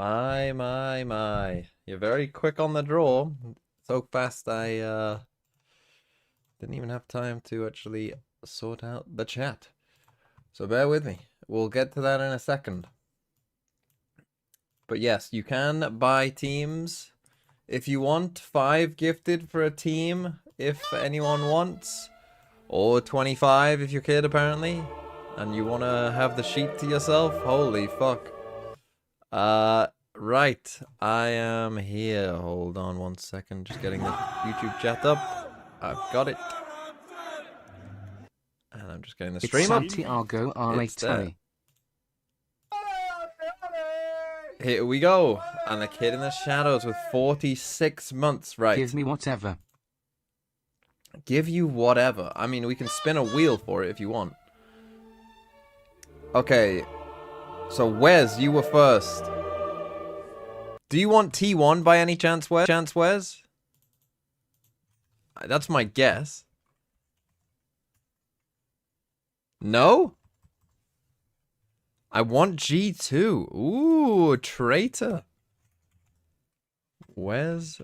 My. You're very quick on the draw. So fast I didn't even have time to actually sort out the chat. So bear with me. We'll get to that in a second. But yes, you can buy teams if you want. 5 gifted for a team if anyone wants. Or 25 if you're a kid apparently. And you want to have the sheet to yourself. Holy fuck. Right. I am here. Hold on 1 second. Just getting the YouTube chat up. I've got it. And I'm just getting the stream up. Santiago R8 Here we go. And the kid in the shadows with 46 months. Right. Give me whatever. Give you whatever. I mean, we can spin a wheel for it if you want. Okay. So, Wes, you were first. Do you want T1 by any chance, Wes? That's my guess. No? I want G2. Ooh, traitor. Where's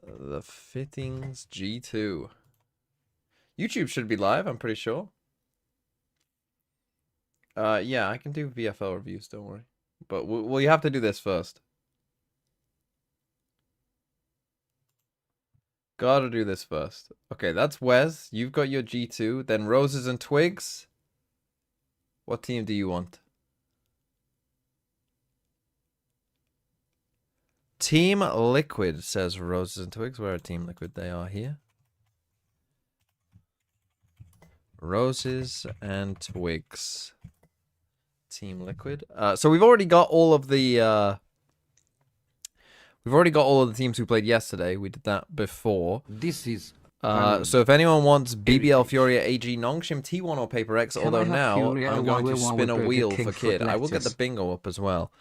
the fittings G2? YouTube should be live, I'm pretty sure. Yeah, I can do VFL reviews, don't worry. But well, you have to do this first. Gotta do this first. Okay, that's Wes. You've got your G2. Then Roses and Twigs. What team do you want? Team Liquid, says Roses and Twigs. Where are Team Liquid? They are here. Roses and Twigs. Team Liquid. So we've already got all of the... We've already got all of the teams who played yesterday. We did that before. This is... so if anyone wants BBL, Furia, AG, Nongshim, T1 or Paper X, although now I'm going to spin a wheel for Kid. I will get the bingo up as well.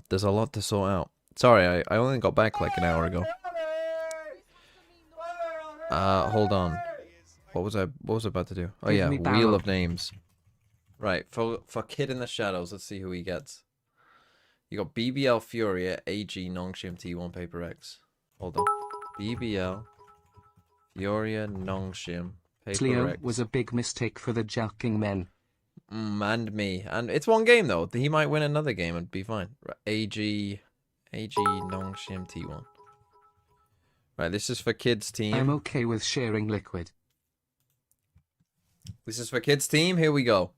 There's a lot to sort out. Sorry, I only got back like an hour ago. Hold on. What was I about to do? Oh yeah, Wheel of Names. Right, for Kid in the Shadows, let's see who he gets. You got BBL, Furia, AG, Nongshim, T1, Paper X. Hold on. BBL, Furia, Nongshim, Paper Leo X. was a big mistake for the Jalking men. And me. And it's one game, though. He might win another game and be fine. Right. AG, Nongshim, T1. Right, this is for Kid's team. I'm okay with sharing Liquid. This is for Kid's team. Here we go.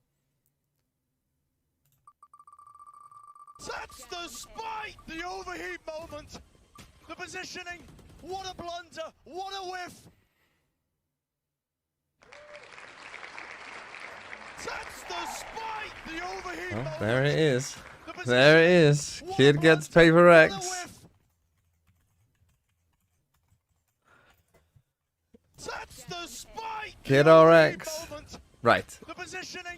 That's the spike! The overheat moment! The positioning! What a blunder! What a whiff! That's the spike! The overheat moment! There it is. There it is. Kid gets Paper X. That's the spike! Kid RX. Right.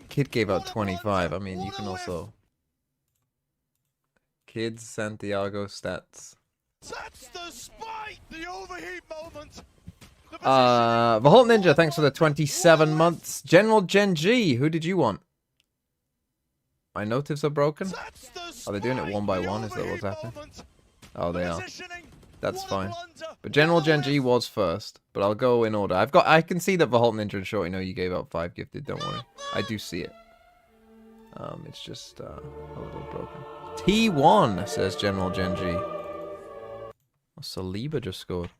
Kid gave out 25. I mean, you can also... Kids Santiago stats. That's the spike! The overheat moment! The Halt Ninja, thanks for the 27 months. General Gen G, who did you want? My notives are broken? Are they doing it one by one? Is that what's happening? Oh, they are. That's fine. But General Gen G was first, but I'll go in order. I can see that the Halt Ninja and Shorty know you gave out 5 gifted, don't worry. I do see it. It's just a little broken. T1, says General Gen G. Saliba just scored.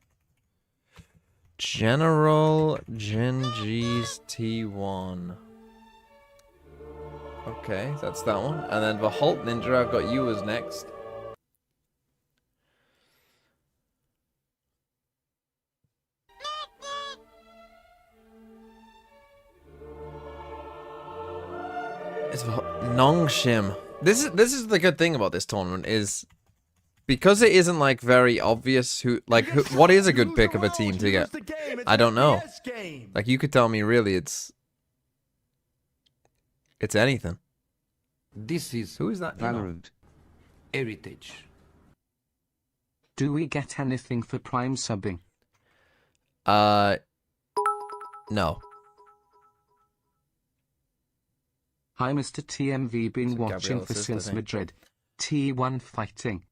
General Gen G's T1. Okay, that's that one. And then the Halt Ninja, I've got you as next. It's Nongshim. This is the good thing about this tournament is because it isn't like very obvious what is a good pick of a team to get. I don't know. Like you could tell me really it's anything. This is who is that? Valorant. Heritage. Do we get anything for Prime subbing? No. Hi Mr. TMV, been watching Gabriel for assist, since Madrid. T1 fighting.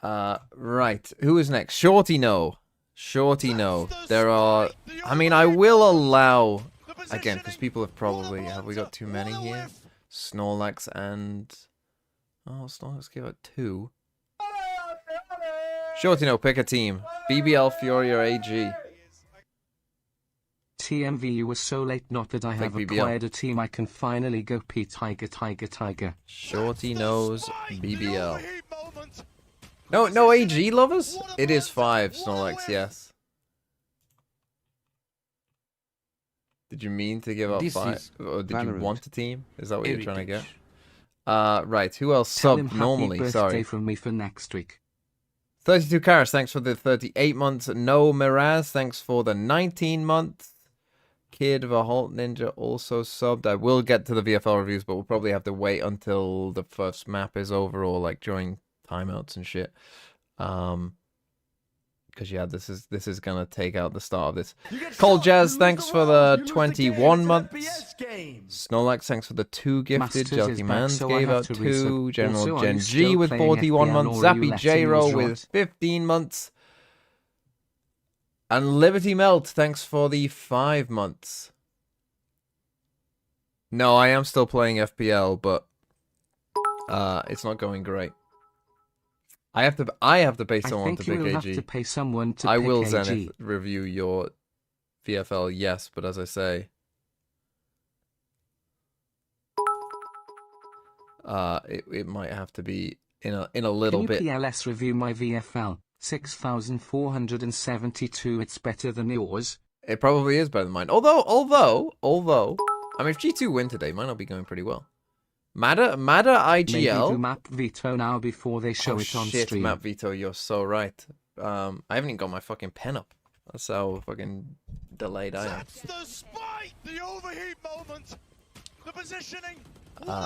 Right. Who is next? Shorty no. Shorty no. There are... I mean, I will allow... Again, because people have probably... Have we got too many here? Snorlax and... Oh, Snorlax gave out 2. Shorty no, pick a team. BBL, Fury, or AG. TMV, you were so late, not that I have BBL. acquired a team I can finally go P Tiger. Shorty knows BBL. No AG lovers? It is 5, Snorlax, yes. Did you mean to give up 5? Or did you want a team? Is that what you're trying to get? Right, who else subbed normally? Sorry. From me for next week. 32 Karas, thanks for the 38 months. No Miraz, thanks for the 19 months. Kid Vaholt Ninja also subbed. I will get to the VFL reviews, but we'll probably have to wait until the first map is over or like during timeouts and shit. Because yeah, this is gonna take out the start of this. Cold Jazz, thanks for the 21 months. Snorlax, thanks for the 2 gifted. Jelky Mans gave out 2. General Gen G with 41 months. Zappy J-Ro with 15 months. And Liberty Melt, thanks for the 5 months. No, I am still playing FPL, but it's not going great. I have to pay someone to pick AG. Have to pay someone to I pick will AG. Zenith review your VFL, yes, but as I say, it might have to be in a little bit. Can you PLS review my VFL? 6,472. It's better than yours. It probably is better than mine. Although, I mean, if G2 win today, it might not be going pretty well. Madder IGL. Maybe do map Veto now before they show it on stream. Map Veto, you're so right. I haven't even got my fucking pen up. That's how fucking delayed I am. That's the spike, the overheat moment, the positioning.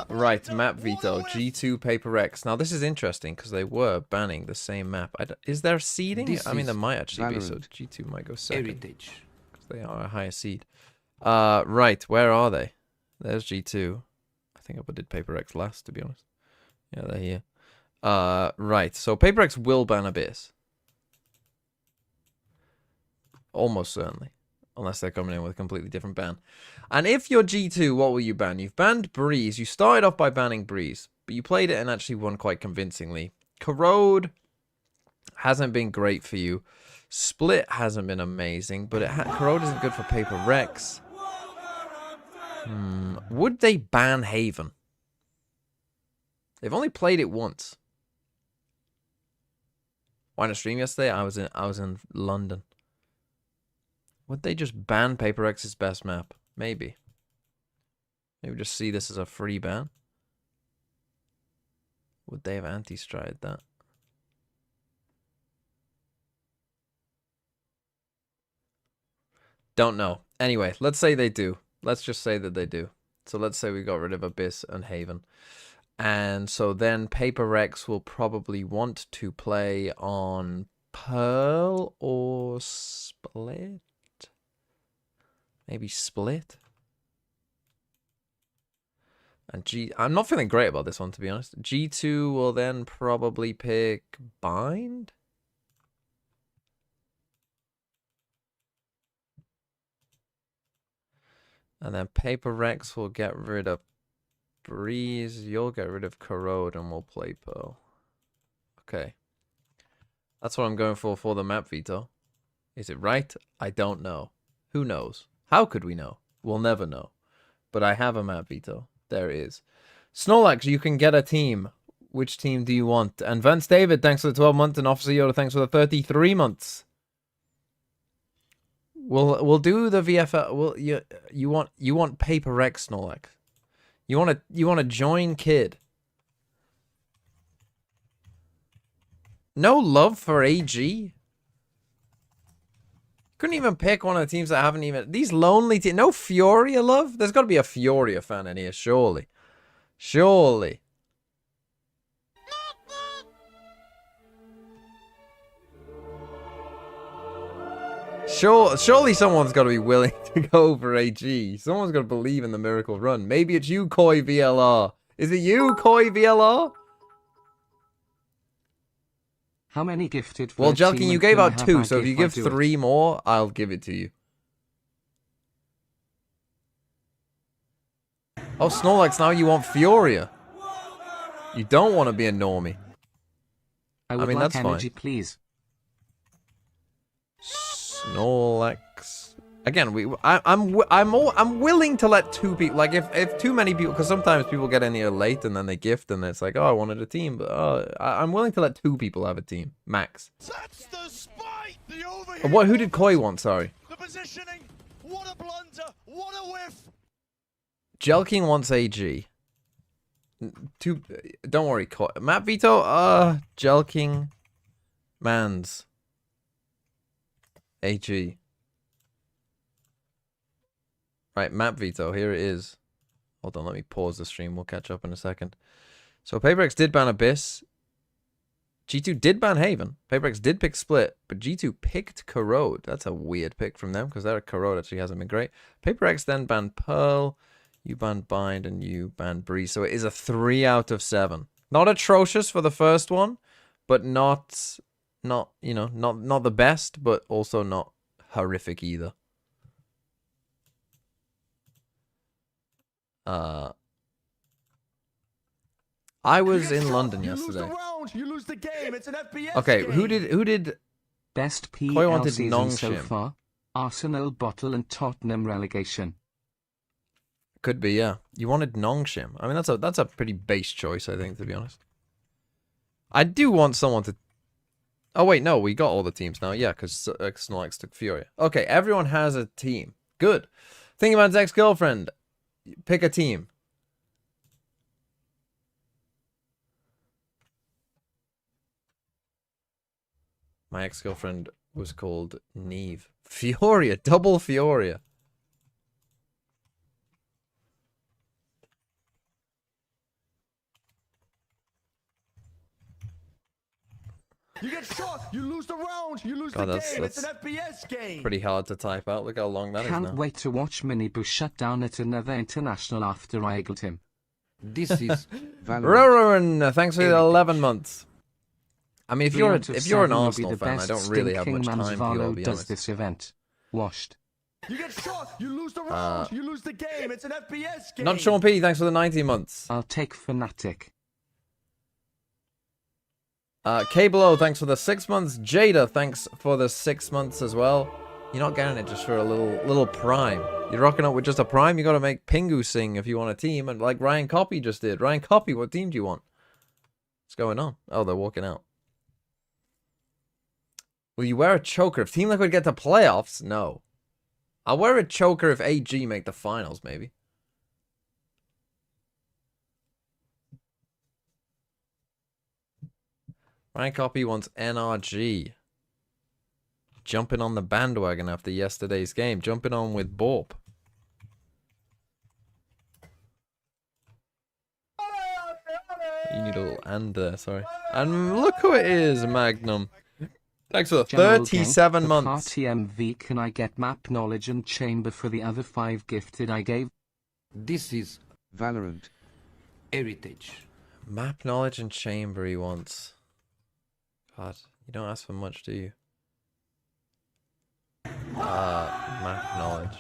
Right, map Veto, G2 Paper X. Now this is interesting because they were banning the same map. Is there seeding? I mean, there might actually be. So G2 might go second because they are a higher seed. Right, where are they? There's G2. I think I did Paper X last, to be honest. Yeah, they're here. Right, so Paper X will ban Abyss. Almost certainly. Unless they're coming in with a completely different ban. And if you're G2, what will you ban? You've banned Breeze. You started off by banning Breeze, but you played it and actually won quite convincingly. Corrode hasn't been great for you. Split hasn't been amazing, but Corrode isn't good for Paper Rex. Would they ban Haven? They've only played it once. Why not stream yesterday? I was in London. Would they just ban Paper X's best map? Maybe. Maybe just see this as a free ban. Would they have anti-stried that? Don't know. Anyway, let's say they do. Let's just say that they do. So let's say we got rid of Abyss and Haven. And so then Paper Rex will probably want to play on Pearl or Split. Maybe Split. And I'm not feeling great about this one, to be honest. G2 will then probably pick Bind. And then Paper Rex will get rid of Breeze. You'll get rid of Corrode and we'll play Pearl. Okay. That's what I'm going for the map Veto. Is it right? I don't know. Who knows? How could we know? We'll never know. But I have a map Veto. There it is. Snorlax, you can get a team. Which team do you want? And Vance David, thanks for the 12 months. And Officer Yoda, thanks for the 33 months. We'll do the VFL. Well, you want Paper X, Snorlax. You want to join Kid. No love for AG. Couldn't even pick one of the teams that haven't even... These lonely teams... No Furia love? There's got to be a Furia fan in here, surely. Surely. Surely someone's got to be willing to go for AG. Someone's got to believe in the miracle run. Maybe it's you, Koi VLR. Is it you, Koi VLR? How many gifted for Well, a Jelking, team you and gave can I out have 2, ag so if you if I give do it? 3 more, I'll give it to you. Oh, Snorlax, now you want Fioria. You don't want to be a normie. I would mean, like that's fine. energy, please. Snorlax. Again, I'm willing to let 2 people, like if too many people, because sometimes people get in here late and then they gift and it's like, oh, I wanted a team, but I'm willing to let 2 people have a team max. That's the spike. The overheat. Who did Koi want? Sorry. The positioning. What a blunder. What a whiff. Jelking wants AG. Don't worry, Koi. Matt Veto. Jelking. Mans. AG. Right, map veto, here it is. Hold on, let me pause the stream. We'll catch up in a second. So PRX did ban Abyss. G2 did ban Haven. PRX did pick Split, but G2 picked Corrode. That's a weird pick from them, because their Corrode actually hasn't been great. PRX then banned Pearl, you banned Bind, and you banned Breeze. So it is a 3 out of 7. Not atrocious for the first one, but not the best, but also not horrific either. I was in London yesterday. You lose the game. It's an FPS Okay, game. who did Best Koi PL wanted season so Nongshim. far? Arsenal bottle and Tottenham relegation. Could be, yeah. You wanted Nongshim. I mean, that's a pretty base choice, I think, to be honest. I do want someone to... Oh, wait, no, we got all the teams now. Yeah, because Snorlax took Furia. Okay, everyone has a team. Good. Think about his ex-girlfriend. Pick a team. My ex-girlfriend was called Neve. Fioria, double Fioria. You get shot. You lose the round. You lose God, the that's game. It's an FPS game. pretty hard to type out. Look how long that is Can't now. wait to watch Minibu shut down at another international after I eagled him. This is Valorant. Rowan, thanks for the 11 months. I mean, if 3 you're out of if you're an 7 will be Arsenal the fan, I best don't really have much stinking time for you, I'll Manzvalo be does honest. this event. Washed. You get shot. You lose the round. You lose the game. It's an FPS game. Not Sean P, thanks for the 90 months. I'll take Fnatic. K-Below, thanks for the 6 months. Jada, thanks for the 6 months as well. You're not getting it just for a little prime. You're rocking up with just a prime, you gotta make Pingu sing if you want a team, and like Ryan Copy just did. Ryan Copy, what team do you want? What's going on? Oh, they're walking out. Will you wear a choker if Team Liquid get to playoffs? No. I'll wear a choker if AG make the finals, maybe. Ryan Copy wants NRG. Jumping on the bandwagon after yesterday's game. Jumping on with Borp. You need a little and there, sorry. And look who it is, Magnum. Thanks for the General 37 Gang, months. Party MV, can I get map knowledge and chamber for the other 5 gifted I gave? This is Valorant. Heritage. Map knowledge and chamber he wants. God, you don't ask for much, do you? Map knowledge.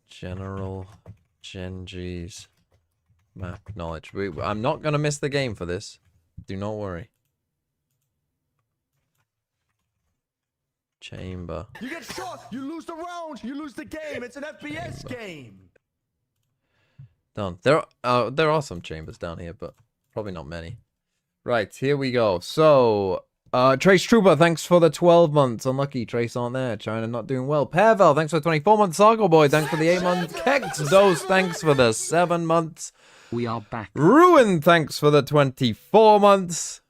General Genji's map knowledge. I'm not gonna miss the game for this. Do not worry. Chamber. You get shot. You lose the round. You lose the game. It's an FPS game. Done. There are some chambers down here, but probably not many. Right, here we go. So, Trace Trooper, thanks for the 12 months. Unlucky, Trace aren't there. China not doing well. Pavel, thanks for the 24 months. Sargo Boy, thanks for the 8 months. Kex Dose, thanks for the 7 months. We are back. Ruin, thanks for the 24 months.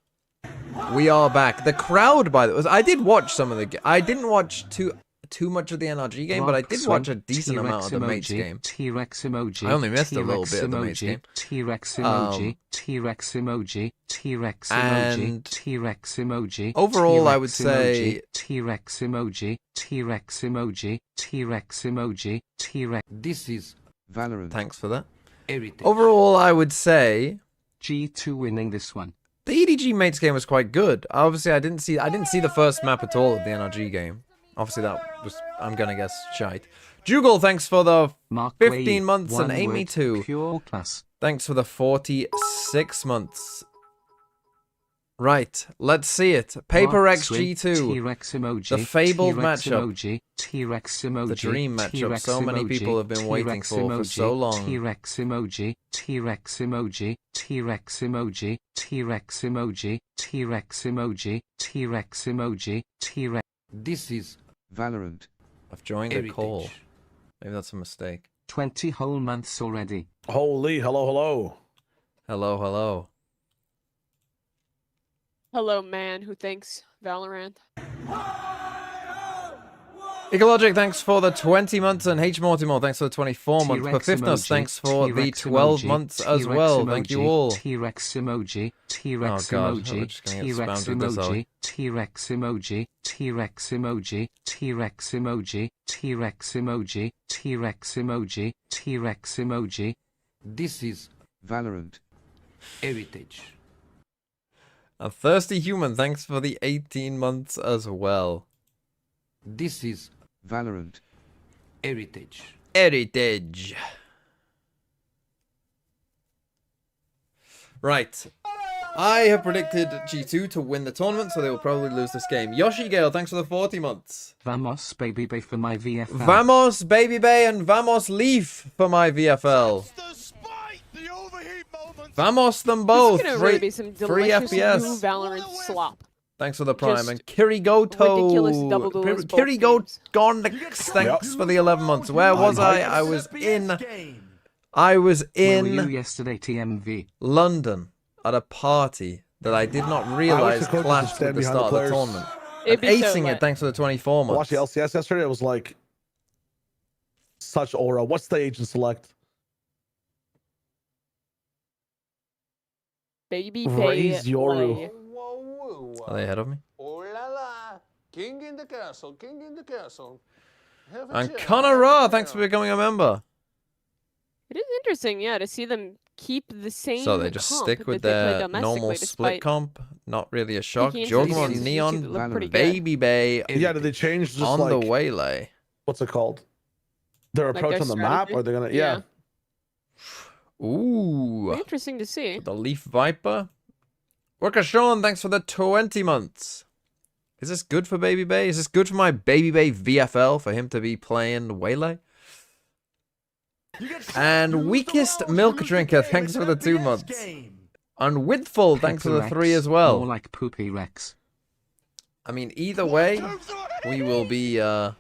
We are back. The crowd, by the way, I did watch some of the. I didn't watch too much of the NRG game, but I did watch a decent amount of the mates game. T-Rex emoji. I only missed a little bit of the mates game. T-Rex emoji. T-Rex emoji. T-Rex emoji. And T-Rex emoji. overall, I would say T-Rex emoji. T-Rex emoji. T-Rex emoji. T-Rex. This is Valorant. thanks for that. Heritage. Overall, I would say G2 winning this one. The EDG mates game was quite good. Obviously, I didn't see the first map at all of the NRG game. Obviously, that was, I'm gonna guess, shite. Jugal, thanks for the Mark 15 Wade, months, and one Amy word, too. Pure class. Thanks for the 46 months. Right, let's see it. Paper X G2. T-Rex emoji. The fabled T-Rex matchup. Emoji, T-Rex emoji. The dream matchup T-Rex so many emoji, people have been waiting T-Rex for emoji, so long. T-Rex emoji. T-Rex emoji. T-Rex emoji. T-Rex emoji. T-Rex emoji. T-Rex emoji. T-Rex. This is Valorant. I've joined a call. Maybe that's a mistake. 20 whole months already. Holy, hello, hello. Hello, hello. Hello, man who thinks Valorant. Ecologic, thanks for the 20 months, and H Mortimer, thanks for the 24 months. T-Rex Perfifnus, emoji, thanks for the T-Rex 12 emoji, months as T-Rex well. Thank you emoji, all. T-Rex emoji, T-Rex Oh god, we're emoji, just gonna get T-Rex spammed with this, are we? emoji, T-Rex emoji, T-Rex emoji, T-Rex emoji, T-Rex emoji, T-Rex emoji, T-Rex emoji. This is Valorant. Heritage. A thirsty human, thanks for the 18 months as well. This is Valorant. Heritage. Heritage. Right. I have predicted G2 to win the tournament, so they will probably lose this game. Yoshi Gale, thanks for the 40 months. Vamos, baby bay for my VFL. Vamos, Baby Bay, and Vamos Leaf for my VFL. The spike, the overheat moment. Vamos them both. This is gonna really be some free delicious new FPS. Valorant slop. Thanks for the prime. Just And Kirigoto. ridiculous double duels both games. Kirigogonix, thanks for the 11 months. Where was I? I was in Where were you yesterday, TMV? London at a party that I did not realize the coaches clashed stand with the behind the start of the players. tournament. It'd And be so acing lit. it, thanks for the 24 I watched months. the LCS yesterday. It was like such aura. What's the agent select? Baby Raise Bay Yoru. play. Are they ahead of me? Oh la la! King in the castle, king in the castle. Have a And chair, Connor have a Raw, chair. thanks for becoming a member. It is interesting, yeah, to see them keep the same. So they just comp stick with that they play their domestically normal split despite comp. Not really a shock. taking into Joggermon, games Neon, that look pretty good. Baby Bay Yeah, did they change just on like the waylay. what's it called? Their Like approach their on the map? strategy? Or they're gonna Yeah. Ooh. Interesting to see. The Leaf Viper. Worker Sean, thanks for the 20 months. Is this good for Baby Bay? Is this good for my Baby Bay VFL for him to be playing Waylay? And Weakest Milk Drinker, thanks for the 2 months. And Widful, thanks for the Paper 3 Rex, as well. More like Poopy Rex. I mean, either way, we will be, That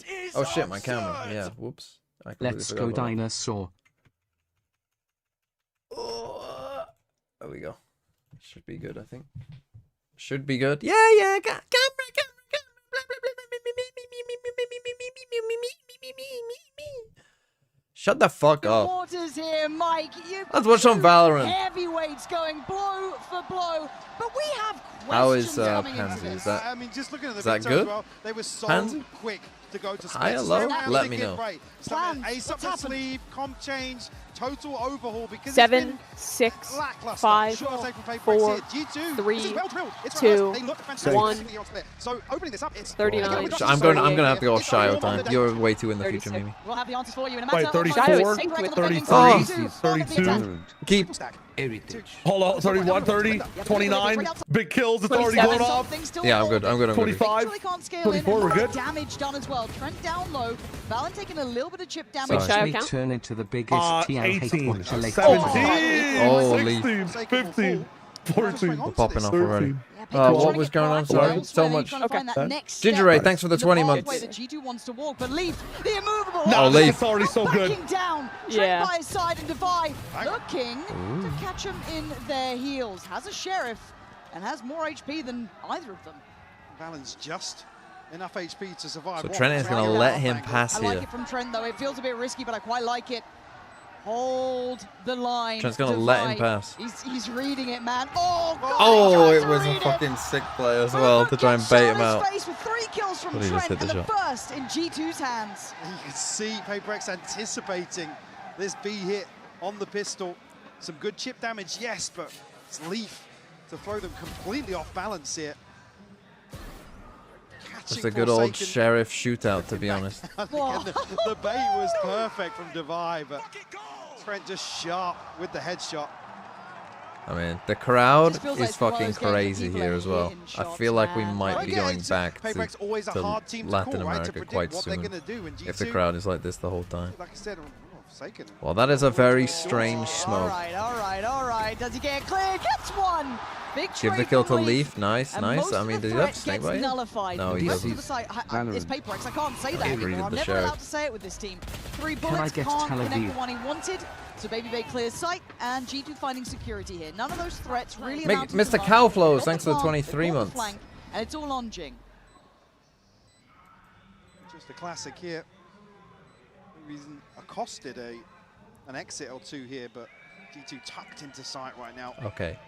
is oh shit, my absurd. camera. Yeah, whoops. I completely Let's forgot go about that. dinosaur. Oh, there we go. Should be good, I think. Should be good. Yeah. Camera. Shut the fuck up. Waters here, Mike. Let's watch some Valorant. Heavyweights going blow for blow, but we have How is questions coming into Pansy? this. Is that I mean, just looking at the is that Veto good? as well, they were so Pansy? quick to go to High or split. low? So Let they me get know. right. So Plans, ace up what's the happened? sleeve, comp change, total overhaul because 7, it's been 6, lackluster. 5, Sure take from Paper 4, X here. G2, 3, this is well drilled. It's 2, reversed. They look fantastic 1. on split. So opening this up, it's 39. I'm gonna have to go off Shio time. You're way too in the future, 36. Mimi. We'll have the answers for you in a Wait, matter of 34, Shio is synced with 33, Oh. 32. Valorant. Keep. Heritage. Hold on, 31, 30, 29. Big kills, it's already 27. going off. Yeah, I'm good. 25, 24, we're good. Damage done as well. Trent down low. Valen taking a little bit of chip damage. Wait, Sorry. Shio We count? turn into the biggest 18, watcher later. 17, Holy. 16, 15, 14, We're popping off already. 13. What was going on? Sorry. So much. Ginger Ray, thanks for the 20 months. The G2 wants to walk, but Leaf, the immovable. No, Oh, Leaf. It's already so good. backing down. Trent Yeah. by his side and Devi looking to catch him in their heels. Has a sheriff and has more HP than either of them. Valen's just enough HP to survive. So One, Trent is two, gonna three, let off him angle. pass I like here. it from Trent though. It feels a bit risky, but I quite like it. Hold the line. Trent's gonna let him Devi. pass. He's reading it, man. Oh, God, Oh, he tries it to was a read it. fucking sick play as well to try and bait him out. Face with 3 kills from But he just Trent hit and the the first in G2's hands. You can see Paper X anticipating this B hit on the pistol. Some good chip damage, yes, but it's Leaf to throw them completely off balance here. It's a good old Forsaken. sheriff shootout, to be honest. Again, the bait was perfect from Divide, but Trent just sharp with the headshot. I mean, the crowd Just feels like is it's one of fucking those games where crazy people here are as well. hitting I shots, feel like we man. might Well, be again, going back PRX always a to hard team to Latin call, right, to America predict quite what they're soon gonna do in if the G2. crowd is like this the whole time. Like I said, Forsaken. Well, that is a very strange smoke. All right. Does he get clear? Gets one. Victory Give the kill to from Leaf. Nice, And nice. most I of mean, the did he have threat snake gets bite? nullified. No, he The rest doesn't. of the site, it's Valorant. PRX. I can't say that He anymore. readed I'm the never sheriff. allowed to say it with this team. 3 I bullets get can't Tel connect Aviv? the one he wanted. So Baby Bay clears sight, and G2 finding security here. None of those threats really Make- amounted Mr. to much. Cowflows, Got thanks for the plant, 23 got the months. flank, and it's all on Jing. Just a classic here. Reason accosted an exit or two here, but G2 tucked into sight right now. Okay.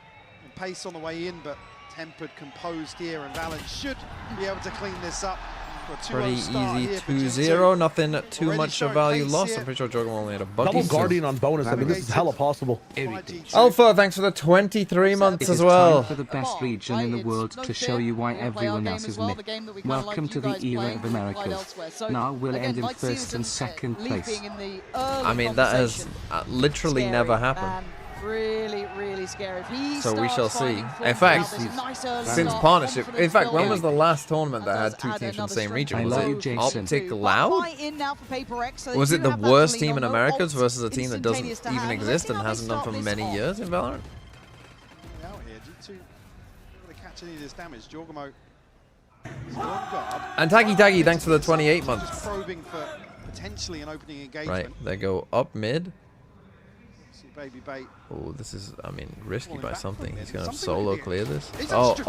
And pace on the way in, but tempered, composed here, and Valen should be able to clean this up. For a 2-0 Pretty start easy here for 2-0. Nothing too Already much of showing value pace lost. here. I'm pretty sure Jogan only had a buggy. Double so- Guardian on bonus. I mean, this is hella possible. Heritage. Alpha, thanks for the 23 months It as is well. time for the best region in the world to show you why everyone else is myth. Welcome to the era of Americas. Now we'll end in first and second place. I mean, that has literally never happened. Really scary. If he So we shall starts see. finding form In fact, throughout this nice early Since start, partnership, in confidence fact, when was building, the last tournament that and had does two add teams from the another same region? I Was love it you, Jason. Optic But Loud? buy in now for PRX, so they Was do it the have that worst lead team on in the Americas ult, versus a team that doesn't instantaneous to even hand. Let's exist see and how they hasn't done start for this many off. years in Valorant? out here. G2 able to catch any of this damage. Jorgamo is on guard. And Taggy, thanks for the 28 months. Just probing for potentially an opening engagement. Right, they go up mid. See Baby Bait. Oh, this is, I mean, risky Falling by back something. from He's it. going to Something solo really- clear this. He's Oh, actually just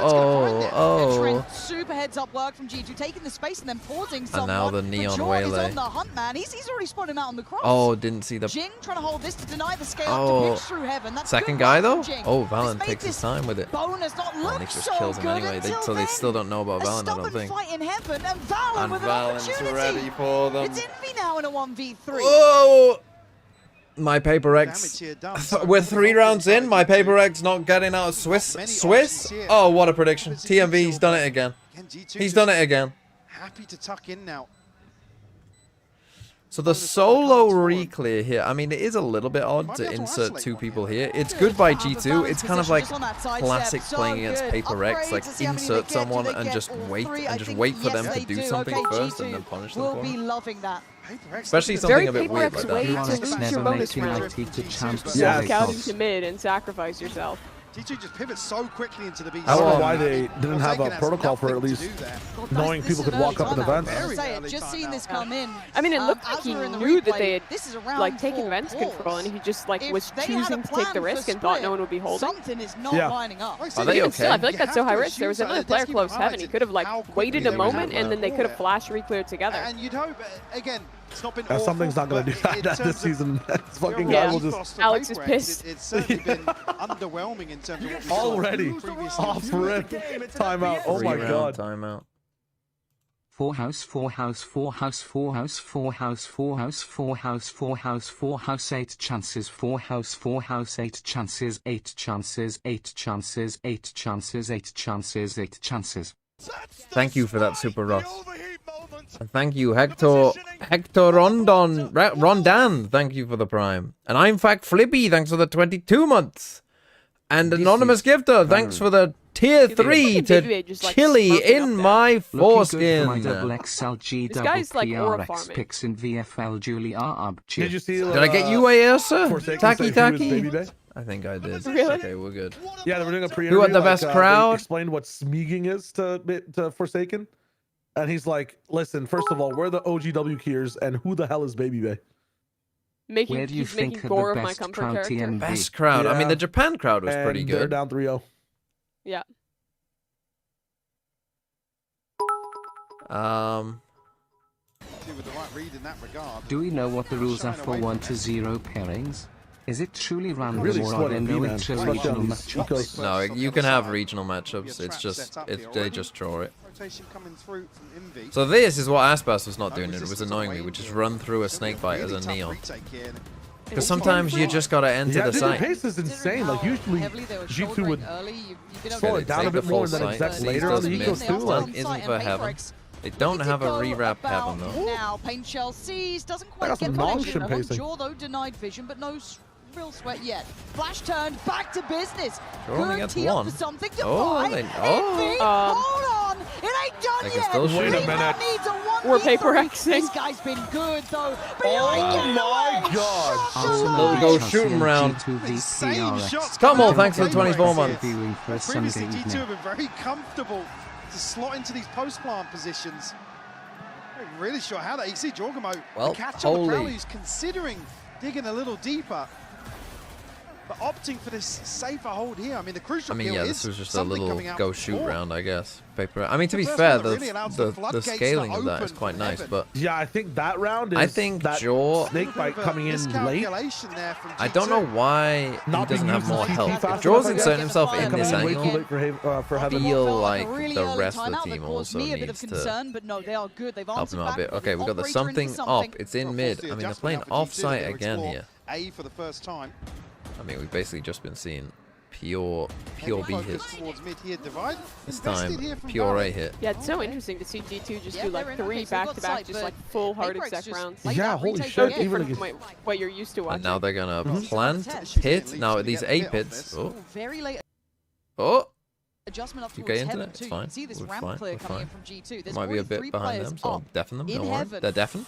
oh. Trent, super heads up work from G2, taking the space and then pausing someone. now the But neon Jorg is waylay. on the hunt, man. He's already spotted him out on the cross. Oh, didn't see the Jing trying to hold this to deny the scale Oh. up to pitch through heaven. That's second good guy work though. from Jing. Oh, This Valen made takes his this time with it. bonus not And look he just so kills him good anyway. until So they then. still don't know about A Valen, I don't stubborn think. fight in heaven, and Valen And with an Valen's opportunity. ready for them. It's Envy now in a 1v3. Oh! My Paper X. Damage here done. So We're 3 rounds in. My G2. Paper X not getting out of Swiss. Many Swiss? options here. Oh, what a prediction. TMV, he's done it again. Again, G2 He's just done it again. Happy to tuck in now. So the solo re-clear here, I mean, it is a little bit odd to insert 2 people here. It's good by G2. It's kind of like classic playing against Paper X, like insert someone and just wait for them to do something first and then punish them We'll for be it. loving that. Especially Very something a bit Paper weird X like way that. to lose Never your bonus make round. United to champs. Yeah. Walk out into mid and sacrifice yourself. G2 just pivots so quickly into the B. I don't know Oh. why they didn't have a Forsaken has protocol for at nothing to least do there. knowing people could walk up in events. Very Say it, early just seeing timeout. this come in. I mean, it looked like as he we're in the knew that replay, they had this is a round like taken 4 events pause. control, and he just like If was they had a choosing to take the plan risk for and thought no split, one would be holding. Something is not Yeah. lining up. Like I Are said, they Even still, I okay? feel like You that's have so to high risk. There was assume so. another Let's player keep close it heaven. He highlighted could have like how quickly waited a they were able moment to and then they call could have it. flashed re-cleared together. And you'd hope, again, it's not been Yeah, awful, something's not going to but do in that terms this of season. This fucking the guy Yeah. will ethos just for Alex is PaperX, pissed. It's certainly been underwhelming in terms of what we saw already previously. off rip timeout. Oh my 3-round god. timeout. 4 house 4 house 4 house 4 house 4 house 4 house 4 house 4 house 4 house 8 chances 4 house 4 house 8 chances 8 chances 8 chances 8 chances 8 chances 8 chances. Thank you for that, Super Ross. And thank you, Hector Rondan. Thank you for the prime. And I'm Fact Flippy. Thanks for the 22 months. And This Anonymous is Gifter. Thanks for the tier 3 to Vivier just, like, Chili smurfing in up there. my Looking good for my foreskin. double XLG This double guy's, like, aura PRX farming. picks in VFL Julie Arb. Did you see? Did I get you a Ursa? Forsaken Tacky say who is Baby tacky. Bay? I think I did. Really? Okay, we're good. Yeah, they were doing a pre. Who had the best crowd? They explained what smeeging is to Forsaken, and he's like, "Listen, first of all, we're the OGW Kiers, and who the hell is Baby Bay?" Where do you He's think making are gore the of my best comfort crowd character. TMV? Best crowd. I mean, Yeah. the Japan crowd was And pretty they're good. down 3-0. Yeah. See, with the right read in that regard. Do we know what the rules are for 1 to 0 pairings? Is it truly random Really or are split there on no B, man. Especially inter-regional on these matchups? because- No, On the you other can have side. regional Your matchups. It's trap just, set up they here. just draw it. Rotation coming through from Envy. So this is what Aspas was not doing. It was Resistance annoying on me. way We just in. run through a It's gonna be snake bite as really a tough neon. retake here. Because sometimes you just gotta enter Yeah, the dude, the site. pace is insane. Like usually G2 would slow it down a bit more and then exec later on the ecos too. Like, Isn't for heaven. They don't have a rewrap heaven though. Now, Paint Shell sees, doesn't got quite some get non-shim vision. pacing. Jaw, though, denied vision, but no real sweat yet. Flash turned back to business. Jaw only Good gets tee up one. for something. Oh, Divide. they- Hold on. It ain't done They can yet. still shoot him. Rebound needs a 1v3. We're PRXing. This guy's been good, though. oh my god. Little go shoot 'em round. Insane shots. Come on, coming thanks for the from 24 PRX months. here. For a Previously, Sunday G2 evening. have been very comfortable to slot into these post-plant positions. Not really sure how that. You see Jorgamo, Well, the catch on the holy. Prowler, who's considering digging a little deeper, but opting for this safer hold here. I mean, the crucial I mean, kill yeah, is this was just a something little coming out go from shoot four. round, I guess. Paper. I mean, to be The first fair, one that really allows the the floodgates to scaling of that is open quite from nice, heaven. but Yeah, I think that round is I think that Jaw. snake bite coming in late. Miscalculation there from I don't know G2. why he Not being doesn't have used as more CT help. fast If enough, Jaw's I guess. inserting himself in Coming this in way too angle, late for I heaven. feel VFL like a really the early rest of the timeout that team caused also me a bit needs of to concern, but no, they are good. They've help answered him out a back. bit. Okay, we got the Operator something into up. something. It's in Well, mid. forced the I mean, they're adjustment playing now for G2. offsite They're again explore here. A for the first time. I mean, we've basically just been seeing pure B Heavy hits. focus towards mid here. Divide. This Invested time, here from pure Valley. A hit. Yeah, it's so interesting to see G2 just Yeah, do they're like in. 3 Okay, so they've got back-to-back, sight, just but like full hard PRX exec just rounds. laid Yeah, that holy retake shit, again. even Different against- from what you're used to watching. And now they're gonna Mhm. plant Should be at pit. least Now gonna these get A bit off pits. this. Oh, Very late oh. adjustment up UK towards internet, heaven it's too. You fine. can see this We're ramp fine, clear we're coming in fine. from G2. There's Might be a already bit 3 behind players them, so I'll up deafen them. in Don't worry. heaven. They're deafened.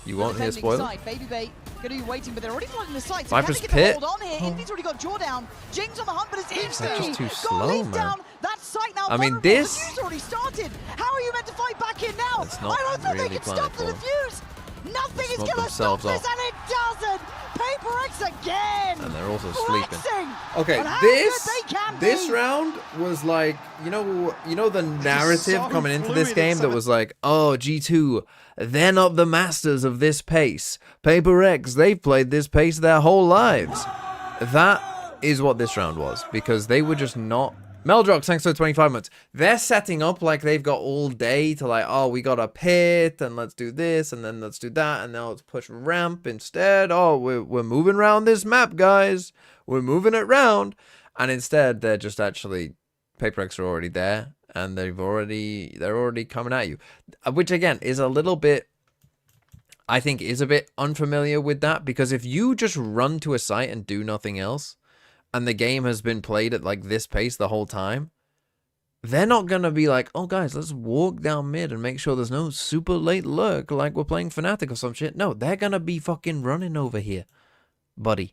You The won't hear defending spoiler. side. Baby Bay gonna be waiting, but they're already flooding the site. So Viper's can they get pit. the hold on here? Oh. Indy's already got jaw down. Jing's on the hunt, but it's That's Indy. just too Got slow, leads man. down. That site now I mean, vulnerable. this- The fuse already started. How are you meant to fight back in now? It's not I don't think really they can planning stop the for them. defuse. Nothing is Smoke gonna stop themselves this, off. and it doesn't. PRX again. And they're also sleeping. Flexing. Okay, on how this good they can this be. round was like, you know the narrative so coming into this fluid, game it's that so- was like, oh, G2, they're not the masters of this pace. PRX, they've played this pace their whole lives. That is what this round was, because they were just not. Meldrox, thanks for the 25 months. They're setting up like they've got all day to like, oh, we got a pit, and let's do this, and then let's do that, and now let's push ramp instead. Oh, we're moving around this map, guys. We're moving it round. And instead, they're just actually, PRX are already there, and they're already coming at you. Which, again, is a little bit, I think, is a bit unfamiliar with that, because if you just run to a site and do nothing else, and the game has been played at like this pace the whole time, they're not gonna be like, oh guys, let's walk down mid and make sure there's no super late lurk like we're playing Fnatic or some shit. No, they're gonna be fucking running over here, buddy.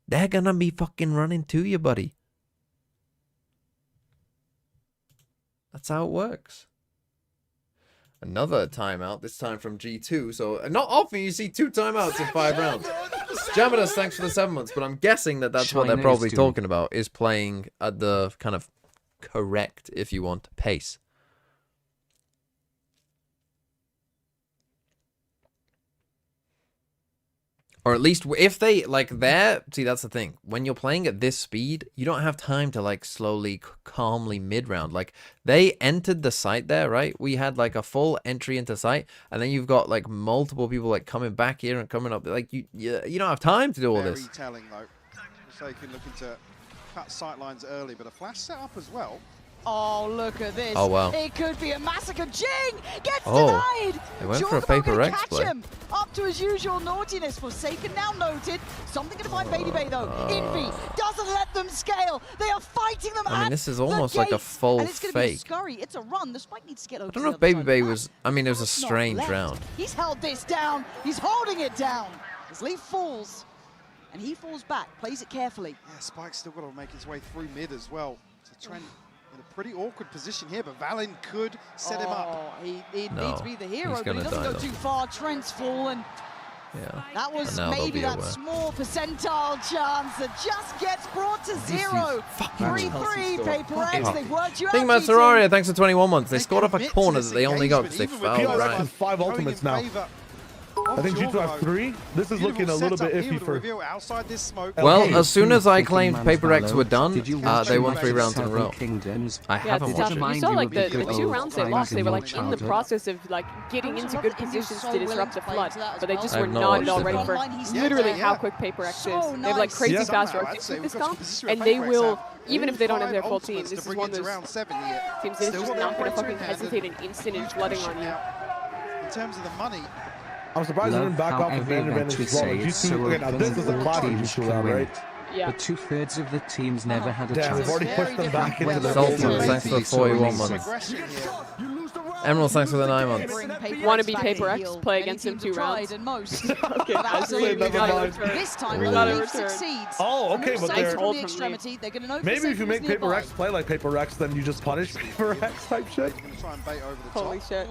They're gonna be fucking running to you, buddy. That's how it works. Another timeout, this time from G2. So not often you see 2 timeouts in 5 rounds. Jamadus, thanks for the 7 months, but I'm guessing that that's what they're China probably is doing- talking about, is playing at the kind of correct, if you want, pace. Or at least if they, like, see, that's the thing. When you're playing at this speed, you don't have time to, like, slowly, calmly mid-round. Like, they entered the site there, right? We had, like, a full entry into site, and then you've got, like, multiple people, like, coming back here and coming up. Like, you don't have time to do all this. Very telling, though. Forsaken looking to cut sight lines early, but a flash set up as well. Oh, look at this. Oh, wow. It could be a massacre. Jing gets Oh, denied. they went for a Jordan gonna PRX catch play. him. Up to his usual naughtiness. Forsaken now noted. Something gonna find Baby Bay, though. Envy doesn't let them scale. They are fighting them I mean, at this is the almost like a gates. full And it's gonna fake. Be a scurry. It's a run. The spike needs to get over I don't know to if the other Baby side Bay of the was, map. I mean, it was a Not strange left. round. He's held this down. He's holding it down. His leaf falls. And he falls back. Plays it carefully. Yeah, Spike's still got to make his way through mid as well. So Trent in a pretty awkward position here, but Valen could set him up. He No, needs to be the hero, he's but he gonna doesn't die, go though. too far. Trent's fallen. Yeah. That was And now they'll maybe be that aware. small percentile chance that just gets brought to zero. 3-3, PRX. They've worked you out. Think about G2. Terraria, thanks for 21 months. They They scored off a commit to corner this that they only got because they engagement, even with fell PRX right. with 5 going ultimates in now. favour of I think G2 have 3. This is looking a little bit iffy for... outside this smoke. Well, Okay. as soon as I Freaking claimed man's Paper X valor. were done, Did you watch they won the 3 rounds in a Seven row. Kingdoms? I Yeah, haven't it's watched tough. it. You saw like Remind the you of the two good rounds they old lost, they were times like in in the childhood. process of like getting I into love good that India's positions so to willing disrupt to the play flood, into that as but they well. just I were have not not watched at all it, ready no. for He's literally there. how quick Paper X is. So They have like nice. crazy Yeah. fast Somehow, I'd rotations say with with this the comp, position and where they Paper X will, have even if they don't have their full ultimates team, to this is bring one into of those round 7 here. teams that is Still just got not their going to operator fucking in hand hesitate an instant in flooding on you. now. In terms of the money, I'm surprised they Love didn't back how off of every man event advantage we as well. say Like, it's so G2, okay, now open this is a all classic teams G2 can round, win. right? Yeah. But 2/3 of the teams never had a Damn, we've chance. already pushed them back into the Sultan, goal line. thanks for the 41 months. aggression here. Emerald, thanks for the 9 months. Wanna be Paper X, play against him 2 rounds. And most. Okay, Actually, never mind. This time, Ooh. Leaf Return. succeeds. Oh, okay, Remove but Safe they're... from Hold the from extremity. They're going to know Maybe if you make Paper nearby. X play like Paper X, then you just punish Paper X type shit. Gonna try and bait over the Holy top. shit.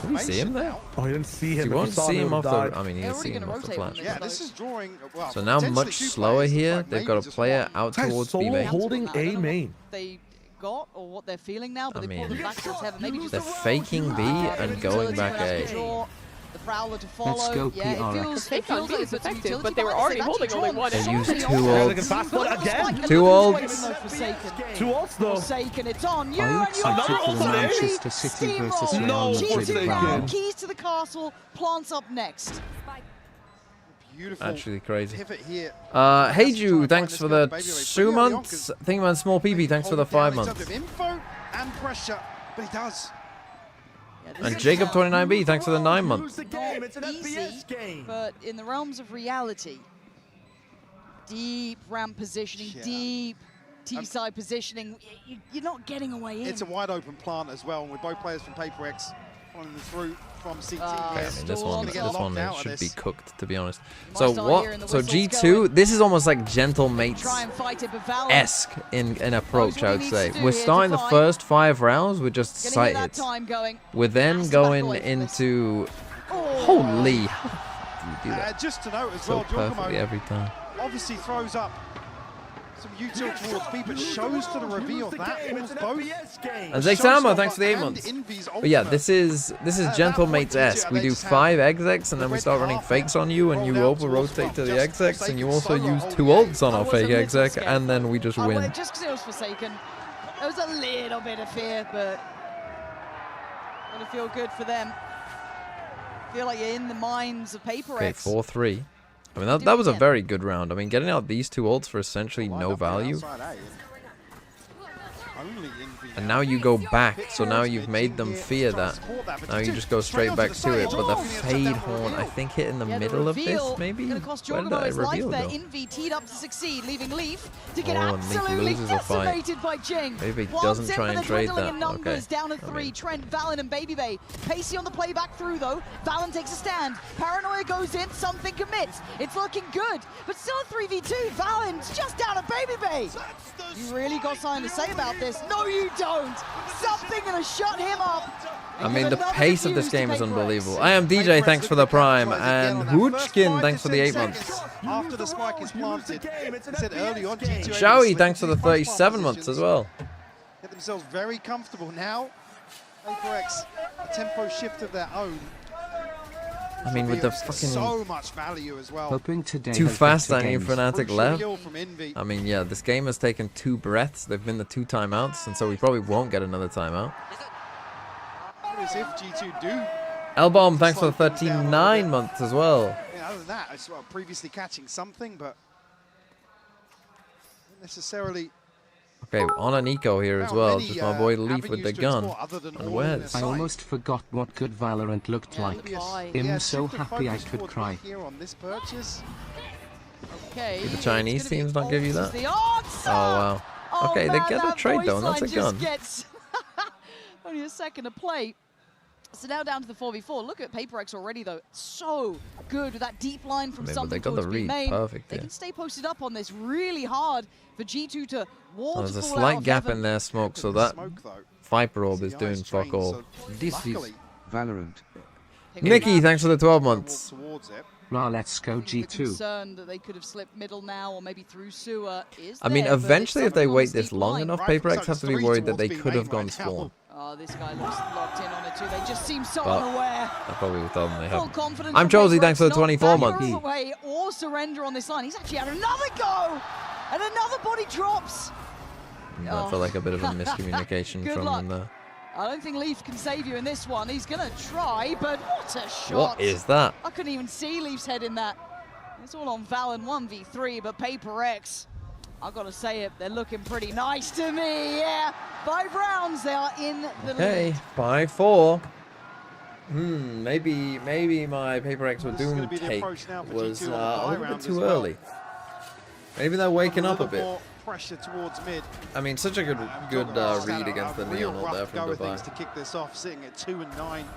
Did we see him there? Oh, you didn't see him. You If won't you saw see him he off would've the... died. I mean, you They're can see already him gonna off the rotate on flash. this. Yeah, this is drawing. Well, So now potentially much 2 slower players, here. like They've maybe got a just player one. out Guys, towards B solo main. holding I don't A know main. what they got or what they're feeling now, but I they pulled mean, them back to heaven. Maybe just They're faking B and going back A. The Prowler to follow. Let's go, Yeah, it PRX. feels, The it fake on feels B like is it's a effective, utility but they were device. already They've holding actually only one. drawn They used so 2 many Yeah, ults. they can fast forward again. 2 ults. Forsaken. 2 ults though. Forsaken, it's on you Are you and your excited for the Another Manchester City versus steamroll. No, Real Madrid Forsaken. battle? Keys to the castle, plants up next. Beautiful Actually crazy. pivot here. Hey Ju, thanks for the 2 months. Thingyman Small PB, thanks for the 5 In terms months. of info and pressure, but he does. Yeah, this And is, Jacob 29B, thanks for the 9 months. not easy, but in the realms of reality, deep ramp positioning, Yeah. deep T-side positioning, you're not getting away in. It's a wide open plant as well, and with both players from Paper X following through from CT. Okay, I mean, this one, Gonna get this locked one out of should be this. cooked, to be honest. Might So start hearing the what? So whistles G2, going. this is almost like Gentle Mates Try and fight it, but Valor esque in approach, what I he would needs say. to do We're here to starting the fight. first 5 rounds with just gonna sight get that hits. time going. We're then Has to going back away from this. into Oh. holy. How do you do that Just to note as so well, perfectly Giacomo every time? obviously throws up some util towards B, but shows to the reveal that falls both. And Zaytama, thanks for the 8 months. But yeah, this is Gentle Mates esque. We do 5 execs and then we start running fakes on you, and you over rotate to the execs, and you also use 2 ults on our fake exec, and then we just win. Just because it was Forsaken, there was a little bit of fear, but gonna feel good for them. Feel like you're in the minds of Paper Okay, X. 4-3. I mean, that was a very good round. I mean, getting out these 2 ults for essentially no value. And now you go back, so now you've made them fear that. Now you just go straight back to it. But the Fade Horn, I think, hit in the Yeah, middle of this, reveal maybe? gonna cost Where did Giacomo I his life reveal there. go? Envy teed up to succeed, leaving Leaf to get Oh, and Leaf absolutely loses a fight. decimated by Jing. Maybe he One doesn't tip, try but and they're trade dwindling that. in numbers, Okay. down to 3. Trent, Valen, and Baby Bay. Pacey on the play back through, though. Valen takes a stand. Paranoia goes in. Something commits. It's looking good, but still a 3v2. Valen's just down to Baby Bay. You really got something to say about this? No, you don't. Something gonna shut him up. I mean, the pace of this game is unbelievable. I am DJ, thanks for the Prime. And Hoochkin, thanks for the 8 months. After the spike is planted, I said early on, G2 Showy, thanks for the 37 months as well. Get themselves very comfortable now. Paper X, a tempo shift of their own. I mean, with the Reveals fucking so much value as well. Hoping today too has fast better on you, games. Fnatic Crucial left. kill from Envy. I mean, yeah, this game has taken 2 breaths. They've been the 2 timeouts, and so we probably won't get another timeout. As if G2 do. L-Bomb, thanks for the 39 months as well. Yeah, other than that, it's well, previously catching something, but not necessarily. Okay, on an eco here as well. Just my boy Leaf with the gun. And where's? I almost forgot what good Valorant looked like. I'm so happy I could cry. Here on this purchase. Okay. Did the Chinese it's gonna be teams not give you Ults that? as the answer. Oh, wow. Oh, Okay, they man, get a that trade though, and voice that's a line gun. just gets only a second to play. So now down to the 4v4. Look at Paper X already, though. So good with that deep line from I mean, but something they got the towards B read main. perfect They here. can stay posted up on this. Really hard for G2 to wall Oh, to there's a fall out slight of gap heaven. in their smoke, so The that smoke, though. Viper Orb is The doing ice fuck train, all. so This is luckily, Valorant. Pick it Nikki, up. thanks for the 12 walk months. towards towards it. Rah, let's go The G2. concern that they could have slipped middle now or maybe through sewer is I mean, there, but it's eventually, if they something on wait the this steep long line. enough, Right, PRX so have to be it's worried that towards they being could have made gone right now. Swarm. Oh, this guy looks locked in on it too. They just seem so But- unaware. I probably would tell them they Full have. confidence. I'm from Josie, PRX, thanks for the not 24 back months. away or surrender on this line. He's actually had another go, and another body drops. I feel like a bit of a miscommunication Good from luck. them there. I don't think Leaf can save you in this one. He's gonna try, but what a shot! What is that? I couldn't even see Leaf's head in that. It's all on Valen 1v3, but PRX, I've got to say it, they're looking pretty nice to me. Yeah, 5 rounds, they are in the Okay, lead. by 4. Maybe my PRX or This is gonna Doom be the take approach now for was G2 on the a buy little bit round too as well. early. Maybe they're waking up a little bit. more pressure towards mid. I mean, such a good read against the real Neon out there rough from go of Dubai. things to kick this off, sitting at 2 and 9.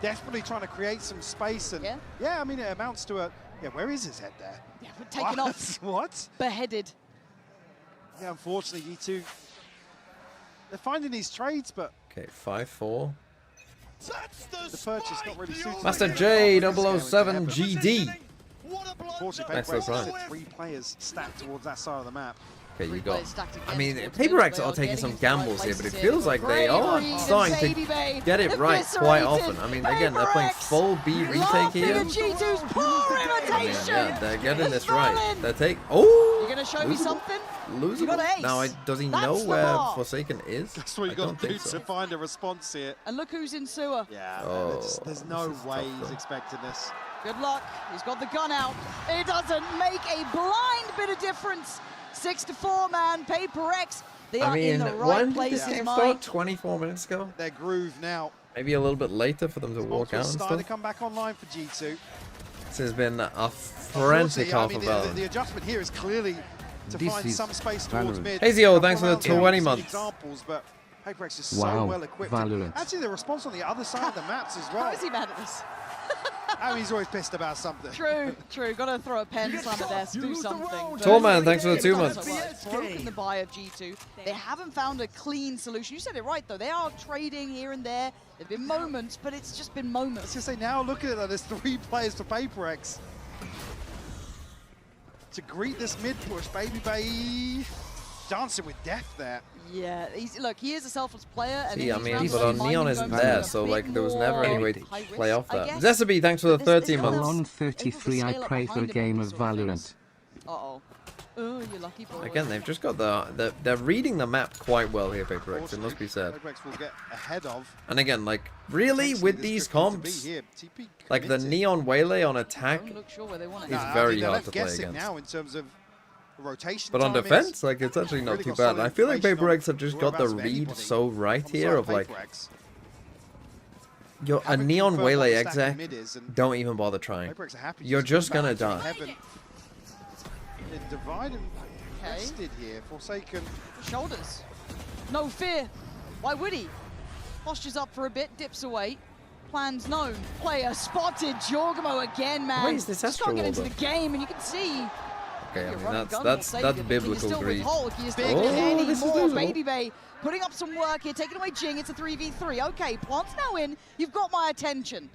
Desperately trying to create some space, and Yeah. I mean, it amounts to a where is his head there? Yeah, we're taking off, What? beheaded. Yeah, unfortunately, G2 they're finding these trades, but Okay, 5-4. That's the purchase not really suited. Master J 007 GD. Unfortunately, Thanks for the PRX prize. had 3 players stacked towards that side of the map. Okay, you Three got. players stacked I mean, against PRX They are taking getting some into the right gambles here, but it places feels like they are Great read, starting and to Baby get it right quite often. I mean, again, they're playing full B retake Laughing here. at G2's poor I mean, imitation. yeah, they're getting this It's right. Valen. They're take. You're Oh, gonna show me losable. something? Losable. You got an ace. Now, does he That's know the where bar. Forsaken is? That's what you I got don't to do think so. to find a response here. And look who's in sewer. Yeah, Oh, there's no this is way tough, he's though. expecting this. Good luck. He's got the gun out. It doesn't make a blind bit of difference. 6-4, man. PRX. They are I mean, in the right when did places, this game Mike. start? 24 minutes ago? Their groove now. Maybe a little bit later for them to walk out and Starting to stuff. come back online for G2. This has been a frantic Unfortunately, half I mean, of the Valorant. adjustment here is clearly to This find is some space towards Valorant. mid. Hey, Zio, Couple thanks for the rounds here, 20 we've seen months. Examples, but PRX is so Wow, well equipped. Valorant. Actually, the response on the other side of the maps as well. How is he mad at this? I mean, he's always pissed about something. True, true. Got to throw a pen slam at this, do something. Tall man, thanks for the It's 2 not months. so much. It's broken the buy of G2. They haven't found a clean solution. You said it right, though. They are trading here and there. There have been moments, but it's just been I was moments. going to say, now look at it, there's 3 players for PRX. To greet this mid push, Baby Bay dancing with death there. Yeah, look, he is a selfless player. And See, in I these mean, rounds, but I on mind Neon him isn't going there, for a so bit like there was never more any way to high play risk, off I that. guess. Zesaby, thanks for the But there's 13 no one months. else Alon 33, I able to pray scale for a up game behind of him and do Valorant. Uh-oh. Oh, you lucky boy. Again, they've just got they're reading the map quite well here, PRX, it must be said. PRX will get ahead of. And again, like, really, potentially with this these tricky to be comps, here. TP like the committed. Neon Waylay on attack, Don't look sure where they want it. He's Nah, I very think they're hard left to play guessing against. now in terms of rotation but on timings. defense, like, it's actually not Really too got bad. solid I feel like information on PRX have just the got the whereabouts of read anybody so right on the here side of like, PRX. a Haven't Neon confirmed what Waylay the stack exec, mid is, and don't even bother trying. PRX are happy You're just come gonna back die. from heaven. Divide and rested here. Forsaken. Shoulders. No fear. Why would he? Postures up for a bit, dips away. Plans known. Player spotted. Jorgamo again, man. Where is this Just can't get into Astro the game, and you can see. Okay, I You're mean, running that's gun that's will save that's you, but can you biblical still greed. withhold? Can you still Oh, get any this is more? losable. Baby Bay putting up some work here, taking away Jing. It's a 3v3. Okay, Plant's now in. You've got my attention.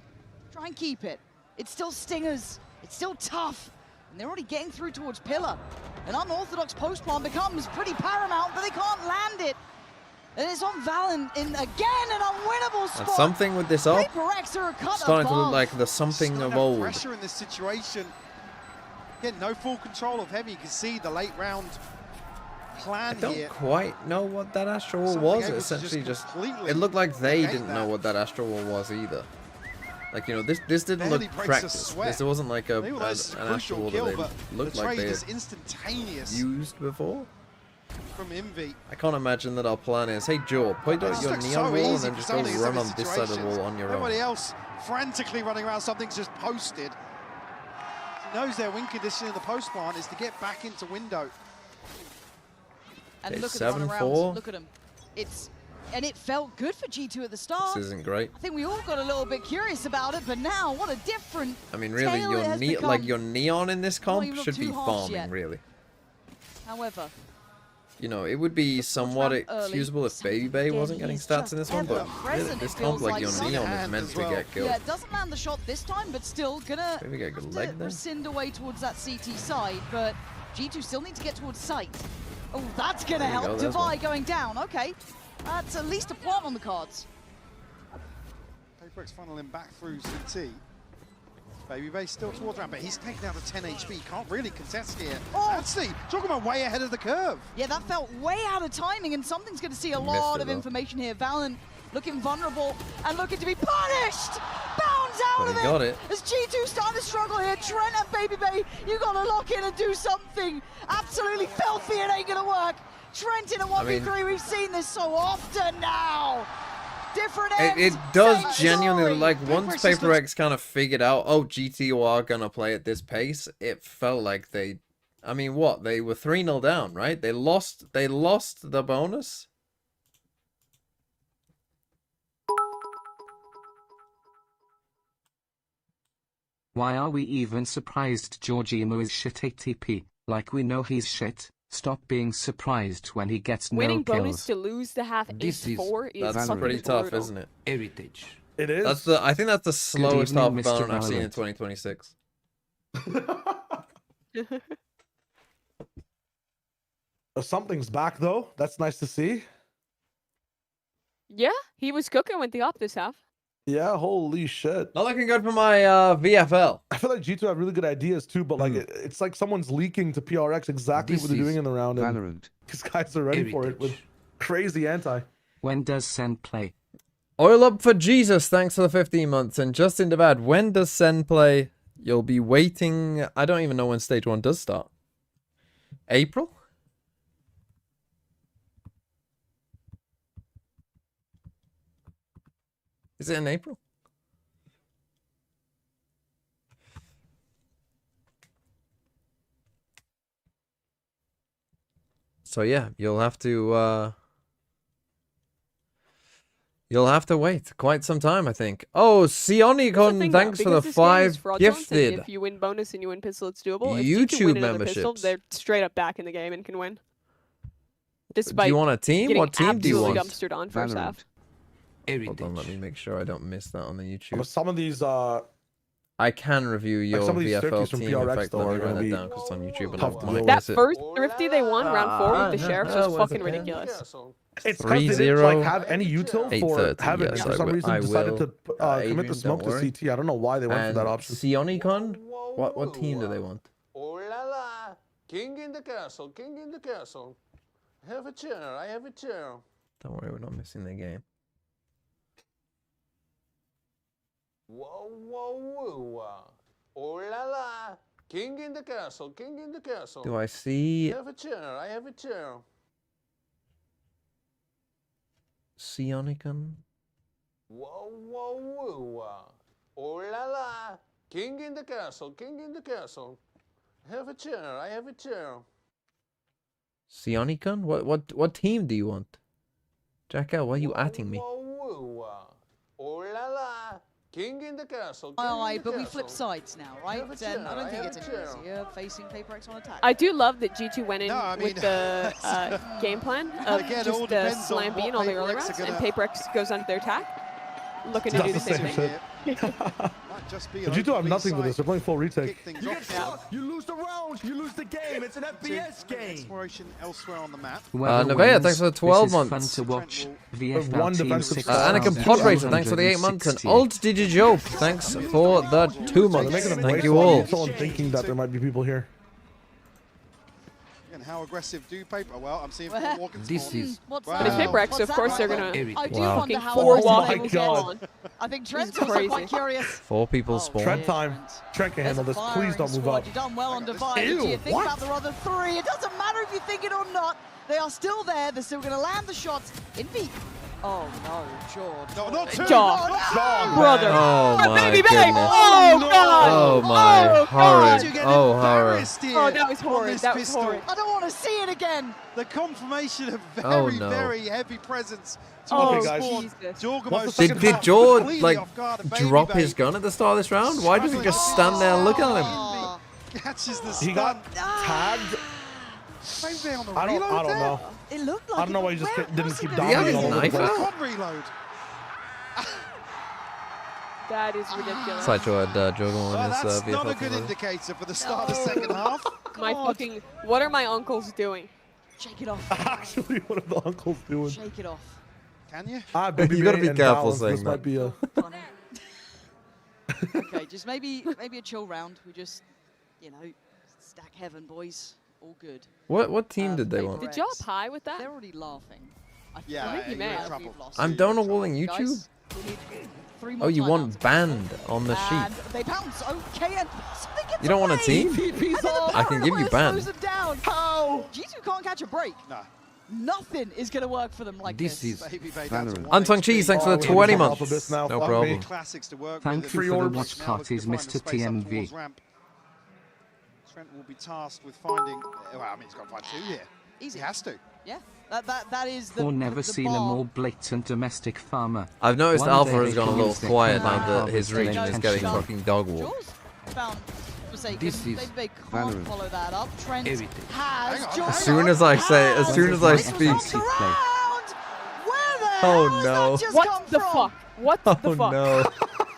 Try and keep it. It's still stingers. It's still tough. And they're already getting through towards Pillar. An unorthodox post plant becomes pretty paramount, but they can't land it. And it's on Valen in again an unwinnable spot. And something with this up, PRX are a cut starting to look above. like the something Still of no old. pressure in this situation. Again, no full control of Heavy. You can see the late round I plan don't here. quite know what that Astro Wall Something was. able It to essentially just just, completely it looked like they negate didn't know that. what that Astro Wall was either. Like, you know, this didn't Barely look breaks a practiced. sweat. This wasn't like an Maybe that's a Astro crucial Wall kill, that but they looked the like trade they is had instantaneous used before. from Envy. I can't imagine that our plan is, hey Joe, put out It's your like neon so wall and easy then for just go somebody in run some on this side of the situations. wall on your Everybody own. else frantically running around, something's just posted. He knows their win condition in the post plant is to get back into window. And Okay, look at the run 7-4. around. Look at him. And it felt good for G2 at the start. This isn't great. I think we all got a little bit curious about it, but now what a different I mean, really, tale it has become. like your neon in this comp even should too be harsh farming, yet. really. However, you know, it would be somewhat excusable if Baby Bay wasn't getting stats in this one, but really, this comp like your Neon is meant to get killed. Yeah, it doesn't land the shot this time, but still gonna Maybe get a good have leg to there. rescind away towards that CT side, but G2 still need to get towards sight. Oh, that's gonna There you help. go, there's Divide one. going down. Okay, that's at least a plant on the cards. PRX funneling back through CT. Baby Bay still towards round, but he's taken down to 10 HP. Can't really contest here. Oh! Actually, talking about way ahead of the curve. Yeah, that felt way out of timing, and something's going to see a Missed lot it, of though. information here. Valen looking vulnerable and looking to be punished. Bounds out But of he it. got it. As G2 starting to struggle here, Trent and Baby Bay, you got to lock in and do something absolutely filthy. It ain't going to work. Trent in a 1v3, we've seen this so often now. Different It ends, does same genuinely, story. like, once PRX just PaperX kind of figured out, oh, GTO are going to play at this pace, it felt like they, I mean, what? They were 3-0 down, right? They lost the bonus. Why are we even surprised Georgimo is shit ATP? Like we know he's shit. Stop being surprised when he gets Winning no bonus kills. to lose the half This is 8-4 is That's fucking pretty tough, brutal. isn't it? Heritage. It is. That's I think that's the slowest evening, half of Mr. Valorant I've seen in Valorant. 2026. Something's back though. That's nice to see. Yeah, he was cooking with the op this half. Yeah, holy shit. Not looking good for my VFL. I feel like G2 have really good ideas too, but like it's like someone's leaking to PRX exactly This what they're doing is in the round, and Valorant. these guys are ready for it with Heritage. crazy anti. When does Sen play? Oil up for Jesus, thanks for the 15 months. And Justin Devad, when does Sen play? You'll be waiting. I don't even know when stage 1 does start. April? Is it in April? So yeah, you'll have to wait quite some time, I think. Oh, Here's the Sionicon, thing, thanks for because the this game is 5 fraudulent, and gifted. If you win bonus and you win pistol, it's doable. If G2 YouTube win another pistol, memberships. they're straight up back in the game and can win. Do Despite you want a team? getting What team do you absolutely want? dumpstered on first half. Heritage. Hold on, let me make sure I don't miss that on the YouTube. But some of these I can review your some of these VFL circuits from team. PRX In fact, though let me are write gonna that be down because it's on YouTube and tough I to might deal That miss it. first thrifty they won, round 4 with the sheriffs, was fucking okay. ridiculous. it's 'cause they didn't like have any util for 8:30, having it. yes, For I some will- reason I decided will. to commit Adrian, the smoke don't to worry. CT. I don't know why they went for And that option. Sionicon? What team do they want? Oh la la! King in the castle, king in the castle. Have a chair, I have a chair. Don't worry, we're not missing the game. Whoa, whoa, whoa. Oh la la! King in the castle, king in the castle. Do I see Have a chair, I have a chair. Sionicon? Whoa, whoa, whoa. Oh la la! King in the castle, king in the castle. Have a chair, I have a chair. Sionicon? What team do you want? Jacko, why are you atting me? Whoa, whoa. Oh la la! King in the castle, king Aye, in the but we castle. flip sides now, right? Have a And chair, I don't I think have it's a any chair. easier facing PaperX on attack. I do love that G2 went in No, I mean, with the game plan of Again, it all just depends on slam B in what all the early PaperX are rounds, and gonna- PaperX goes onto their attack, looking to Does do the the same same thing. shit. Might just be But an G2 have open nothing with side this. They're playing full to retake. kick things off now. You lose the round, you lose the game. It's an FPS game. Exploration elsewhere on the map. Whoever Nevea, wins, thanks for the 12 this is months. fun to watch. One VFL Team defensive 6. star. Anakin Podracer, thanks for the 8 months. And Alt Digijope, thanks for the 2 So they're months. making them Thank wait you for all. So I'm thinking that there might be people here. And how aggressive do Paper? Well, I'm seeing four walking This spawn. is What's Wow. But it's Wow. PaperX, What's so of that course they're like? gonna Heritage. I do Wow. wonder fucking how four Oh wall my people God. spawn. I think Trent's This is also quite crazy. curious. 4 people Oh, spawn. Trent time. Trent can There's handle a this. Please firing don't move squad. up. You've done well on Divide. Ew, Do you think what? about the other 3? It doesn't matter if you think it or not. They are still there. They're still going to land the shots in V. Oh no, George. No, not two. John. John, Brother. Oh my baby goodness. bang! Oh god! Oh my Oh, horrid. You get Oh horrid. embarrassed here Oh, that was on horrid. this That was pistol. horrid. I don't want to see it again. The confirmation of very, Oh, no. very heavy presence. Oh, Okay, guys. Jesus. What's Jorgamo the second Did half? George completely like off guard, and Baby drop Bay his gun at the start of this round? Why does he just stand there and look at him? Oh. catches the He stun. got tagged Maybe on the I reload don't there? know. It looked like I don't know it, why he but just where didn't was keep he dominating gonna all be? over the place. Quad reload. That is ridiculous. Sideshow had Juggle Well, in his that's not VFL a good team. indicator for the start of the second half. My fucking. What are my uncles doing? Shake it off. Actually, what are the uncles doing? Shake it off. Can you? Baby You gotta Bay be and careful Balance, saying this might that. be a... Okay, just maybe a chill round. We just, you know, stack heaven, boys. All good. What team did they Paper want? Did you up X. high with that? They're already laughing. Yeah, I think you you're may in have. trouble. We've lost. I'm Donald Walling YouTube? Guys, we need 3 more Oh, you timeouts. want banned on the And sheet. they bounce. Okay, and something gets You don't want a away. team? And then the I can give you Paranoia ban. slows them down. How? G2 can't catch a break. No. Nothing is going to work for them like This this. is Baby Bay down to Valorant. one Unsung HP. Cheese, thanks for Oh, the we 20 need to months. help this now. No Fuck problem. me. Classics to work Thank with. you for the Now watch looking parties, to find a Mr. space up TMV. towards ramp. Trent will be tasked with finding. Well, I mean, he's got to find 2 here. Easy. He has to. Yeah, that is the Or never the seen a bar. more blatant domestic farmer. I've noticed One Alpha day has they gone a can little use their quiet combined now that his harvest region is and getting intention. fucking dog walked. Jaws found Forsaken. This is They can't Valorant. follow that up. Trent Heritage. has. Hang on, Jaws As soon as I say, as has. soon as I This is speak. FFC play. Where the Oh, hell has no. that just What come the from? fuck? What Oh the fuck? no.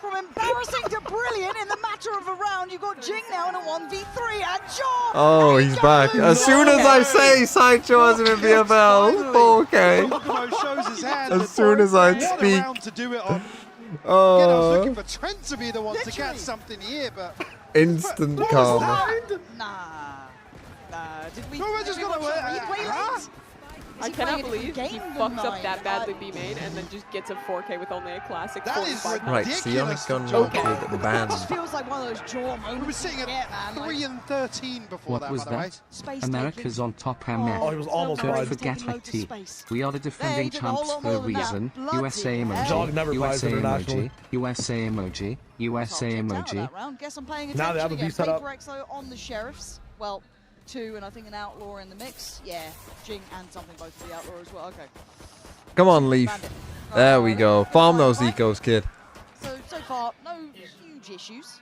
From embarrassing to brilliant in the matter of a round, you've got Jing now in a 1v3 and Jaw. Oh, he's back. As soon as I say Sideshow has him in VFL, 4K. Kokomo shows his hand. As soon as I What a speak. round to do it on. Again, I was looking Oh, for Trent to be the one to Literally. catch something here, but instant karma. Nah. Did we? No, we're did just we gonna watch wait, the replay huh? late? I Is he playing cannot a believe different he game fucks than up that mine? badly B main and then just gets a 4K with only a classic That is 45. Right, Psionic Gun won't Okay. be the band. It just feels like one of those Jaw moments. we were sitting you at get, man. Like, 3 and 13 before What that, was by the way. that? space America's taking. on top, Oh, MF. he was almost Don't wide. forget Taking loads of IT. space. We are the defending did a whole champs lot for a more than that. reason. Bloody USA hell. Dog emoji. never USA plays internationally. emoji. USA emoji. USA Checked out of emoji. that round. Guess I'm paying Now they attention have a again. B set up. Paper X though on the sheriffs. Well, 2 and I think an outlaw in the mix. Yeah, Jing and something both for the outlaw as well. Okay. Come on, Leaf. Bandit. There we go. Good Farm fight, those right? ecos, kid. So far, no huge issues.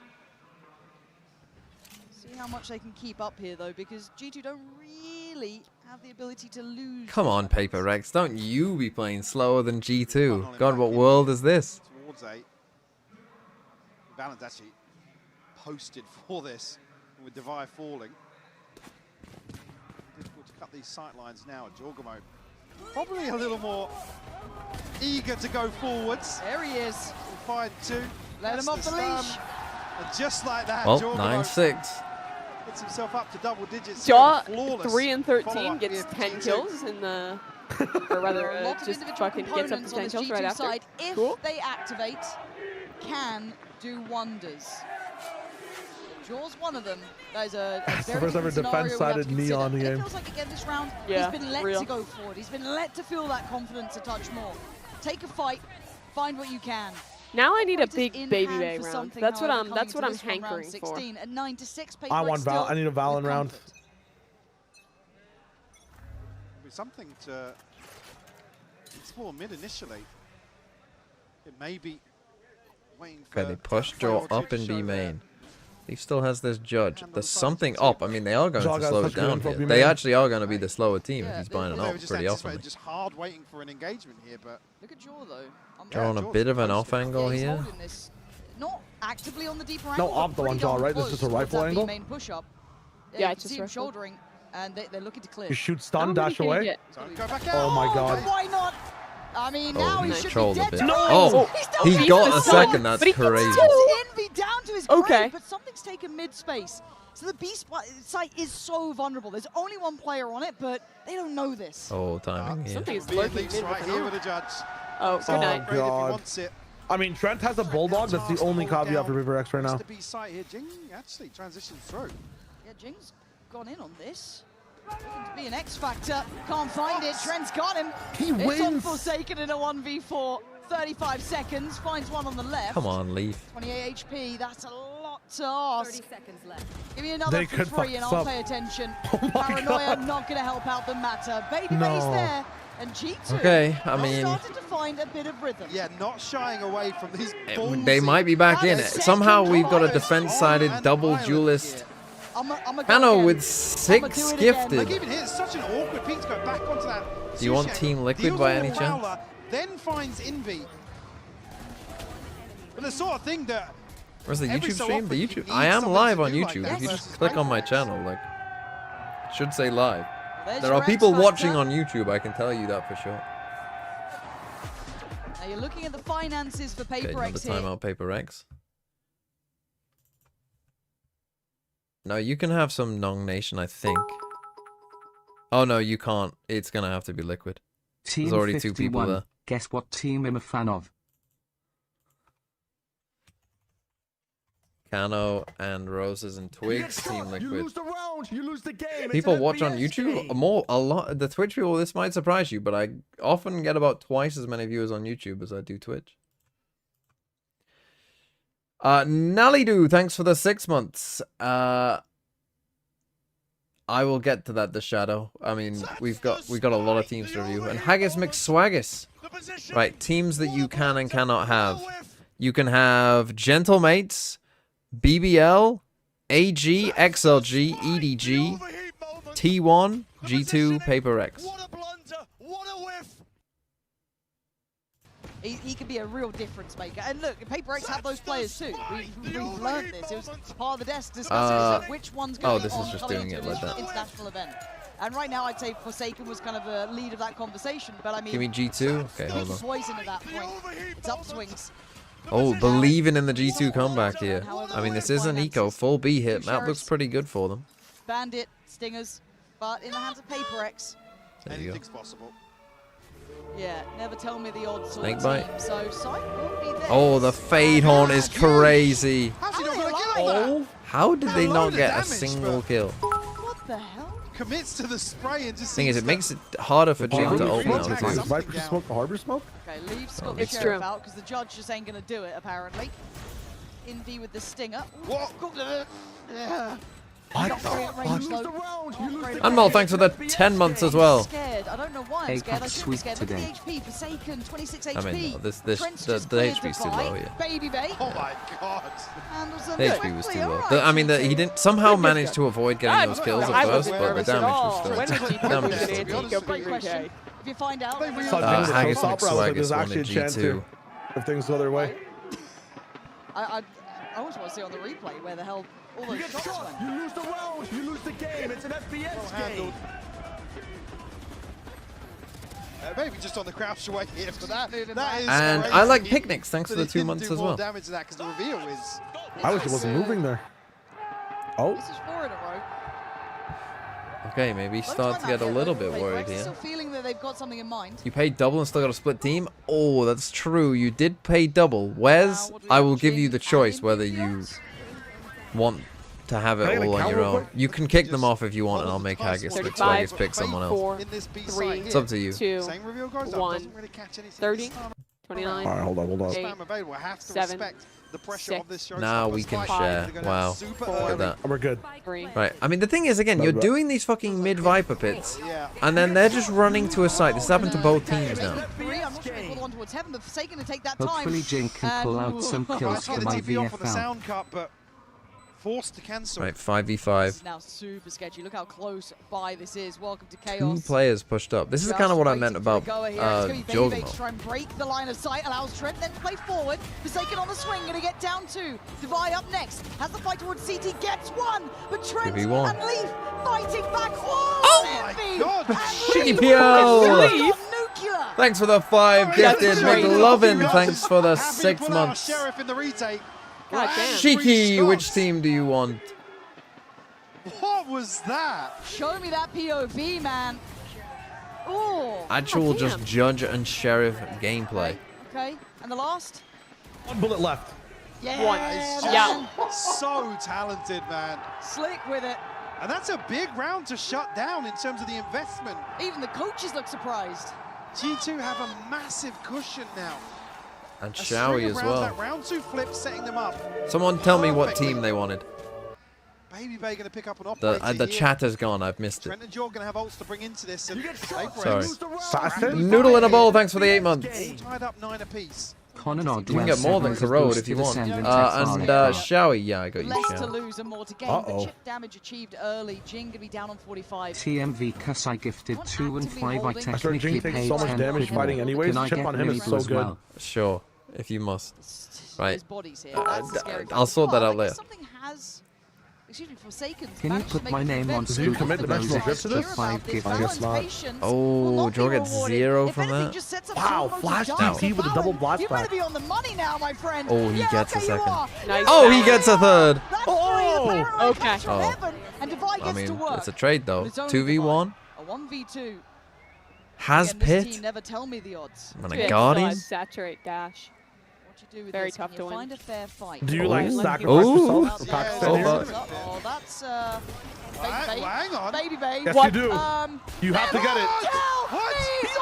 See how much they can keep up here though, because G2 don't really have the ability to lose. Come on, weapons. Paper Rex. Don't you be playing slower than G2. God, what world is this? Towards 8. Valent's actually posted for this with Devi falling. Difficult to cut these sight lines now at Jorgamo. Probably a little more eager to go forwards. There he is. We'll find 2. Let That's him off the stun. leash. And just like that, Well, Jorgamo 9-6. gets himself up to double digits. Jaw Flawless 3 and 13 follow-up gets here for 10 G2. kills in the, or rather, There are a lot of just individual fucking gets up to components 10 on this kills G2 right after. side, if Cool. they activate, can do wonders. Jaw's one of them. That is a very first ever different scenario we have to defense-sided knee consider. on the And it game. feels like again this round, Yeah, he's been let real. to go forward. He's been let to feel that confidence a touch more. Take a fight, find what you can. Now I need a Operators big in baby hand bay for round. something, That's what however, I'm. coming That's what into I'm this one, round hankering for. 16, a 9-6. I Paper want X Val. still I need a with Valen round. comfort. Be something to explore mid initially. It may be waiting for. Okay, they push Fail Jaw to up in show B their- main. He still has this judge. Hand on There's the side, something so up. I mean, they are going Jaw to got slow such it good down info here. from They me. actually are going to be the slower team Yeah, if he's they- buying they an They were ult just pretty anticipating often. just hard waiting for an engagement here, but Look at Jaw though. They're on a bit of an off angle Yeah, he's here. holding this. Not actively on the deeper No, angle. up the one, Jaw, right? This is just a rifle angle? Main push up. Yeah, you it's can just see him rifle. shouldering, and they're looking to clear. You shoot How stun, many dash can he away. get? so go back out. Oh my god. But why not? I mean, Oh, now he he should be trolled a dead. bit. to Oh, rights. He's still he beats got the a sun. second. That's But he gets crazy. two. Envy down to his Okay. grave, but something's taken mid space. So the beast site is so vulnerable. There's only one player on it, but they don't know this. Oh, timing here. Something is Being lurking leaves mid right with here an with ult. the judge. Oh, So good night. great if he God. wants it. I mean, Trent has a bulldog. That's the only caveat for Paper X right now. The B site here, Jing actually transitions through. Yeah, Jing's gone in on this. Looking to be an X factor. Can't find it. Trent's got him. He It's on wins. Forsaken in a 1v4. 35 seconds. Finds one on the left. Come on, Leaf. 28 HP. That's a lot to ask. 30 seconds left. Give me another They for could fuck free and us I'll up. pay attention. Oh my Paranoia God. not going to help out the matter. Baby No. Bay's there. And G2 Okay, I has mean- started to find a bit of rhythm. Yeah, not shying away from these They ballsy might be back in it. Second Somehow we've got a fires defense-sided on and double violent duelist here. Pano with I'ma 6 do it again. Like gifted. even here, it's such an awkward peak to go back onto that. Do you want Sushi. Team Liquid Deals by with any the chance? Rowler, then finds Envy. But the sort of thing that Where's the every YouTube so stream? often The you YouTube. need I am someone live to on do like YouTube. that If you just versus click on my PRX. channel, like, it should say live. There's There your are people X factor. watching on YouTube. I can tell you that for sure. Now you're looking at the finances for Okay, Paper another X here. timeout, Paper X. No, you can have some Nong Nation, I think. Oh no, you can't. It's gonna have to be Liquid. Team There's already 2 51. people there. Guess what team I'm a fan of? Cano and Roses and Twigs, Team You Liquid. lose the round, you lose the game. People It's an watch on FPS YouTube game. a lot. The Twitch people, this might surprise you, but I often get about twice as many viewers on YouTube as I do Twitch. Nallydo, thanks for the 6 months. I will get to that, the Shadow. I mean, we've got a lot of teams to review. And Haggis McSwaggis. Right, teams that you can and cannot have. You can have Gentlemates, BBL, AG, XLG, EDG, T1, G2, Paper X. What a blunder, what a whiff. He can be a real difference maker. And look, Paper X have those players too. We've learned this. It was part of the desk discussing which one's going this is on just coming doing to it this like that. international event. And right now, I'd say Forsaken was kind of a lead of that conversation. But I mean, Give me G2. Okay, hold on. Poison at that point. It's upswings. Oh, believing in the G2 comeback here. I mean, this is an eco, full B hit. That looks pretty good for them. Bandit, Stingers, but in the hands of Paper X. There you go. anything's possible. Yeah, never tell me the odds. sort of Snakebite. team. So Sight won't be there. Oh, the Fade Horn is crazy. How's he not How gonna are kill they that? alive? How did they A not load of get a damage, single but- kill? What the hell? Commits to the spray and just Thing is, seems it to- makes it harder for Jim to Harbor open smoke. now Harbor too. smoke. Viper smoke, harbor smoke. Okay, leave Scott It's the Sheriff true. out because the judge just ain't gonna do it apparently. Indy with the stinger. What? Yeah. What Not great at range, You lose though. the round, you lose the Unmol, game. thanks for the 10 months as well. Scared. I don't know why I'm Apex scared. I shouldn't be sweet scared. Look at the today. HP. Forsaken, 26 I HP. mean, this Trent's the just cleared HP is too fight. low, yeah. Baby Bay Oh my god. handles them The HP was quickly. too low. Alright, I mean, he G2. didn't somehow manage to avoid getting those kills I at wasn't first, but the nervous at damage all. was still. When was he Damage doing was an still. anti-go Great question. okay. If you find out, They we'll realize- see. Haggis Stop round, so McSwaggis there's wanted actually a chance G2. here if things go their way. I always want to see on the replay where the hell all You those get shots shot, went. you lose the round, you lose the game. It's an FPS Well game. handled. Maybe just on the crouch away here for that. That is And crazy. I like Picnics, thanks That for the he 2 didn't months do as more well. damage to that because the reveal is. I wish it wasn't moving there. Oh, This is 4 in a row. Okay, maybe Low start to timeout get a here, little though. bit Paper worried X is here. still feeling that they've got something in mind. You paid double and still got a split team? Oh, that's true. You did pay double. Wes, Now, what do we I got? will give you Jin the choice and whether Indy you odds? want to have it Can I get a all on count your real own. quick? You can kick them Just off if you want, and I'll follow the make task Haggis force. McSwaggis pick someone else. 4, In this B 3, side It's here. up to you. 2, Same reveal goes One. doesn't really catch anything. 30, This time 29, all right, hold on. Eight, spam available. I have to 7, respect the pressure 6. of this show. Now we can share. Wow. Look at that. We're good. 3. Right, I mean, the thing is, again, you're doing these fucking mid-Viper pits, Yeah. and then they're just running to a site. This happened to both teams now. Three, I'm not sure if we'll one towards heaven, but Forsaken to take that time. Hopefully Jin can pull out some Tried kills to get for the my TP off on the VFL. sound cut, but forced to cancel. Right, This 5v5. is now super sketchy. Look how close by this is. Welcome to 2 chaos. players pushed up. This is Just kind of what I waiting meant for about the goer here. It's gonna be Baby to Jogamo. try and break the line of sight, allows Trent then to play forward. Forsaken on the swing, gonna get down 2. Divide up next. Has the fight towards CT, gets 1. But Trent 2v1. and Leaf fighting back. Oh, my Envy! God. And Shitty Leaf PO. has got nuclear. Thanks for the 5 gifted, great. McLovin. Thanks for the Happy to 6 pull out months. Sheriff in the retake. God damn. Shiki, which team do you want? What was that? Show me that POV, man. Ooh. Actual damn. just judge and sheriff gameplay. Okay, and the last? One bullet left. Yeah, One. It's man. just so talented, man. Slick with it. And that's a big round to shut down in terms of the investment. Even the coaches look surprised. G2 have a massive cushion now. And A string Showy of as rounds, well. That round 2 flip setting them up. Someone tell me what Perfectly. team they wanted. Baby Bay going to pick up an operator The here. chat has gone, I've missed it. Trent and Joe going to have ults to bring into this. And You get shot, April Sorry. you lose the round. Assassin? Noodle in a bowl, thanks for the 8 months. all tied up 9 apiece. Conor You can get more than Corrode if you want. And Showy, yeah, I got you. Less to Showy. lose and more to gain. The chip damage achieved early. Jing gonna be down on 45. TMV cuz I gifted 2 and 5. I I swear technically Jing takes paid so much 10 damage quid fighting more. anyways. Can I Chip get on him is Minigo so as good. well? Sure, if you must. Right. There's bodies here. That's the scary I'll part. sort that But out I later. guess something has. Excuse me, Forsaken's Can you managed to put make my a name on defense. Did you Scoop commit for dimensional those drift to extra this? 5 gifts? I guess not. Oh, do I get 0 from that? Wow, Flash DT with a double blast You better back. be on the money now, my friend. Oh, he gets a okay, you second. are. Nice. Oh, he gets a third. That's Oh! okay. Oh. And Divide I gets mean, to work. it's a trade though. But it's only 2v1. A 1v2. Has Again, this Pit. team never tell me the odds. And Yeah, a Guardian. saturate dash. What you do with Very this? Can tough you to win. find a fair fight? Do you like Oh. sacrifice Ooh. yourself for Pakistan Oh, here? but- Oh, that's Hang on. Baby Bay. Yes, What? you do. You have to get it.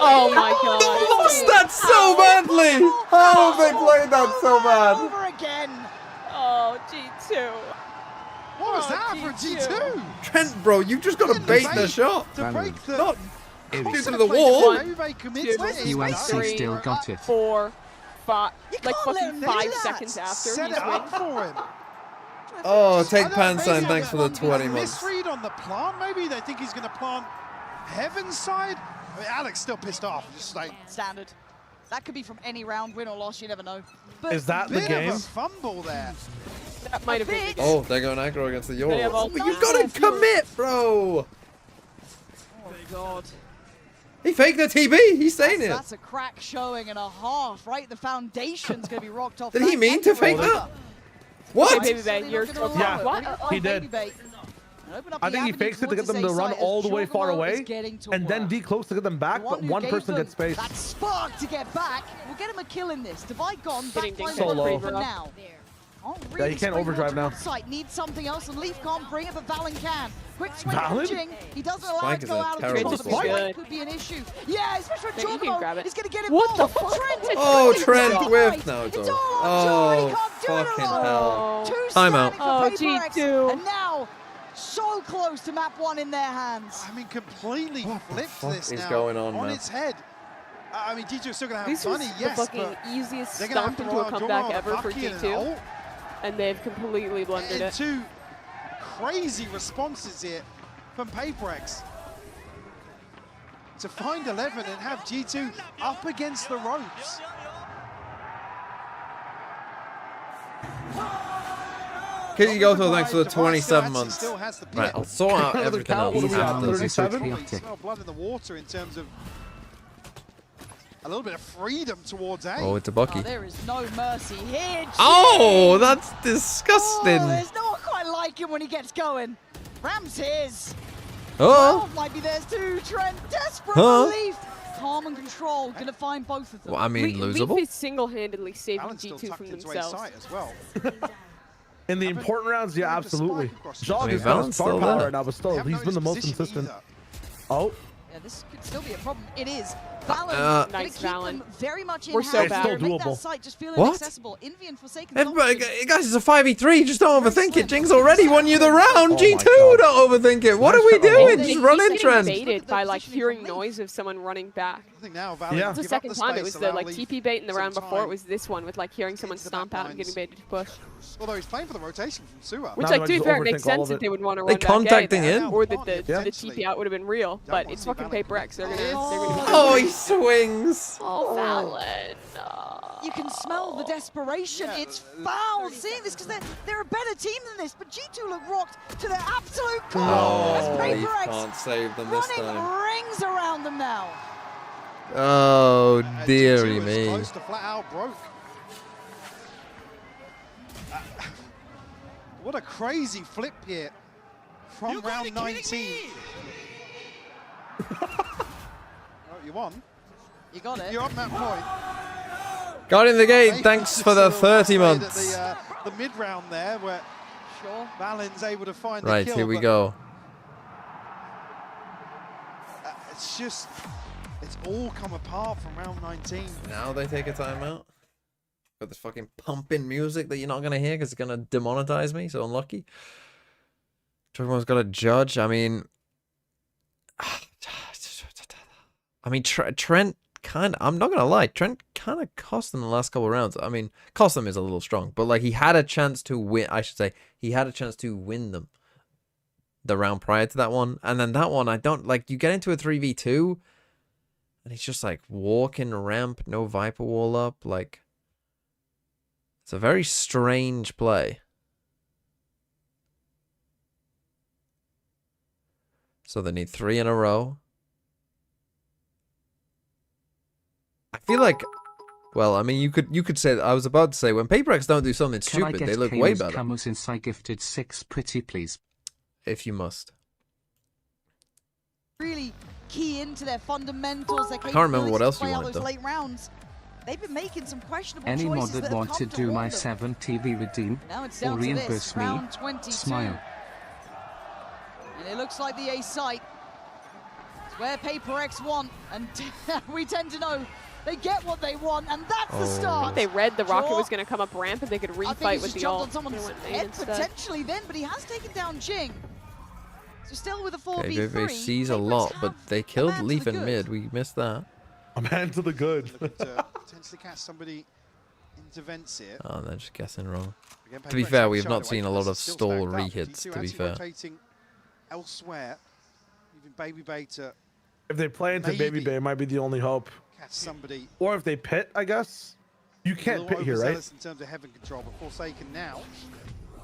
Oh my god. They lost that so badly. How have they played that so bad? Over again. Oh, G2. What was Oh, that for G2? Trent, bro, you just got to bait the shot. To break the... Not Irritating. into the wall. Baby commits to it. UNC Three. still got it. 4, 5, You like can't let fucking him do 5 that. seconds after Set he's it up win. for him. Oh, take I don't know, pan maybe sign. on Thanks for the on 20 a months. misread on the plant, maybe they think he's going to plant Heaven's side. I mean, Alex still pissed off, just like Standard. That could be from any round, win or loss, you never know. But Is that the bit game? of a fumble there. That might have been the bit. game. Oh, they're going aggro against the They have all Euros. But you gotta commit, bro. Oh god. He faked the TB. He's saying it. That's a crack showing and a half, right? The foundation's going to be rocked off. Did he back mean and to fake over. that? What? Baby Bay, you're Looking along. Yeah, What? he Baby did. Bay. And open up I the think he avenue fakes it to towards get them the to A run side all as the way far Jogoro away, is getting to and then work. D close to get them back, The but who one gave person them gets space. That spark to get back. We'll get him a kill in this. Divide gone. Hitting Backline Ding one Solo. for now. Oh, Yeah, really you can't straight overdrive forward now. to Sight. Needs something else, and Leaf can't bring it, but Valen can. Quick swing Valen? from Jing. He doesn't allow Spike it to is go a out of terrible control. spike. The Good. could be an issue. Yeah, especially Maybe you can grab Jogoro. it. He's going to get it. What the fuck? Trent. Oh, It's Trent all whiffed. right. Now it's It's over. all on Trent. He Oh, can't do it fucking alone. hell. Two Timeout. standing for Oh, PRX, G2. and now so close to map 1 in their hands. I mean, completely flipped fuck this is now going on, man? its head. I mean, G2 are still going to have This was money, the yes, fucking but easiest they're going to have stomp to into a rely on comeback Jogoro, ever for Bucky, and G2, Ult. and they've completely blundered And it. two crazy responses here from PRX to find 11 and have G2 up against the ropes. Kitty Goto, thanks for the Device 27 actually months. still has the Right, pit. I'll sort out Another everything cow, else. what are we at, These rounds are so 37? chaotic. Smell blood in the water in terms of a little bit of freedom towards A. Oh, it's a Oh, Bucky. there is no mercy here. Oh, that's Oh, disgusting. there's no one quite like him when he gets going. Ram's his. Oh. 12 might be theirs too. Trent, desperate Huh? relief. Calm and control, gonna find both of them. Well, I mean, Leaf losable. is single-handedly saving Alan's still G2 tucked from into A's themselves. sight as well. In the important rounds, yeah, Haven't the absolutely. spike across the Jog I mean, is kind of Valen's star still power there. right now, but still, They haven't he's been the most noticed position consistent. either. Oh, Yeah, this could still be a problem. It is. Valen, Nice gonna keep Valen. them very much in We're hand. so It's bad. still Make that doable. site just feel What? inaccessible. Envy and Forsaken. Everybody, Zombie. guys, it's a 5v3. Just don't overthink it. Jinx already won you the round. Oh my G2, God. don't overthink it. What Nice are we shot on doing? Valen's. Just run in, He's Trent. getting baited by like Positioning hearing from Leaf. noise of someone running back. I think now Valen Yeah. It's the give up second time. It space, was the allow like Leaf TP bait in the some round before. It time. was this one with like hearing someone Into the stomp out and backlines. getting baited to push. Although he's playing for the rotation from Sua. Which, Now like, they to be just fair, it makes overthink all sense of that it. they would want to They run that contacting guy in? there, or that Yeah. the TP out would have been real. But want it's to see fucking Valen PRX. They're gonna. Oh, he swings. Oh, Valen. You can smell the desperation. Yeah, It's foul seeing this because they're a better team than this. But G2 look rocked to their absolute core. As Oh, he PRX can't save them this running time. rings around them now. Oh, G2 dearie is me. close to flat out broke. What a crazy flip here from round 19. Oh, you won. You got it. You're up that point. Got in the gate. Maybe Thanks just for the sort of 30 afraid at months. The mid round there where Sure. Valen's able to find the Right, kill. here we but, go. It's just, it's all come apart from round 19. Now they take a timeout. Got this fucking pumping music that you're not gonna hear because it's gonna demonetize me. So unlucky. Everyone's got to judge. I mean, Trent kind. I'm not gonna lie. Trent kind kind of cost them the last couple of rounds. I mean, cost them is a little strong, but like he had a chance to win. I should say he had a chance to win them the round prior to that one, and then that one I don't like. You get into a 3v2, and he's just like walking ramp, no Viper wall up. Like it's a very strange play. So they need 3 in a row. I feel like, well, I mean, you could say, I was about to say, when PRX don't do something stupid, they look way better. Camos inside gifted 6 pretty please. If you must. Really key into their fundamentals. Their I can't remember what else you play out wanted, those though. late rounds. They've been making some questionable Any mod choices that that have want to come do my haunt them. 7 TV redeem Now it's or down to this, reimburse me, round 22. smile. And it looks like the A site. It's where PRX want, and we tend to know they get what they want, and that's the start. They read the rocket Draw. was going to come up ramp and they could I think refight he's with just the jumped ult. on someone's They went main head instead. potentially then, but he has taken down Jing. So still with a 4v3. Okay, VFL sees a PRX lot, have but they killed a man to Leaf the in good. mid. We missed that. A man to the good. Looking to potentially catch somebody into vents here. Oh, they're just guessing wrong. Again, To be PRX fair, we have shied not away seen a from lot this, of still stall stacked up. re-hits, G2 to be fair. anti-rotating elsewhere, leaving Baby Bay to If they play into Baby Maybe. Bay, it might be the only hope. catch somebody. Or if they pit, I guess. You A can't little pit here, right? overzealous in terms of heaven control, but Forsaken now.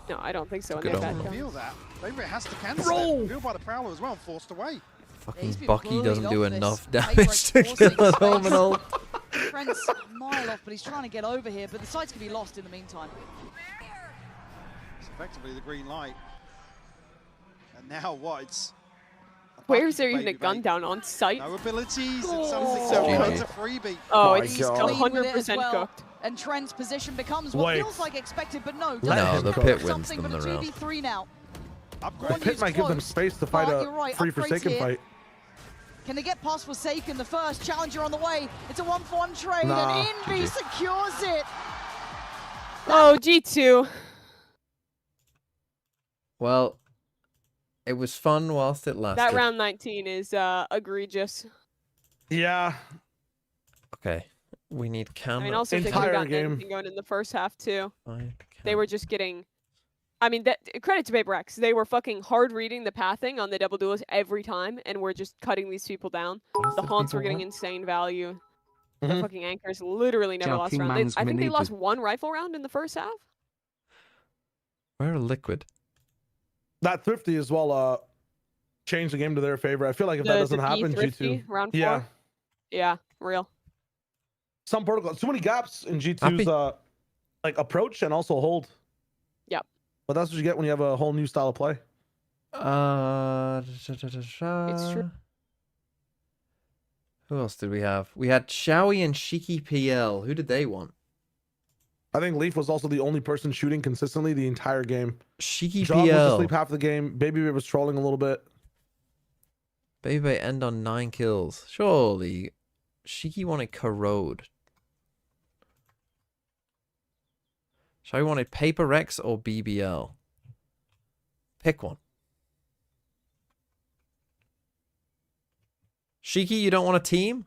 No, I don't think so. Good And they omen. backed Reveal down. that. Baby Bay has to cancel Bro! it. Revealed by the Prowler as well, and forced away. Fucking he's been Bucky bullied doesn't do off this. enough PRX damage to forcing kill a space. nominal. Trent's a mile off, but he's trying to get over here, but the site's going to be lost in the meantime. It's effectively the green light. And now what? It's Where is there even a Baby gun Bay. down on site? No abilities. It's something Oh. so GG. close to freebie. Oh, My it's God. Clean with it as 100% well. cooked. And Trent's position becomes what Wait. feels like expected, but no. Let No, him the cook. pit wins Something them but the a round. 2v3 now. The Upgrade. pit might give them close, space to fight but a you're right, free upgrades Forsaken here. fight. Can they get past Forsaken? The first challenger on the way. It's a 1-for-1 trade, Nah. and Invi secures it. Oh, G2. Well, it was fun whilst it lasted. That round 19 is egregious. Yeah. Okay, we need I cam. mean, also if they could Entire have gotten game. anything going in the first half too. Five They cam. were just getting. I mean, that credit to PRX. They were fucking hard reading the pathing on the double duels every time, and we're just cutting these people down. What does The the haunts were people getting want? insane value. The Mhm. fucking anchors literally never lost a Jockey round. man's I think they mini lost bit. one rifle round in the first half. Where are Liquid? That Thrifty as well changed the game to their favor. I feel like if that doesn't the happen, Thrifty, G2. round 4. Yeah. Yeah, real. Some protocols. Too many gaps in Happy. G2's like approach and also hold. Yep. But that's what you get when you have a whole new style of play. It's true. Who else did we have? We had Showy and Shiki PL. Who did they want? I think Leaf was also the only person shooting consistently the entire game. Shiki Jog was PL. asleep half the game. Baby Bear was trolling a little bit. Baby end on 9 kills. Surely. Shiki wanted Corrode. Showy wanted PRX or BBL. Pick one. Shiki, you don't want a team?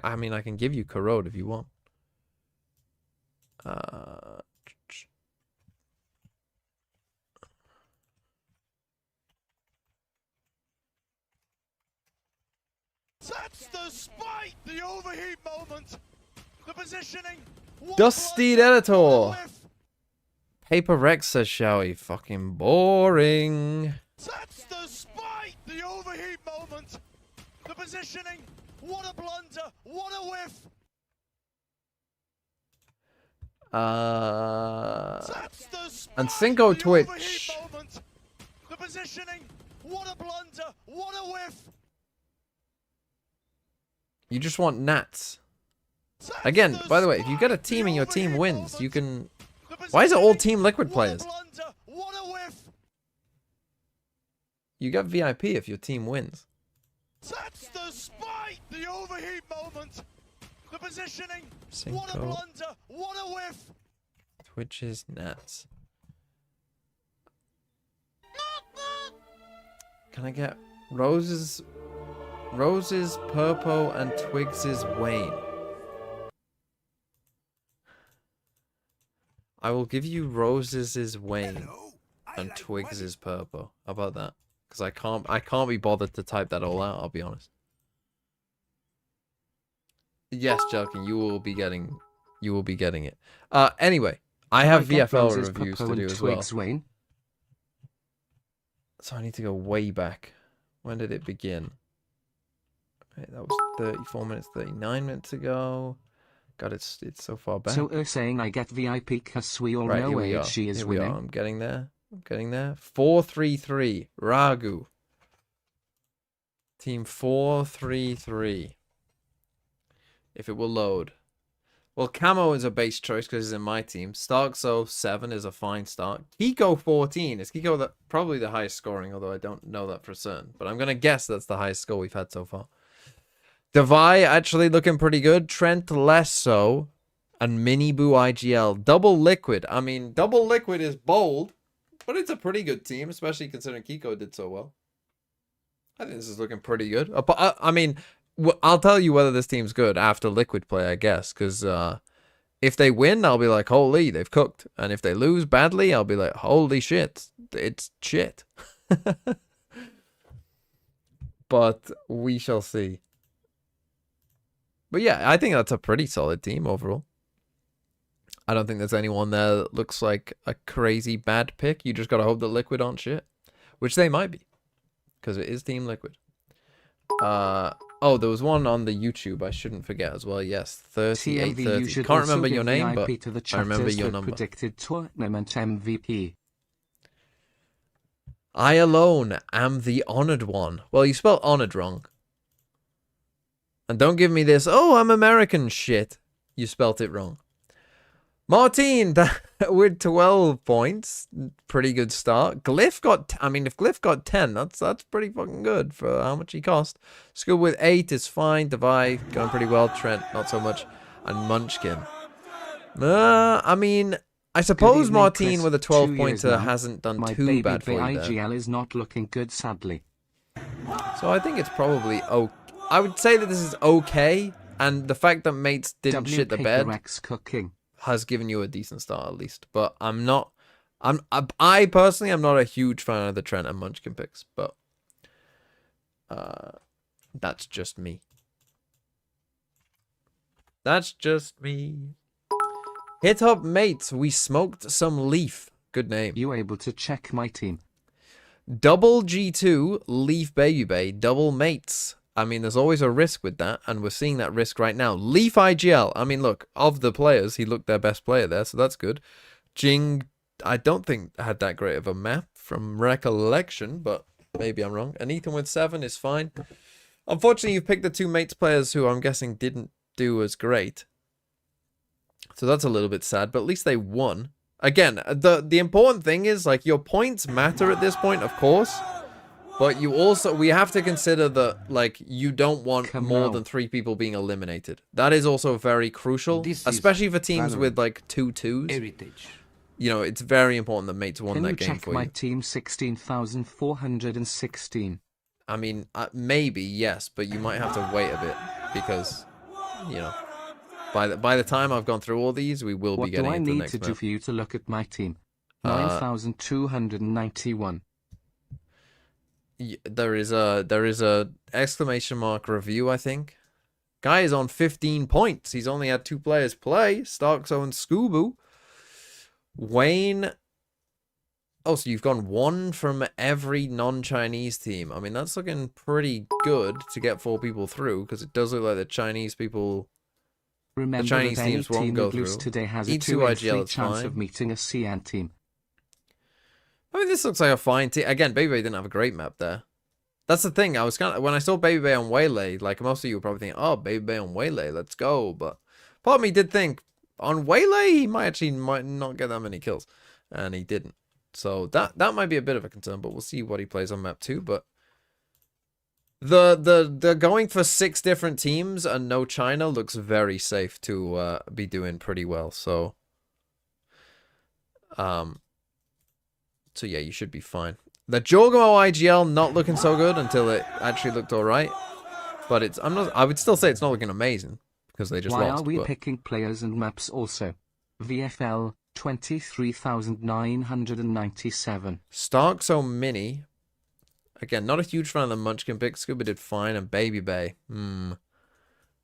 I mean, I can give you Corrode if you want. That's the spike! The overheat moment! The positioning! What Dusty blunder, Editor. what a whiff. PRX says Showy. Fucking boring. That's the spike! The overheat moment! The positioning! What a blunder! What a whiff! That's the spike! And Cinco the Twitch. overheat moment. The positioning! What a blunder! What a whiff! You just want Nats. That's Again, the by the way, if you get a spike, team the and your team overheat wins, you moment. can... The Why is it all positioning, Team Liquid what a players? blunder, what a whiff! You get VIP if your team wins. That's the spike! The overheat moment! The positioning! What a Cinco, blunder! What a whiff! Twitches, Nats. Can I get Rose's Roses, Purpo, and Twigs' Wayne. I will give you Roses' Wayne and Twigs' Purpo. How about that? Because I can't be bothered to type that all out, I'll be honest. Yes, Jelkin, you will be getting it. Anyway, I have VFL reviews to do as well. Wayne? So I need to go way back. When did it begin? Right, that was 34 minutes, 39 minutes ago. God, it's so far back. So saying I get VIP because we all know AHG is winning. I'm getting there. 4-3-3. Ragu. Team 4-3-3. If it will load. Well, Camo is a base choice because he's in my team. Starkso 7 is a fine start. Kiko 14. Is Kiko probably the highest scoring, although I don't know that for certain. But I'm going to guess that's the highest score we've had so far. Devi actually looking pretty good. Trent less so. And Mini Boo IGL. Double Liquid. I mean, Double Liquid is bold. But it's a pretty good team, especially considering Kiko did so well. I think this is looking pretty good. I mean... I'll tell you whether this team's good after Liquid play, I guess. Because if they win, I'll be like, holy, they've cooked. And if they lose badly, I'll be like, holy shit, it's shit. But we shall see. But yeah, I think that's a pretty solid team overall. I don't think there's anyone there that looks like a crazy bad pick. You just got to hope that Liquid aren't shit. Which they might be. Because it is Team Liquid. Oh, there was one on the YouTube I shouldn't forget as well. Yes, 3830. Can't remember your name, but I remember your number. Predicted tournament MVP. I alone am the honored one. Well, you spelled honored wrong. And don't give me this, oh, I'm American shit. You spelt it wrong. Martin, with 12 points. Pretty good start. Glyph got, if Glyph got 10, that's pretty fucking good for how much he cost. School with 8 is fine. Devi going pretty well. Trent, not so much. And Munchkin. I suppose evening, Martin Chris. with a 12-pointer hasn't done too bad for you there. IGL is not looking good, sadly. So I think it's probably okay. I would say that this is okay. And the fact that mates didn't shit the bed has given you a decent start at least. But I personally am not a huge fan of the Trent and Munchkin picks, but that's just me. That's just me. Hit up mates, we smoked some Leaf. Good name. You able to check my team? Double G2, Leaf Baby Bay, double mates. There's always a risk with that, and we're seeing that risk right now. Leaf IGL. Look, of the players, he looked their best player there, so that's good. Jing, I don't think had that great of a map from recollection, but maybe I'm wrong. And Ethan with 7 is fine. Unfortunately, you've picked the two mates players who I'm guessing didn't do as great. So that's a little bit sad, but at least they won. Again, the important thing is, like, your points matter at this point, of course. But we have to consider that, like, you don't want more than 3 people being eliminated. That is also very crucial, especially for teams with, like, 2-2s. Heritage. It's very important that mates won that game for you. Can you check my team 16,416? Maybe, yes, but you might have to wait a bit because, by the time I've gone through all these, we will be getting into the next What do I need to do for you to look at my team? 9,291. There is a exclamation mark review, I think. Guy is on 15 points. He's only had 2 players play. Starkso and Scoobu. Wayne. Oh, so you've gone 1 from every non-Chinese team. That's looking pretty good to get 4 people through, because it does look like the Chinese people... Remember, the Chinese that teams won't go through. Today has a E2 IGL is chance fine. of meeting a CN team. This looks like a fine team. Again, Baby Bay didn't have a great map there. That's the thing. I was when I saw Baby Bay on Waylay, like most of you were probably thinking, oh, Baby Bay on Waylay, let's go. But part of me did think on Waylay, he might not get that many kills. And he didn't. So that might be a bit of a concern, but we'll see what he plays on map 2. But the going for 6 different teams and no China looks very safe to be doing pretty well. So yeah, you should be fine. The Jorgamo IGL not looking so good until it actually looked alright. But it's I would still say it's not looking amazing because they just Why lost. are we but- picking players and maps also? VFL 23,997. Stark so mini. Again, not a huge fan of the Munchkin pick. Scuba did fine, and Baby Bay.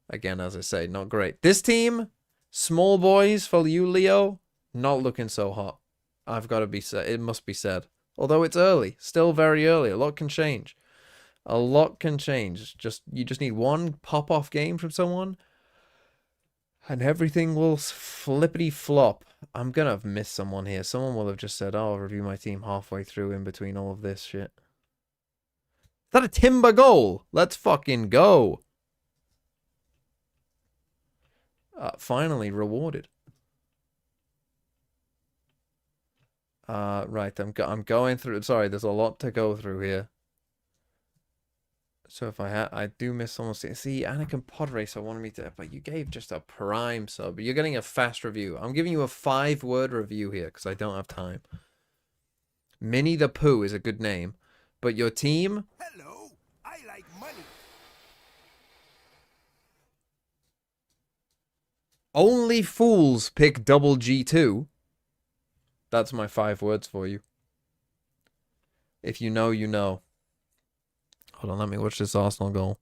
Again, as I say, not great. This team, small boys for you, Leo, not looking so hot. I've got to be said. It must be said. Although it's early, still very early. A lot can change. A lot can change. You just need one pop-off game from someone, and everything will flippity flop. I'm gonna have missed someone here. Someone will have just said, "Oh, I'll review my team halfway through in between all of this shit." Is that a Timber goal? Let's fucking go. Finally rewarded. Right, I'm going through. Sorry, there's a lot to go through here. So if I do miss someone. See, Anakin Pod Racer wanted me to, but you gave just a prime sub. You're getting a fast review. I'm giving you a 5-word review here because I don't have time. Minnie the Pooh is a good name, but your team. Hello, I like money. Only fools pick double G2. That's my 5 words for you. If you know, you know. Hold on, let me watch this Arsenal goal.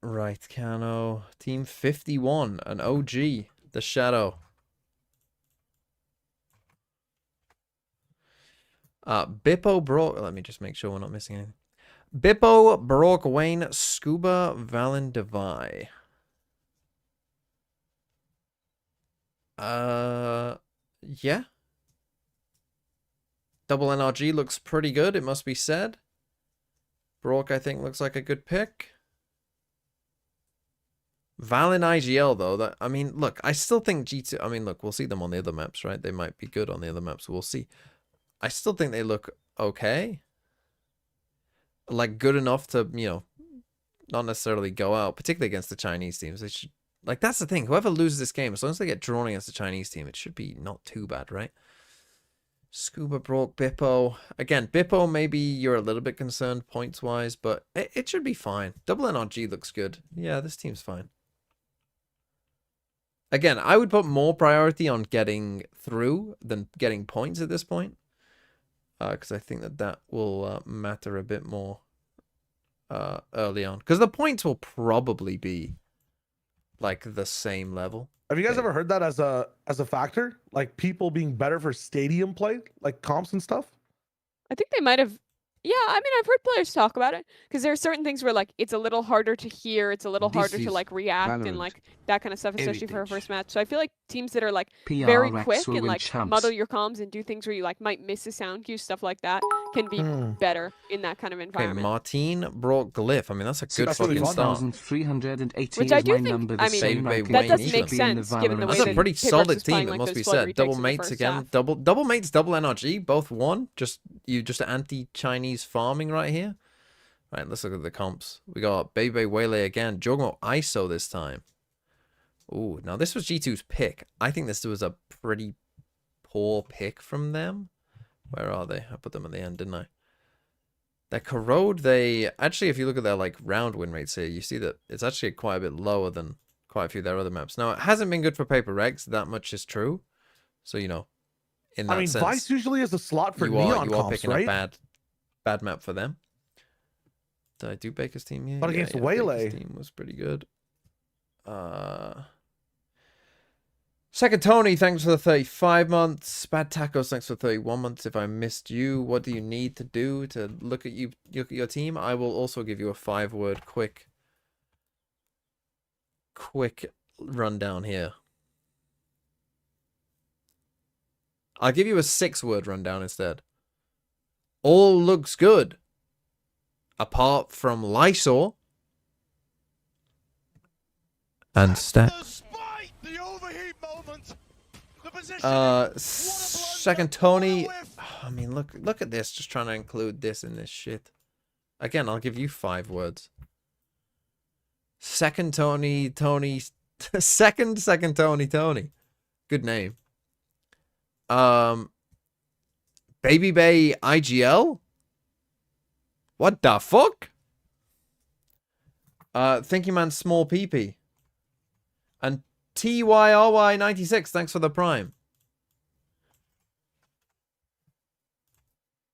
Right, Cano. Team 51, an OG, the Shadow. Bippo Brock. Let me just make sure we're not missing anything. Bippo, Brock, Wayne, Scuba, Valen, Devi. Yeah. Double NRG looks pretty good, it must be said. Brock, I think, looks like a good pick. Valen IGL, though. I mean, look, I still think G2... I mean, look, we'll see them on the other maps, right? They might be good on the other maps. We'll see. I still think they look okay. Like, good enough to, you know, not necessarily go out, particularly against the Chinese teams. They should... Like, that's the thing. Whoever loses this game, as long as they get drawn against the Chinese team, it should be not too bad, right? Scuba, Brock, Bippo. Again, Bippo, maybe you're a little bit concerned points-wise, but it should be fine. Double NRG looks good. Yeah, this team's fine. Again, I would put more priority on getting through than getting points at this point. Because I think that will matter a bit more early on. Because the points will probably be like the same level. Have you guys ever heard that as a factor? Like people being better for stadium play, like comps and stuff? I think they might have. Yeah, I mean, I've heard players talk about it because there are certain things where like it's a little harder to hear, it's a little harder to like react and like that kind of stuff, especially for a first match. So I feel like teams that are like very PRX quick will and win like champs. muddle your comms and do things where you like might miss a sound cue, stuff like that, can be better in that kind of Okay, environment. Martine brought Glyph. I mean, that's a good fucking start. 6,380 Which I is do my think- number. I the mean, same that ranking does as make should be in the sense, given the way That's a that pretty Pip solid was playing team, it like must those be flood said. retakes Double in the mates first again. half. Double mates, double NRG, both won. Just anti-Chinese farming right here. Right, let's look at the comps. We got Bebe Wele again. Jogmo ISO this time. Ooh, now this was G2's pick. I think this was a pretty poor pick from them. Where are they? I put them at the end, didn't I? Their Corrode, they... Actually, if you look at their like round win rates here, you see that it's actually quite a bit lower than quite a few of their other maps. Now, it hasn't been good for PRX. That much is true. So, you know, in that sense... Vice usually is a slot for you neon are comps, picking right? a bad map for them. Did I do Baker's team here? But against Waylay. Baker's team was pretty good. Second Tony, thanks for the 35 months. Bad Tacos, thanks for 31 months. If I missed you, what do you need to do to look at your team? I will also give you a 5-word quick rundown here. I'll give you a 6-word rundown instead. All looks good. Apart from Lysor and stats. Despite the overheat moment, the positioning, Second Tony. I mean, look at this. Just trying to include this in this shit. Again, I'll give you 5 words. Second Tony. Second Tony. Good name. Baby Bay IGL? What the fuck? Thinking Man Small PP. And TYRY96, thanks for the prime.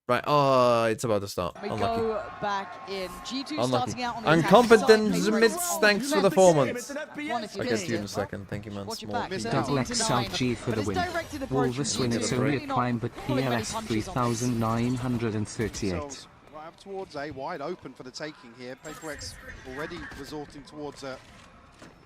Right, oh, it's about to start. We Unlucky. go back in. G2 Unlucky. starting out on the attack Incompetent side. Mitts, thanks for the 4 months. One if you I'll get missed to you in a it. second. Thank you, man. Watch your Small back. PP. Double 13 to XLG for but the it's win. directed approach from Wolves win G2. its Really only not prime, but pulling many PRX punches on this. 3,938. So, right up towards A, wide open for the taking here. PRX already resorting towards a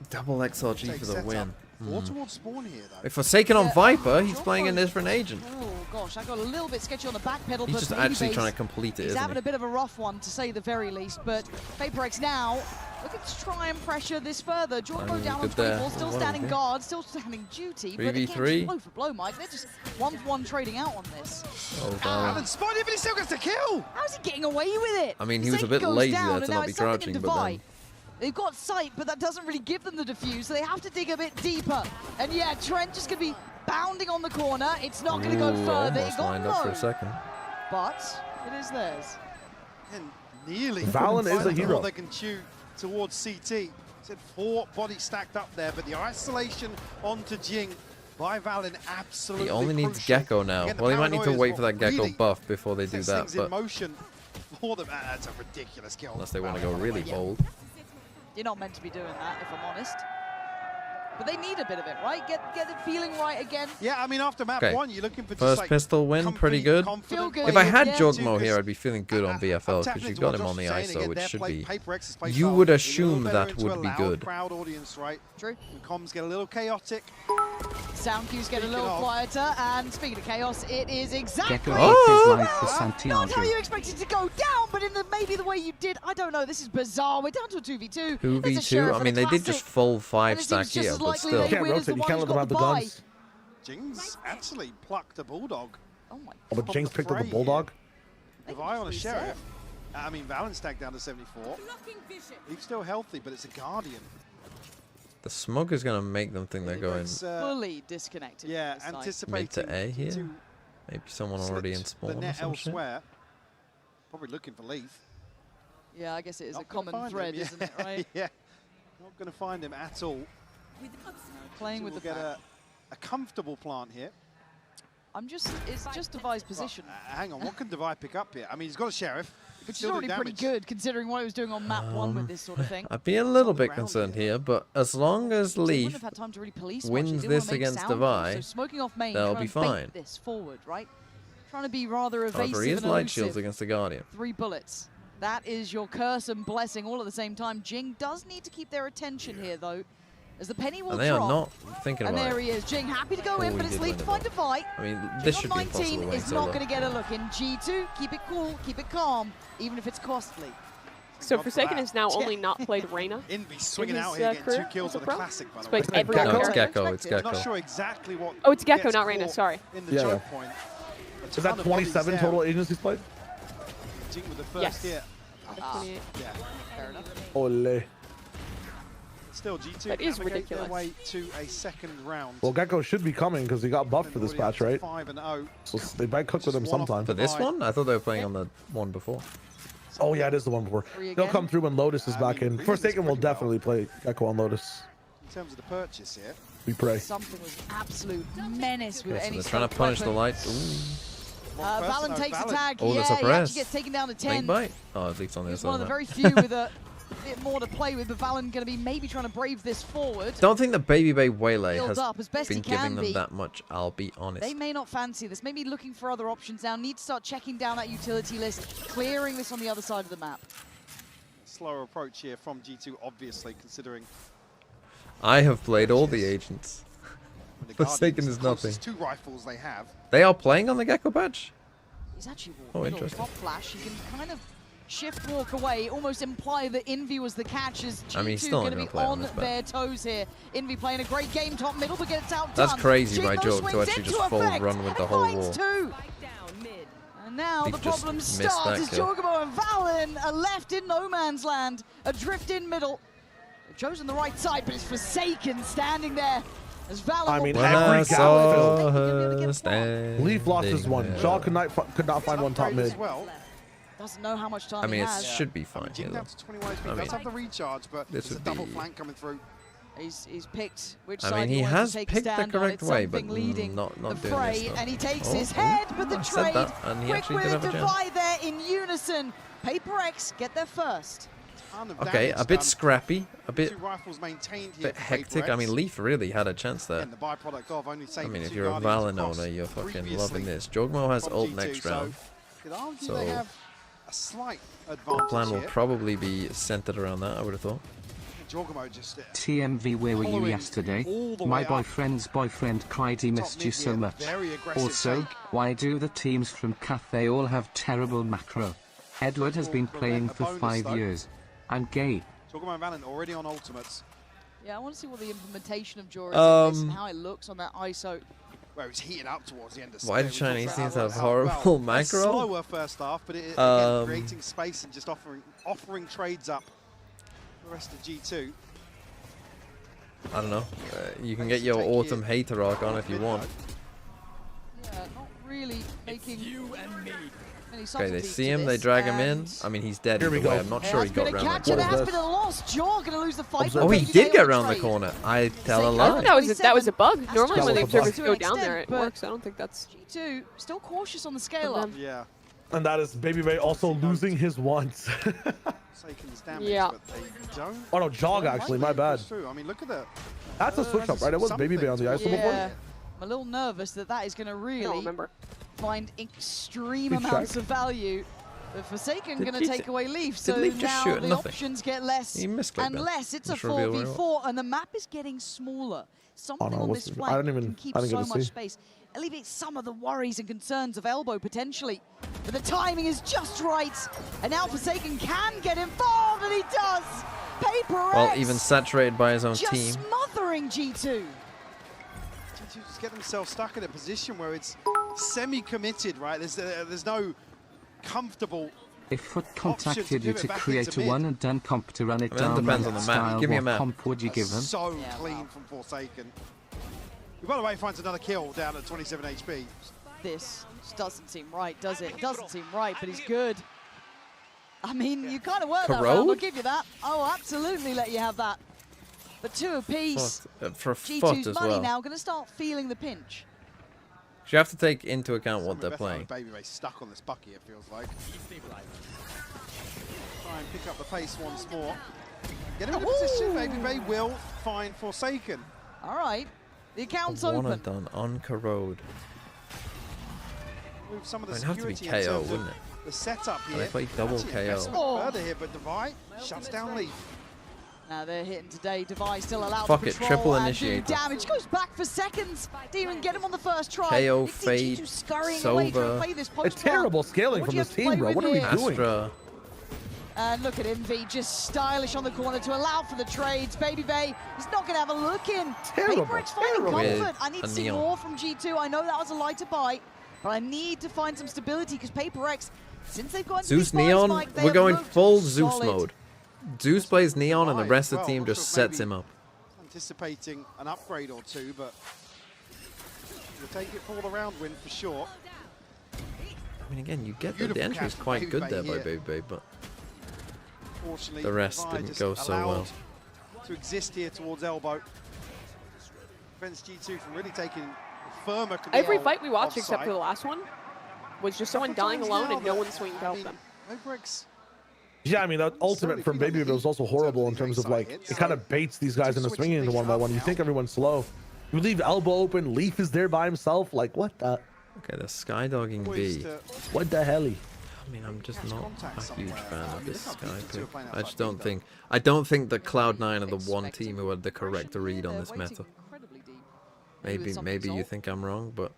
Double XLG take for the setup. win. More towards spawn here, though. If Forsaken on Yeah, Viper, he's Jocko- playing a different agent. Oh gosh, I got a little bit sketchy on the back pedal, He's but just maybe actually Base- trying to complete it, He's isn't having he? a bit of a rough one, to say the very least, but PRX now looking to try and pressure this further. Jocko down on good there. 24, still Well, standing okay. guard, still standing duty, but again, 3v3. just blow for blow, Mike. They're just 1-for-1 trading out on this. Oh, Alan damn. spotted, but he still gets the kill! How's he getting away with it? I mean, he was a Forsaken bit goes lazy down, there and to now not be it's something crouching, in but Divide. then... They've got sight, but that doesn't really give them the defuse, so they have to dig a bit deeper. And yeah, Trent just going to be bounding on the corner. It's not going to go Ooh, further. It almost got lined up for low, a second. but it is theirs. And nearly. Valen couldn't is a find hero. all they can chew towards CT. Said 4 bodies stacked up there, but the isolation onto Jing by Valen absolutely He only needs crucial. Gecko now. Again, the Well, he might need to paranoia is wait for what that Gecko really buff before they do sets that, things in but motion for them. That's a ridiculous kill. unless they want to Valen, go by the really way. bold. You're not meant to be doing that, if I'm honest. But they need a bit of it, right? Get the feeling right again. Yeah, I mean, after map Okay. 1, you're looking for just First like pistol win, comfy, pretty good. confident Feel good. If I players. had Yeah, Jogmo here, I'd be feeling good on VFL because you got him on the ISO, which should be... You would assume that would be good. Crowd audience, right? True. When comms get a little chaotic. Sound cues get a Speaking little of- quieter, and speaking of chaos, it is exactly Gecko Oh! gave his life for not how Santiago. you expected to go down, but in maybe the way you did. I don't know. This is bizarre. We're down to a 2v2. There's a 2v2? sheriff I and mean, a they did just classic. full And 5 it stack seems just here, as but likely still. they Can't win as the rotate, you one can't who's let them got have the buy. guns. Jing's actually plucked a bulldog. Oh my Oh, but Top Jinx the picked up the fray Bulldog. Levi on a sheriff. I mean, Valen stacked down to 74. He's still healthy, but it's a Guardian. The smoke is going to make them think they're going It's, fully disconnected. yeah, from this side. anticipating mid to A here. to Maybe someone slip already in the spawn or net some shit. elsewhere. Probably looking for Leaf. Yeah, I guess it is Not a gonna common find thread, him. isn't it? Right? Yeah, not going to find him at all. Playing So with we'll the get fact. a comfortable plant here. It's just Devi's position, Hang on, what can Devi pick up here? I mean, he's got a sheriff. He can which is still do already pretty damage. good considering what he was doing on map 1 with this sort of thing. I'd be a little bit ground concerned here. here, but as long as They wouldn't Leaf have had time to really police much. wins They didn't this wanna make against sound Devi, calls, so smoking off main, they'll trying be to bait fine. this forward, right? Trying to be rather evasive However, he is and light elusive. shields against the Guardian. 3 bullets. That is your curse and blessing all at the same time. Jing does need to keep their attention here, though, as the penny will And they drop. are not thinking And about there it. he is. Jing happy to go Oh, in, he but it's did lead win to it, find though. Divide. I mean, this Jing should on be 19 impossible is winning not solo. going to get a look in. G2, keep it cool, keep it calm, even if it's costly. So Not Forsaken bad. has now only not played Reyna. Envy swinging his, out here, getting 2 career kills as a with a pro. classic, by He's the way. played every No, it's character. Gecko, it's I'm not Gecko. sure exactly what. Oh, it's Gecko, gets not Reyna, caught sorry. In the Yeah, choke yeah. point. A Is ton that of bodies 27 there. total agencies played? Jing with the Yes. first hit. 28. Yeah. Fair enough. Ole. Still, G2 That is navigate their ridiculous. way to a second round. Well, Gecko should be coming because he got buffed for this Already up patch, to right? 5-0. So they might cook with him Just one off sometime. For this Divide. one? I thought they were playing on the one before. Oh yeah, it is the one before. Three They'll again. come through when Lotus is I back mean, in. Regan's Forsaken will pretty well. definitely play Gecko on Lotus. In terms of the purchase here. We pray. Something was absolute menace with Okay, so any they're sort trying of to punish the weapon. light. Ooh, One person, Valen oh, takes a Valen. tag. Oh, Yeah, that's he a actually press. gets taken down to snake 10. bite. Oh, at least on the He's other one of the side. very few with a bit more to play with, but Valen going to be maybe trying to brave this forward. Don't think the Baby Bay Waylay Build has up as best been he can giving them be. that much, I'll be honest. They may not fancy this. Maybe looking for other options now. Need to start checking down that utility list, clearing this on the other side of the map. Slower approach here from G2, obviously, considering I have played all the agents. when the Forsaken Guardians, is the closest nothing. 2 rifles they have. They are playing on the Gecko patch? He's actually Oh, walked middle, interesting. top flash. He can kind of shift walk away, almost imply that Envy was the catch as G2 I mean, he's still going not to gonna be play on on this, but- their toes here. Envy playing a great game top middle, but gets outdone. That's crazy by Jimbo Joke to swings actually into just full effect run with the and whole finds wall. 2. And now Leaf the just problem missed starts that as kill. Jorgamo and Valen are left in no man's land, adrift in middle. They've chosen the right side, but it's Forsaken standing there as Valen I will mean, pick When every I up gap saw filled. her standing Leaf lost his one. there. Jaw could not find one top Upgrade mid. as well. Doesn't know how much time I mean, he it has. should be fine Jing here, down though. to 21 HP. I Does mean, have the recharge, but this there's a would double be- flank coming through. He's picked which I side mean, he wants has to take a picked the stand on. correct It's way, but something leading not the doing fray, this, though. and he takes Oh, his oh, head, but the I said trade that, and he quick actually with did a have a chance. divide there in unison. PRX get there first. Ton of Okay, damage a bit done. scrappy, a bit 2 rifles maintained here for hectic. I mean, PRX. Leaf really had a chance there. And the byproduct of only I saving mean, if 2 you're a Guardians Valen across owner, you're fucking previously loving this. Jogmo has from ult G2, next so round. could argue So they have a slight The advantage plan will here. probably be centered around that, I would have thought. Jorgamo just TMV, where were you following yesterday? all the My way up. boyfriend's boyfriend cried he Top missed you mid so here, much. very aggressive Also, take. why do the teams from Cathay all have terrible macro? Edward has been playing for 5 years. I'm gay. Jorgamo and Valen already on ultimates. Yeah, I want to see what the implementation of Jorah is in this and how it looks on that ISO. Where it's heating up towards the end of Why do we talked Chinese about teams how- have how- horrible well, a macro? slower first half, but it, again, Um, creating space and just offering trades up the rest of G2. I don't know. You can get your autumn hater arc on if you want. Yeah, not really making many Okay, they subtleties see to him, they this, drag him in. and I mean, he's dead Here we either way. go. I'm not there sure has he been got a around that catch and there corner. has been a loss. Jaw gonna lose the fight. Observe. Oh, but he Baby did Bay get on around the trade. corner. I tell a Forsaken. I thought lie. that was a bug. That's Normally just when the a bug. observers To go an down there, extent, it but- works. I don't think that's... G2 still cautious on the scale up. Yeah, And that is Baby Bay also losing his once. Saken's damage, Yeah. but they don't. Oh no, Jog actually, my bad. Push through. I mean, look at that. That's a switch up, right? It was Baby Bay on the ISO before. Yeah, I'm a little nervous that is going to I don't really remember. find extreme Good amounts check. of value. But Forsaken Did going to G2 take away Leaf, did so Leaf just now shoot at the nothing? options get less He misclicked and that. less. It's a Just reveal where it 4v4, and the map is getting smaller. Something no, on what's this the- flank I didn't even- can keep I didn't so get to much see. space. Alleviate some of the worries and concerns of Elbow potentially. But the timing is just right, and now Forsaken can get involved, and he does. PRX Well, even saturated by his own just team. smothering G2. G2 just get themselves stuck in a position where it's semi-committed, right? There's no comfortable. If Foot Option to contacted you pivot to back create into a mid. one and done comp to run it I mean, that down depends on that the map. style, Give me a what map. comp would you give them? So Yeah, clean wow. from Forsaken. Who, by the way, finds another kill down at 27 HP. This just doesn't seem right, does it? It doesn't seem right, but he's good. I mean, you kind of worked that round, I'll Corrode? give you that. Oh, absolutely let you have that. But 2 apiece. For a foot G2's as money well. now going to start feeling the pinch. You have to take into account what they're Some of the playing. best Baby Ray stuck on this bucky, it feels like. Try and pick up the pace once more. Get him in a position, Baby Bay will find Forsaken. All right, the account's One open. and done on Corrode. Move some of the It'd have to be security in KO, terms of wouldn't it? the setup here. They play double Actually, KO. investment Oh. further here, but Devi shuts down Leaf. Now they're hitting today. Device still allowed Fuck to it, patrol triple and initiator. do damage. Goes back for seconds. Didn't even get him on the first try. KO, It's Fade, G2 scurrying away trying to Sova. play this A post terrible scaling What from do you this have to play team, bro. with What are we here? doing? Astra. And look at Envy, just stylish on the corner to allow for the trades. Baby Bay is not going to have a look in. Terrible, PRX finding terrible. comfort. With I need a to see Neon. more from G2. I know that was a lighter buy, but I need to find some stability because PRX, since they've gone to Zeus these buys, Neon, Mike, they we're have going looked full Zeus solid. mode. Zeus plays Neon and the rest of the Well, team looks just like sets maybe him up. Anticipating an upgrade or two, but we'll take it for the round win for sure. I mean, again, you get that the Beautiful entry is catch quite from good Baby there Bay by here. Baby Bay, but Fortunately, the rest Devi didn't just go so well. allowed to exist here towards Elbow. Prevents G2 from really taking firmer control. Every fight we watched, of except site. for the last one, was just someone Couple dying times alone now and no that- one swinging to I help mean, them. PRX Yeah, I mean, that ultimate Certainly from feel like Baby the was also heat horrible in in terms terms of of like, hits. it kind of baits these guys into Switching swinging into things one by up one. You now. think everyone's slow. You leave Elbow open, Leaf is there by himself. Like, what the? Okay, the Skydogging poised B. to What the hell? I mean, I'm just catch not contact a huge somewhere. fan I of mean, this look how Sky G2 are pick. playing I outside just don't Veto. think that Cloud9 are the one team who had the correct read on They're this waiting meta. incredibly deep. Maybe with Maybe something you solved. think I'm wrong, but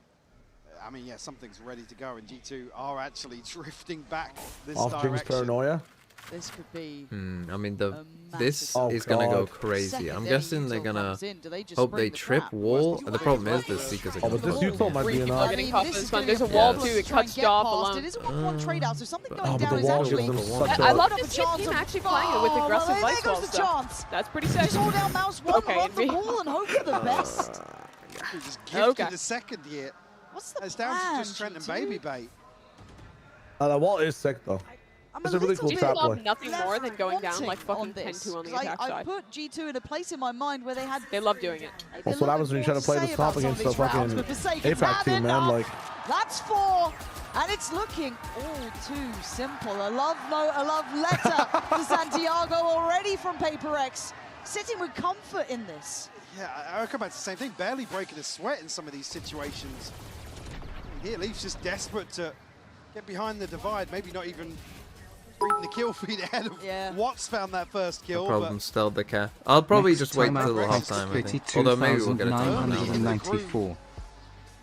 I mean, yeah, something's ready to go, and G2 are actually drifting back this Off Jing's direction. paranoia. This could be. I mean, a this Oh, is gonna go God. crazy. Second I'm any guessing they're util gonna comes in, do they just hope spring they the trip trap? wall. The problem is the Seekers are Oh, gonna but this go. util might Three be people enough. are getting caught for this this is one. gonna There's a be wall Yes. too. It try and cuts get you off past. alone. It is a 1-1 trade out, so something going but down the is wall actually. gives them such I a... love a to see a chance team of- actually playing it with Oh, aggressive well, there vice goes ball the stuff. chance. That's pretty sick. Just hold down mouse one, Okay, run the and ball, and hope for the best. We just gifted Okay. the second here. What's the It's down plan, to just Trent and G2? Baby Bait. The wall is sick, though. I'm It's a really little cool bit trap G2 love play. nothing more than going down wanting like fucking on this, 10-2 on the 'cause attack I side. put G2 in a place in my mind where they had. They love doing it. That's what happens when you try to play the top against the fucking APAC team, man. Like, That's 4, and it's looking all too simple. A love note, a love letter to Santiago already from PRX, sitting with comfort in this. Yeah, I come back to the same thing. Barely breaking a sweat in some of these situations. Here, Leaf's just desperate to get behind the divide. Maybe not even reading the kill feed ahead of Watts found that first kill. Problem stalled the cat. I'll probably Next just wait time till out half time. I think. Although maybe we'll get a time now. 32,994.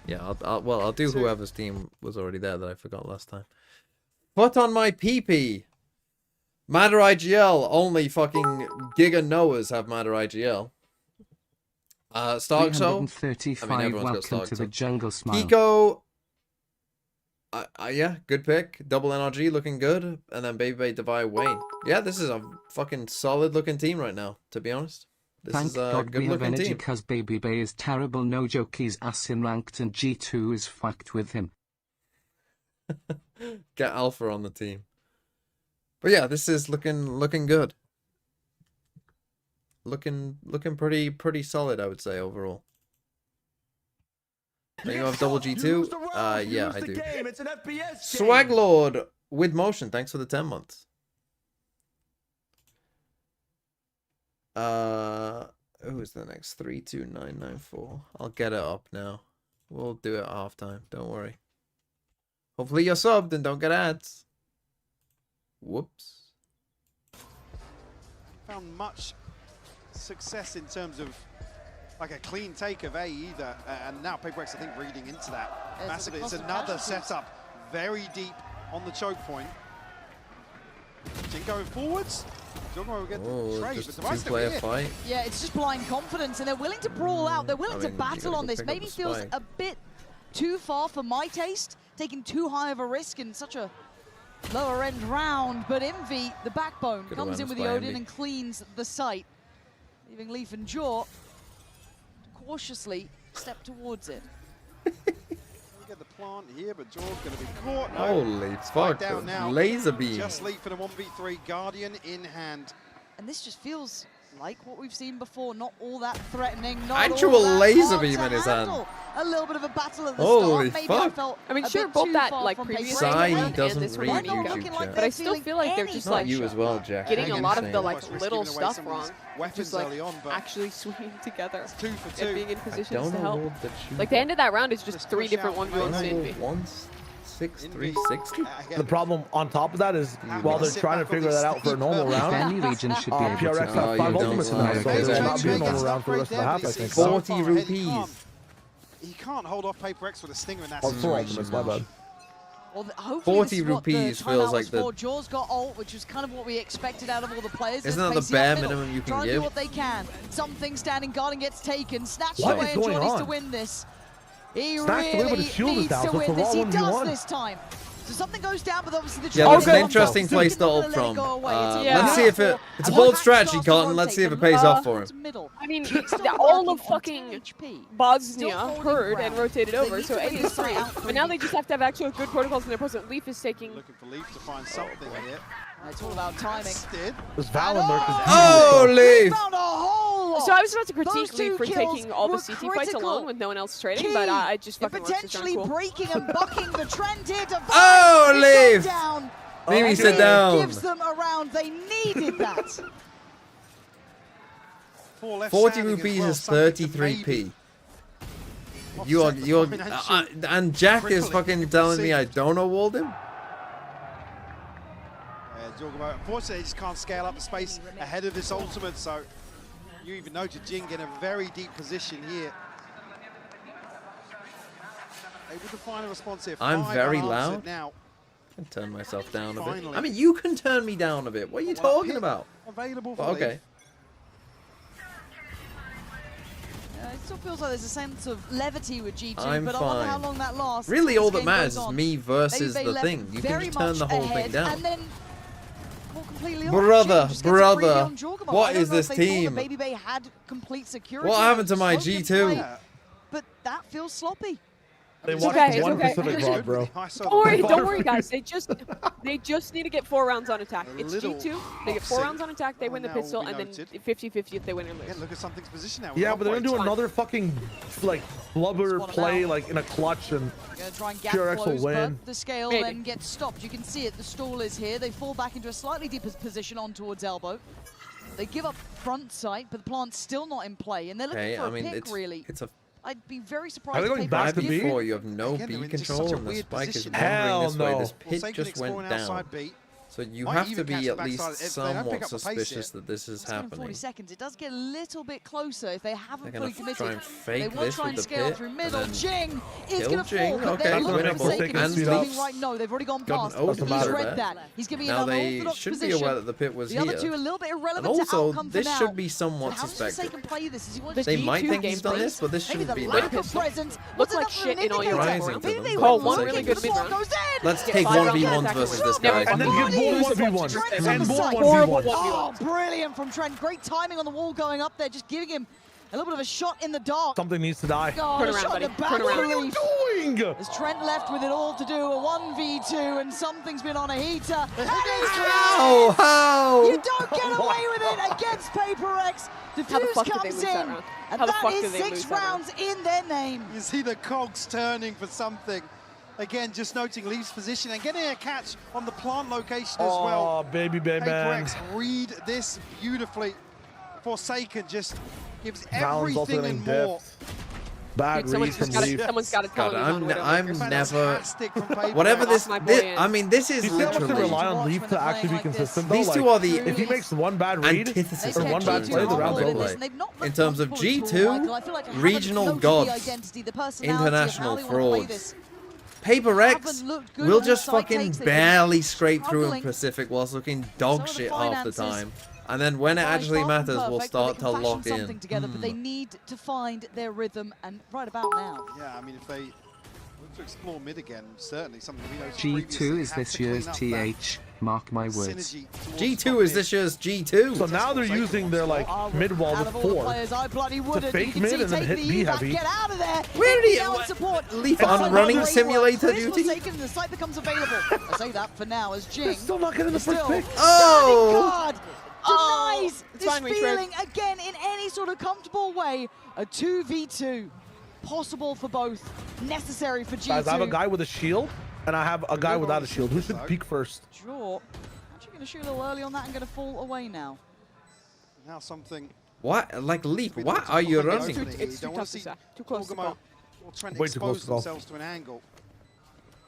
Yeah, I'll do whoever's team was already there that I forgot last time. Foot on my PP. Matter IGL. Only fucking Giga Noahs have Matter IGL. Stark Soul. 335. I mean, everyone's got Welcome Stark to Soul. the jungle smile. Kiko. Yeah, good pick. Double NRG looking good. And then Baby Bay, Devi, Wayne. Yeah, this is a fucking solid looking team right now, to be honest. This Thank is a God good we have looking energy team. because Baby Bay is terrible. No joke, he's ass in ranked and G2 is fucked with him. Get Alpha on the team. But yeah, this is looking good. Looking pretty solid, I would say, overall. Do you have double G2? Yeah, I do. It's an FPS Swag Lord with motion, thanks for the 10 months. Who's the next? 32994. I'll get it up now. We'll do it at halftime, don't worry. Hopefully you're subbed and don't get ads. Whoops. Found much success in terms of like a clean take of A either, and now PRX I think reading into that massively. It's another setup very deep on the choke point. Jin going forwards. Jogmo will get the trade, just but Device still two-player here. fight. Yeah, it's just blind confidence, and they're willing to brawl out. They're willing I to mean, you battle gotta on go this. pick up Maybe the feels spike. a bit too far for my taste, taking too high of a risk in such a lower end round. But Envy, the backbone, Good comes in awareness with the by Odin Envy. and cleans the site, leaving Leaf and Jaw cautiously step towards it. We get the plant here, but Jaw's going to be caught. No. Holy fuck. down now. Laser beam. Just Leaf in a 1v3, Guardian in hand. And this just feels like what we've seen before, not all that threatening, not Actual all that laser hard beam to in his hand. handle. A little bit of a battle at the Holy start. Maybe fuck. I felt I mean, a sure, bit both too that far like from previous PRX. Sai round doesn't and this read round They're not YouTube looking like chat. But I they're still feeling feel like they're any just Not like you as well, Jack. getting a lot of the Insane. like Almost little giving away stuff some of wrong, his weapons just like early on, but actually swinging together it's 2 for 2. and being in I positions don't to know help. what the shoot. Like the end of that round is just Just 3 push different out, 1v1s to mate. Envy. 16360. the problem on top of that is I'm while gonna they're sit trying to back on figure these that out for a normal steep round, Any region should be able PRX to have Oh, 5 you don't ultimates in lie. that, so Okay, they're then. not doing normal round for the rest of the half, I think. 40 rupees. He can't hold off PRX with a stinger in that Or 4 situation. ultimates, my bad. Well, hopefully 40 this is what the rupees timeout feels like was the- for. Jaws got ult, which was kind of what we expected out of all the players. Isn't They're that the pacing bare up middle, minimum you can trying to give? do what they can. Something standing guard and gets taken. Snatched What away, is and going Jaw needs to on? win this. He Snatched away, but really his shield is needs down, to so it's a win this. raw He 1v1. does this time. So something goes down, but obviously the Yeah, trade that's an is interesting off. place to They're not ult gonna let it from. go away. It's a Yeah. Let's see if it. It's a bold strategy, Colton. Let's see if it pays off for him. I mean, Still all working of on fucking 10 HP. Bosnia holding heard ground. and rotated They over, need so to A bring is this fight 3. out But now they 3v. just have to have actual good protocols in their present. Leaf is taking. Looking for Leaf to find something here. It's all about timing. Did. This Valen lurk is Oh, beautiful. Leaf! Found a hole. So I was about to critique Those two Leaf for kills taking all the were CT fights critical. alone with no one else trading, Key but I just in fucking works. It's potentially cool. breaking and bucking the trend here to Oh, Leaf! down. Mimi, And sit he down. Gives them a round. They needed that. 4 left 40 standing as rupees well, is something to 33p. maybe You're, offset the financial and Jack is crippling fucking we've telling me seen. I don't award him? Jorgo, unfortunately, he just can't scale up the space ahead of this ultimate, so you even noted Jing in a very deep position here. Able to find a response here. I'm 5 very unanswered loud. now. can turn myself down a bit. Finally. I mean, you can turn me down a bit. What are you Well, talking hit about? Available But for okay. It still feels like there's a sense of levity with G2, I'm but I wonder how fine. long that lasts. Really, as all this that game matters goes is on. me versus They the left thing. You can very just turn the much whole thing ahead, down. And then, well, completely on. Brother, Jing just gets a freebie brother, on Jorgemont. what I don't is know if this they thought team? that BabyBay had complete security. What happened to my Smoke in G2? play, Yeah. But that feels sloppy. They It's watched okay, it's one okay. Pacific Rod, bro. Don't worry, guys. They just need to get 4 rounds on attack. It's G2. They get 4 rounds on attack. They win the now will pistol, be and then noted. 50-50 if they win or lose. Again, look at something's position now. Yeah, but they're gonna do Fine. another fucking like blubber Spot 'em play out. like in a clutch and Gonna try and gap PRX will close, win. but the scale Maybe. then gets stopped. You can see it. The stall is here. They fall back into a slightly deeper position on towards elbow. They give up front sight, but the plant's still not in play, and they're looking Okay, for I a mean, pick, really. it's a I'd be very surprised. Are they if going Paper back I've to X B? did. before. You have no Again, they're B in just control, such a and the weird spike is position. wandering Hell this way. no. This Well, pit Sagan just went exploring down. outside B. So you Might have even to catch be the at least backside if they don't pick somewhat up the pace suspicious here. that this is 40 happening. seconds. It does get a little bit closer if they haven't They're fully gonna committed. try and They fake will this try with and the scale pit, through and middle. then Jing is kill going to Jing. fall, but Okay, they're that's looking winnable. for Forsaken. And He's speed up. moving right. No, they've already gone Got an past. OD He's there. read that. He's giving him Now an they orthodox should be position. aware that the pit was The other two here. a little bit And irrelevant to also, outcome for this now. should be somewhat How does suspected. Forsaken play this? Is he want The to They G2 might think he's done gameplay. this, but this Maybe shouldn't the be lack that. of presence Looks was like enough of shit an in all your indicator. Rising to Maybe them. they Call were one looking, really but good the smoke mid-round. goes in. Let's Get take 5 rounds 1v1s attack versus and this win. guy. and then give more 1v1s Trent's and on the more side. 1v1s. Oh, brilliant from Trent. Great timing on the wall going up there, just giving him a little bit of a shot in the dark. Something needs to die. God, Turn a around, shot in the buddy. back Turn around. relief. Doing? As Trent left with it all to do, a 1v2, and something's been on a heater. And it's How? How? You don't get away with it against Paper X. How the Diffuse fuck did they comes lose that in, round? and How the that fuck is did they 6 lose that round? rounds in their name. You see the cogs turning for something. Again, just noting Leaf's position and getting a catch on the plant location as well. Oh, baby, Paper man. X read this beautifully. Forsaken just gives Val's also everything getting and more. dipped. Bad Dude, read from Leaf. someone's got to tell God, him he's on I'm Widowmaker. never. Fantastic from Paper Whatever X. this, my boy in. I mean, this is You still have to literally. rely on Watch Leaf when to they're actually be playing like this. consistent, though. These Like, two are the if he makes one bad read, antithesis or of one bad G2 play, the round they over. play. In terms of G2, regional gods, international frauds. Paper X will just fucking barely scrape through in Pacific whilst looking dog shit half the time. And then when it actually matters, we'll start to lock in. Together, but they need to find their rhythm, and right about now. Yeah, I mean, if they look to explore mid again, certainly something we know G2 is this year's TH, mark my words. G2 is this year's G2. So now they're using their like mid wall Out with of all the 4. players, I bloody wouldn't. fake You can mid see and then take hit the B back, heavy. Get out of there. Where do you- Now in support. Leaf It's on like running great work. simulator Clears duty? Forsaken, the site becomes available. I say that for now as Jing. They're still not getting the first Still, pick. Oh! denies It's this fine, Retro. feeling again in any sort of comfortable way. A 2v2, possible for both, necessary for G2. Guys, I have a guy with a shield, and I have a guy without a shield. Who should peek first? Draw. Actually going to shoot a little early on that and going to fall away now. Now something. What? Like Leaf, what are you running? It's too tough to say. Too close to call. Or Trent Way too close expose to call. themselves to an angle.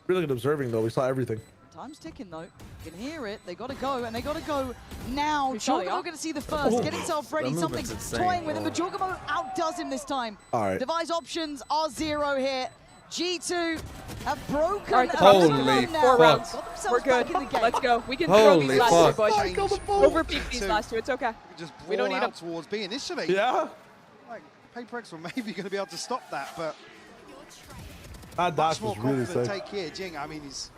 Really good observing, though. We saw everything. Time's ticking though. You can hear it. They got to go, and they got to go now. Charlie, Jorgamo going to see the first. Oh, Get himself ready. that Something's movement's insane. toying with him, but Jorgamo outdoes him this time. All right. Device options are 0 here. G2 have broken. All right, the a bit of a Holy run now. Four fuck. rounds. Got themselves We're good. back in the game. Let's go. We can throw Holy these last fuck. two, boys. Michael, the ball. Overpeak these last two. It's okay. We just We don't brawl need out towards B initially. Yeah. Like, Paper X were maybe going to be able to stop that, but That much dash more was really confident sick. take here. Jing, I mean, he's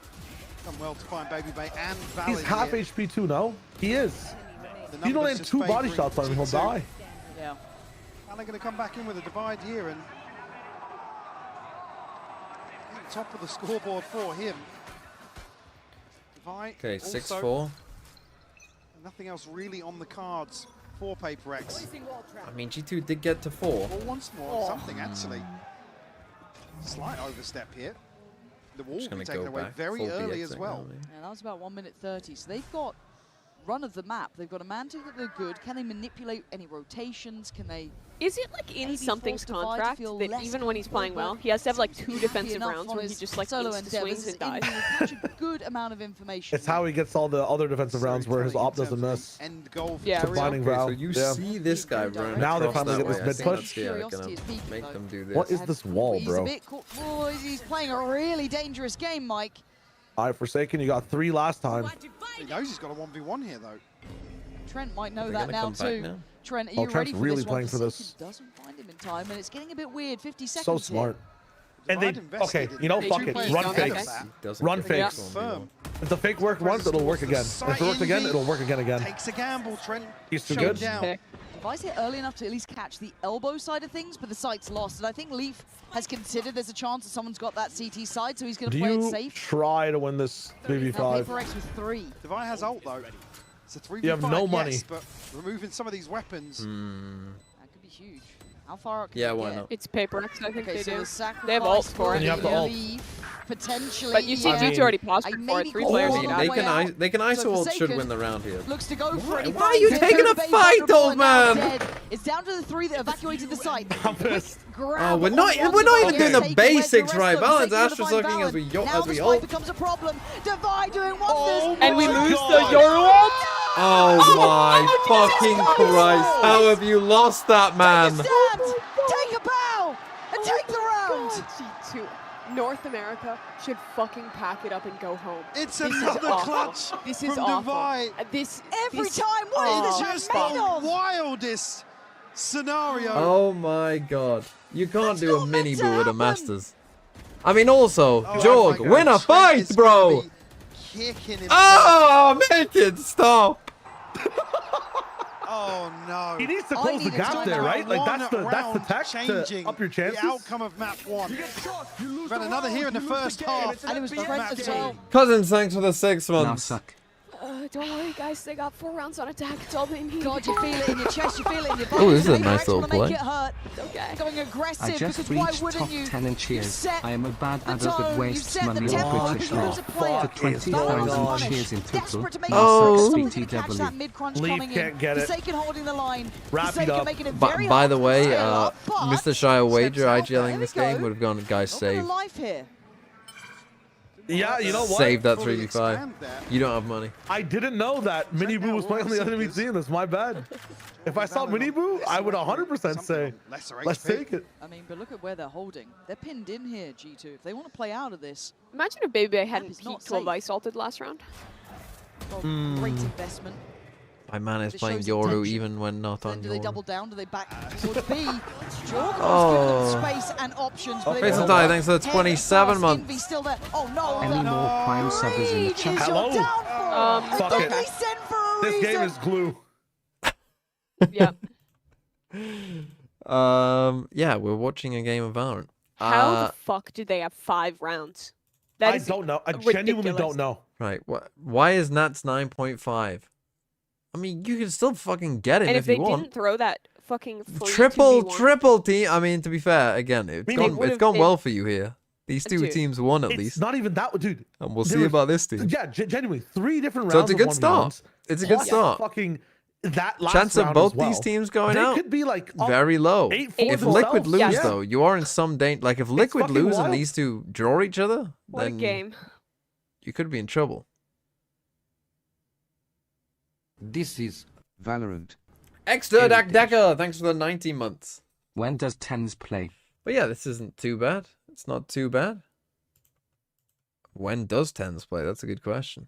done well to find Baby Bay and Valley. He's half here. HP too now. He is. The He don't numbers land just 2 body favouring shots on him, he'll G2. die. Yeah. And they're going to come back in with a divide here and top of the scoreboard for him. Divide. Okay, also 6-4. Nothing else really on the cards for Paper X. I mean, G2 did get to 4. Or once more, something actually. Slight overstep here. The wall Just will be gonna taken go away back. very Full early BXing as well. early. Yeah, that was about 1:30. So they've got run of the map. They've got a man to that they're good. Can they manipulate any rotations? Can they? Is it like in Maybe something's force Divide to contract feel that less even when he's playing comfortable, well, he has to have like seems 2 happy defensive enough rounds on where he his just like solo insta swings endeavors and dies? in such a good amount of information. It's how he gets all the other defensive rounds where his op doesn't miss. End goal for Yeah, G2. really. Combining Okay, so Val. you Yeah. see this guy run Now they across finally that get this way. I mid think push. that's, yeah, Curiosity gonna is peaking, make though. them do this. What is this wall, He's bro? a bit well, he's playing a really dangerous game, Mike. All right, Forsaken, you got 3 last time. He knows he's got a 1v1 here, though. Trent might know They're that gonna now come back too. now? Trent, are Oh, you Trent's ready for really this one? playing for this. Forsaken doesn't find him in time, and it's getting a bit weird. 50 seconds So here. smart. And they, Divide okay, invested you know, in fuck two it. players Run ahead fakes. of that. Doesn't Run get fakes. this Firm. one. If the fake worked once, it'll work again. If it worked again, it'll work again. Takes a gamble, Trent. He's too Shut him good. down. Pick. Device hit early enough to at least catch the elbow side of things, but the site's lost. And I think Leaf has considered there's a chance that someone's got that CT side, so he's going to Do play it you safe. try to win this Now, 3v5? PRX with 3. Divine has ult, though. It's a 3v5, You have no money. yes, but removing some of these weapons. That could be huge. How far out can Yeah, they why get? not? It's PRX, I think Okay, they so do. the sacrifice They have ult for it. And you have to ult. Leaf, potentially. But you see, I mean, G2 already paused I for it. maybe 3 call players all need the out. way They can out. ISO So ult should Forsaken win the round here. looks to go for it. Why are you He taking finds a Baby fight, Baby old and now man? dead. It's down to the 3 that evacuated the site. I'm pissed. Oh, we're not even doing the basics right. Balance Astra's looking as we ult. becomes a problem. Divide doing wonders. And we my lose God. the Euro ult. Oh my fucking Christ. How have you lost that, man? Take a stand. Take a bow. And take the round. G2. North America should fucking pack it up and go home. It's This is another awful. clutch This is from awful. Divide. Every This- time. What is oh, this Just made the of? wildest scenario. Oh my God. You can't That's do a not mini meant to boo at a happen. Masters. I mean, also, Oh Jorg, my God. win a Trent fight, is bro. gonna be Kicking himself. Oh, make it stop. Oh no. He needs to I close the need to gap talk there, about right? Like that's the round tech changing to up your chances. the outcome of map 1. We've had another here in the first half. And it was of Trent map as 2. well. Cousins, thanks for the 6 Now months. suck. Don't worry, guys. They got 4 rounds on attack. It's all they need. God, you feel it in your chest, you feel it in your Oh, bones. this is a Maybe nice Rex little wanna make play. it hurt. Okay. Going aggressive I just because why reached wouldn't top you? 10 in You've cheers. set I am a bad the adult that tone, you've wastes set the money tempo on British because law. as a player, For Fuck is 20,000 going on? cheers in total. Desperate to make now Oh. suck someone's gonna catch BTW. that mid-crunch Leaf coming can't in. get it. Forsaken holding the line. Wrap it Forsaken up. making it By, very by hard the to way, scale up, but Mr. Shire Wager steps out. IGLing There this we go. game would have gone guys Not gonna save. life here. Yeah, you know what? Save that Fully 3v5. expand there. You don't have money. I didn't know that Mini Boo was playing on the enemy team. That's my bad. If I saw Mini Boo, I would 100% say, Lesser let's HP. take it. I mean, but look at where they're holding. They're pinned in here, G2. If they want to play out of this, Imagine if Baby Bay hadn't is not peaked while safe. Vice ulted last round. well, Hmm. great investment. My man is This playing shows Yoru intention. even when not Then on do they Yoru. double down? Do they back towards B? Jorg Oh. giving them space and options. But they Face don't and Die, work. thanks for the Head 27 pass, months. Envy still there. Oh no! Any the more prime subbers in the read chat? is your Hello? downfall. Fuck And it. they sent for a This game reason. is glue. Yeah. Yeah, we're watching a game of Valorant. How the fuck did they have 5 rounds? That I is don't know. I genuinely ridiculous. don't know. Right. Why is Nats 9.5? I mean, you can still fucking get it And if if they you want. didn't throw that fucking free Triple 2v1, team. I mean, to be fair, again, it's They gone would've well been- for you here. These two Dude. teams won at It's least, not even that, dude. and we'll there see was- about this team. Yeah, genuinely, 3 different So rounds. it's a of good start. 1v1s. It's a good Plus start. Fucking that last Chance of round both as well. these teams going They out could be like up very low. 8-4 If to Liquid themselves. lose, Yeah. though, you are in some danger. Like if Liquid fucking lose and wild. these two draw each other, what a then game. you could be in trouble. This is Valorant. Extra Decker, thanks for the 90 months. When does tens play? But yeah, this isn't too bad. It's not too bad. When does tens play? That's a good question.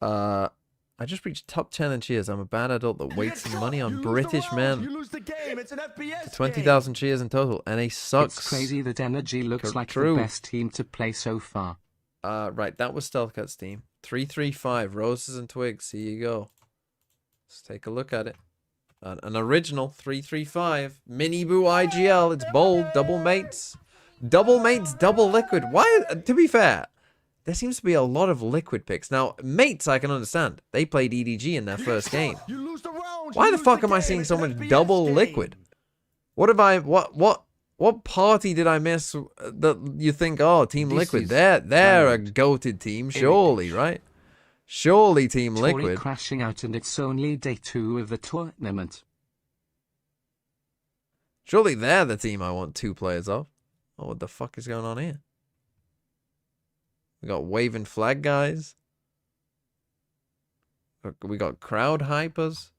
I just reached top 10 in cheers. I'm a bad adult that wastes money on British men. You lose the game. It's an FPS 20,000 cheers in total. NA sucks. It's crazy that Energy looks like True. the best team to play so far. Right, that was Stealthcut's team. 335, Roses and Twigs. Here you go. Let's take a look at it. An original 335. Mini Boo IGL. It's bold. Double mates. Double mates, double liquid. Why? To be fair, there seems to be a lot of liquid picks. Now, mates, I can understand. They played EDG in their first game. You lose the round. Why you the lose fuck am I game. seeing It's so an much FPS double game. liquid? What have I? What party did I miss that you think? Oh, Team This Liquid. is They're a Valorant. goated team, surely, right? Surely Team Tory Liquid. crashing out and it's only day 2 of the tournament. Surely they're the team I want 2 players of. Oh, what the fuck is going on here? We got waving flag guys. We got crowd hypers.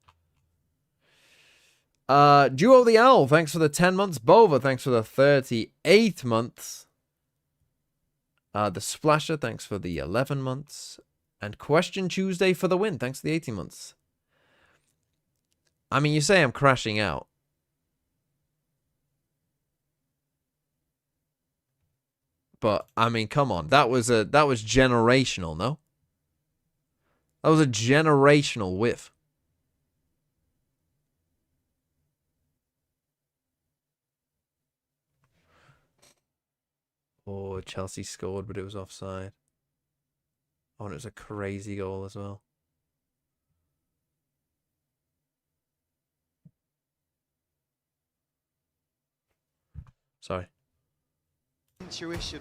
Duo the Owl, thanks for the 10 months. Bova, thanks for the 38 months. The Splasher, thanks for the 11 months. And Question Tuesday for the win, thanks for the 18 months. I mean, you say I'm crashing out. But, I mean, come on. That was generational, no? That was a generational whiff. Oh, Chelsea scored, but it was offside. Oh, and it was a crazy goal as well. Sorry. Intuition.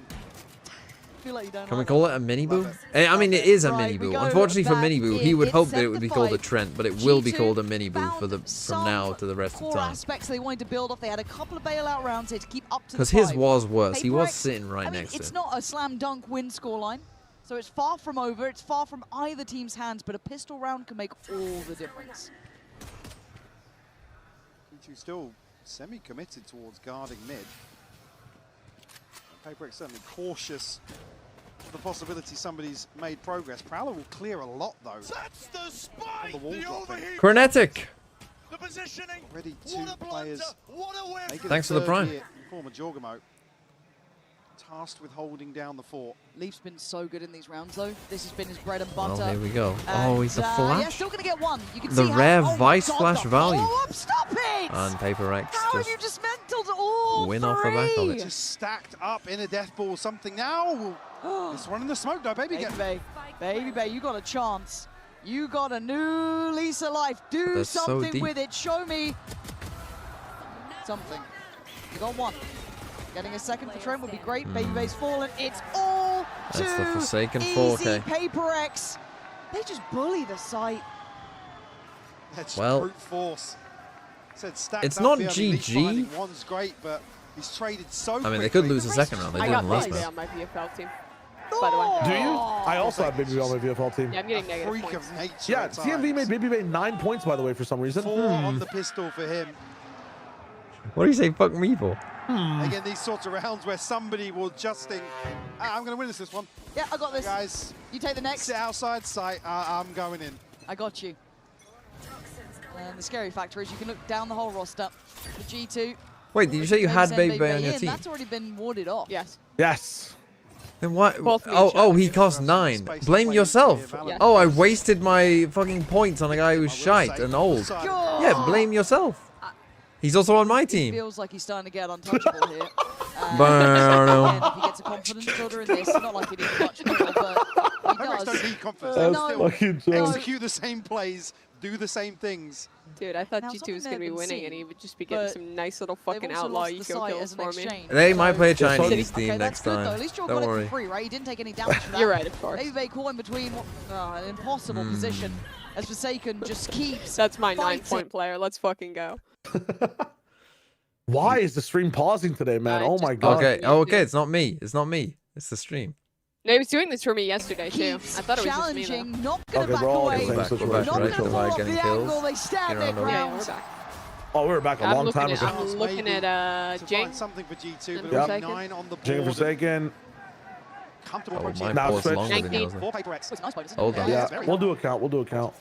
I feel like you don't Can we like call that. it a mini boo? Love I mean, it is a Right, mini we boo. go Unfortunately for back mini boo, in. he would It's hope that set it would to be called a fight. Trent, but it will be G2 called a mini boo found from some now to the rest of core the time. aspects they wanted to build off. They had a couple of bailout rounds here to keep up to the Because his five. was worse. He was PRX, sitting right I mean, next to it's him. not a slam dunk win scoreline, so it's far from over. It's far from either team's hands, but a pistol round can make all the difference. G2 still semi-committed towards guarding mid. PRX certainly cautious of the possibility somebody's made progress. Prowler will clear a lot though. That's the spike. On the wall dropping. overheat. Cornetic! The positioning. Already two What a players blunder. What a whiff. making Thanks the for the third prime. here in form of Jorgamo. Tasked with holding down the fort. Leaf's been so good in these rounds, though. This has been his bread and Well, butter. here we go. And, Oh, he's a Yeah, flash. still gonna get one. You can The see rare how, Vice God, Flash the value. follow-up, stop it! And PRX How have you just dismantled all win off the back of three? it. Just stacked up in a death ball. Something now. This one in the smoke though, baby. Baby Bay, Baby Bay, you got a chance. You got a new lease of life. Do That's so something deep. with it. Show me something. You got one. Getting a second for Trent would be great. Baby Bay's fallen. It's all That's the too Forsaken easy. 4K. PRX. They just bully the site. That's Well, brute force. Said stacked it's up not here. I mean, leash GG. finding one's great, but he's traded so I mean, they could quickly. lose the second round. They I did got in the last Baby Bay round. on my VFL team, by the way. Do you? I also have Baby Bay on my VFL team. Yeah, I'm getting negative Freak points. of nature. Yeah, at TMV times. made Baby Bay 9 points, by the way, for some reason. 4 on the pistol for him. What do you say fuck me for? Again, these sorts of rounds where somebody will just think, I'm going to win this one. Yeah, I got this. Guys, You take the next. sit outside sight. I'm going in. I got you. And the scary factor is you can look down the whole roster. The G2. Wait, did you say you had Baby Bay on your in, team? That's already been warded off. Yes. Yes. Then what? Both me Oh, and he Chuck. cost 9. Blame yourself. Yeah. Oh, I wasted my fucking points on a guy who's shite and old. God. Yeah, blame yourself. He's also on my He team. feels like he's starting to get untouchable here. Burn Again, if he gets a confidence builder in this, not like he needs much more, but he PRX does. don't need confidence. Uh, They no. still Fucking joke. execute the same plays, do the same things. Dude, I thought Now, G2 something was they going to be haven't winning, seen, and he would just be getting but some nice little They've fucking also outlaw lost the eco site kills as an for me. exchange. They might play a So- Chinese okay, team that's next good, though. time. At least you Don't got it worry. for free, right? You didn't take any damage from that. You're right, of course. Baby Bay caught in between an impossible position as Forsaken just keeps That's my fighting. 9-point player. Let's fucking go. Why is the stream pausing today, man? I Oh just- my god. Okay, oh, okay, it's not me. It's not me. It's the stream. No, he was doing this for me yesterday, too. I Keeps thought it was just me, though. challenging, not gonna Okay, back we're all in away. the same We're back, situation. we're back, Not right? gonna We're fall back off getting the kills. angle. They stab Get their around the ring. Yeah, we're ground. back. Oh, we were back a I'm long looking time at, ago. I'm looking at to Jing. find something for G2, And but Yep. only 9 on the Jing board. Forsaken. Comfortable Oh, approaching. my Now pause switch. longer than yours. For PRX. Oh, it's a nice point, isn't it? Hold on. Yeah, very we'll do a count. We'll do a count.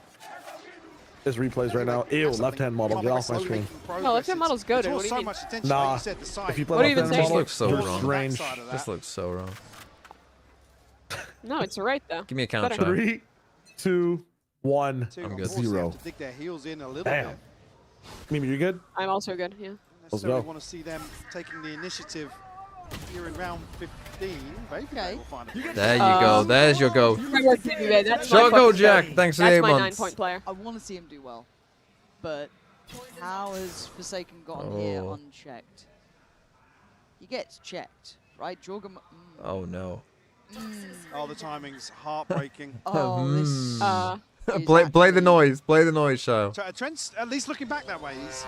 There's replays right now. Ew, left-hand model. Get off my screen. No, left-hand model's good. What do you mean? Nah, You said the side. If you play What are you left-hand even This model, looks so you're wrong. strange. Backside of that. This looks so wrong. No, it's right, though. Give me a count, Better. Chime. 3, 2, 1. Two I'm on good. course, they have 0. to dig their heels in a little Damn. bit. Mimi, you good? I'm also good, yeah. Necessarily go. want to see them taking the initiative here in round 15. Baby Okay. will find it. There you go. There's your go. Good work, Baby. That's my Show go, fucking Jack. player. Thanks for the That's 8 my months. 9-point player. I want to see him do well, but how has Forsaken gotten here Oh. unchecked? He gets checked, right? Jorgam. Oh, no. Oh, the timing's heartbreaking. Oh, this. is Play the actually- noise. Play the noise, show. Trent's at least looking back that way. He's,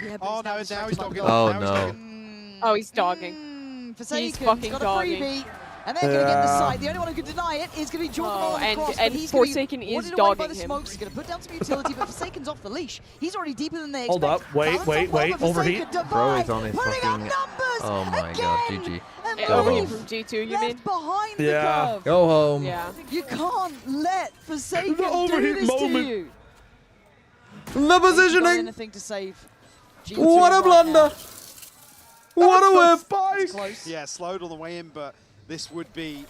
Yeah, but oh, he's now distracted he's by the dogging. goal. Oh, Now he's no. dogging. Oh, he's dogging. Forsaken's fucking got a dogging. freebie, and they're going to get the Yeah. side. The only one who can deny it is going to be Jordan Oh, on the and- cross, and but he's gonna be Forsaken is warded away by dogging the him. smokes. He's going to put down some utility, but Forsaken's off the leash. He's already deeper than they Hold expect. up. Wait, Balance wait, on well, wait. but Forsaken Overheat. divine, Bro is on his putting up fucking- numbers Oh my god, again. GG. can't Overheat leave from G2, you mean? left behind the Yeah. curve. Go home. Yeah. You can't let Forsaken The do overheat this moment. to you. The Ain't got positioning. anything to save. G2 What a right blunder. now. What That's a the whip. spike. It's close. Yeah, slowed on the way in, but this would be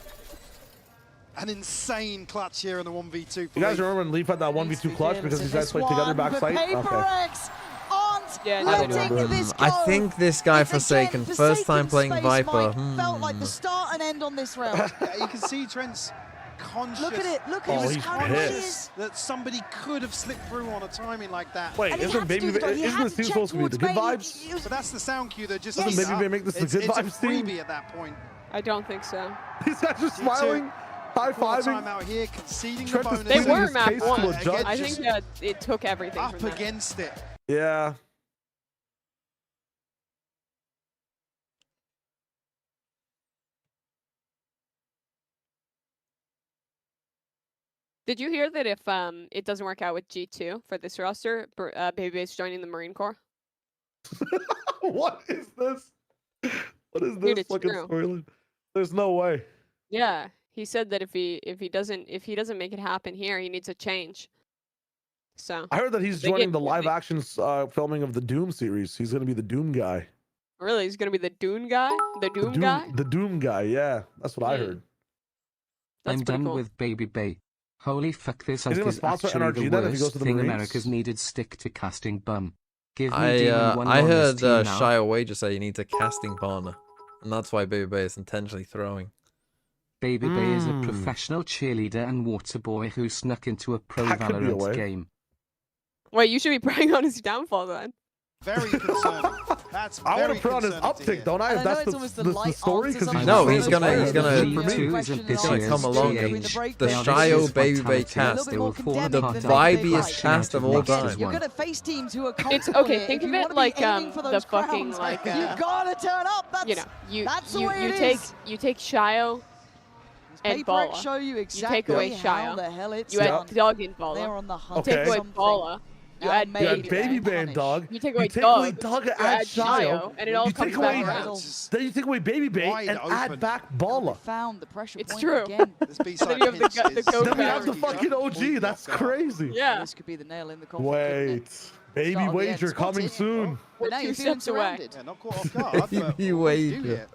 an insane clutch here in the 1v2. You guys remember when Leaf had that 1v2 clutch because these guys played together backside? Okay. PRX aren't Yeah, I letting remember. this go. I think this guy It's again Forsaken, first time Forsaken's playing space, Viper. Mike, felt like the start and end on this round. Yeah, you can see Trent's conscious. Look at it. Look Oh, at he's his conscious pissed. that somebody could have slipped through on a timing like that. Wait, And he isn't had to do Baby the dodge. He isn't had this to team check supposed to be the good towards vibes? Baby. But that's the sound cue that just Doesn't heats Baby up. make this the it's, good it's a vibes team? freebie at that point. I don't think so. These guys are G2 smiling, high Quarter time fiving. out here, conceding the Trent is bonus. They pleading were his map case to one. a judge. I think that it took everything up from that. against it. Yeah. Did you hear that if it doesn't work out with G2 for this roster, Baby is joining the Marine Corps? What is this? What is Dude, this it's fucking true. storyline? There's no way. Yeah, he said that if he doesn't make it happen here, he needs a change. So I heard that he's They joining get- the live action filming of the Doom series. He's gonna be the Doom guy. really, he's gonna be the Dune guy, the Doom guy. The Doom guy. Yeah, that's what I Hmm. heard. That's I'm pretty done cool. with Baby Bay. Holy fuck, this Is he gonna is sponsor actually NRG the then if he goes worst to the thing Marines? America's needed. Stick to casting bum. Give me Demon one I bonus heard team now. Shy Away just say you need a casting partner, and that's why Baby Bay is intentionally throwing. Baby Bay is a Mm. professional cheerleader and water boy who snuck into a pro That could be a way. Valorant game. Wait, you should be praying on his downfall then. Very concerning. That's I want very to put on his concerning to hear. uptick, don't I? And If I know that's it's almost the the light story, answers because on he's No, that. he's gonna- G2 isn't He's gonna come along and age. the They are Shio vicious Baby Bay vitality. cast, They will fall the apart the after vibiest crashing cast out of all next time. one. You're gonna face teams who are It's comfortable okay. here. Think If of you it wanna be like aiming for the those fucking crowns, like you gotta turn up. That's you know you that's the you, way you it take is. you take Shio and PRX Bala. show you take exactly away how Shio. the hell it's You done. add Dog in They're Bala. on the hunt. Okay. Take away Something. Bala. You Now add You Baby had Baby. Baby Bay. Band, dog. You take away take Dog. away Dog and You add add Shio. Shio, and it all You comes take away- back around. Just Then you take away Baby Bay Wide and add open. back They Bala. found the pressure It's point true. again. This B-side Then you have the pinch go- the is go Then we have the Completely fucking OG. That's crazy. Yeah. This could be the nail in the coffin. couldn't it? Wait. Baby Start of the end. Wager Spot coming it. soon. But now We're you're 2 feeling steps away. surrounded. Yeah, not caught off guard, but Baby what do you do Wager. here?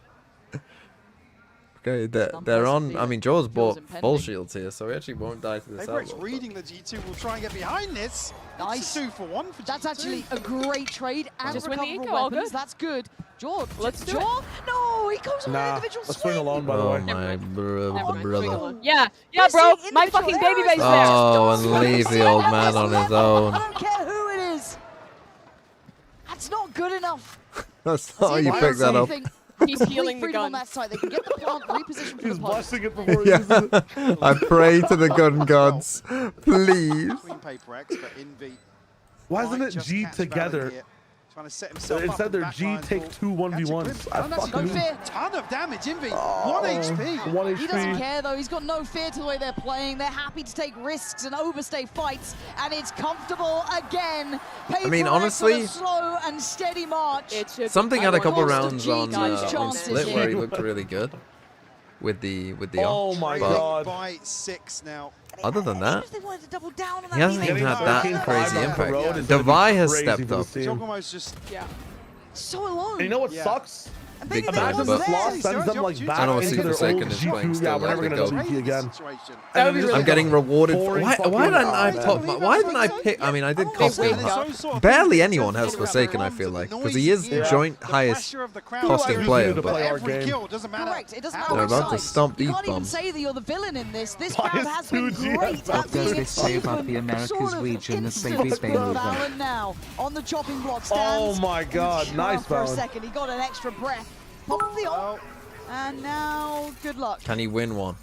Okay, they're Unpleasant on. I feeling. mean, Jaws Feels bought impending. full shields here, so we actually won't die to this PRX outlaw. reading the G2 will try and get behind this. Nice. It's a 2-for-1 for That's G2. actually a great trade and Just win the recoverable eco, all weapons. good. That's good. George, Let's do it. George? No, he goes on an Nah, individual let's swing alone, by the Oh way. my Never brother. mind, swing brother. along. Yeah, yeah, We're bro. seeing My individual fucking baby errors. base's there. Oh, and leave the old man on his own. I don't care who it is. That's not good enough. That's not how See, you I pick that also up. think He's complete healing the freedom on gun. that side. They can get the plant repositioned for He's the plant. blessing it before he uses it. Yeah. I pray to the gun gods. Please. Between PRX, but Envy Why isn't might it just G catch together? Valen here, trying to set himself up Instead in the they're back G line take ball. 2 1v1s. I And that's fucking No fear. ton of damage, Envy. Oh, 1 HP. 1 He doesn't HP. care though. He's got no fear to the way they're playing. They're happy to take risks and overstay fights, and it's comfortable again. I mean, PRX honestly, on a slow and steady march. It should be Something had a couple Close to rounds G on times on chances split here. where he looked really good with the Oh op, my but God. By 6 now. other than that, If they wanted to double down on that he hasn't lead, even they had could. that Getting crazy 5 impact. on the road is gonna be Devi has crazy stepped for the up. team. Jogomo's just Yeah. So alone. And you know what Yeah. sucks? And Big Baby time, Bay was but- If Lost there. sends them like back I know into Secret their Second old is playing GQ. still Yeah, we're never like gonna the go goat. GQ again. situation. That would be And then really I'm just getting rewarded for boring why fucking didn't I guy. pop why didn't I pick I mean I did Oh, cop wait, him, wait, but barely anyone has Forsaken, I feel like, because he is joint highest costing player, to play but our game. Doesn't matter. Correct. It doesn't how matter they're which about to side. stomp You these can't even bums. say that you're the villain in this. This Why crowd is has been 2G great at at What does being this say about the open, Americas sort of region of instant Baby for Bay movement? Valen now on the chopping block Oh stands. my God, nice For a Valen. second, he got an extra breath. Pop of the ult, and now good luck. can he win one?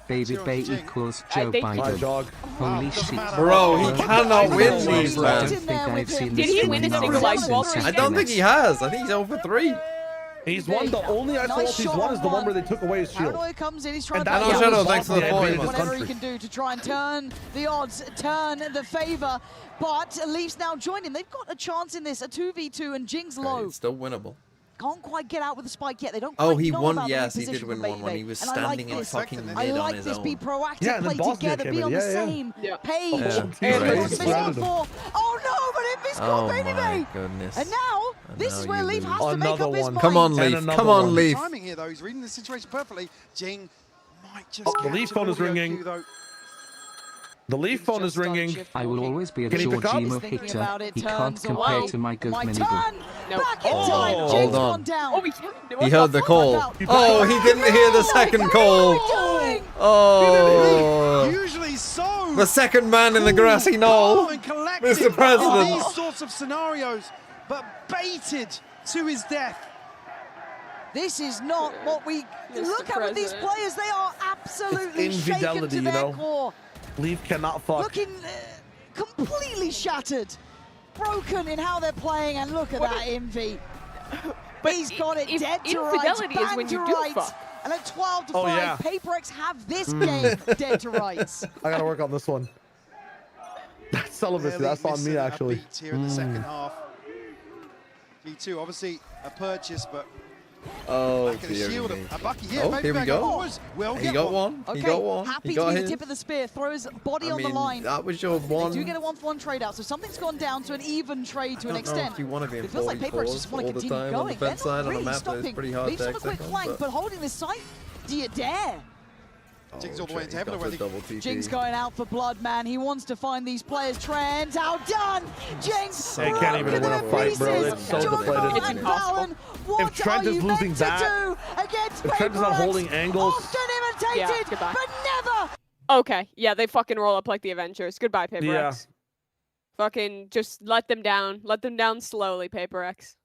Baby Bay equals Joe think- My Biden. dog. Holy shit. Bro, he cannot win I these, don't man. think I've seen Did this he win a many single Naruto life wall? since I don't think he has. I think he's over 3. He's won the only Nice ice he's shot won on is the one one. where they took away his shield. Paranoia comes in, he's trying And to that's back No out. Shadow, He's thanks for the doing point in this whatever he country. can do to try and turn the odds, turn the favor. But Leafs now join him. They've got a chance in this, a 2v2, and Jing's low. It's still winnable. can't quite get out with the spike yet. They don't Oh, quite he know won. about the Yes, he reposition did for win Baby one when Bay. he was And I like standing in this. fucking I mid on like his this. own. Be proactive, Yeah, and then play Bosnia together, came be in. on the Yeah, yeah. same Yeah. page. The whole team And raised what's this around one him. for? Oh no, but Envy's Oh got Baby my Bay. goodness. And now, this now is where you Leaf lose. has to make Another up his one. mind. Come on, And Leaf. another Come on, one. Leaf. Timing here, though. He's reading the situation perfectly. Jing might just Oh, the catch Leaf an phone is audio ringing. cue, though. The Leaf phone is ringing. I will always be a Can he pick up? Georgimo Thinking hitter. about it, He can't turns compare away. to my good My minigun. turn. No. Back in Oh, time. hold Jinx on. gone down. Oh, He heard the call. You Oh, he didn't hear the second call. Oh. Usually so. The second man in the grassy knoll. Calm and collected Mr. in President. these sorts of scenarios, but baited to his death. This is not what we look at with these President. players. They are absolutely It's shaken infidelity, to you their know? core. Leaf cannot fuck. Looking completely shattered, broken in how they're playing, and look at that Envy. But He's got it if dead to rights, infidelity is bang when to you do rights, fuck. and at 12 to 5, Oh, yeah. PRX have this game dead to rights. I gotta work on this one. That's celibacy. Barely That's on me, missing a actually. beat here in the second half. G2, obviously a purchase, but Oh, back of the dear shield. me. A Bucky here. Oh, Baby here we Bang go. always will He get got one. one. Okay, He got one. happy He to got be the his. tip of the spear, throws body I on the mean, line. that was your one. They do get a 1-for-1 trade out, so something's gone down to an even trade to an I don't know extent. if you want to be in It feels like PRX 44s just want all to the continue time on the going. They're fence not side on a really map that is stopping. pretty hard Leafs to on a quick execute, flank, but- but holding this site, do you dare? Jing's all the way into He's heaven got already. the double TP. Jinx going out for blood, man. He wants to find these players. Trent outdone. Jinx They can't even broken win a to fight, bro. pieces. It's so Jumbo deflated. It's and impossible. Valen, what Trent are is you losing meant that, to do against if Trent is not PRX? holding angles- Often imitated, Yeah, goodbye. but never. Okay, yeah, they fucking roll up like the Avengers. Goodbye, PRX. Yeah. Fucking just let them down. Let them down slowly, PRX.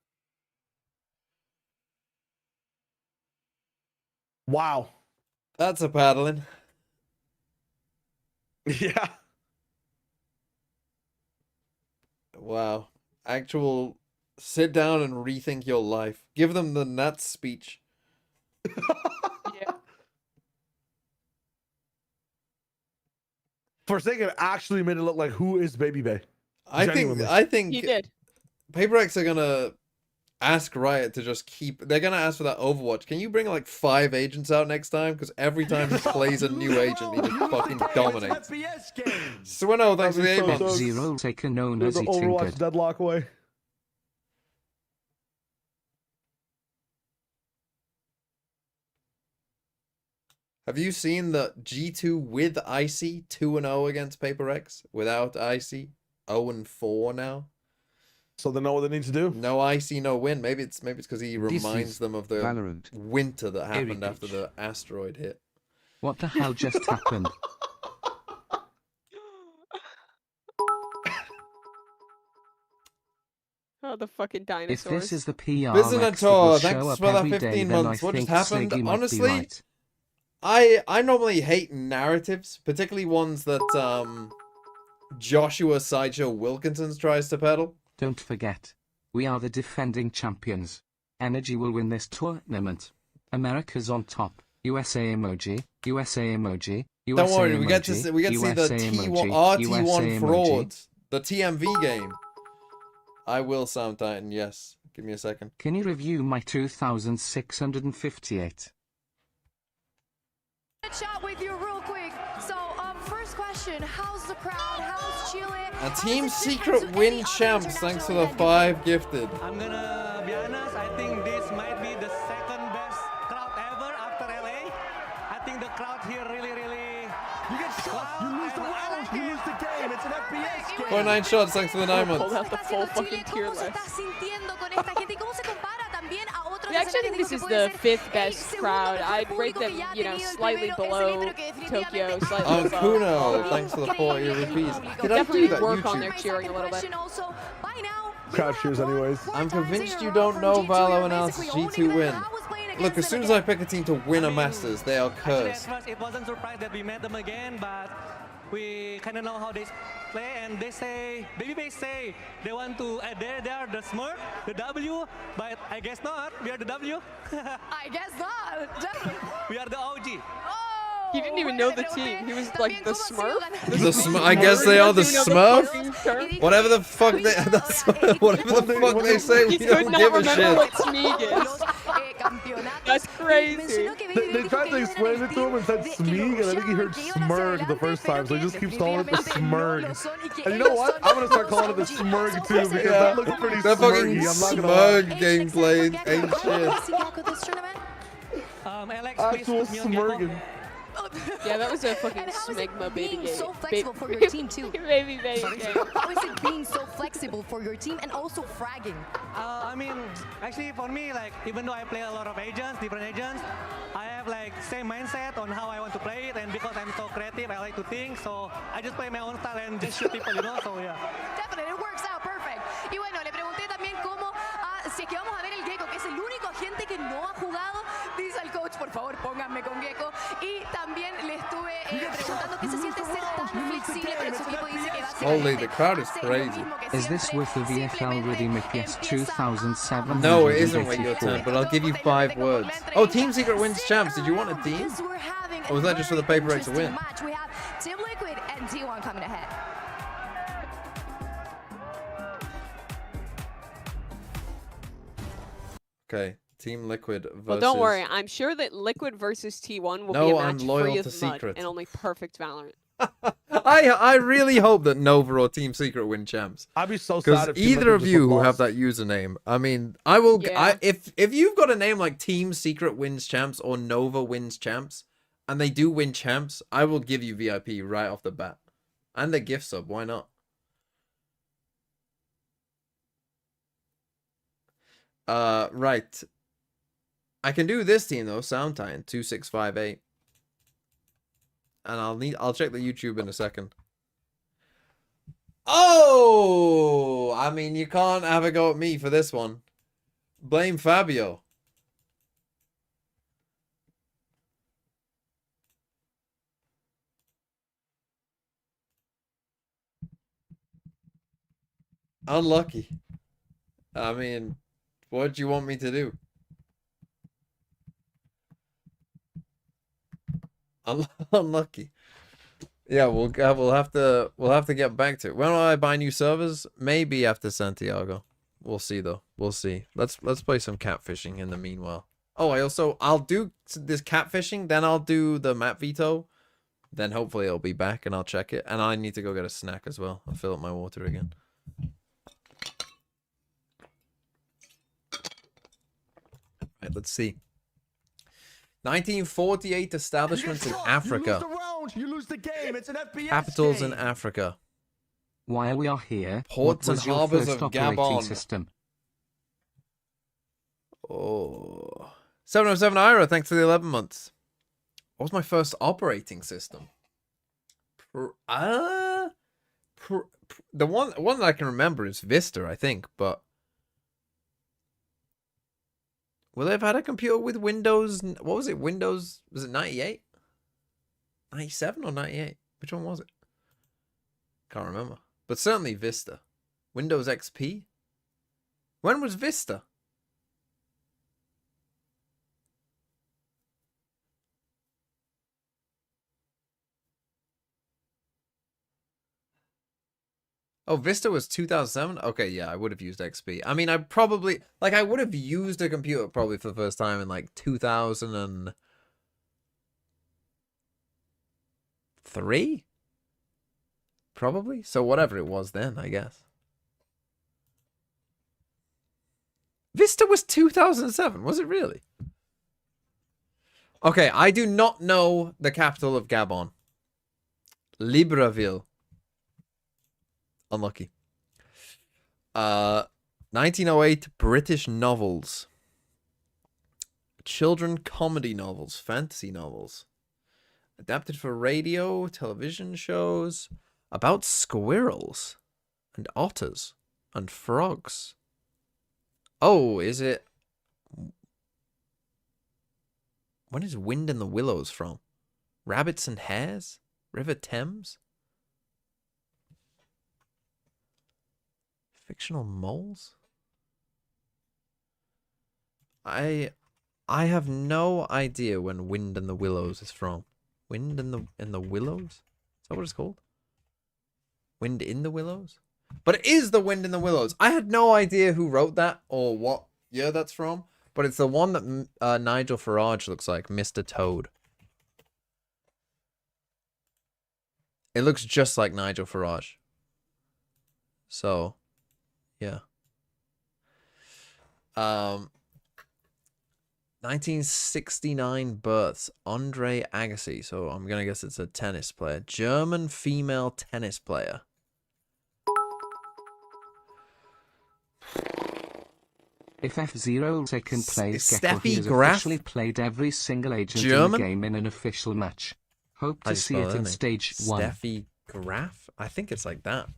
Wow. That's a paddling. Yeah. Wow. Actual sit down and rethink your life. Give them the nuts speech. Yeah. Forsaken actually made it look like who is Baby Bay. I Genuinely. think He did. PRX are gonna ask Riot to just keep. They're gonna ask for that Overwatch. Can you bring like 5 agents out next time? Because every time he plays a new agent, he just fucking dominates. Swino, thanks for the 8 That'd be so months. Zero taken known There's as the Overwatch tinkered. deadlock away. Have you seen the G2 with Icy 2-0 against PRX? Without Icy 0-4 now. So they know what they need to do. No Icy, no win. Maybe it's because he This reminds is them of the Valorant. winter that happened after Heritage. the asteroid hit. What the hell just happened? Oh, the fucking If dinosaurs. this is the PRX that Bizinator, will thanks show up for that every day, 15 then I months. What just think happened? Siggy might be Honestly, right. I normally hate narratives, particularly ones that Joshua Sideshow Wilkinson's tries to peddle. Don't forget, we are the defending champions. Energy will win this tournament. America's on top. USA emoji. USA emoji. USA Don't worry, emoji, we get to see the USA T1 emoji, RT1 USA frauds, the TMV game. I will, Sound Titan. Yes, give me a second. Can you review my 2658? Chat with you real quick. So, first question: how's the crowd? How's Chile? A Team Secret win champs. Thanks for the 5 gifted. I'm gonna be honest, I think this might be the second best crowd ever after LA. I think the crowd here really You get shot, you lose the round, you lose the game. It's an FPS game. 49 shots. Thanks for the 9 months. Pulled out the full fucking tier list. I actually think this is the 5th best crowd. I'd rate them, you know, slightly below Tokyo, slightly above. Kuno, thanks for the 40 rupees. Did I do Definitely that? work on YouTube? their cheering a little bit. Crowd cheers anyways. I'm convinced you don't know Valo analysis G2 win. Look, as soon as I pick a team to win a Masters, they are Actually, cursed. at first it wasn't surprised that we met them again, but we kind of know how they play, and they say, Baby Bay say, they want to, they are the Smurf, the W, but I guess not, we are the W. I guess not. We are the OG. Oh, He didn't even know the team. He was like the Smurf. I guess they are the He doesn't Smurf. know the fucking term. Whatever the fuck they, whatever the fuck they say, we He could don't not give a remember shit. what Smeeg is. That's crazy. They tried to explain it to him and said Smeeg, and I think he heard Smurg the first time, so he just keeps calling it the Smurg. And you know what? I'm gonna start calling it the Smurg too, because that looks pretty That fucking smurgy. I'm not gonna lie. Smurg gameplay ain't shit. Alex, Actual Smurging. Yeah, that was a fucking smegma baby being game. so flexible for your team too? Baby game. How is it being so flexible for your team and also fragging? I mean, actually for me, like, even though I play a lot of agents, different agents, I have like same mindset on how I want to play it, and because I'm so creative, I like to think, so I just play my own style and just shoot people, you know, so yeah. Definitely, it works out perfect. Y bueno, le pregunté también cómo, si es que vamos a ver el Gecko, que es el único agente que no ha jugado, dice al coach, por favor, pónganme con Gecko. Y también le estuve preguntando qué se siente ser tan flexible, pero su equipo dice que Holy, the básicamente crowd is hace lo crazy. mismo que Is this with the VFL Ready Yes 2700? No, it isn't wait your turn, but I'll give you 5 words. Oh, Team Secret wins champs. Did you want a team? Or was that just for the paper rate to win? We have Team Liquid and T1 coming ahead. Okay, Team Liquid versus... Well, don't worry. I'm sure that Liquid versus T1 will be No, a I'm match loyal free to of mud Secret. and only perfect Valorant. I really hope that Nova or Team Secret win champs. I'd be so sad Because if Team either Liquid of just you who lost. have that username, I mean, I will. Yeah. If you've got a name like Team Secret wins champs or Nova wins champs, and they do win champs, I will give you VIP right off the bat, and the gift sub. Why not? Right. I can do this team though. Soundtime 2658. And I'll check the YouTube in a second. Oh, I mean, you can't have a go at me for this one. Blame Fabio. Unlucky. I mean, what do you want me to do? Unlucky. Yeah, we'll have to get back to it. When will I buy new servers? Maybe after Santiago. We'll see though. We'll see. Let's play some catfishing in the meanwhile. Oh, I'll do this catfishing, then I'll do the map veto. Then hopefully it'll be back and I'll check it. And I need to go get a snack as well. I'll fill up my water again. Right, let's see. 1948 establishments in Africa. You lose the game. It's an FPS Capitals game. in Africa. While we are here, Ports what and was your harbors first of operating Gabon. system? Oh. 707 Ira, thanks for the 11 months. What was my first operating system? The one that I can remember is Vista, I think, but will they have had a computer with Windows? What was it? Windows, was it 98? 97 or 98? Which one was it? Can't remember. But certainly Vista. Windows XP? When was Vista? Oh, Vista was 2007? Okay, yeah, I would have used XP. I mean, I would have used a computer probably for the first time in like 2003? Probably. So whatever it was then, I guess. Vista was 2007, was it really? Okay, I do not know the capital of Gabon. Libreville. Unlucky. 1908 British novels. Children comedy novels, fantasy novels. Adapted for radio, television shows. About squirrels and otters and frogs. Oh, is it? When is Wind in the Willows from? Rabbits and Hares? River Thames? Fictional moles? I have no idea when Wind in the Willows is from. Wind in the Willows? Is that what it's called? Wind in the Willows? But it is the Wind in the Willows. I had no idea who wrote that or what year that's from. But it's the one that Nigel Farage looks like, Mr. Toad. It looks just like Nigel Farage. So, yeah. 1969 births. Andre Agassi. So I'm going to guess it's a tennis player. German female tennis player. If F0 second plays Gecko, Steffi he has Graf? officially played every single agent German? in the game in an official match. Hope to see it in stage 1. Steffi Graf? I think it's like that.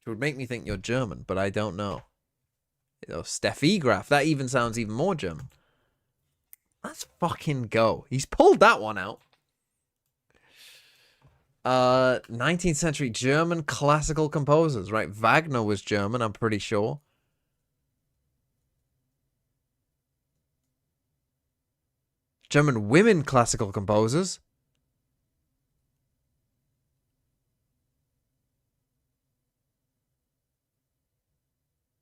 It would make me think you're German, but I don't know. You know, Steffi Graf. That even sounds even more German. Let's fucking go. He's pulled that one out. 19th century German classical composers, right? Wagner was German, I'm pretty sure. German women classical composers.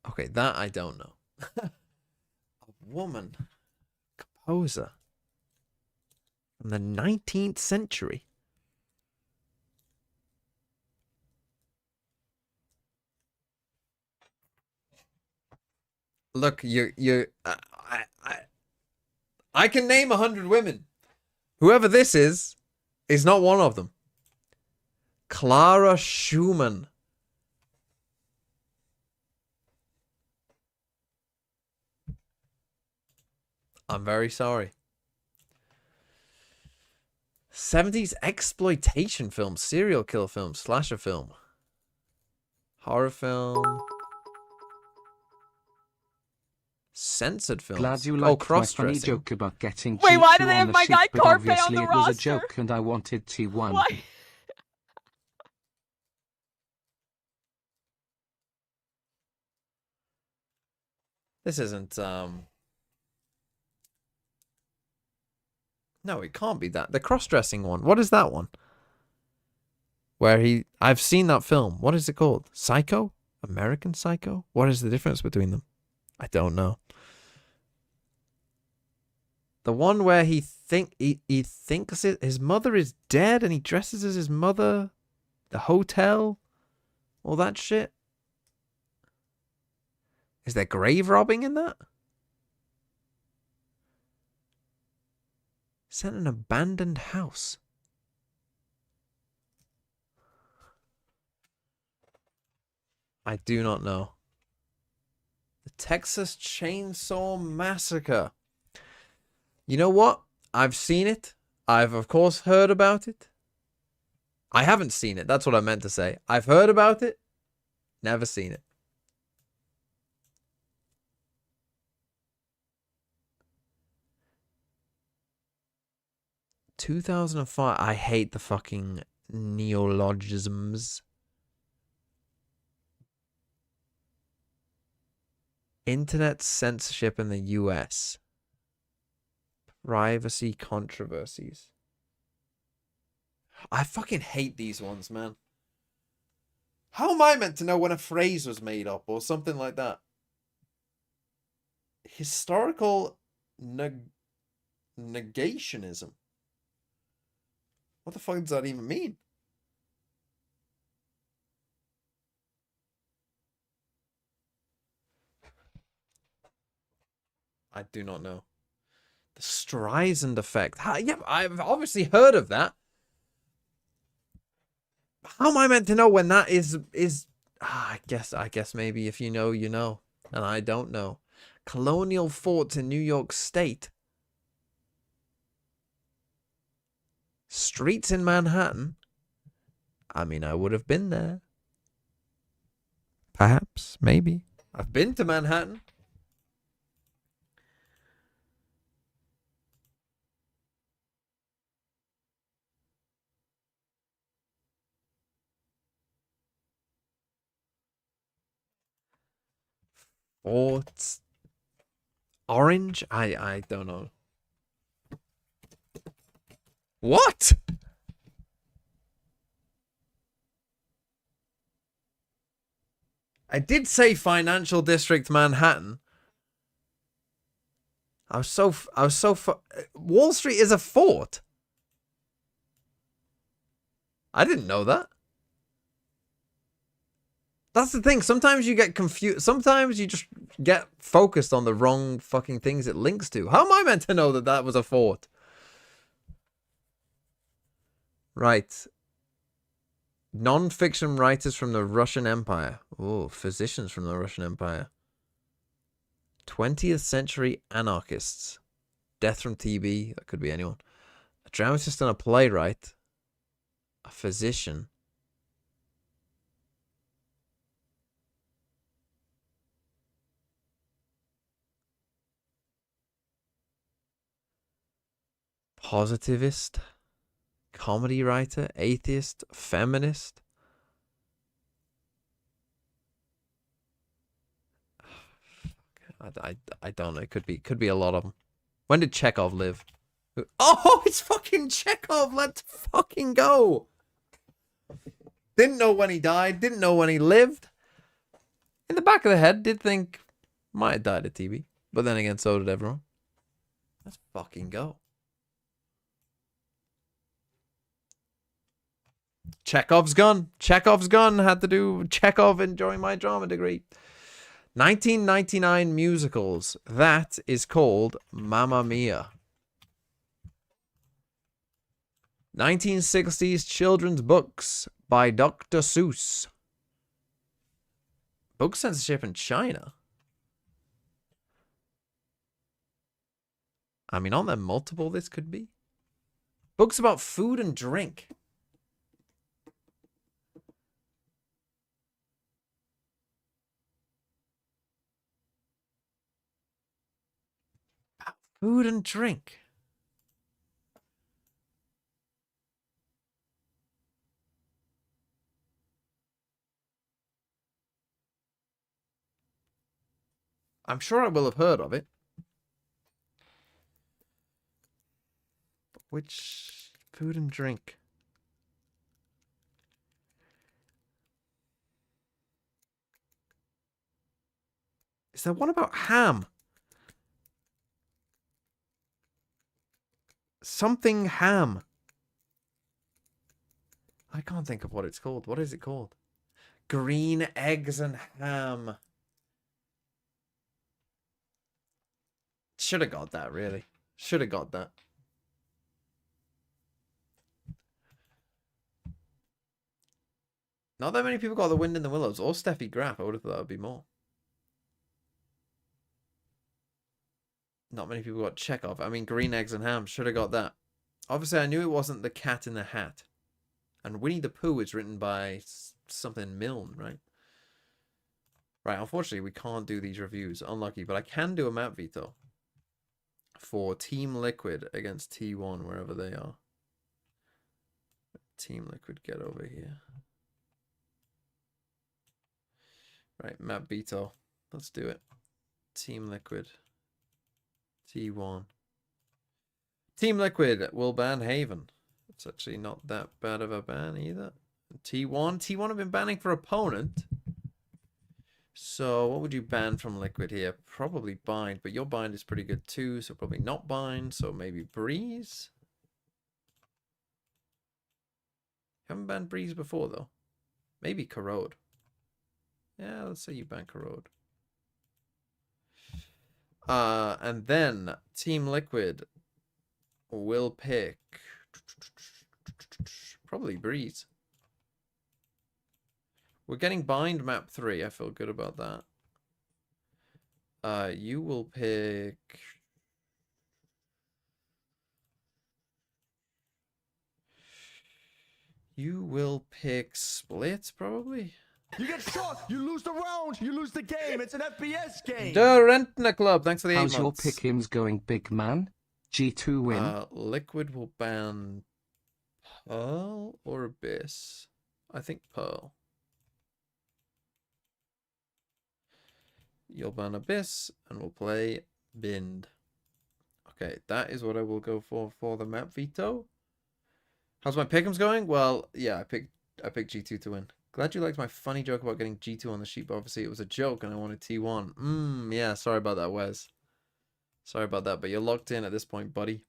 Okay, that I don't know. A woman composer from the 19th century. Look, I can name 100 women. Whoever this is not one of them. Clara Schumann. I'm very sorry. 70s exploitation film, serial killer film, slasher film, horror film. Censored films. Glad you liked my funny joke about getting Wait, why do G2 they on have the my sheet, guy but Carpe on obviously the it was a roster? joke and I wanted T1. Why? This isn't No, it can't be that. The cross-dressing one. What is that one? Where I've seen that film. What is it called? Psycho? American Psycho? What is the difference between them? I don't know. The one where he thinks his mother is dead and he dresses as his mother. The hotel. All that shit. Is there grave robbing in that? Set in an abandoned house. I do not know. The Texas Chainsaw Massacre. You know what? I've seen it. I've, of course, heard about it. I haven't seen it. That's what I meant to say. I've heard about it. Never seen it. ...2005. I hate the fucking neologisms. Internet censorship in the US. Privacy controversies. I fucking hate these ones, man. How am I meant to know when a phrase was made up or something like that? Historical negationism. What the fuck does that even mean? I do not know. The Streisand effect. Yeah, I've obviously heard of that. How am I meant to know when that is? I guess maybe if you know, you know, and I don't know. Colonial forts in New York State. Streets in Manhattan. I mean, I would have been there. Perhaps, maybe. I've been to Manhattan. Fort Orange? I don't know. What? I did say Financial District Manhattan. Wall Street is a fort. I didn't know that. That's the thing. Sometimes you get confused. Sometimes you just get focused on the wrong fucking things it links to. How am I meant to know that that was a fort? Right. Non-fiction writers from the Russian Empire. Oh, physicians from the Russian Empire. 20th century anarchists. Death from TB. That could be anyone. A dramatist and a playwright. A physician. Positivist. Comedy writer. Atheist. Feminist. I don't know. It could be a lot of them. When did Chekhov live? Oh, it's fucking Chekhov. Let's fucking go. Didn't know when he died. Didn't know when he lived. In the back of the head, did think might have died of TB. But then again, so did everyone. Let's fucking go. Chekhov's gun. Chekhov's gun had to do Chekhov enjoying my drama degree. 1999 musicals. That is called Mamma Mia. 1960s children's books by Dr. Seuss. Book censorship in China? I mean, aren't there multiple this could be? Books about food and drink. Food and drink. I'm sure I will have heard of it. Which food and drink? Is there one about ham? Something ham. I can't think of what it's called. What is it called? Green eggs and ham. Should have got that, really. Should have got that. Not that many people got The Wind in the Willows or Steffi Graf. I would have thought that would be more. Not many people got Chekhov. I mean, Green Eggs and Ham. Should have got that. Obviously, I knew it wasn't The Cat in the Hat. And Winnie the Pooh is written by something Milne, right? Right, unfortunately, we can't do these reviews. Unlucky. But I can do a map veto for Team Liquid against T1, wherever they are. Team Liquid, get over here. Right, map veto. Let's do it. Team Liquid. T1. Team Liquid will ban Haven. It's actually not that bad of a ban either. T1 have been banning for opponent. So what would you ban from Liquid here? Probably bind, but your bind is pretty good too, so probably not bind. So maybe Breeze. Haven't banned Breeze before though. Maybe Corrode. Yeah, let's say you ban Corrode. And then Team Liquid will pick probably Breeze. We're getting bind map 3. I feel good about that. You will pick Split probably. You get shot, you lose the round, you lose the game. It's an FPS game. The Rentner Club, thanks for the 8 months. How's your pickings going, big man? G2 win. Liquid will ban Pearl or Abyss. I think Pearl. You'll ban Abyss and we'll play Bind. Okay, that is what I will go for the map veto. How's my pick'ems going? Well, yeah, I picked G2 to win. Glad you liked my funny joke about getting G2 on the sheet, but obviously it was a joke and I wanted T1. Yeah, sorry about that, Wes. Sorry about that, but you're locked in at this point, buddy.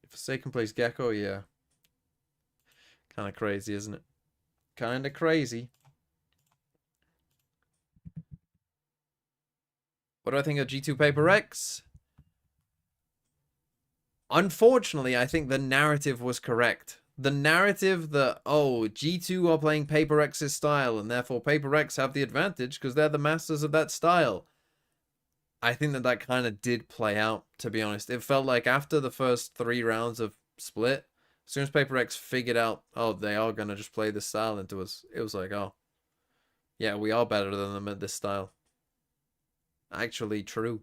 If Forsaken plays Gecko, yeah. Kind of crazy, isn't it? Kind of crazy. What do I think of G2 Paper X? Unfortunately, I think the narrative was correct. The narrative that, oh, G2 are playing Paper X's style, and therefore Paper X have the advantage because they're the masters of that style. I think that kind of did play out, to be honest. It felt like after the first 3 rounds of Split, as soon as Paper X figured out, oh, they are going to just play this style into us, it was like, oh, yeah, we are better than them at this style. Actually true.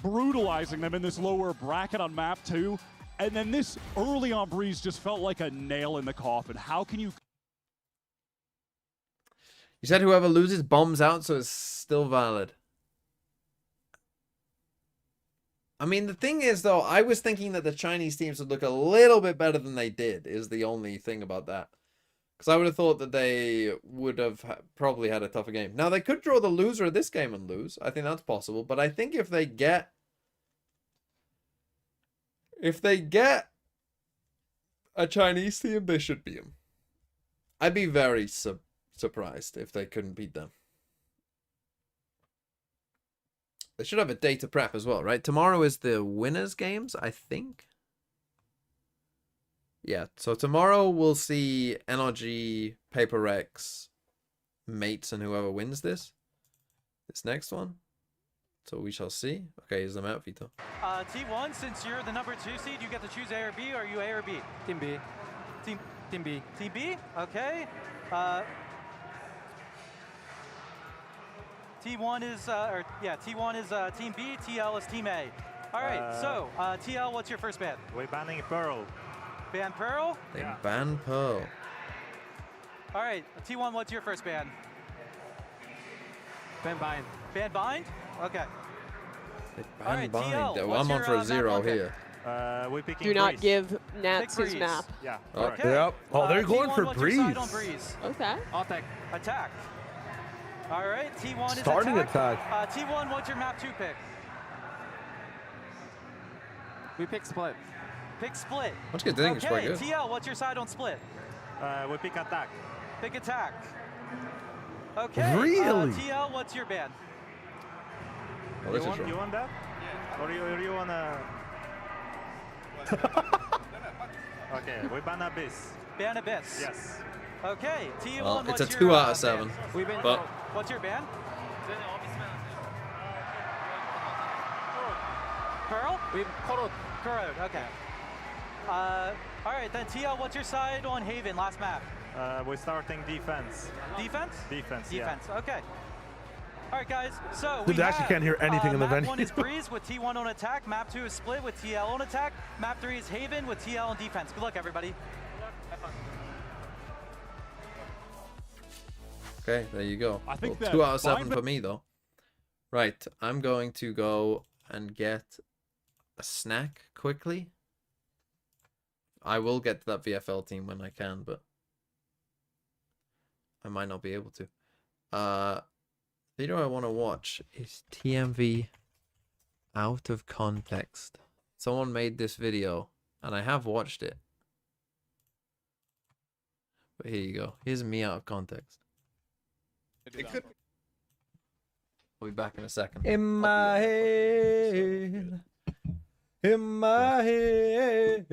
Brutalizing them in this lower bracket on map 2. And then this early on Breeze just felt like a nail in the coffin. How can you... You said whoever loses bombs out, so it's still valid. I mean, the thing is, though, I was thinking that the Chinese teams would look a little bit better than they did, is the only thing about that. Because I would have thought that they would have probably had a tougher game. Now, they could draw the loser of this game and lose. I think that's possible. But I think if they get... a Chinese team, they should beat them. I'd be very surprised if they couldn't beat them. They should have a day to prep as well, right? Tomorrow is the winners' games, I think. Yeah, so tomorrow we'll see NRG, Paper X, Mates, and whoever wins this next one. So we shall see. Okay, here's the map, Veto. T1, since you're the number 2 seed, you get to choose A or B, or are you A or B? Team B. Team B. Team B? Okay. T1 is, T1 is Team B, TL is Team A. All right, so, TL, what's your first ban? We're banning Pearl. Ban Pearl? They ban Pearl. All right, T1, what's your first ban? Ban Bind. Ban Bind? Okay. They ban All right, Bind. TL, Oh, what's I'm on your, for a 0 map here. We're picking Do not Breeze. give Nats Pick his Breeze. map. Yeah. Okay. Yep. Oh, they're going T1, for what's your side on Breeze. Breeze? Okay. Attack. Attack. All right, T1 is Starting attack. attack. T1, what's your map 2 pick? We pick Split. Pick Split. What's good? I think it's quite Okay, good. TL, what's your side on Split? We pick attack. Pick attack. Okay. Really? TL, what's your ban? Oh, this is You want that? Or you wanna... Okay, we ban Abyss. Ban Abyss. Yes. Okay, T1, Well, what's it's a your, 2 out of ban? 7. We ban But What's your ban? Pearl? We Korot. Corrode, okay. All right, then TL, what's your side on Haven, last map? We're starting defense. Defense? Defense, Defense, okay. All right, guys, so Dude, we I actually have, can't hear anything in the map venue. 1 is Breeze with T1 on attack. Map 2 is Split with TL on attack. Map 3 is Haven with TL on defense. Good luck, everybody. okay, there you go. I think Well, that 2 out of 7 Bind- for me, though. Right, I'm going to go and get a snack quickly. I will get to that VFL team when I can, but I might not be able to. The video I want to watch is TMV Out of Context. Someone made this video, and I have watched it. But here you go. Here's me out of context. We'll be back in a second. In my head. In my head,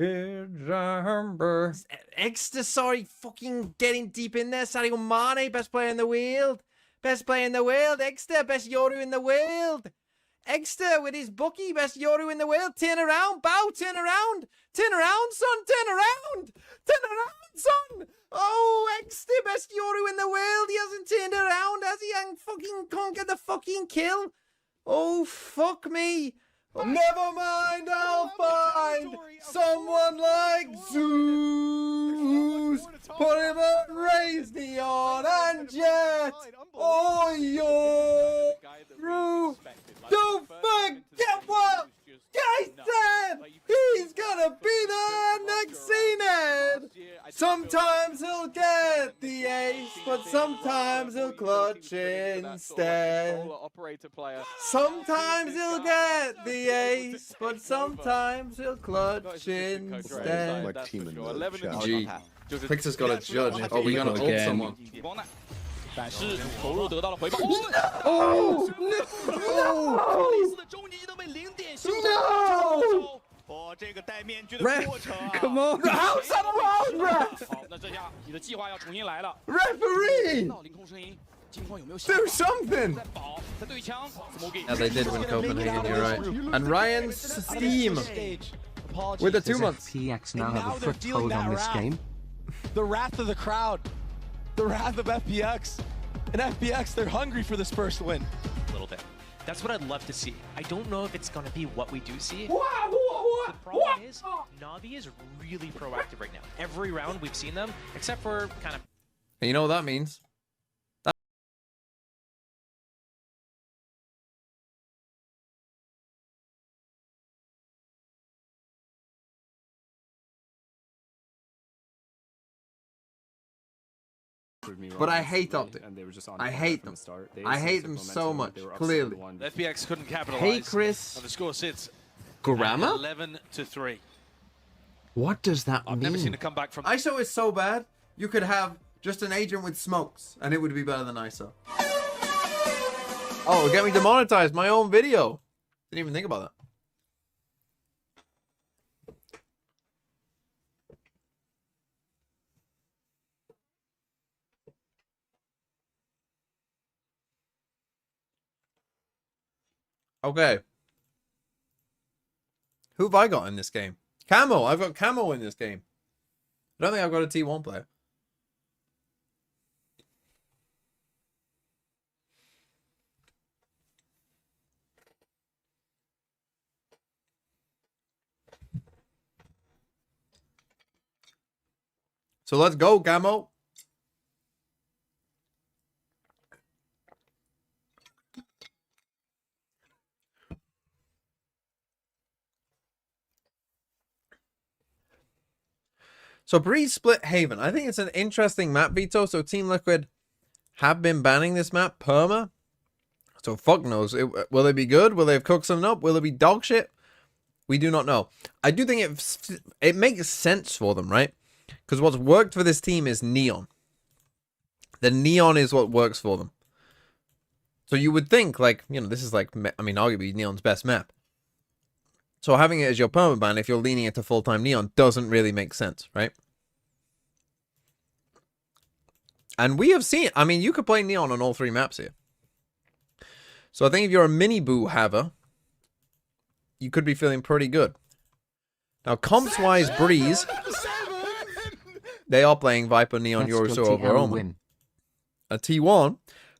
Jumper. Extra sorry, fucking getting deep in there. Sadio Mane, best player in the world. Best player in the world. Extra, best Yoru in the world. Extra with his bookie, best Yoru in the world. Turn around, bow, turn around. Turn around, son, turn around. Turn around, son. Oh, Extra, best Yoru in the world. He hasn't turned around, has he? And fucking can't get the fucking kill. Oh, fuck me. Never mind, I'll find someone like Zeus. Put him on, raise Neon and Jet. Oh, you're through. Don't forget what I said. He's gonna be there next scene. Sometimes he'll get the ace, but sometimes he'll clutch instead. Sometimes he'll get the ace, but sometimes he'll clutch instead. Like team in the chat. G. Pixar's got a judge. Oh, we gonna ult someone. 但是投入得到了回报。Oh no！克里斯的终极都被零点修正。哦，这个戴面具的过程啊 Come on! How's that wrong, ref? 好，那这下你的计划要重新来了。 Referee! 到凌空声音，金光有没有 Do something! 在保，在对枪 ，Smoky。 Yeah, they did win Copenhagen. You're right. And Ryan's Steam with the 2 months. PX now have a foothold on this game. The wrath of the crowd, the wrath of FPX, and FPX, they're hungry for this first win. A little bit. That's what I'd love to see. I don't know if it's going to be what we do see. What? The problem is, Navi is really proactive right now. Every round we've seen them, except for kind of... And you know what that means? But I hate Optic. I hate them. I hate them so much, clearly. FPX couldn't capitalize. Hey, Chris. The score sits Grammar? 11-3. What does that mean? I've never seen a comeback from... ISO is so bad, you could have just an agent with smokes, and it would be better than ISO. Oh, get me demonetized, my own video. Didn't even think about that. Okay. Who have I got in this game? Camo. I've got Camo in this game. I don't think I've got a T1 player. So let's go, Camo. So Breeze split Haven. I think it's an interesting map, Veto. So Team Liquid have been banning this map perma. So fuck knows. Will it be good? Will they have cooked something up? Will it be dog shit? We do not know. I do think it makes sense for them, right? Because what's worked for this team is Neon. The Neon is what works for them. So you would think, like, you know, this is like, I mean, arguably Neon's best map. So having it as your permaban, if you're leaning into full-time Neon, doesn't really make sense, right? And we have seen, I mean, you could play Neon on all 3 maps here. So I think if you're a mini-boo haver, you could be feeling pretty good. Now, comps-wise, Breeze, they are playing Viper, Neon, Yoruso over Omen. A T1,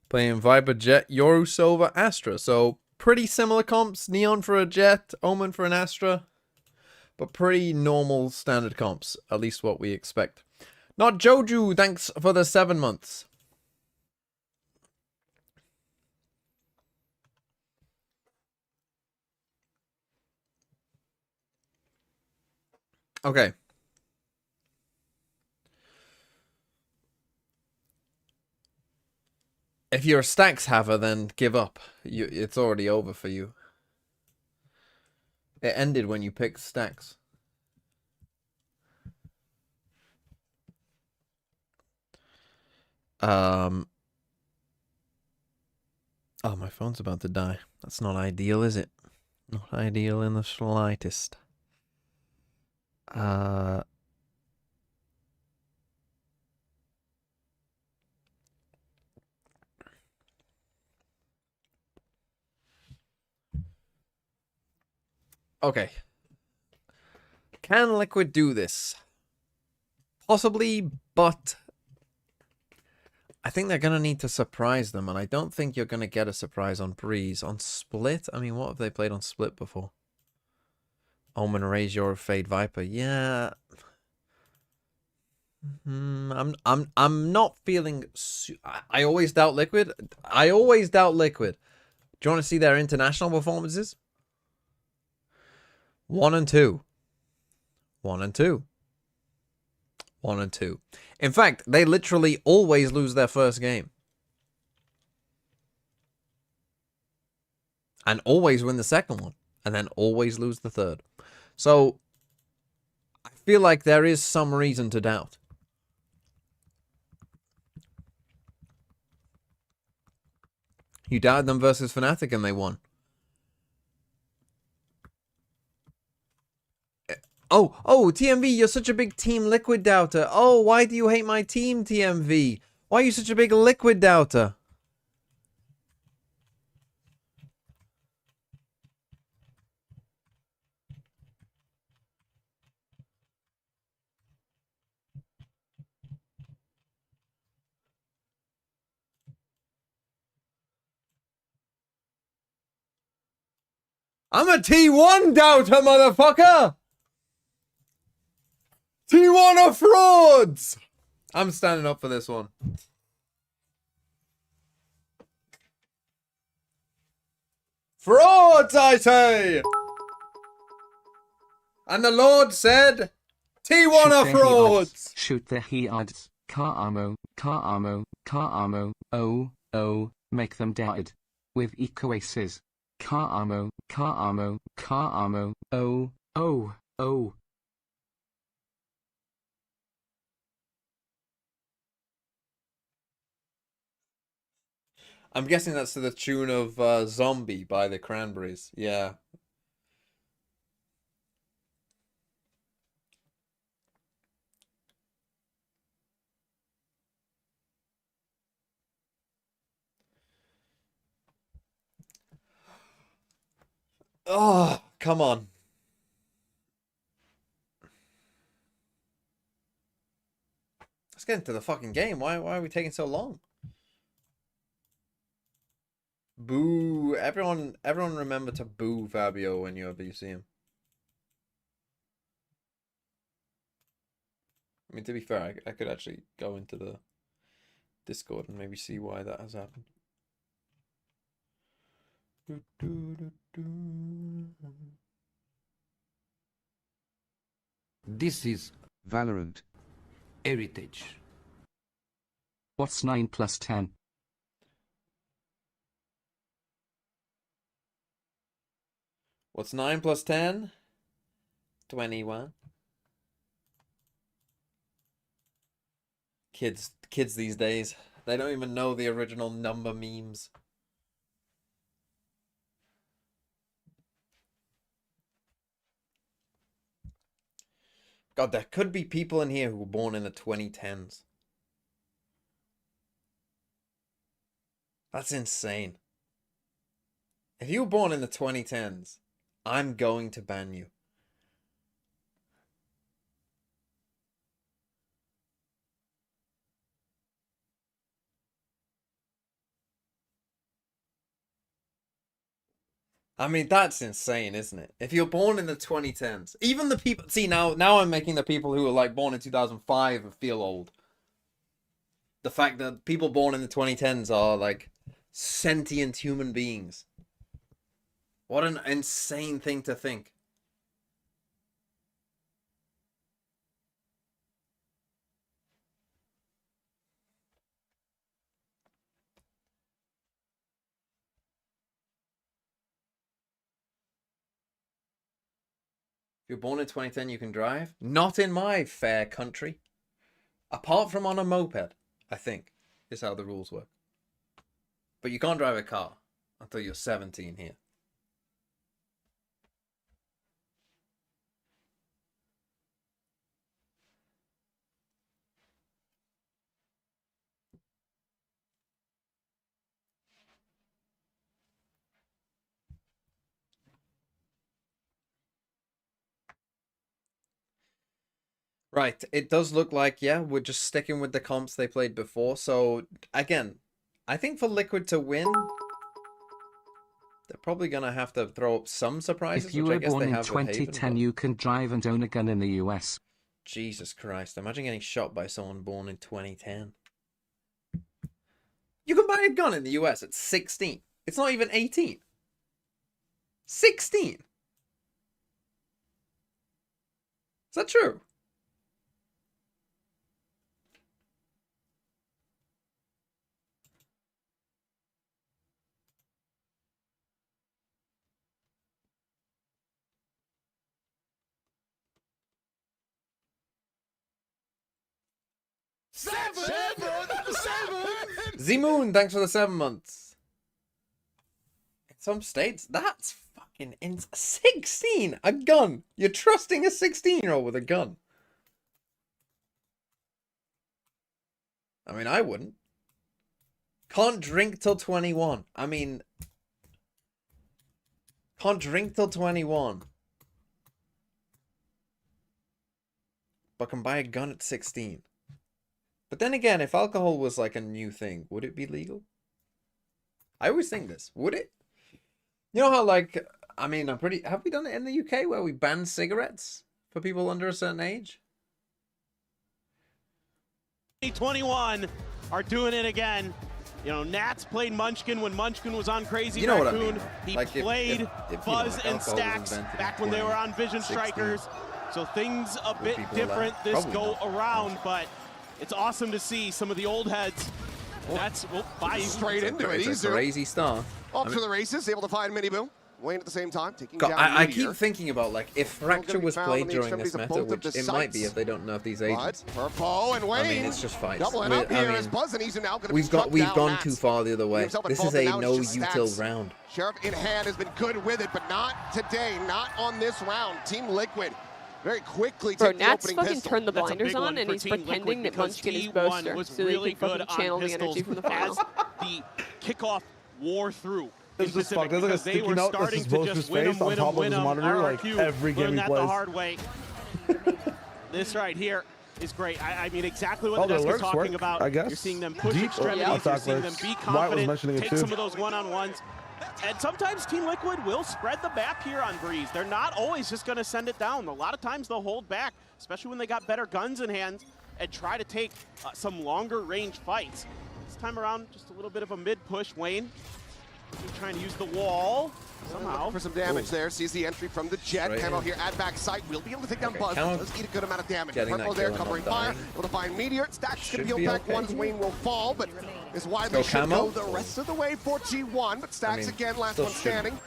playing Viper, Jet, Yoruso, Astra. So pretty similar comps. Neon for a Jet, Omen for an Astra. But pretty normal standard comps. At least what we expect. Not Joju, thanks for the 7 months. Okay. If you're a stacks haver, then give up. It's already over for you. It ended when you picked stacks. Oh, my phone's about to die. That's not ideal, is it? Not ideal in the slightest. Okay. Can Liquid do this? Possibly, but I think they're going to need to surprise them, and I don't think you're going to get a surprise on Breeze. On Split? I mean, what have they played on Split before? Omen, Raise Your Fade Viper. Yeah. I'm not feeling... I always doubt Liquid. I always doubt Liquid. Do you want to see their international performances? 1 and 2. 1 and 2. 1 and 2. In fact, they literally always lose their first game. And always win the second one. And then always lose the third. So, I feel like there is some reason to doubt. You doubted them versus Fnatic and they won. Oh, TMV, you're such a big Team Liquid doubter. Oh, why do you hate my team, TMV? Why are you such a big Liquid doubter? I'm a T1 doubter, motherfucker! T1 are frauds! I'm standing up for this one. Frauds, I say! And the Lord said, T1 are frauds! Shoot the Heods. Car ammo, car ammo, car ammo. Oh, make them dead. With eco-aces. Car ammo, car ammo, car ammo. Oh. I'm guessing that's to the tune of Zombie by the Cranberries. Yeah. Oh, come on. Let's get into the fucking game. Why are we taking so long? Boo. Everyone remember to boo Fabio whenever you see him. I mean, to be fair, I could actually go into the Discord and maybe see why that has happened. This is Valorant Heritage. What's 9 plus 10? What's 9 plus 10? 21. Kids these days, they don't even know the original number memes. God, there could be people in here who were born in the 2010s. That's insane. If you were born in the 2010s, I'm going to ban you. I mean, that's insane, isn't it? If you're born in the 2010s, even the people... See, now I'm making the people who are, like, born in 2005 feel old. The fact that people born in the 2010s are, like, sentient human beings. What an insane thing to think. If you're born in 2010, you can drive? Not in my fair country. Apart from on a moped, I think, is how the rules work. But you can't drive a car until you're 17 here. Right, it does look like, yeah, we're just sticking with the comps they played before. So, again, I think for Liquid to win, they're probably going to have to throw up some surprises, If you which I were guess born they in have with 2010, Haven, you can drive and own a gun in the US. Jesus Christ, imagine getting shot by someone born in 2010. You can buy a gun in the US at 16. It's not even 18. 16. Is that true? Z-Moon, thanks for the 7 months. In some states, that's fucking 16! A gun! You're trusting a 16-year-old with a gun. I mean, I wouldn't. Can't drink till 21. I mean... Can't drink till 21. But can buy a gun at 16. But then again, if alcohol was like a new thing, would it be legal? I always think this. Would it? You know how, like, I mean, have we done it in the UK where we ban cigarettes for people under a certain age? 2021 are doing it again. You know, Nats played Munchkin when Munchkin was on Crazy You know Raccoon. what I mean. He Like played if Buzz like, and alcohol was Stacks invented back in when they were on 20, Vision 16, Strikers. So things a bit people different allowed? this Probably go not. around, but it's awesome to see some of the old heads. That's buy you straight into it. It's a crazy start. Off to the races, able to find Mini Boo. Wayne at the same time, taking down I Meteor. keep thinking about, like, if Fracture was played during this meta, which it might be if they don't nerf these agents. But Purple and Wayne, I mean, it's just fights. doubling up here as Buzz and Easy now going to We've gone too far the other way. This is a no util round. Sheriff in hand has been good with it, but not today, not on this round. Team Liquid very quickly Bro, take the Nats opening fucking pistol. turned the blinders on, and he's pretending that Munchkin is Boaster, so they can fucking channel the energy from the final. The kickoff wore through. This is fucked. There's like a sticky note that's supposed to his face on top of his monitor, like every game he that plays. the hard way. This right here is great. I mean, exactly what the desk is talking about. I guess. You're seeing them push Deep extremities. You're seeing them alerts. be Wyatt was confident, mentioning it take too. some of those one-on-ones. And sometimes Team Liquid will spread the map here on Breeze. They're not always just going to send it down. A lot of times they'll hold back, especially when they got better guns in hand, and try to take some longer range fights. This time around, just a little bit of a mid-push. Wayne trying to use the wall somehow. For some damage there, sees the entry from the Jet. Right Camo here. here at backside, will be able to take down Okay, Buzz. Camo Does eat a good amount of damage. getting Purple that there, kill and covering not fire. dying. Able to find Meteor. Stacks Should gonna heal be back okay once here. Wayne will fall, but is widely Go should Camo. go the rest of the way for G1, but Stacks again, last still one standing.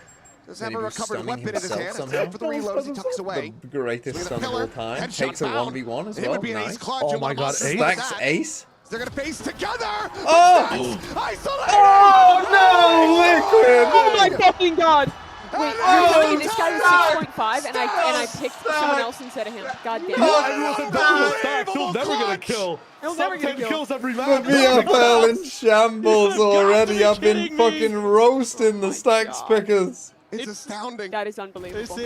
Does have a Maybe recovered stunning weapon in his himself hand. somehow. Except for the reloads, he tucks away. The greatest Swing stun the of all pillar, time. headshot Takes a found. 1v1 as It well. would be an ace Nice. clutch. Oh my god, Stacks Ace. Stacks ace. They're gonna face together. Oh! Isolated. Oh no, Liquid! Oh my fucking god! Wait, you're telling me this guy was Stacks! 6.5 and I picked someone else instead of him. God damn it. No, everyone said double Stacks. He'll never get a kill. He'll never get a 10 kill. kills every The match. VFL in shambles already. I've been fucking roasting the Stacks pickers. It's astounding. That is unbelievable.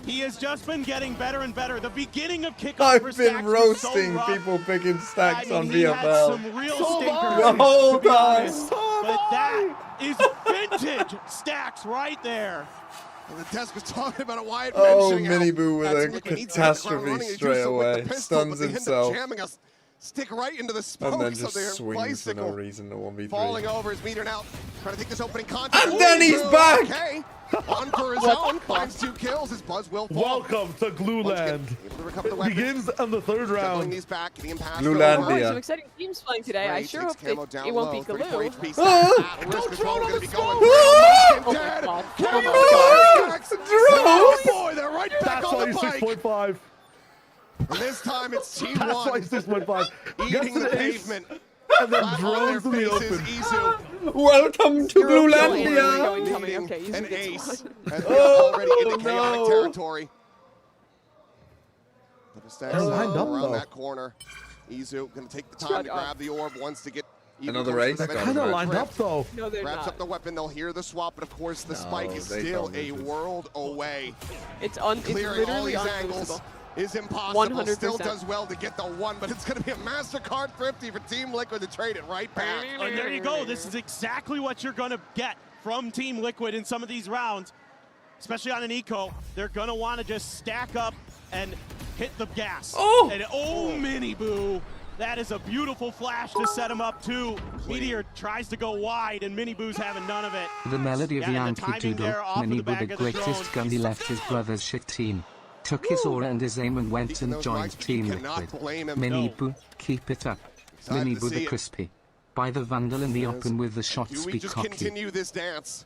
He has just been getting better and better. The beginning of kickoff for I've Stacks been was so roasting rough. people picking Stacks I mean, on he had VFL. some real stinkers, The whole to be time. honest. But that is vintage Stacks right there. And the desk was talking about a Wyatt Oh, mentioning how Mini Boo with that's a Liquid needs to hit the ground catastrophe running. They do straight so with the away. pistol, Stuns but they end up himself. jamming us. Stick right into the spokes And then of just their swings for bicycle. no reason to 1v3. Falling over his Meteor now, trying to take this opening contact. And then he's back! Okay. On for his own, finds 2 kills. His Buzz will fall. Welcome to Glueland. Able to recover the It weapon. begins on the third Juggling round. these back, getting him past Glulandia. Oh, some exciting teams playing today. I sure hope Camo that down it won't be low, 34 Galoo. HP. Ah! Risk is drone on gonna the be going. Oh my Dead. god. Oh my Drone! Oh boy, they're right back That's on why the he's bike. 6.5. And this time it's Team That's why 1 he's 6.5. eating the ace, pavement. and then Flat on their drones in the faces, open. Izu Welcome to Glulandia! Coming. Okay, he's an gets ace one. as we are already into chaotic no. territory. They're lined up, around though. that corner. Izu gonna take the time Shut to up. grab the orb, wants to get even Another closer to race? that They're Kind of eventual lined drift. up though. No, they're Wraps not. up the weapon, they'll hear the swap, but of course the spike is they still don't a lose it. world away. It's Clearing all literally these angles unlosable. is impossible. Still 100%. does well to get the 1, but it's going to be a MasterCard thrifty for Team Liquid to trade it right back. And there you go. This is exactly what you're going to get from Team Liquid in some of these rounds, especially on an eco. They're going to want to just stack up and hit the gas. Oh! And Mini Boo. That is a beautiful flash to set him up too. Meteor tries to go wide and Mini Boo's having none of it. The melody of Yeah, and the Yankee timing Doodle, there off of Mini the Boo the back of the greatest drone. gun, he left his brother's shit team. Took his aura and his aim and went Speaking and those joined rights, Team you cannot Liquid. blame him. Mini No. Boo, keep it up. Excited Mini to Boo see the it. crispy. By the Vandal in the Yes. open with the shots Do we be just cocky. continue this dance?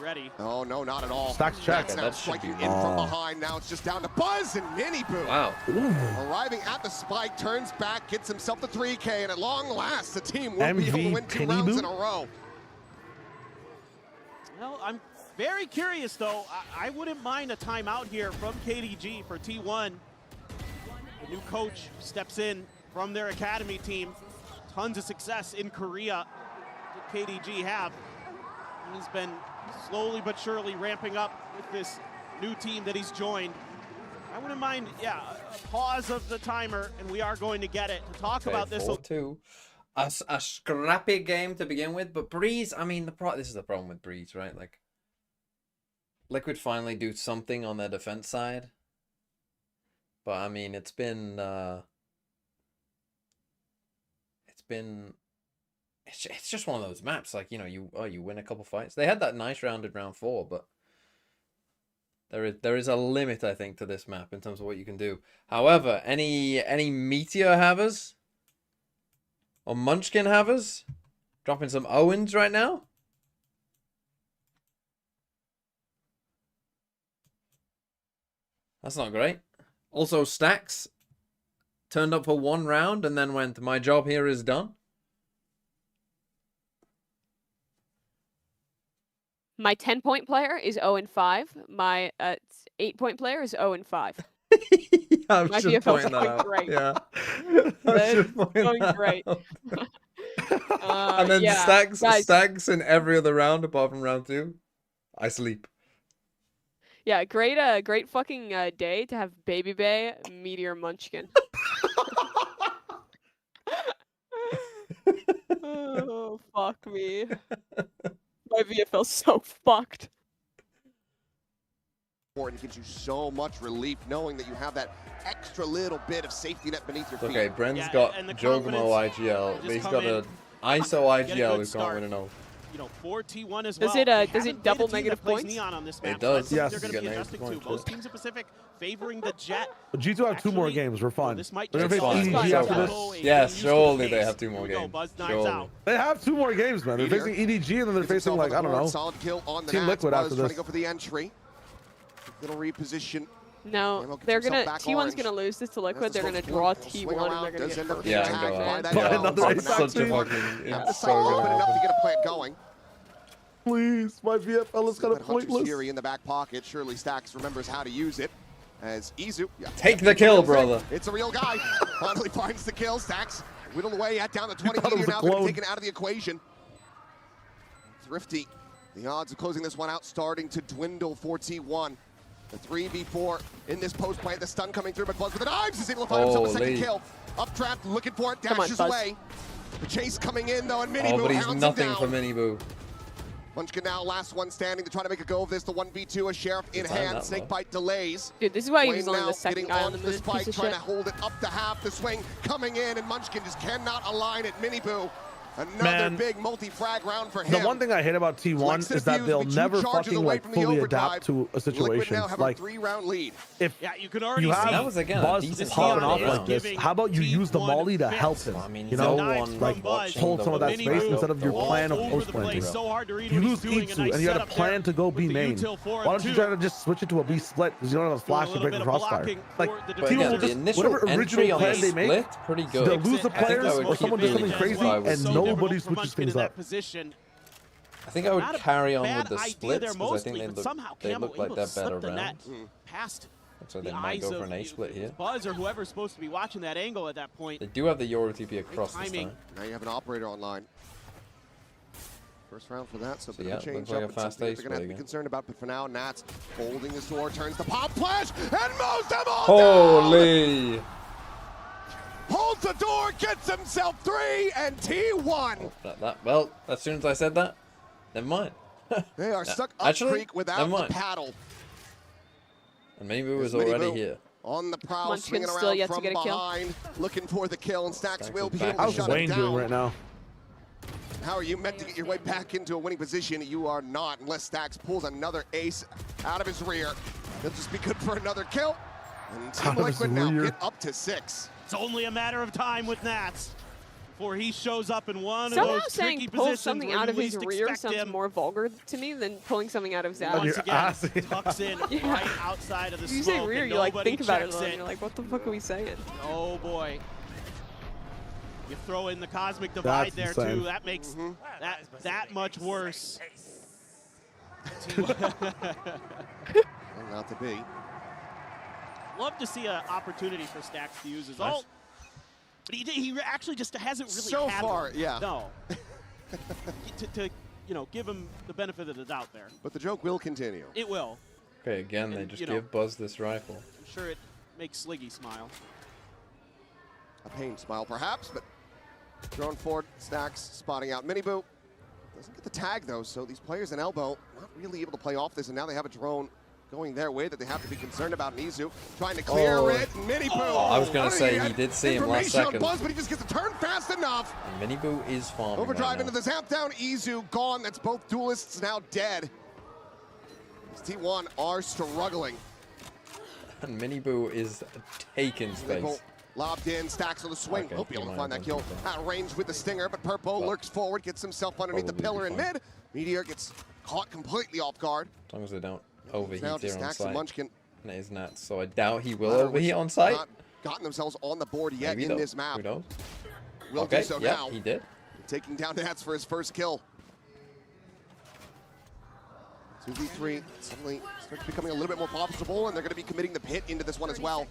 ready. Oh, no, not at all. Stacks check. That's now striking in from behind. Now it's just down to Buzz and Mini Boo. Wow. Arriving at the spike, turns back, gets himself the 3K, and at long last, the team will be able to win 2 rounds in a row. Well, I'm Very curious, though. I wouldn't mind a timeout here from KDG for T1. The new coach steps in from their academy team. Tons of success in Korea did KDG have. He's been slowly but surely ramping up with this new team that he's joined. I wouldn't mind, yeah, a pause of the timer, and we are going to get it to talk about this. 4-2. A scrappy game to begin with, but Breeze, I mean, this is the problem with Breeze, right? Like, Liquid finally do something on their defense side, but I mean, it's just one of those maps. Like, you know, you win a couple fights. They had that nice round in round 4, but there is a limit, I think, to this map in terms of what you can do. However, any Meteor havers or Munchkin havers dropping some Owens right now. That's not great. Also, Stacks turned up for 1 round and then went, my job here is done. My 10-point player is 0-5. My 8-point player is 0-5. I was My just VFL's pointing that going out. great. Yeah. It's going great. And then yeah, Stacks guys. in every other round apart from round 2. I sleep. Yeah, great fucking day to have Baby Bay, Meteor, Munchkin. Oh, fuck me. My VFL's so fucked. It gives you so much relief knowing that you have that extra little bit of safety net beneath your feet. Okay, Bren's got Jogamo IGL. He's got an ISO IGL who can't win an O. You know, for T1 as well. Does it double negative points? Neon on this map, It does. Yes. Yes. They're going to be adjusting to. Most teams in Pacific favoring the Jet. But G2 have 2 more games. We're fine. This might They're just gonna face fine. EDG after So this. Yes, surely they have 2 more games. Buzz knives Surely. out. They have 2 more games, man. They're facing EDG and then they're facing, like, I don't know, Solid kill on the Team Nats. Liquid Buzz after trying this. to go for the entry. Little reposition. No, they're gonna. T1's gonna lose this to Liquid. They're gonna draw T1 and they're gonna get first. Yeah, and go out. Yeah, another it's such a fucking. The It's site so open gonna enough to happen. get a plant going. Please, my VFL is kind of Hunter's pointless. Fury in the back pocket. Surely Stacks remembers how to use it. As Izu, Take the kill, brother. It's a real guy. Finally finds the kill. Stacks whittled away at down to 20 thought it meter. was a Now been clone. taken out of the equation. Thrifty. The odds of closing this one out starting to dwindle for T1. The 3v4 in this post plant. The stun coming through, but Buzz with the knives is able to find himself a second Holy. kill. Updraft looking for it, Come on, dashes Buzz. away. The chase coming in though, and Mini Oh, Boo but he's hounds him nothing down. for Mini Boo. Munchkin now last one standing to try to make a go of this. The 1v2, a Sheriff in Good time, hand. that Snakebite delays. Dude, this is why he was Wayne only now the second getting guy on onto the the spike, piece of trying shit. to hold it up to half. The swing coming in, and Munchkin just cannot align it. Mini Boo, another Man, big multi-frag round for him. The one thing I hate about T1 is that they'll never fucking like fully adapt to a situation. Now have Like, a 3-round lead. if Yeah, you can already you see have That was, again, a Buzz decent popping off round. like this, how about you use the molly to help him? I mean, You know, no one like watching hold the some of that Mini space Boo instead of your all plan of over post the planting. place. So hard to read You what lose he's doing. A Itsu nice and you got a setup plan there to go B with the main. util 4 Why and don't you 2. try to just switch it to a B split because you don't have a flash to little break bit the of crossfire? blocking Like, for the But T1 again, will the just initial whatever entry original on plan the they make, split, pretty good. they'll lose the I think players I would or keep someone does doing something it. crazy I would and see nobody it. switches things up. I think I would Not a carry on bad with the idea splits there because I think mostly, but somehow they Camo look like able they're to slip better the net rounds. past So they the might go eyes for of an A split here. Buzz or whoever's supposed to be watching that angle at that point. They do have the Euro TP across this timing. time. Now you have an operator online. First round for that, so a bit yeah, of a change looks like up. a fast They're ace going to have to be again. concerned about, but for now, Nats holding his door, turns the pop flash, and mows them all Holy! down! Holds the door, gets himself 3, and T1. Well, as soon as I said that, never mind. They are stuck up Actually, creek without never the mind. paddle. And Mini Boo is There's Mini already Boo here. On the prowl, Munchkin's swinging still around yet to from get a kill. behind, looking for the kill, and Stacks Stacks will is be back able to How's shut Wayne it doing down. right now? How are you meant to get your way back into a winning position? You are not, unless Stacks pulls another ace out of his rear. He'll just be good for another kill. And Team Out of his Liquid now rear. get up to 6. It's only a matter of time with Nats before he shows up in one Somehow of those saying tricky pull positions something where out you of his least rear expect sounds him. more vulgar to me than pulling something out of his ass. Once again, ass, yeah. tucks in Yeah. right outside of the If you smoke. say rear, and you like nobody think about it, checks though, and you're like, what the fuck are we saying? Oh boy. You throw in the cosmic divide That's there insane. too. That makes that much worse. Not to be. Love to see an opportunity for Stacks to use his ult. But he actually just hasn't really So had far, one. yeah. No. to give him the benefit of the doubt there. But the joke will continue. It will. Okay, again, they just give Buzz this rifle. I'm sure it makes Sliggy smile. A pain smile, perhaps, but drone forward, Stacks spotting out Minibu. Doesn't get the tag, though, so these players in elbow not really able to play off this, and now they have a drone going their way that they have to be concerned about. Nizu trying to clear it. Minibu. I was going to say he did see him last second. Buzz, but he just gets the turn fast enough. And Minibu is farming. Overdrive into the zap down. Izu gone. That's both duelists now dead. These T1 are struggling. And Minibu is taking space. Lobbed in, Stacks on the swing. Okay, Hope be able to find that kill at range with the stinger, but Purpo lurks forward, gets himself underneath the pillar in mid. Meteor gets caught completely off guard. As long as they don't overheat now here on Stacks and site. Munchkin. And it is not, so I doubt he will overheat on site. Not gotten themselves on the board yet Maybe in though. this map. Who knows? Will Okay, do so yeah, now. he did. Taking down Nats for his first kill. 2v3 suddenly starts becoming a little bit more profitable, and they're going to be committing the pit into this one as well.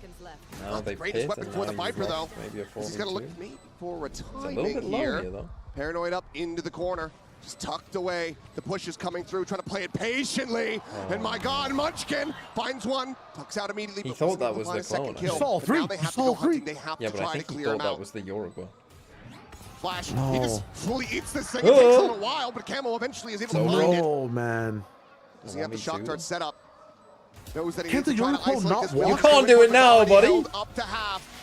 Now Not they the greatest pit, weapon and for the now he's Viper, though. lost maybe a He's going to 4v2. look maybe for a It's a little timing bit low here. here, though. Paranoid up into the corner. Just tucked away. The push is coming through, trying to play it patiently. And my God, Munchkin finds one. Tucks out immediately. He but thought wasn't that able to was find the a second clone. kill. You saw But three. now they You have to saw go three. hunting. They have Yeah, to but I try to think he clear thought him that out. was the Yoruba. Flash. No. He just fully eats this thing. It takes a little while, but Camo eventually is able to find it. Oh, man. Does he have the shock dart set up? Knows that he Can't needs to the try to Yoruba isolate not this walk? one. You can't do it now, buddy. Held up to half.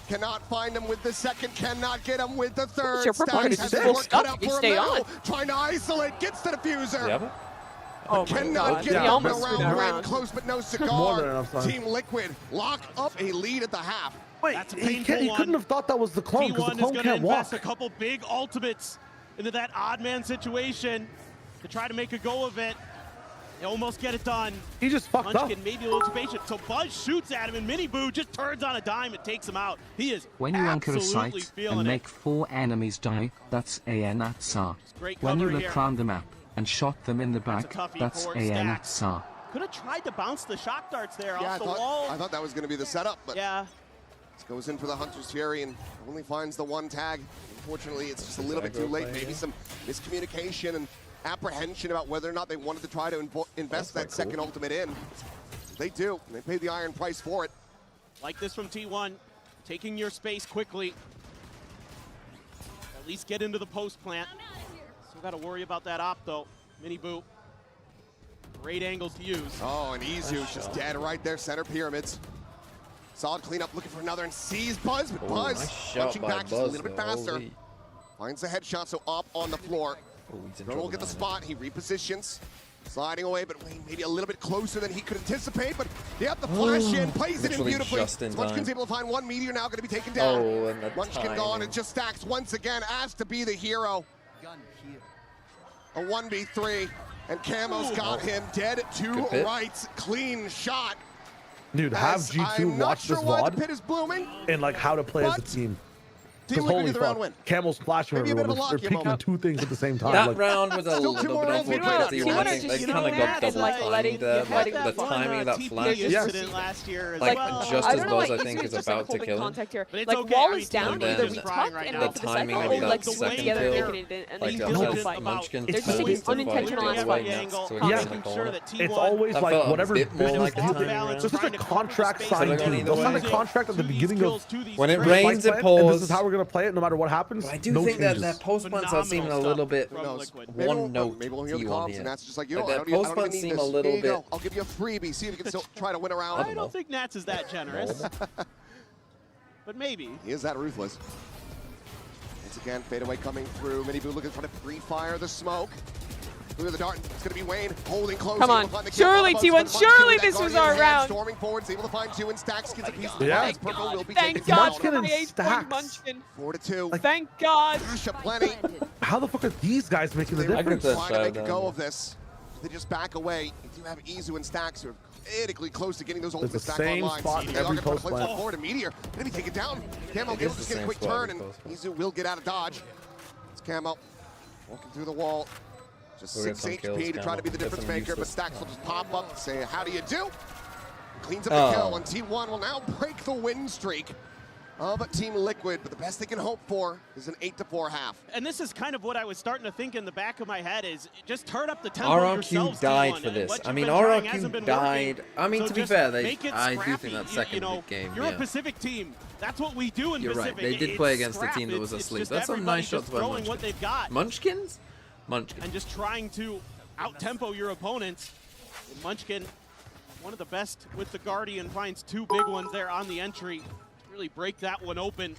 Cannot find him with the second. Cannot get him with the third. Your purple Stacks is has still work cut stuck. out You for stay him on. now. Trying to isolate. Gets the diffuser. Yeah, but Oh my Cannot God. get He him almost around threw that ran around. close, but no More cigar. than enough time. Team Liquid lock up a lead at the half. Wait, That's a he painful couldn't have thought that was the clone because T1 the is clone going to can't invest walk. a couple big ultimates into that odd man situation to try to make a go of it. They almost get it done. He just fucked up. Munchkin maybe a little too patient. So Buzz shoots at him, and Minibu just turns on a dime and takes him out. He is When you anchor a absolutely site feeling and it. make 4 enemies die, that's ANATSAR. Great When you cover look here. around the map and shot them in the That's a back, toughie that's for Stacks. ANATSAR. Could have tried to bounce the shock darts there Yeah, off the wall. I thought that was going to be the setup, but Yeah. goes in for the Hunter's Fury and only finds the one tag. Unfortunately, it's just a little bit too late. Maybe some miscommunication and apprehension about whether or not they wanted to try to invest that second ultimate in. They do. And they paid the iron price for it. Like this from T1, taking your space quickly. At least get into the post plant. Still got to worry about that op though. Minibu. Great angles to use. Oh, and Izu's just dead right there, center pyramids. Solid cleanup, looking for another and sees Buzz, but Buzz nice shot punching by back just a Buzz, little bit though. faster. Holy. Finds the headshot, so up on the floor. He's in Drone will trouble get the now. spot. He repositions, sliding away, but Wayne maybe a little bit closer than he could anticipate. But yep, the flash in, plays it in Literally beautifully. just in Munchkin's time. able to find one Meteor now, going to be taken down. Oh, and the Munchkin gone, timing. and just Stacks once again asked to be the hero. A 1v3, and Camo's got him dead to Good pit. rights. Clean shot. Dude, have As G2 I'm not watch sure this why the VOD pit is blooming. and like how to play as a But team. Team Because Liquid holy get the round fuck, win. Camel's flashing Maybe a bit of a everyone. They're lucky picking moment. two things at the same time. That like, round was a Still little two bit more rounds. unfortunate. Meanwhile, I T1 think they just, kind of got and, double like, timing letting- there. yeah, Like that the timing of that flash. incident last year as Like well. just I as don't know, Buzz, like, I think, he's is just, like, about to holding kill him. contact here. But it's Like, okay. wall I is mean, down, T1 either is we just tuck right and now. wait for the second, timing or of we that like stick second together kill. and make it an Like easy the He's whole just fight. about- Munchkin There's just turns these to fight unintentional the ass way fights. next to Yeah. him in the Making sure corner. that it's always That like felt a whatever bit more business like the deal. timing around. There's like a contract So signed they're to going it. either They'll sign a way. contract at the beginning of When it the rains, fight it plan, and this is pours. how we're gonna play it no matter what happens. But I do no think that changes. their post plants are seeming a Phenomenal little bit stuff Who from knows? Liquid. Maybe one note maybe we'll hear the T1 comms, here. and that's just like, you Like know, I that don't post even plants need seem this. a little Here you go. bit. I'll give you a freebie. See if you can still try to win a round. I don't think Nats is that generous. But maybe. He is that ruthless. Once again, fadeaway coming through. Minibu looking for the free fire, the smoke. Through the dart. It's going to be Wayne holding close. Come on. Able to find the kill. Surely, Buzz T1, with the surely Munchkin, this that was Guardian our hand, round. Storming forward, able to find two, and Stacks gets a piece of the Yeah. prize. Purple will be Thank taken God down. for and my 8-point Stacks. Munchkin. 4-2. Thank God. Asha plenty. How the fuck are these guys making the They were difference? that trying to shot make a down. go of this. They just back away. You do have Izu and Stacks who are critically close to getting those It's ultimates the back same online. spot in They are every gonna put a post place plant. forward. A Meteor gonna be taken down. Camo It able is to just the get a same quick spot turn, every and post plant. Izu will get out of dodge. It's Camo walking through the wall. Just We'll get 6 some HP kills, to try to be the Get difference some maker, but useless- Stacks will just pop up and say, how do you do? Cleans up Oh. the kill, and T1 will now break the win streak of Team Liquid, but the best they can hope for is an 8-4 half. And this is kind of what I was starting to think in the back of my head is just turn up the tempo RRQ yourselves, died T1, for and this. what I you've mean, been trying RRQ hasn't been died. working. I mean, So to be just fair, make it I do scrappy. think that You second know, game, you're yeah. a Pacific team. That's what we do in You're Pacific. right. They did It's play against scrap. a team that was It's asleep. just That's some everybody nice shots just by throwing what they've got. Munchkins? Munchkins. And just trying to out-tempo your opponents. And Munchkin, one of the best with the Guardian, finds 2 big ones there on the entry. Really break that one open.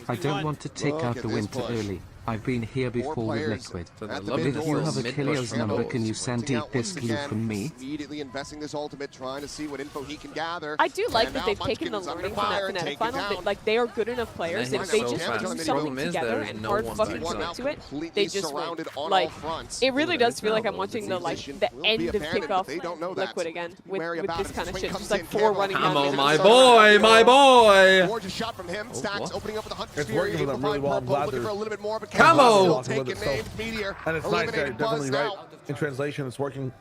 I don't want to take out the winter early. I've been here before with Liquid. If you have Achilles' number, can you send deep this glue from me? Immediately investing this ultimate, trying to see what info he can gather. I do like And that now they've Munchkin taken the is under learning from fire that and Fnatic taken final. down. That, like, they are good enough players that if they just fast. do The something problem is together there's and no hard one fucking back work up. to it, Completely they just win. surrounded on Like, all fronts. it really does feel like now, I'm watching the Finalization the will be end of abandoned, kickoff but they don't know that. Liquid again Be with wary about this it. kind of Swing shit. comes Just like in, 4 Camo. running Come down. on, the my middle. boy, my boy. Gorgeous shot from him. Stacks opening up with the Hunter It's Sphere. working for them really well. I'm glad Looking they're for a little bit more, but Camo. Camo Still taking names. Meteor And it's nice, they're eliminating definitely Buzz right. now. In translation, it's working.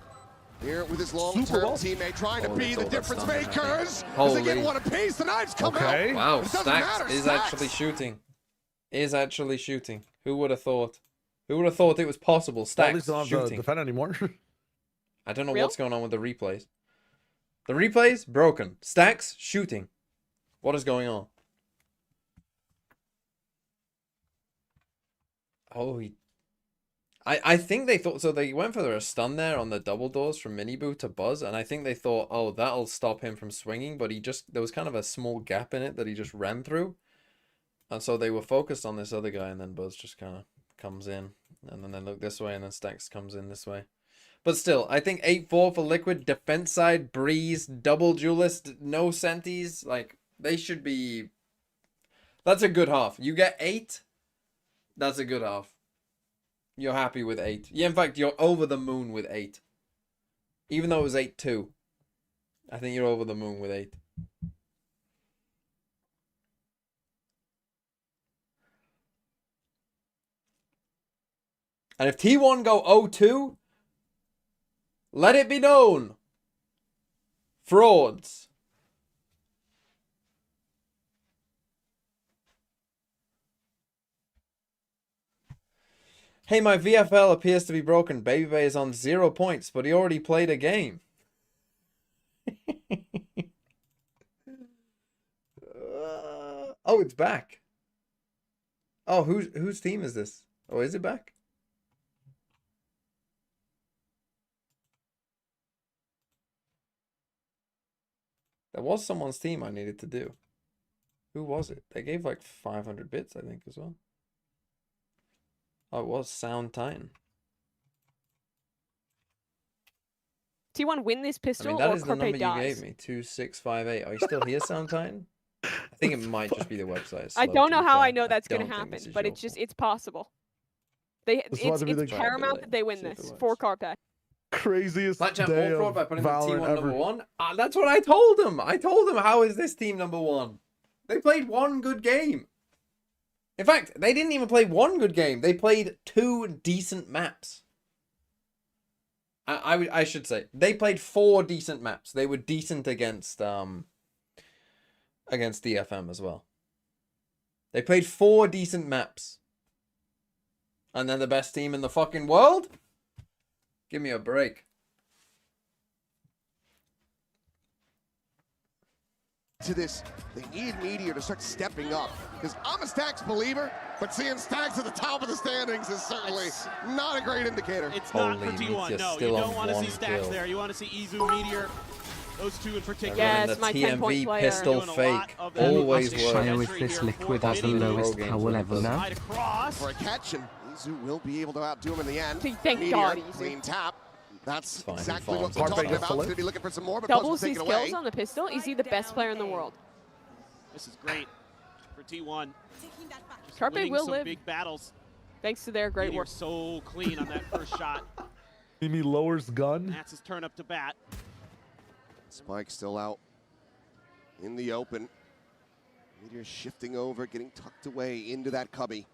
Here with his Super long-term well. teammate trying to Oh, be they the thought that difference stun had makers. happened. As they get Holy. one apiece, the knives come Okay. out. Wow, But it doesn't Stacks matter. is Stacks. actually shooting. Is actually shooting. Who would have thought? Who would have thought it was possible? Well, at Stacks least they don't have to shooting. defend anymore. I don't know Real? what's going on with the replays. The replays broken. Stacks shooting. What is going on? Oh, I think they thought so. They went for a stun there on the double doors from Miniboo to Buzz, and I think they thought, oh, that'll stop him from swinging. But there was kind of a small gap in it that he just ran through, and so they were focused on this other guy, and then Buzz just kind of comes in, and then they look this way, and then Stacks comes in this way. But still, I think 8-4 for Liquid. Defense side, Breeze, double duelist, no senties. Like, they should be... That's a good half. You get 8, that's a good half. You're happy with 8. Yeah, in fact, you're over the moon with 8. Even though it was 8-2. I think you're over the moon with 8. And if T1 go 0-2... Let it be known. Frauds. Hey, my VFL appears to be broken. Baby Bay is on 0 points, but he already played a game. Oh, it's back. Oh, whose team is this? Oh, is it back? There was someone's team I needed to do. Who was it? They gave like 500 bits, I think, as well. Oh, it was Sound Titan. T1 win this I pistol mean, that or is the Carpe number you dies. gave me. 2658. Are you still here, Sound Titan? I think it might just be the website. I slow, don't to know be how fair. I know that's going don't to think happen, this is but your it's just, it's possible. This will have It's to be the paramount that they win See if it this works. for Carpe. Craziest Blackjack day ball fraud of by putting the T1 Valorant number ever. 1. That's what I told them. I told them, how is this team number 1? They played one good game. In fact, they didn't even play one good game. They played 2 decent maps. I should say they played 4 decent maps. They were decent against DFM as well. They played 4 decent maps. And they're the best team in the fucking world? Give me a break. To this, they need Meteor to start stepping up. Because I'm a Stacks believer, but seeing Stacks at the top of the standings is certainly not a great indicator. It's not for T1, no. You don't want to see Stacks there. You want to see Izu, Meteor, those 2 in particular. Yes, my 10-point player. Pistol fake. Always Shire works. if this Liquid has the lowest power level now. Side across. For a catch, and Izu will be able to outdo him in the end. Thank Meteor, God, Izu. clean tap. That's fine, he exactly what farms we're it. talking Carpe about. gets Going to be looking for some more, but Doubles Buzz will these take it kills away. on the pistol. Is he the best player in the world? This is great for T1. Carpe Winning will some live big battles. thanks to their great Meteor work. so clean on that first shot. Mimi lowers gun. That's his turn up to bat. Spike still out in the open. Meteor shifting over, getting tucked away into that cubby.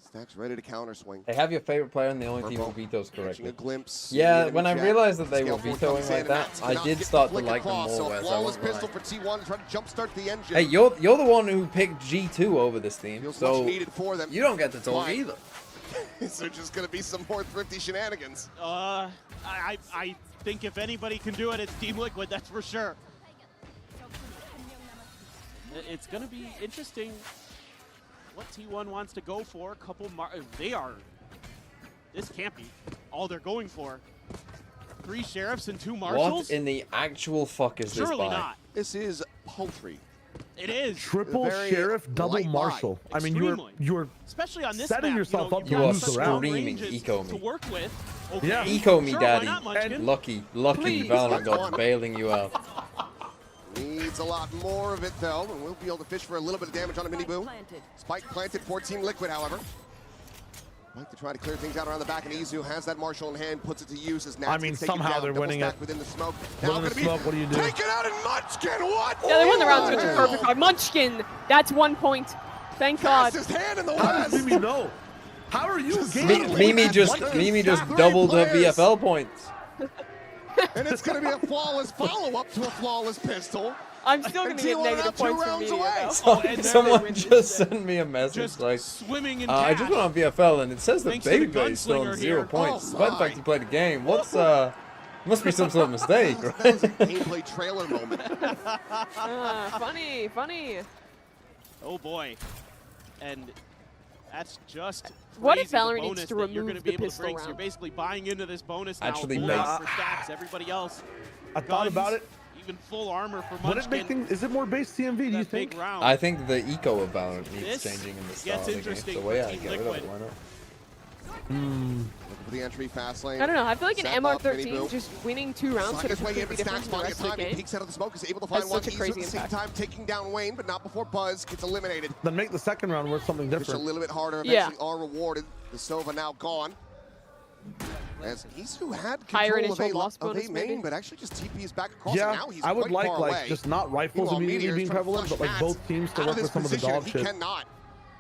Stacks ready to counter swing. They have your favorite player and the only team who vetoes Catching correctly. a glimpse. Yeah, Enemy when I jet. realized that they were Scale 4 vetoing comes in, like and that, Mats I cannot did get start the to flick like them across, more. so a Whereas I flawless won't lie. pistol for T1 trying to jumpstart the engine. Hey, you're the one who picked G2 over this team, Feels so much needed for them. you don't get to talk Why? either. Is there just going to be some more thrifty shenanigans? I think if anybody can do it, it's Team Liquid, that's for sure. It's going to be interesting what T1 wants to go for. A couple this can't be all they're going for. 3 sheriffs and 2 marshals? What in the actual fuck is this Surely by? not. This is poultry. It is. Triple sheriff, double marshal. I mean, you're especially on this setting map, yourself up You to are lose the round. screaming eco to me. work with. Okay. Yeah. Eco me, Sure, daddy. why not, Munchkin? Lucky Please. Valorant God's bailing you out. Needs a lot more of it, though, and we'll be able to fish for a little bit of damage on a mini boo. Spike planted for Team Liquid, however. Like to try to clear things out around the back, and Izu has that marshal in hand, puts it to use as Nats. I mean, somehow they're winning it. Within the smoke. Within the smoke, what do you do? Take it out in Munchkin, what? Yeah, they won the round, which is perfect by Munchkin. That's 1 point. Thank God. His hand in the How west. does Mimi know? How are you gaining? Mimi just doubled her VFL points. And it's going to be a flawless follow-up to a flawless pistol. I'm still going to get negative points from Media, though. Someone just sent me a message like, swimming in I just went on VFL and it says that Thanks to the Baby Bay is still on gunslinger 0 here. points, Oh, despite the my. fact he played a game. What's must be some sort of mistake, That right? was a gameplay trailer moment. Funny. Oh boy. And that's just What if crazy, the Valorant needs bonus to that you're remove gonna be the able to pistol bring. So you're round? basically buying into this bonus now. Actually, full base. armor for Stacks, everybody else. I thought guns, about it. Even full armor for Would it make Munchkin. things? Is it more base TMV? Do you That think? big round. I think the eco of Valorant needs This changing in the gets style of the game. interesting The for way I Team get rid of it, Liquid. why not? Looking for the entry fast lane. I don't know. I feel like an Set up, mini MR13 boo. just winning 2 rounds Slide could his have way in, completely but different Stacks from the finding a rest of the time. He game. peeks out of the smoke, is able to Has find one such a Izu crazy at the same impact. time, taking down Wayne, but not before Buzz gets eliminated. Then make the second round worth something Just a different. little bit harder. Yeah. Eventually are rewarded. The Sova now gone. As Izu had Higher control of initial a, loss of bonus, a main, maybe? but actually just TP's back across, and Yeah, now he's I would quite like far away. just not rifles Meanwhile, immediately Meteor's being trying to prevalent, flush but like Nats both teams to out of work this with some of the position. dog He shit. cannot.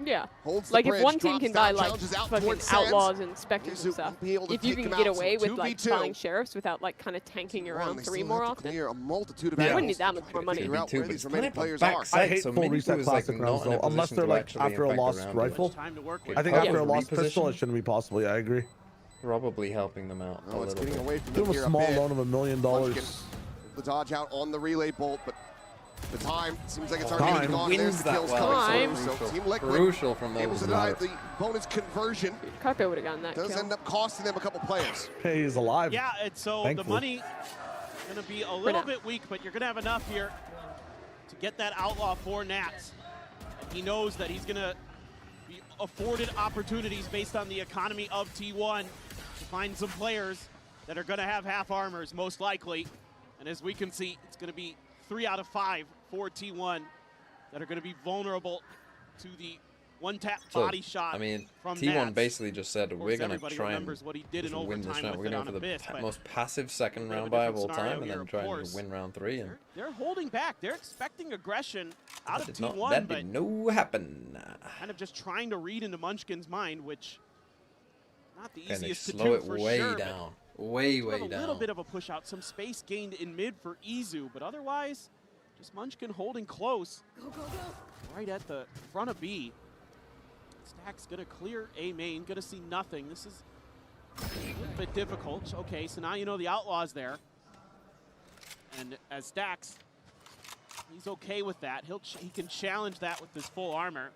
Yeah. Holds the Like if bridge, one team drops can down, buy like challenges out fucking towards Sands. outlaws and specters Izu and stuff, will be able to if you take can him get out, so away with like 2v2. buying sheriffs without like kind of tanking your own They 3 still more have to often, clear a multitude of you animals wouldn't need that to much try more to money. figure out where these remaining players are. I hate full reset classic rounds though, unless they're like after a lost rifle. Time to work with. I think Yeah. after a lost Reposition. pistol, it shouldn't be possible. Yeah, I agree. Probably helping them out a No, it's little getting bit. away from Give them him a here small bit. loan of $1 million. Munchkin, the dodge out on the relay bolt, but the time seems like it's already Time gone. There's wins the that kills well. coming Time. through. So Team Liquid Crucial from able those to deny guys. the bonus conversion. Carpe would have gotten that Does kill. end up costing them a couple players. Hey, he's alive. Yeah, and so Thankfully. the money going to be a little bit weak, but you're going to have enough here to get that outlaw for Nats. And he knows that he's going to be afforded opportunities based on the economy of T1 to find some players that are going to have half armors, most likely. And as we can see, it's going to be 3 out of 5 for T1 that are going to be vulnerable to the one-tap body shot. I mean, from T1 Nats. basically just said, Of we're course, going to everybody try and remembers what he did in just win this overtime round. We're with going to it go for on the Abyss, but most passive second we have a round buy of all different scenario time, and here, then of try and course. win round 3. And They're holding back. They're expecting aggression out of that did T1, that but did no happen. kind of just trying to read into Munchkin's mind, which not the And they easiest to slow do it for way sure. down. Way A little down. bit of a push out, some space gained in mid for Izu, but otherwise, just Munchkin holding close. Right at the front of B. Stack's gonna clear A main, gonna see nothing. This is a little bit difficult. Okay, so now you know the Outlaw's there. And as Stacks, he's okay with that. He can challenge that with his full armor.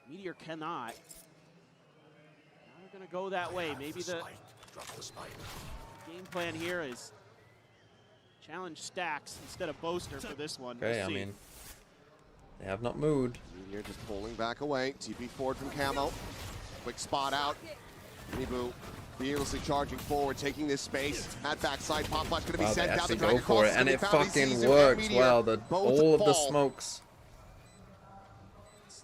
Meteor cannot. Now we're gonna go that way. Maybe the game plan here is challenge Stacks instead of Boaster for this one. Okay, We'll I see. mean, they have not moved. Meteor just pulling back away. TP forward from Camo. Quick spot out. Nibu fearlessly charging forward, taking this space. At backside, pop flash going to be Wow, they sent down. actually The drag go for across it, and is it gonna be found. fucking Izu and works. Meteor Wow, both all of the fall. smokes.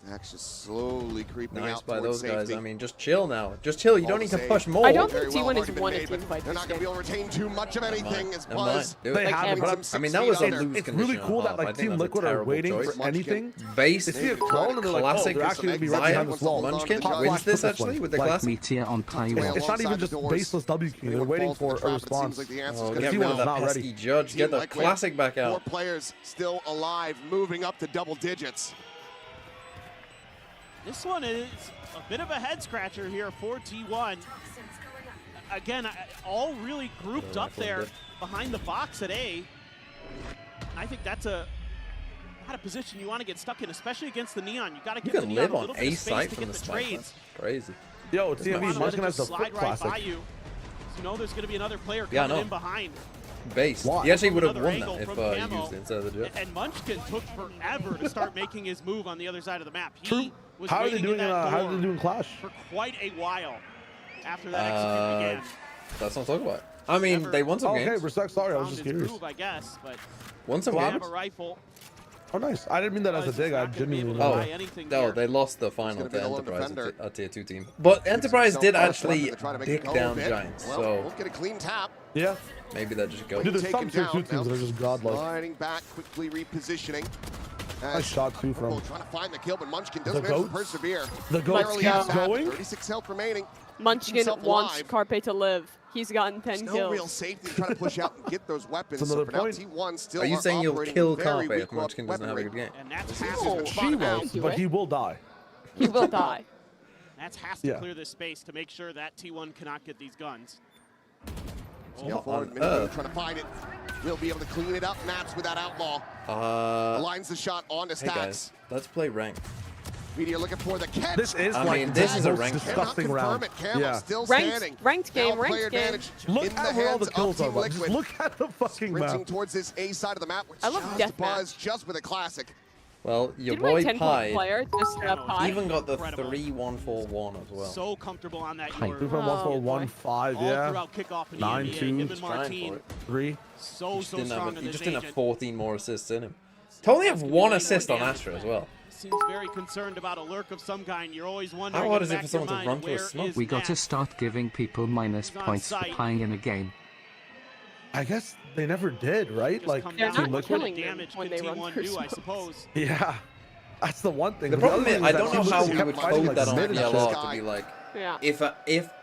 Snacks just slowly creeping Nice out by towards those guys. safety. I mean, just chill now. Just chill. You don't need to push more. I don't Very think well T1 has already been won a made, team but fight they're this not going to game. be able to retain too much of anything as Never mind. Buzz. Do it. They have, but I mean, that was a under. lose it's condition. really cool that and a half. I like think Team that's a Liquid are terrible waiting choice. for anything. Base, They see a clone and they're like, oh, classic, they're actually going to be right behind this wall. Munchkin Top wins flash this triple actually swing. with the Like, classic. Meteor on Taiwan. It's not even just baseless W key. They're waiting for a response. Oh, get rid of that pesky judge. Get the classic back out. 4 players still alive, moving up to double digits. This one is a bit of a head scratcher here for T1. Again, all really grouped up there behind the box at A. I think that's not a position you want to get stuck in, especially against the Neon. You got to You give the can Neon live a on little A bit of space site to from get the the spike. trades. That's crazy. Yo, You don't TMB wanna let it Munchkin has just the slide flip right by classic. you. You know there's going to be another player Yeah, I coming know. in behind. Base. Why? He actually would have Another won that angle if from he Camo. used it instead of the judge. And Munchkin took forever to start making his move on the other side of the map. He True. was How are they waiting in doing? that How are door they doing Clash? for quite a while after that execute began. That's what I'm talking about. I mean, they won some Okay, games. respect. Sorry, I was Found just his curious. groove, I guess, but Won some they games. have a rifle. Oh, nice. I didn't mean that as a dig. I genuinely. Oh, buy anything no, here. they lost the final gonna be to the lone Enterprise, defender. a tier 2 team. But Enterprise So did first actually weapon to try to make it dick go a down bit. Giants, Well, so won't get a clean tap. Yeah. maybe that just goes. Dude, there's Taken some tier down. 2 teams that are just godlike. Sliding back, quickly repositioning. Nice shot too from. Trying to find the kill, but Munchkin does The manage to goats? persevere. The goats Barely keeps has that. going? 36 health remaining. Munchkin Himself wants alive. Carpe to live. He's gotten 10 No kills. real safety trying to push out and get those weapons. That's So another for now, point. T1 still Are you saying you'll operating kill very Carpe weak if Munchkin doesn't have a good weaponry. game? And that's No, Haskell. She will, but he will die. He will die. That's has to Yeah. clear this space to make sure that T1 cannot get these guns. Scale forward, on Minibu earth? trying to find it. We'll be able to clean it up. Nats with that outlaw. Aligns the shot onto Hey guys, Stacks. let's play ranked. Media looking for the catch. This is I like mean, this the is a most ranked disgusting Cannot confirm round. it. Camo Yeah. still Ranked- standing. ranked game, Now player ranked game. advantage Look in the at where all the hands kills of are. Team Like, just Liquid. look at the fucking Sprinting map. towards this A side of the map, which I love just deathmatch. Buzz just with a classic. Well, your Did my boy 10-point Pie player just Pie? even got the Incredible. 3-1-4-1 as well. So comfortable on that Pike. Ewer. 2.1415, All yeah. throughout kickoff in 9-2. the NBA. Him and He's trying for Martine, it. 3. so He strong in just this didn't have agent. 14 more assists in him. To only have one assist on Astra as well. Seems very concerned about a lurk of some kind. You're always wondering. How hard in is the it back for of someone your to mind, run to a where smoke? is We got to Matt? start giving people minus He's on points for site. playing in a game. I guess they never did, right? Just Like, come They're down Team not to Liquid. killing them damage when can they run T1 for do, I smokes. suppose. Yeah. That's the one thing. The problem is, I don't know how we kept would fighting, code like, that on mid and VLR shit. to be like, Yeah. if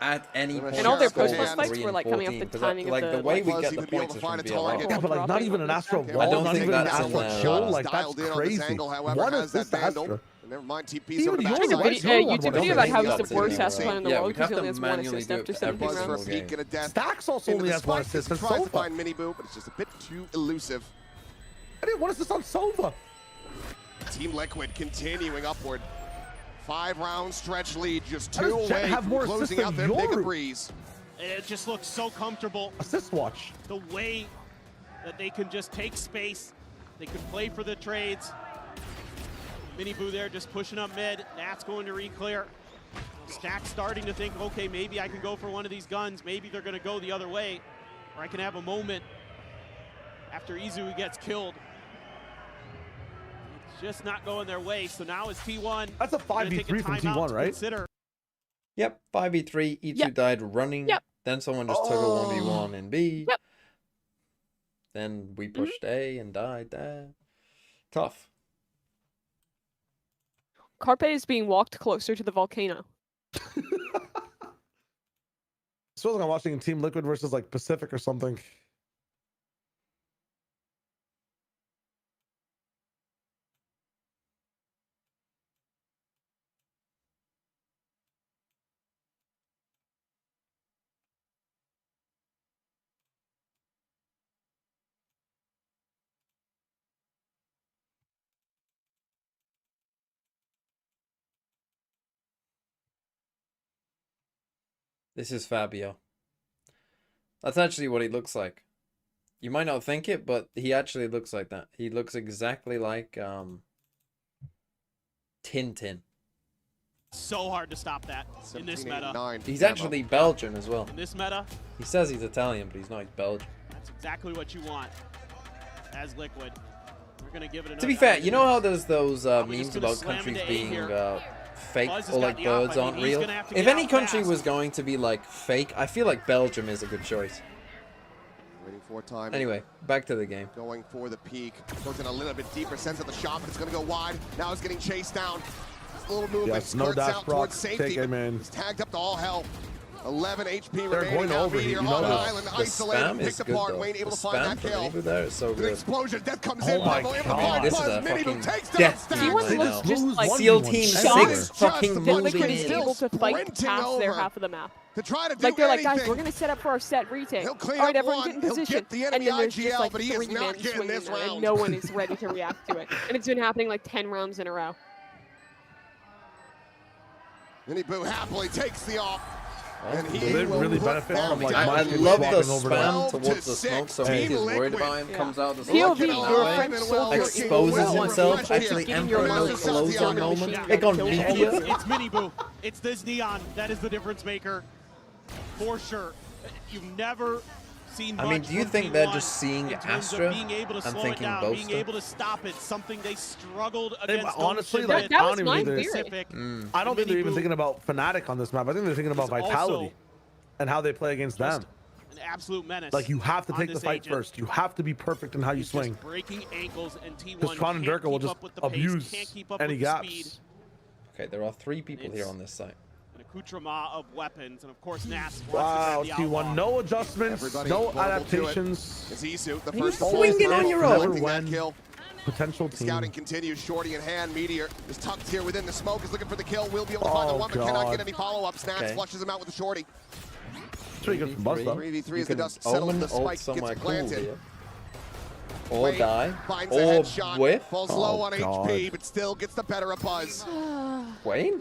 at any point And all their score post-plus fights 3 were and like coming off 14, the 'cause timing like of the the way we Buzz get the even be able points to is from find a VLR. target. Yeah, but like not even an Astra wall, I don't not think even an that's in Astra there. kill. Like, that's Dialed in on this crazy. angle, however, One has that assist to vandal. Astra. Never mind, TP's Even over the yours backside. was- Yeah, You're YouTube the video one about how with he's the the worst opportunity. ass player in the Yeah, world we'd because have he only to has one manually assist do it after for 17 every Buzz for a rounds. single peek and a death. Stacks also Into only the has one spike. assist, and Tries to Sova. find Minibu, but it's just a bit too elusive. I didn't want assist on Sova. Team Liquid continuing upward. 5-round stretch lead, just How does 2 Jet away have from more closing assists out than their pick Yoru? a breeze. It just looks so comfortable. Assist watch. The way that they can just take space. They can play for the trades. Minibu there just pushing up mid. Nat's going to re-clear. Stack starting to think, okay, maybe I can go for one of these guns. Maybe they're going to go the other way. Or I can have a moment after Izu gets killed. It's just not going their way. So now it's T1. That's a 5v3 from T1, right? Consider. Yep, 5v3, E2 Yep. died running, Yep. then someone just took a 1v1 in B. Yep. Then we pushed A and died there. Tough. Carpe is being walked closer to the volcano. It feels like I'm watching Team Liquid versus like Pacific or something. This is Fabio. That's actually what he looks like. You might not think it, but he actually looks like that. He looks exactly like Tintin. So hard to stop that in this meta. He's actually Belgian as well. In this meta, He says he's Italian, but he's not. He's Belgian. that's exactly what you want as Liquid. Gonna give it To be fair, you know how there's those memes about countries being fake or like birds aren't real? If any country was going to be like fake, I feel like Belgium is a good choice. Waiting for time. Anyway, back to the game. Going for the peak. Goes in a little bit deeper sense of the shot, but it's going to go wide. Now it's getting chased down. This little movement Yes, no skirts dash out proc. towards safety. Take it, man. He's tagged up to all hell. 11 HP They're remaining. going over Meteor here, you on know the that. island, The isolated, spam is picked good apart. though. Wayne able The to find spam that from kill. Minibu there is so An good. explosion. Death comes Oh in. my Bravo, God. This is Buzz, a Minibu fucking takes down death Stacks. team T1 right looks now. just like SEAL one Team shocked 6 fucking that moving Liquid is in. able to fight sprinting past their over half of the map. To try to do Like they're like, anything. guys, we're gonna set up for our set retake. He'll clean All right, up everyone one. get in He'll position. get the And enemy then there's just IGL, like but he is 3 not men getting swinging this there, round. and no one is ready to react to it. And it's been happening like 10 rounds in a row. Minibu happily takes the off. And he They will really put benefit them from like down. I Mike love the swapping over to spam 12 towards to the smoke, 6. so Team he is worried Liquid. about him, comes out the POV, smoke, you're a French soldier. exposes Well, himself, French actually getting Emperor your no nose clothes down on the moment. machine It gone gun meteor. kill. It's Minibu. It's this neon. That is the difference maker, for sure. You've never seen. I mean, much do you from think they're T1 just seeing in terms of Astra being able to and slow it thinking down, being Boaster? able to stop it? Something they struggled They- against. honestly, Don't like, submit. That I was don't my even theory. Pacific. I don't think they're even Minibu thinking about Fnatic on this map. I think they're thinking about is also Vitality and how they play against them. An absolute menace. Like, you have to on take the this fight agent. first. You have to be perfect in how you He's swing. just breaking ankles, and T1 Because Tron and can't Durka will keep just up with the pace, abuse can't keep up any with the gaps. speed. Okay, there are 3 people here It's- on this site. An accoutrement of weapons, and of course Nas. Wow, wants to grab the T1, outlaw. no adjustments, Everybody no vulnerable to it. adaptations. It's Isu, the Are you first to swinging fall. on your Never own? Collecting that win. kill. Potential The team. scouting continues. Shorty in hand. Meteor is tucked here within the smoke. Is looking for the kill. Will be able to find the Oh, one, but cannot God. get any follow-up. Snaps Okay. flushes him out with the shorty. Pretty good from Buzz, though. 3v3 You as the can dust settles. omen The ult spike somewhere gets cool planted. here. Or Wade die. finds a Or headshot. whiff. Falls low Oh, on God. HP, but still gets the better of Buzz. Wayne?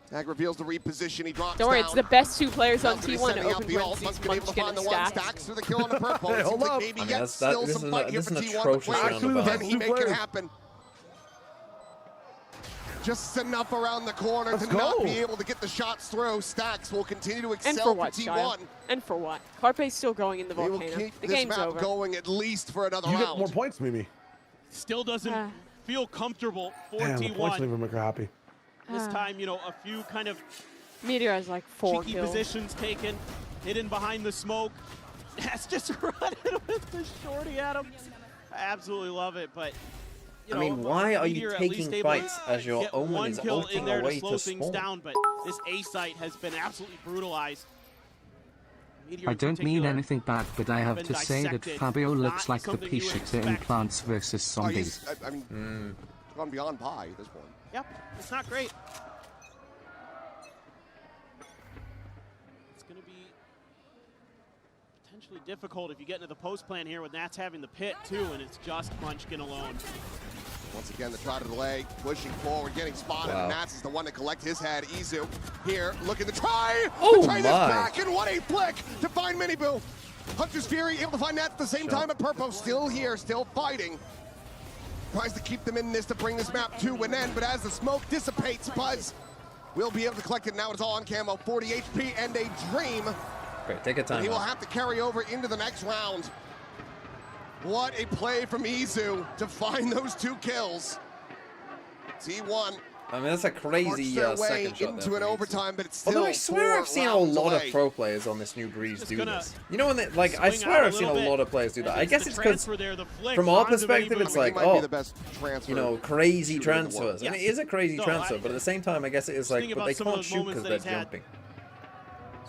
Tag reveals the reposition. He drops Don't worry, down. it's the best 2 players on Balcony T1 sending out open the ult. parentheses, Been able to Munchkin find and the one. Stacks. Stacks through the kill on the purple. Hey, It hold seems like up. maybe I mean, yet this still is some an- fight here this for is an T1, but atrocious Wayne, roundabout. can he make it Players. happen? Just enough around the corner Let's to not go. be able to get the shots through. Stacks will continue to And excel for for what, T1. child? And for what? Carpe's still going in the They will volcano. keep The this game's map over. going at least for another You round. get more points, Mimi. Still doesn't Ah. feel comfortable for Damn, the points don't T1. even make her happy. This Ah. time, a few kind of Meteor has like 4 cheeky kills. positions taken, hidden behind the smoke. That's just running with the shorty at him. I absolutely love it, but I mean, why are you Meteor at least taking able to fights as your get omen one is kill in ulting there away to slow to things spawn? down, but this A site has been absolutely brutalized. Meteor I in don't mean particular anything bad, but I have been to say that dissected. Fabio Not looks like the something you would P-shitter in expect. Plants vs. Oh, Zombies. I mean, gone beyond pie at this point. Yep, it's not great. It's going to be potentially difficult if you get into the post plan here with Nats having the pit too, and it's just Munchkin alone. Once again, the try to delay, pushing forward, getting spotted, Wow. and Nats is the one to collect his head. Izu here, looking to try. Oh, to try this my. back, and what a flick to find Minibu. Hunter's Fury able to find Nats at the same time, but Purpo still here, still fighting. Tries to keep them in this to bring this map to an end, but as the smoke dissipates, Buzz will be able to collect it. Now it's all on camo, 40 HP and a dream. Great, take a And time. he will have to carry over into the next round. What a play from Izu to find those 2 kills. T1 I mean, that's a marched crazy their way second shot into there an from Izu. overtime, but it's still Although I swear 4 I've seen a rounds lot away. of pro players on this new breeze Just do gonna this. You know when they, like, I swing swear out a I've seen a little bit, lot of players do that. and I guess the it's because transfer there, the flick from our onto perspective, Minibu. it's like, He might be oh, the best transfer you know, crazy shooter in the world. transfers. And it Yes. is a crazy No, transfer, but at the same time, I guess it is like, thinking but about they some of can't those shoot moments because that they're he's had. jumping.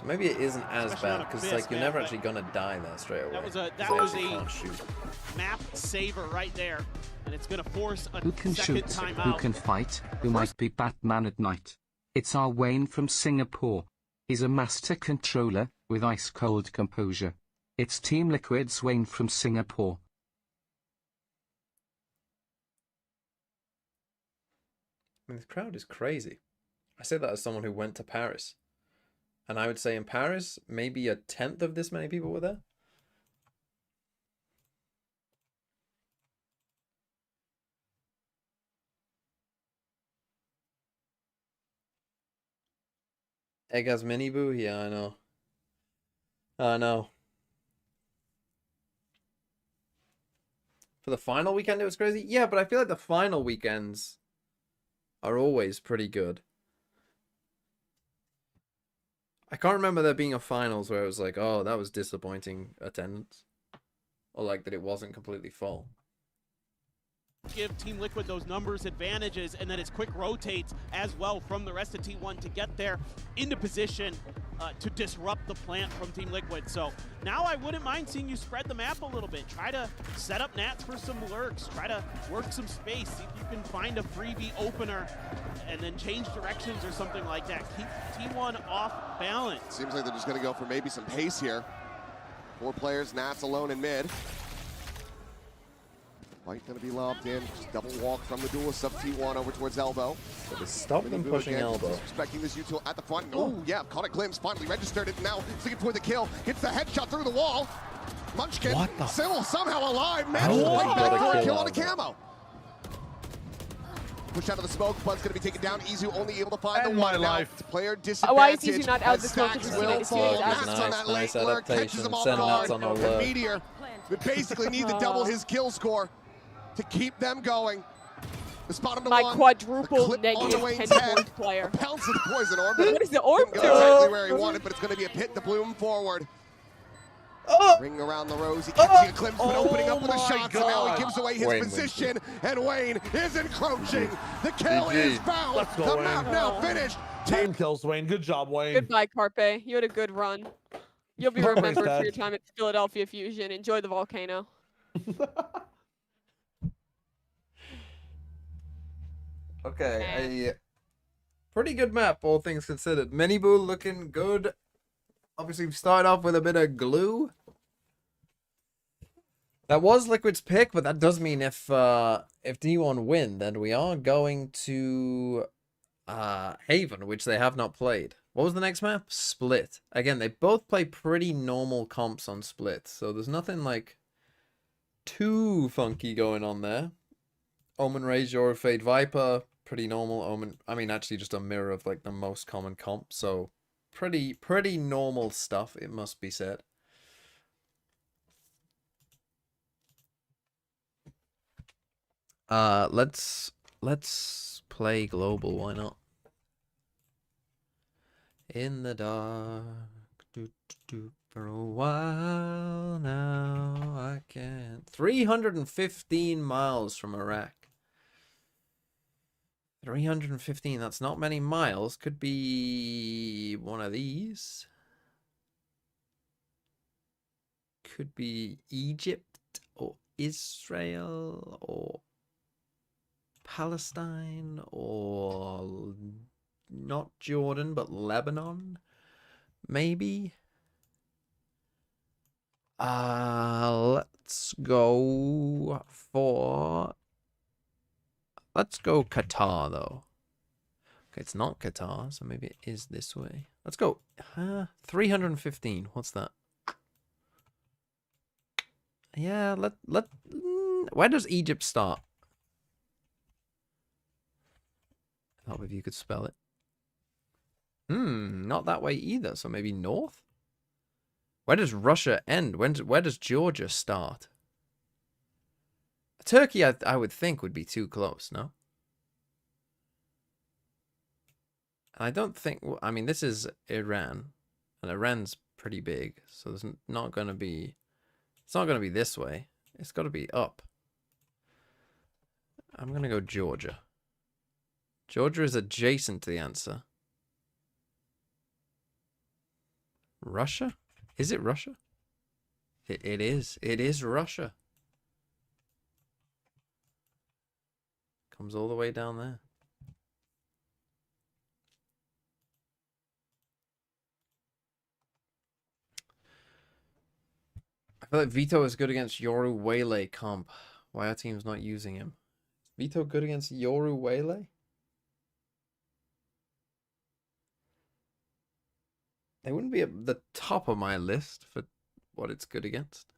So maybe it isn't as Especially on bad because Abyss, like you're man, never but actually gonna die there straight away. That was a 'cause that they was actually a can't shoot. map saver right there, and it's going to force a Who can second shoot? timeout. Who can fight? Who might be Batman at night? It's our Wayne from Singapore. He's a master controller with ice-cold composure. It's Team Liquid's Wayne from Singapore. I mean, the crowd is crazy. I say that as someone who went to Paris. And I would say in Paris, maybe 1/10 of this many people were there. Eggaz Minibu? Yeah, I know. I know. For the final weekend, it was crazy. Yeah, but I feel like the final weekends are always pretty good. I can't remember there being a finals where it was like, oh, that was disappointing attendance. Or like that it wasn't completely full. Give Team Liquid those numbers advantages, and then it's quick rotates as well from the rest of T1 to get there into position to disrupt the plant from Team Liquid. So now I wouldn't mind seeing you spread the map a little bit. Try to set up nats for some lurks. Try to work some space. See if you can find a freebie opener and then change directions or something like that. Keep T1 off balance. Seems like they're just going to go for maybe some pace here. 4 players, Nats alone in mid. White going to be lobbed in. Just double walk from the duelist of T1 over towards elbow. So stop them pushing elbow. Expecting this util at the front. Oh, yeah, caught a glimpse. Finally registered it. Now looking for the kill. Gets the headshot through the wall. Munchkin still somehow alive. Managed to bring back for a kill on a camo. Push out of the smoke. Bud's going to be taken down. Izu only able to find the one. Life. Player disadvantage. Why is Izu not out of the smoke? Will fall. Nats on that late lurk. Catches him off guard. And Meteor would basically need to double his kill score to keep them going. The spot him to my one. Quadruple negative 10 player. A pounce of the poison orb. What is the orb doing? doing? Exactly where he wanted, but it's going to be a pit to bloom forward. Ring around the rose. He catching a glimpse, but opening up with a shot. So now he gives away his position, and Wayne is encroaching. The kill is found. The map now finished. 10 kills, Wayne. Good job, Wayne. Goodbye, Carpe. You had a good run. You'll be remembered for your time at Philadelphia Fusion. Enjoy the volcano. Okay, a pretty good map, all things considered. Miniboo looking good. Obviously, we started off with a bit of glue. That was Liquid's pick, but that does mean if D1 win, then we are going to Haven, which they have not played. What was the next map? Split. Again, they both play pretty normal comps on Split, so there's nothing like too funky going on there. Omen Rage, Your Fade Viper, pretty normal. Omen, I mean, actually just a mirror of like the most common comp, so pretty normal stuff, it must be said. Let's play global, why not? In the dark, for a while now, I can't. 315 miles from Iraq. 315, that's not many miles. Could be one of these. Could be Egypt or Israel or Palestine or not Jordan but Lebanon, maybe. Let's go Qatar though. Okay, it's not Qatar, so maybe it is this way. Let's go 315. What's that? Yeah, where does Egypt start? I thought if you could spell it. Not that way either, so maybe north? Where does Russia end? Where does Georgia start? Turkey, I would think, would be too close, no? I don't think... I mean, this is Iran. And Iran's pretty big, so there's not going to be... It's not going to be this way. It's got to be up. I'm going to go Georgia. Georgia is adjacent to the answer. Russia? Is it Russia? It is. It is Russia. Comes all the way down there. I feel like Veto is good against Yoru Waylay comp. Why are teams not using him? Is Veto good against Yoru Waylay? They wouldn't be at the top of my list for what it's good against.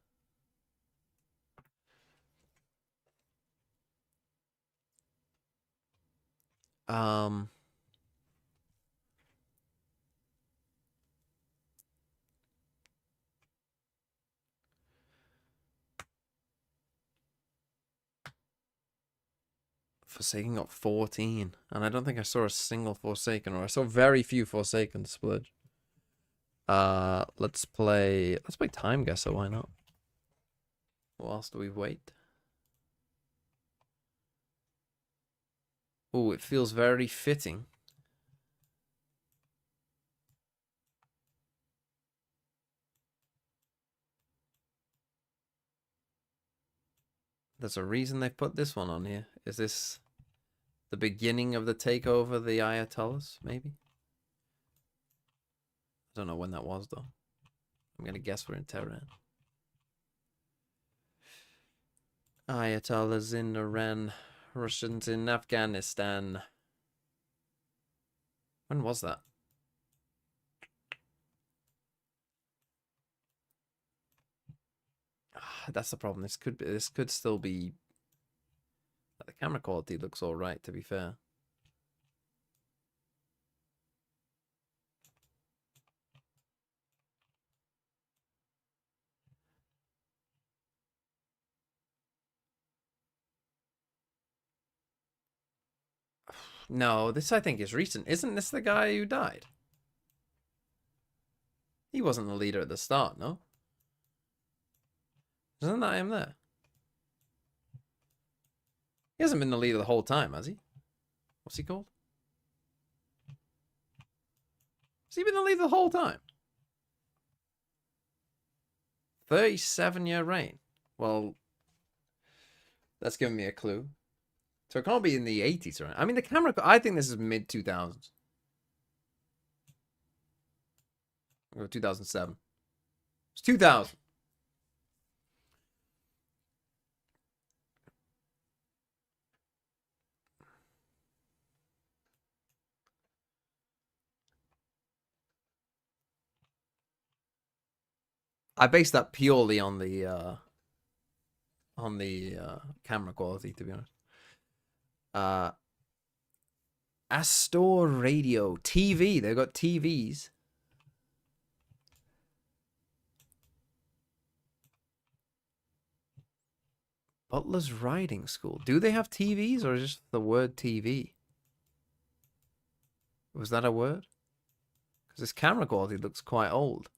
Forsaken got 14. And I don't think I saw a single Forsaken, or I saw very few Forsaken splurge. Let's play Time Guesser, why not? Whilst we wait. Oh, it feels very fitting. There's a reason they put this one on here. Is this the beginning of the takeover of the Ayatollahs, maybe? I don't know when that was, though. I'm going to guess we're in Tehran. Ayatollahs in Iran, Russians in Afghanistan. When was that? That's the problem. This could still be. The camera quality looks all right, to be fair. No, this I think is recent. Isn't this the guy who died? He wasn't the leader at the start, no? Isn't that him there? He hasn't been the leader the whole time, has he? What's he called? Has he been the leader the whole time? 37-year reign. Well, that's giving me a clue. So it can't be in the 80s, right? I mean, the camera... I think this is mid-2000s. I'll go 2007. It's 2000. I based that purely on the camera quality, to be honest. Astor Radio TV. They've got TVs. Butler's Riding School. Do they have TVs or just the word TV? Was that a word? Because this camera quality looks quite old.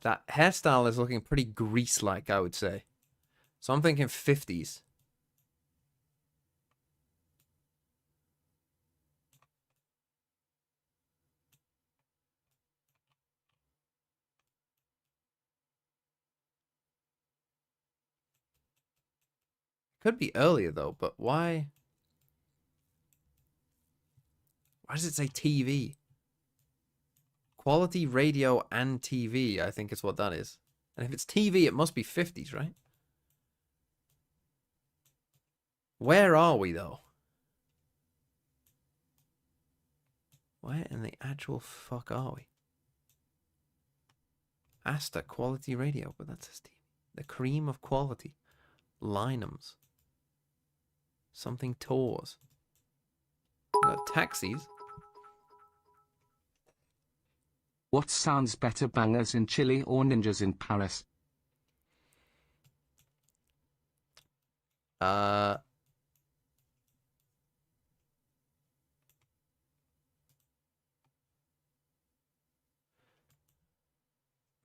That hairstyle is looking pretty grease-like, I would say. So I'm thinking 50s. Could be earlier, though, but why? Why does it say TV? Quality radio and TV, I think is what that is. And if it's TV, it must be 50s, right? Where are we, though? Where in the actual fuck are we? Asta Quality Radio, but that's TV. The cream of quality. Lynams. Something tours. We got taxis. What sounds better, bangers in Chile or ninjas in Paris?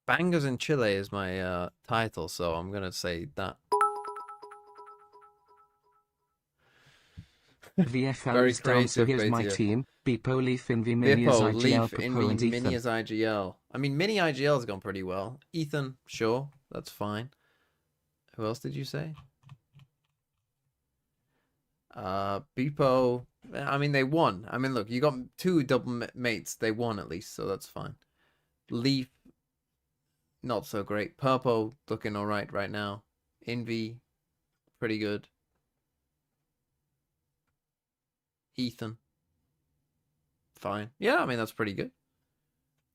Bangers in Chile is my title, so I'm gonna say that. VFL is down, so here's my team. Bipo, Leaf, Invi, Mini as IGL, Popo, and Mini Ethan. as IGL. I mean, Mini IGL has gone pretty well. Ethan, sure, that's fine. Who else did you say? Bipo, I mean, they won. I mean, look, you got two double mates. They won at least, so that's fine. Leaf, not so great. Purpo, looking all right now. Envy, pretty good. Ethan, fine. Yeah, I mean, that's pretty good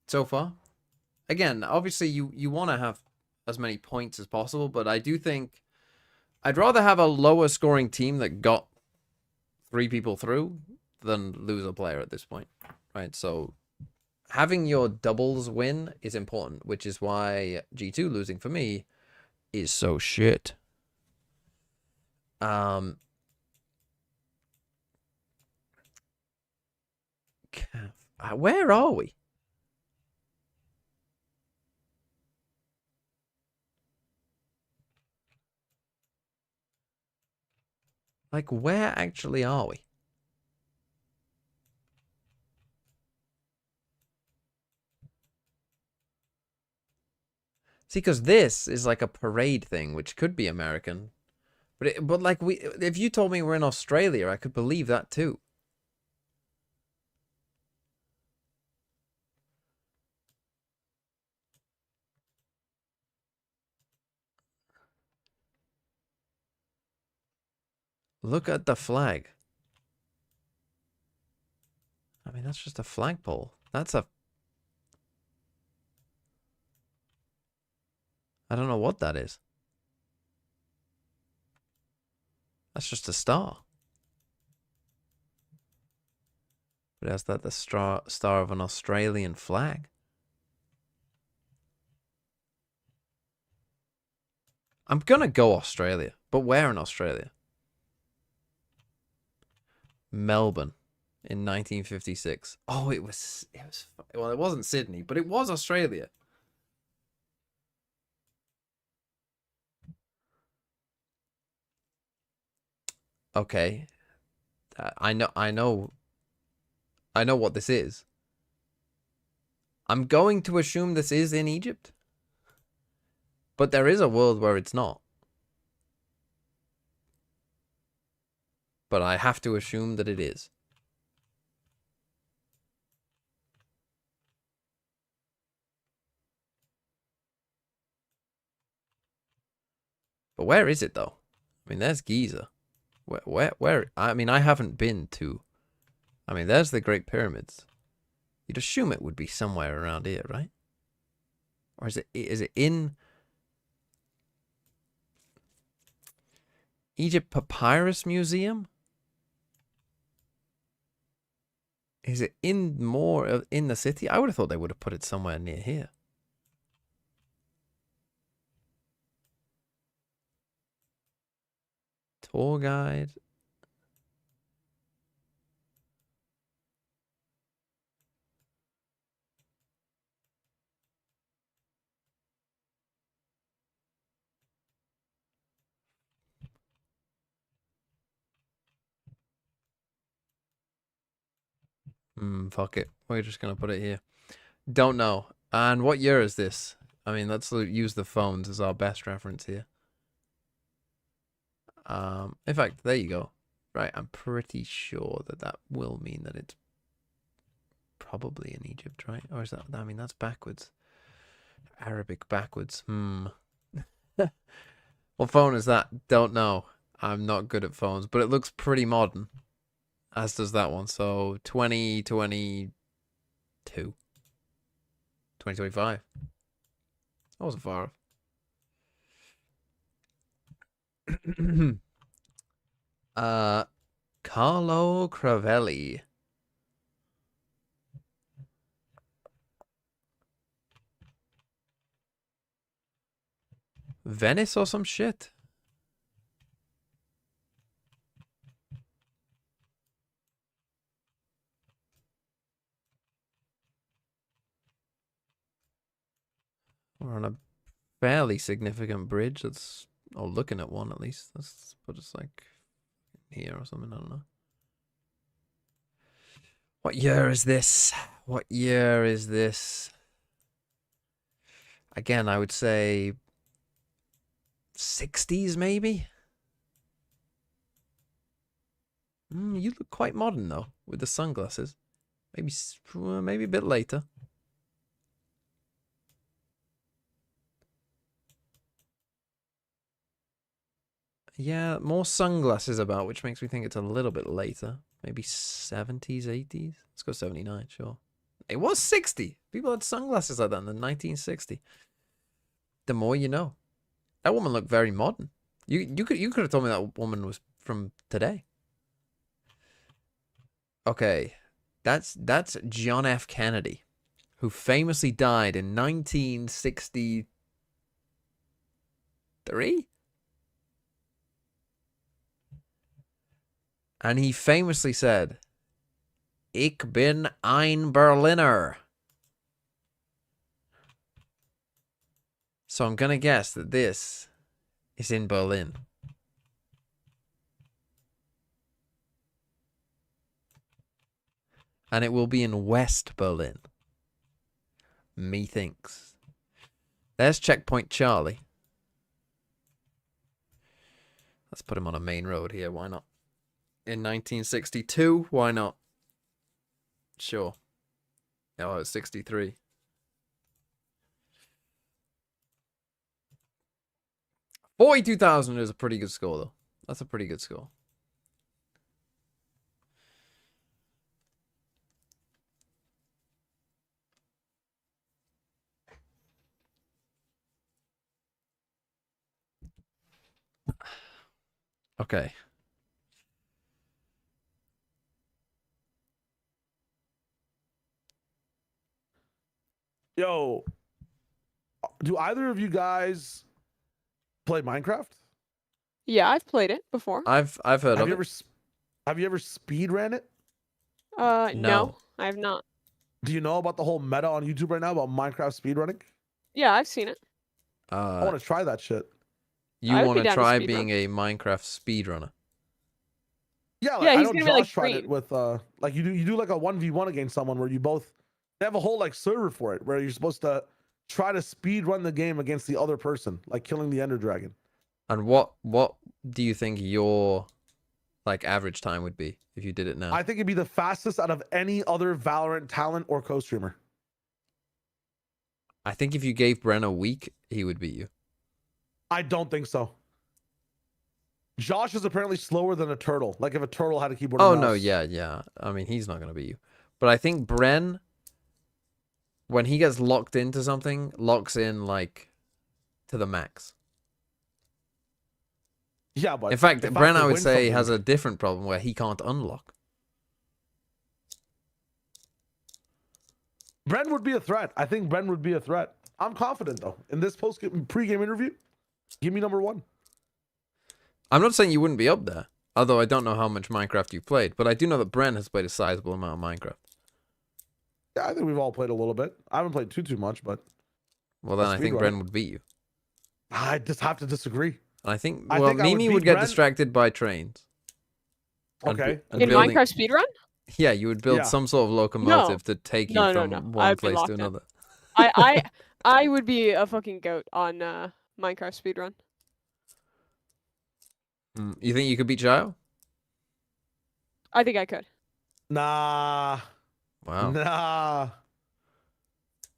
so far. Again, obviously, you want to have as many points as possible, but I do think I'd rather have a lower scoring team that got 3 people through than lose a player at this point, right? So having your doubles win is important, which is why G2 losing for me is so shit. Where are we? Like, where actually are we? See, because this is like a parade thing, which could be American. But like, if you told me we're in Australia, I could believe that too. Look at the flag. I mean, that's just a flagpole. That's a... I don't know what that is. That's just a star. But is that the star of an Australian flag? I'm gonna go Australia, but where in Australia? Melbourne in 1956. Oh, it was well, it wasn't Sydney, but it was Australia. Okay. I know what this is. I'm going to assume this is in Egypt. But there is a world where it's not. But I have to assume that it is. But where is it though? I mean, there's Giza. Where? I mean, I haven't been to. I mean, there's the Great Pyramids. You'd assume it would be somewhere around here, right? Or is it in Egypt Papyrus Museum? Is it in the city? I would have thought they would have put it somewhere near here. Tour guide. Fuck it. We're just gonna put it here. Don't know. And what year is this? I mean, let's use the phones as our best reference here. In fact, there you go. Right, I'm pretty sure that will mean that it's probably in Egypt, right? Or is that, I mean, that's backwards. Arabic backwards. What phone is that? Don't know. I'm not good at phones, but it looks pretty modern. As does that one. So 2022. 2025. That wasn't far off. Carlo Cravelli. Venice or some shit. We're on a fairly significant bridge. That's, or looking at one at least. Let's put us like here or something. I don't know. What year is this? What year is this? Again, I would say 60s maybe. You look quite modern though with the sunglasses. Maybe a bit later. Yeah, more sunglasses about, which makes me think it's a little bit later. Maybe 70s, 80s. Let's go 79, sure. It was 60. People had sunglasses like that in the 1960. The more you know. That woman looked very modern. You could have told me that woman was from today. Okay. That's John F. Kennedy, who famously died in 1963. And he famously said, "Ich bin ein Berliner." So I'm going to guess that this is in Berlin. And it will be in West Berlin. Methinks. There's Checkpoint Charlie. Let's put him on a main road here. Why not? In 1962, why not? Sure. Oh, it's 63. $42,000 is a pretty good score, though. That's a pretty good score. Okay. Yo, do either of you guys play Minecraft? Yeah, I've played it before. I've heard of it. Have you ever speed ran it? No, I have not. Do you know about the whole meta on YouTube right now about Minecraft speedrunning? Yeah, I've seen it. I want to try that shit. You want to try being a Minecraft speedrunner? Yeah, like, yeah, I he's know gonna Josh be like tried green. it with like you do like a 1v1 against someone where you both they have a whole like server for it where you're supposed to try to speed run the game against the other person, like killing the Ender Dragon. And what do you think your like average time would be if you did it now? I think it'd be the fastest out of any other Valorant talent or co-streamer. I think if you gave Bren a week, he would beat you. I don't think so. Josh is apparently slower than a turtle. Like if a turtle had a keyboard and Oh, mouse. no, yeah. I mean, he's not going to beat you. But I think Bren, when he gets locked into something, locks in, like, to the max. Yeah, but... In fact, if Bren, have to I would win say, something- has a different problem where he can't unlock. Bren would be a threat. I think Bren would be a threat. I'm confident, though. In this pre-game interview, give me number one. I'm not saying you wouldn't be up there, although I don't know how much Minecraft you played, but I do know that Bren has played a sizable amount of Minecraft. Yeah, I think we've all played a little bit. I haven't played too much, but... Well, then I think Bren would beat you. I just have to disagree. And I think, I well, think I would Mimi beat would get Bren. distracted by trains. Okay. In Minecraft speedrun? Yeah, you would build Yeah. some sort of locomotive to take you No, from no. one I'd be place locked to in. another. I would be a fucking goat on Minecraft speedrun. You think you could beat Chile? I think I could. Nah. Wow. Nah.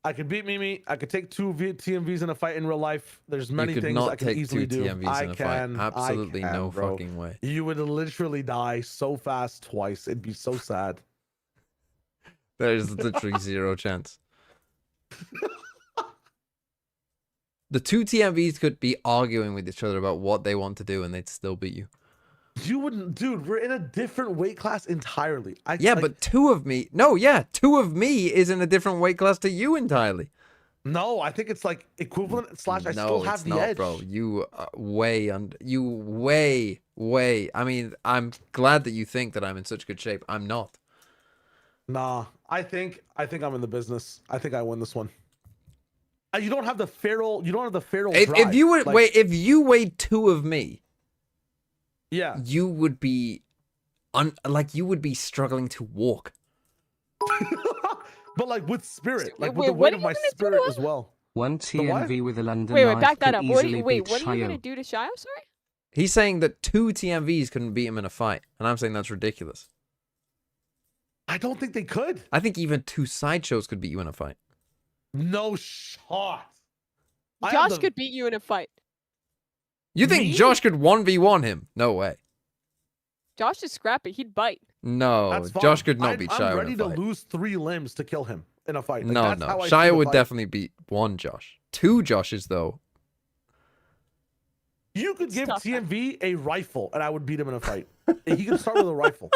I could beat Mimi. I could take two TMVs in a fight in real life. There's many You could things not I can take easily two do. TMVs in a fight. Absolutely no bro. fucking way. You would literally die so fast twice. It'd be so sad. There's literally zero chance. The two TMVs could be arguing with each other about what they want to do and they'd still beat you. You wouldn't, dude. We're in a different weight class entirely. Yeah, but two of me is in a different weight class to you entirely. No, I think it's like equivalent / I No, still have it's the not, edge. bro. You way. I mean, I'm glad that you think that I'm in such good shape. I'm not. Nah, I think I'm in the business. I think I win this one. You don't have the feral. You don't have the feral. If you would like, if you weighed two of me, yeah, you would be you would be struggling to walk. But like with spirit, like with Wait, the what weight are of you my gonna do spirit to as well. One TMV with a London Wait, knife back that could up. What easily are you beat gonna Shio. do to Shio? Sorry. He's saying that two TMVs couldn't beat him in a fight, and I'm saying that's ridiculous. I don't think they could. I think even two sideshows could beat you in a fight. No shot. Josh could beat you in a fight. You think Me? Josh could 1v1 him? No way. Josh is scrappy. He'd bite. No, That's fine. Josh could not beat Shio I'm ready in to a fight. lose 3 limbs to kill him in a fight. Like, No, that's how I see Shio the would fight. definitely beat one Josh. Two Joshes, though. You could give TMV a rifle and I would beat him in a fight. He could start with a rifle.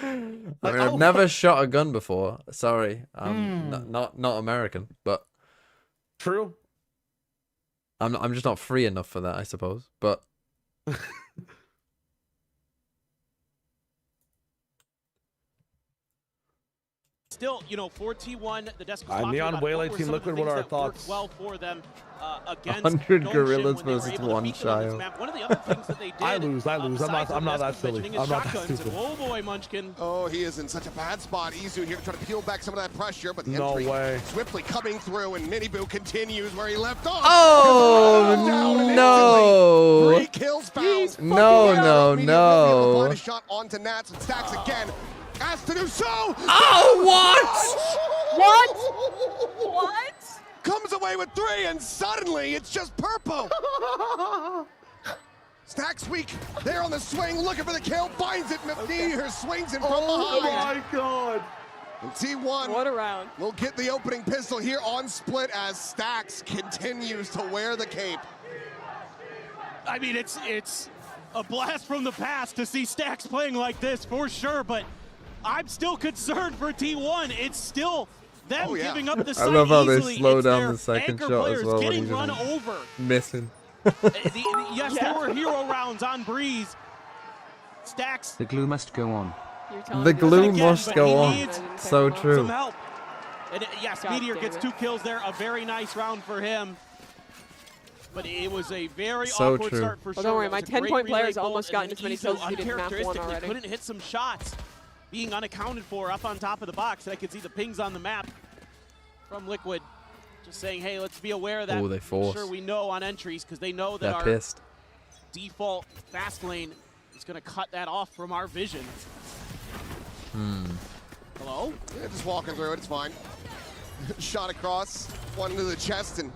I mean, I've never shot a gun before. Sorry, I'm not American, but true. I'm just not free enough for that, I suppose. But still, you know, for T1, the desk was talking Neon about Waylay, what were Team some of the Liquid, what things are our that worked thoughts? well for them against 100 Goshen gorillas when they were versus able to one beat them on this child. map. One of the other things that they did, I lose. I'm not that besides silly. mentioning is I'm not that shotguns, stupid. and oh boy, Munchkin. Oh, he is in such a bad spot. Izu here to try to peel back some of that pressure, but the No entry way. swiftly coming through, and Miniboo continues where he left off. Oh, no. 3 kills found. No, no, no. Find a shot onto Nats and Stacks again. Asked to do so. Oh, what? What? Comes away with 3, and suddenly it's just Purple. Stacks weak there on the swing, looking for the kill, finds it. McNear swings it from behind. my God. And T1 What a round. will get the opening pistol here on split as Stacks continues to wear the cape. I mean, it's a blast from the past to see Stacks playing like this for sure, but I'm still concerned for T1. It's still them giving up the I site love how easily. they slow It's down their the second anchor shot as players well when getting he's run just over. missing. Yes, there were hero rounds on Breeze. Stacks. The glue must go on. The glue again, must but go he on. needs So true. some help. And yes, God Meteor damn gets it. 2 kills there. A very nice round for him. But it was a very So awkward true. start for sure. Don't worry, It my was a great 10-point relay player's bolt, almost and gotten then as many Izu kills as he did in map 1 uncharacteristically already. couldn't hit some shots, being unaccounted for up on top of the box. And I could see the pings on the map from Liquid. Just saying, hey, let's be aware of that. Oh, they Make force. sure we know on entries, because they know that They're our pissed. default fast lane is going to cut that off from our vision. Hello? Yeah, just walking through it, it's fine. Shot across, one into the chest, and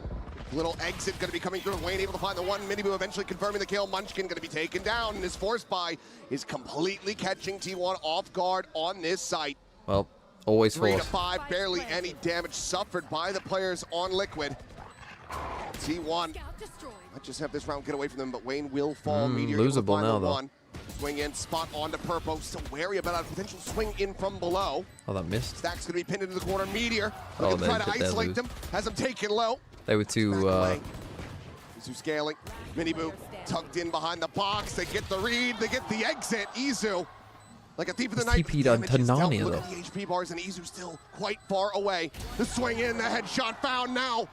little exit going to be coming through. Wayne able to find the one. Miniboo eventually confirming the kill. Munchkin going to be taken down, and his force buy is completely catching T1 off guard on this site. Well, always 3 to force. 5, barely any damage suffered by the players on Liquid. T1 might just have this round get away from them, but Wayne will fall. Meteor able to losable find now, the though. one. Swing in, spot onto Purpo. Still wary about a potential swing in from below. Oh, that missed. Stack's gonna be pinned into the corner. Meteor Oh, looking to try they- to they're isolate loose. them. Has them taken low. They were too. Izu scaling. Miniboo tucked in behind the box. They get the read. They get the exit. Izu, like a thief in the night. TP'd on Damage is dealt. Tanania, Look though. at the HP bars, and Izu still quite far away. The swing in, the headshot found now.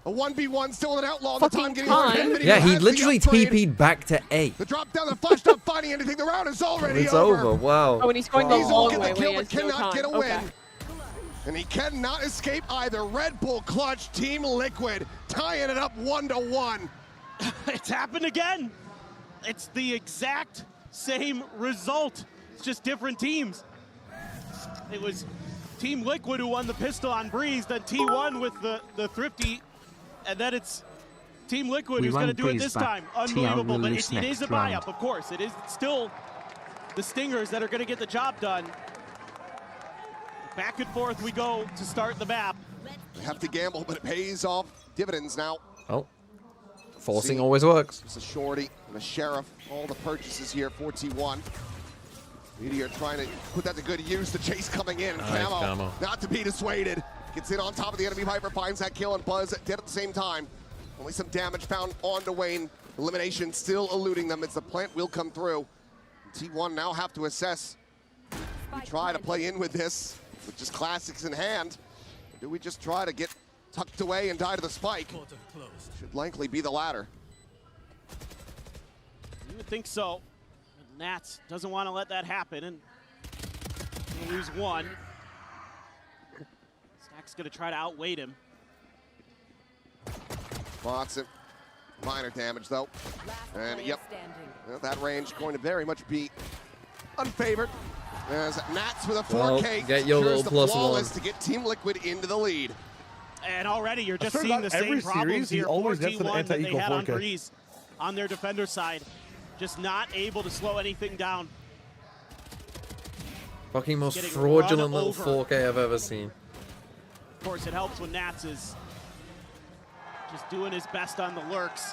A 1v1 still an outlaw. The time getting hard. Yeah, he literally TP'd back to A. The drop down, the flash, not finding anything. The round is already It's over. Wow. Oh, and he's going the Izu will long get way the kill, when but he has no cannot get a time. win. Okay. And he cannot escape either. Red Bull clutch, Team Liquid, tying it up 1-1. It's happened again. It's the exact same result. It's just different teams. It was Team Liquid who won the pistol on Breeze, then T1 with the thrifty, and then it's Team Liquid We who's going to run do it Breeze this back. time. TL Unbelievable, will but lose it is a next round. buy-up, of course. It is still the Stingers that are going to get the job done. Back and forth we go to start the map. They have to gamble, but it pays off dividends now. Oh. Forcing always works. It's a shorty and a sheriff. All the purchases here for T1. Meteor trying to put that to good use. The chase coming in. Nice camo. Not to be dissuaded. Gets in on top of the enemy Viper, finds that kill, and Buzz dead at the same time. Only some damage found onto Wayne. Elimination still eluding them as the plant will come through. T1 now have to assess. We try to play in with this, with just classics in hand. Or do we just try to get tucked away and die to the spike? Should likely be the latter. You would think so. But Nats doesn't want to let that happen, and he'll lose one. Stack's going to try to outweight him. Watson, minor damage though. And yep, that range going to very much be unfavored. As Nats with a Well, 4K get your secures little the plus flawless one. to get Team Liquid into the lead. And already you're just Turns seeing out the same every problems series, he here always for gets an T1 that they anti-equal had on 4K. Breeze on their defender side. Just not able to slow anything down. Fucking most Getting fraudulent run little over. 4K I've ever seen. Of course, it helps when Nats is just doing his best on the lurks.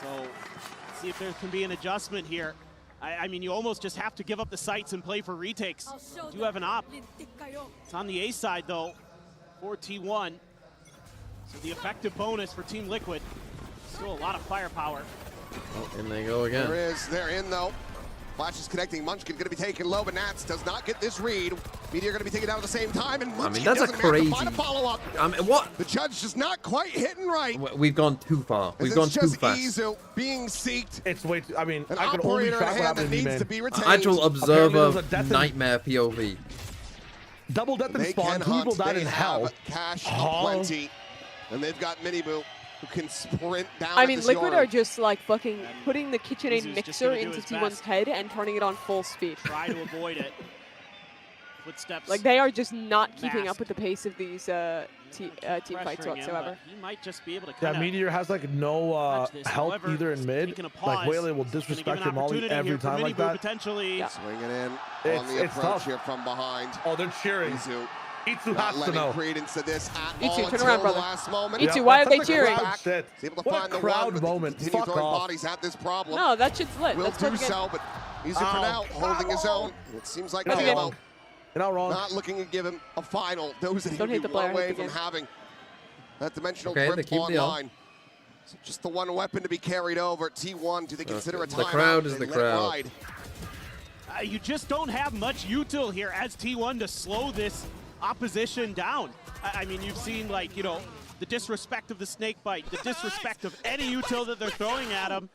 So, let's see if there can be an adjustment here. I mean, you almost just have to give up the sights and play for retakes. You do have an op. It's on the A side, though, for T1. So the effective bonus for Team Liquid. Still a lot of firepower. Oh, and they go again. They're in though. Flash is connecting. Munchkin going to be taken low, but Nats does not get this read. Meteor going to be taken down at the same time, and Munchkin that's a doesn't manage to crazy. find a follow-up. What? The judge just not quite hitting right. We've gone too far. We've As gone it's too just fast. Izu being seeked. It's way too, I mean, An I can only operator in track what hand happened that to me, needs man. to be retained. Actual Apparently observer there's a death in- nightmare POV. Double death and They spawn. can Two people hunt. died They in have hell. cash Oh. plenty. And they've got Miniboo who can sprint down I at mean, this Liquid yard. are just like fucking putting the KitchenAid Izu's just mixer gonna do into his T1's best. head and turning it on full speed. Try to avoid it. Footsteps. Like they are just not keeping Mask. up with the pace of these team fights pressuring him, whatsoever. but he might just be able to Yeah, kind of Meteor has like no this. help However, either in mid. taking a Like pause. Whaley will Gonna give disrespect an your molly opportunity every here for time like Miniboo that. potentially. Swinging in It's- on the it's approach tough. here from behind. Oh, they're cheering. Izu Itsu not has to letting know. credence to this at Itsu, all turn until around, the brother. last moment. Itsu, why are they That's a cheering? crowd shit. He's able to What a find the crowd one, but moment. they continue Fuck throwing off. bodies at this problem. No, that shit's lit. Will Let's do go again. so, but Izu for Ow. now holding his own. It seems like You're not Again. Kamo wrong. You're not wrong. not looking to give him a final. Knows that he Don't would hit be the player, well away hit the from game. having that dimensional Okay, they grip keep the L. online. So just the one weapon to be carried over. T1, do they consider a The timeout? crowd is They the let it crowd. ride. You just don't have much util here as T1 to slow this opposition down. I mean, you've seen, like, you know, the disrespect of the snake bite, the disrespect of any util that they're throwing at him.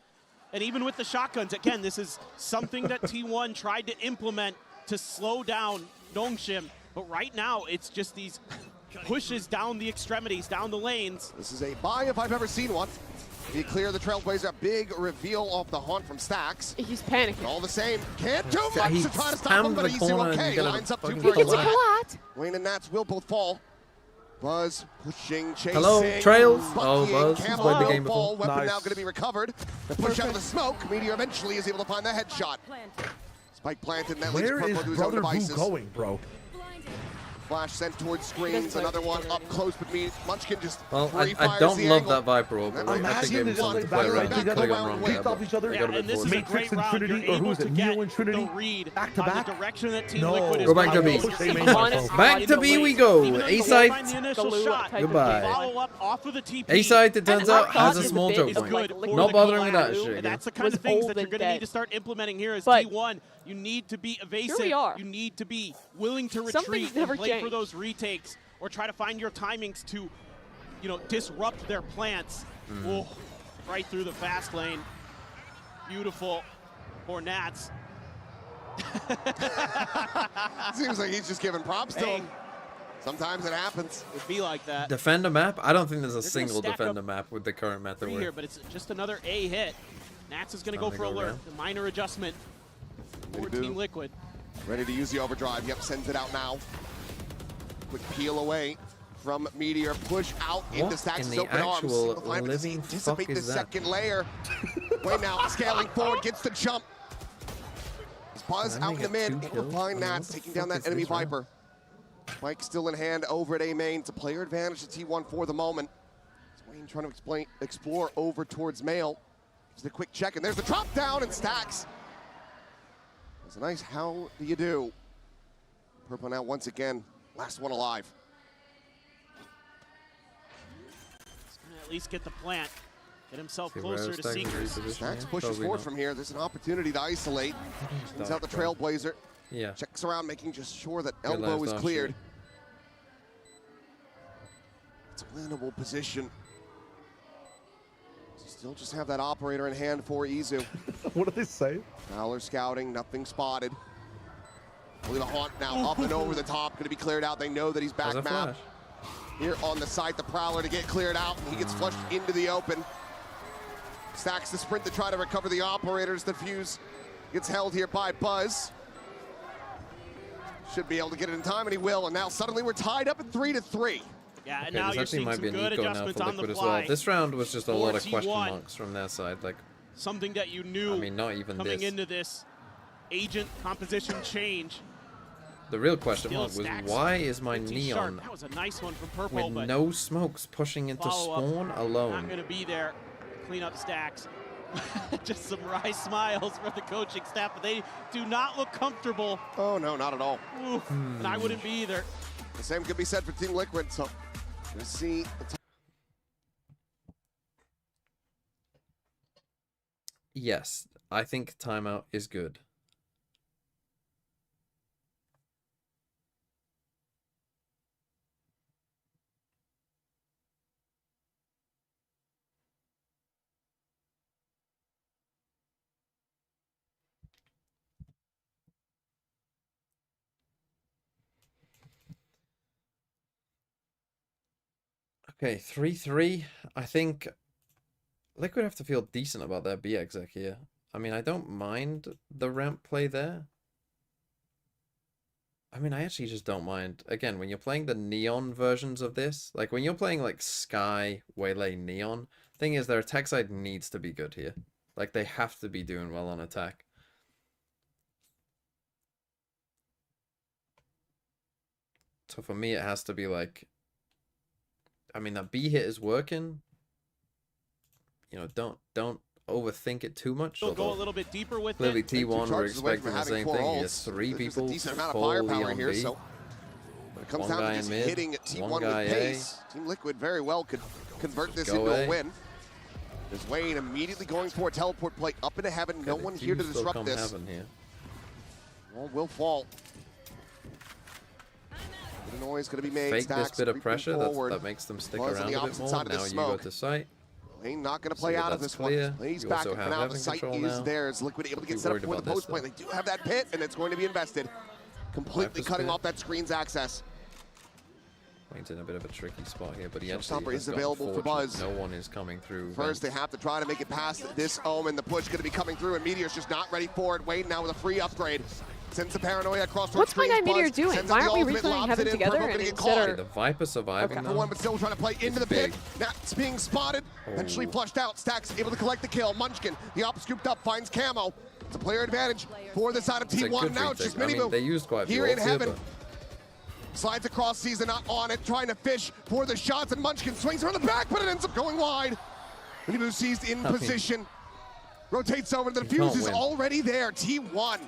And even with the shotguns, again, this is something that T1 tried to implement to slow down Nongshim. But right now, it's just these pushes down the extremities, down the lanes. This is a buy if I've ever seen one. He clear the Trailblazer. Big reveal off the haunt from Stacks. He's panicking. All the same, can't do much He to try to stop him, spammed but the he's corner and okay. got a Lines up two fucking for a collapse. collapse. What? Wayne and Nats will both fall. Buzz pushing, chasing. Hello, Trails. Bucky Oh, and Buzz. He's Camo played the will game before. fall. Weapon Nice. now going to be recovered. The push out of the smoke. Meteor eventually is able to find the headshot. Spike planted, and that leads Where Purple is to his own Brother Boo devices. going, bro? Flash sent towards screens. Another one up close, but Munchkin just Well, free I fires don't the love angle. that Viper ult, And but that I think Imagine it they was just fun to like play battle around. right together, Could have gone wrong beat there, off but each other. I got a bit and this is bored. a Matrix great and round. Trinity, You're or who able is it, to Neo get and Trinity? the read Back to on back? the direction that Team No. Liquid is Go back to going. B. This is Same a man, honest bro. Back to B we go. Even though A you side. find the initial Galula shot, type of Goodbye. game. follow up off of the TP. A side, it turns And I out, has thought a in small the choke days is of, point. good like, for Not the bothering with that collab, shit and again. that's the kind Was of things old that you're and going to need dead. to start implementing here as But- T1. You need to be evasive. we are. You need to be willing to Something's retreat and never play for changed. those retakes or try to find your timings to, you know, disrupt their plants. Oh, right through the fast lane. Beautiful for Nats. Seems like he's just giving props to Hey. him. Sometimes it happens. It'd be like that. Defender map? I don't think there's a They're gonna single stack defender up map with the current map that Three we're here, but it's just another A hit. Nats is going to go Time for to go alert. around. The minor adjustment for Miniboo. Team Liquid. Ready to use the overdrive. Yep, sends it out now. Quick peel away from Meteor. Push out into What Stacks' in the open arms. actual Single line, but does he living anticipate fuck the is that? second layer. Way now, scaling forward, gets the jump. Buzz Did out I in the get mid, two able to kills? find I mean, Nats, what the taking down fuck that is enemy this round? Viper. Mike still in hand over at A main. It's a player advantage to T1 for the moment. It's Wayne trying to explore over towards Mail. Just a quick check, and there's the drop down, and Stacks. It's a nice how do you do. Purple now once again, last one alive. He's going to at least get the plant. Get himself See where closer to Stacks is Seekers. repositioned. Stacks Yeah, pushes probably forward not. from here. There's an opportunity to isolate. Sends out the Dark, bro. Trailblazer. Yeah. Checks around, making just sure that Good elbow last is option. cleared. It's a winnable position. Still just have that operator in hand for Izu. What did they say? Fowler scouting, nothing spotted. Only the haunt now up and over the top, going to be cleared out. They know that he's back How's that map. flash? Here on the site, the Prowler to get cleared out, and he gets flushed into the open. Stacks the sprint to try to recover the operators. The fuse gets held here by Buzz. Should be able to get it in time, and he will. And now suddenly we're tied up at 3-3. Yeah, and Okay, now this you're actually seeing might some be an good eco now adjustments for on the Liquid as fly. well. This round was just a for lot of question T1. marks from their side. Like, Something that you knew I mean, not even coming this. into this agent composition change. The real question Still mark was, Stacks why is my pretty sharp. neon That was a nice one from Purple, with but no smokes pushing into follow-up spawn not alone? going to be there. Clean up Stacks. Just some wry smiles from the coaching staff, but they do not look comfortable. Oh, no, not at all. Oof, and I wouldn't be either. The same could be said for Team Liquid, so we'll see. Yes, I think timeout is good. Okay, 3-3. I think Liquid have to feel decent about their B exec here. I mean, I don't mind the ramp play there. I mean, I actually just don't mind. Again, when you're playing the Neon versions of this, like when you're playing like Sky, Waylay, Neon, thing is their attack side needs to be good here. Like they have to be doing well on attack. So for me, it has to be like, I mean, that B hit is working. You know, don't overthink it too much. They'll go a little bit deeper with clearly it. T1 were expecting the same thing. He has 3 people fully on B. So when it comes One down guy to just in mid, hitting T1 one with guy pace, Team Liquid very well could convert this Go into A. a win. There's Wayne immediately going for a teleport play up into heaven. No one here to disrupt this. Wall will fall. The noise going to be made. Fake Stacks this bit of pressure that makes them stick Buzz around on the a bit opposite more. side of Now this you go smoke. to site. Wayne not going to play See that out of that's this clear. one. Plays You back also and have now the heaven site control is now. theirs. Liquid able to get Too set up worried for the about this, post play. They do have that pit, and it's going to be invested. Completely Viper's cutting pit. off that screen's access. Wayne's in a bit of a tricky spot here, but he Showstopper actually is has got available for fortune. Buzz. No one is coming through. First, they have to try to make it past this Omen. The push going to be coming through, and Meteor's just not ready for it. Wayne now with a free upgrade. Sends the Paranoia across towards What's my guy Meteor doing? Sends Why out the aren't we ultimate, replaying lobs Heaven it in. together Purple and gonna get instead caught. of... The Viper surviving For one, but still trying to play into the pit. Nats being spotted. Eventually flushed out. Stacks able to collect the kill. Munchkin, the op scooped up, finds Camo. It's a player advantage for the side of It's a T1. good Now it's retake. just I mean, Minimoo. they used quite a few Here in ults here, heaven. but Slides across, sees it, not on it, trying to fish for the shots, and Munchkin swings from the back, but it ends up going wide. Minimoo seized in position. Rotates over, the You can't defuse is win. already there. T1.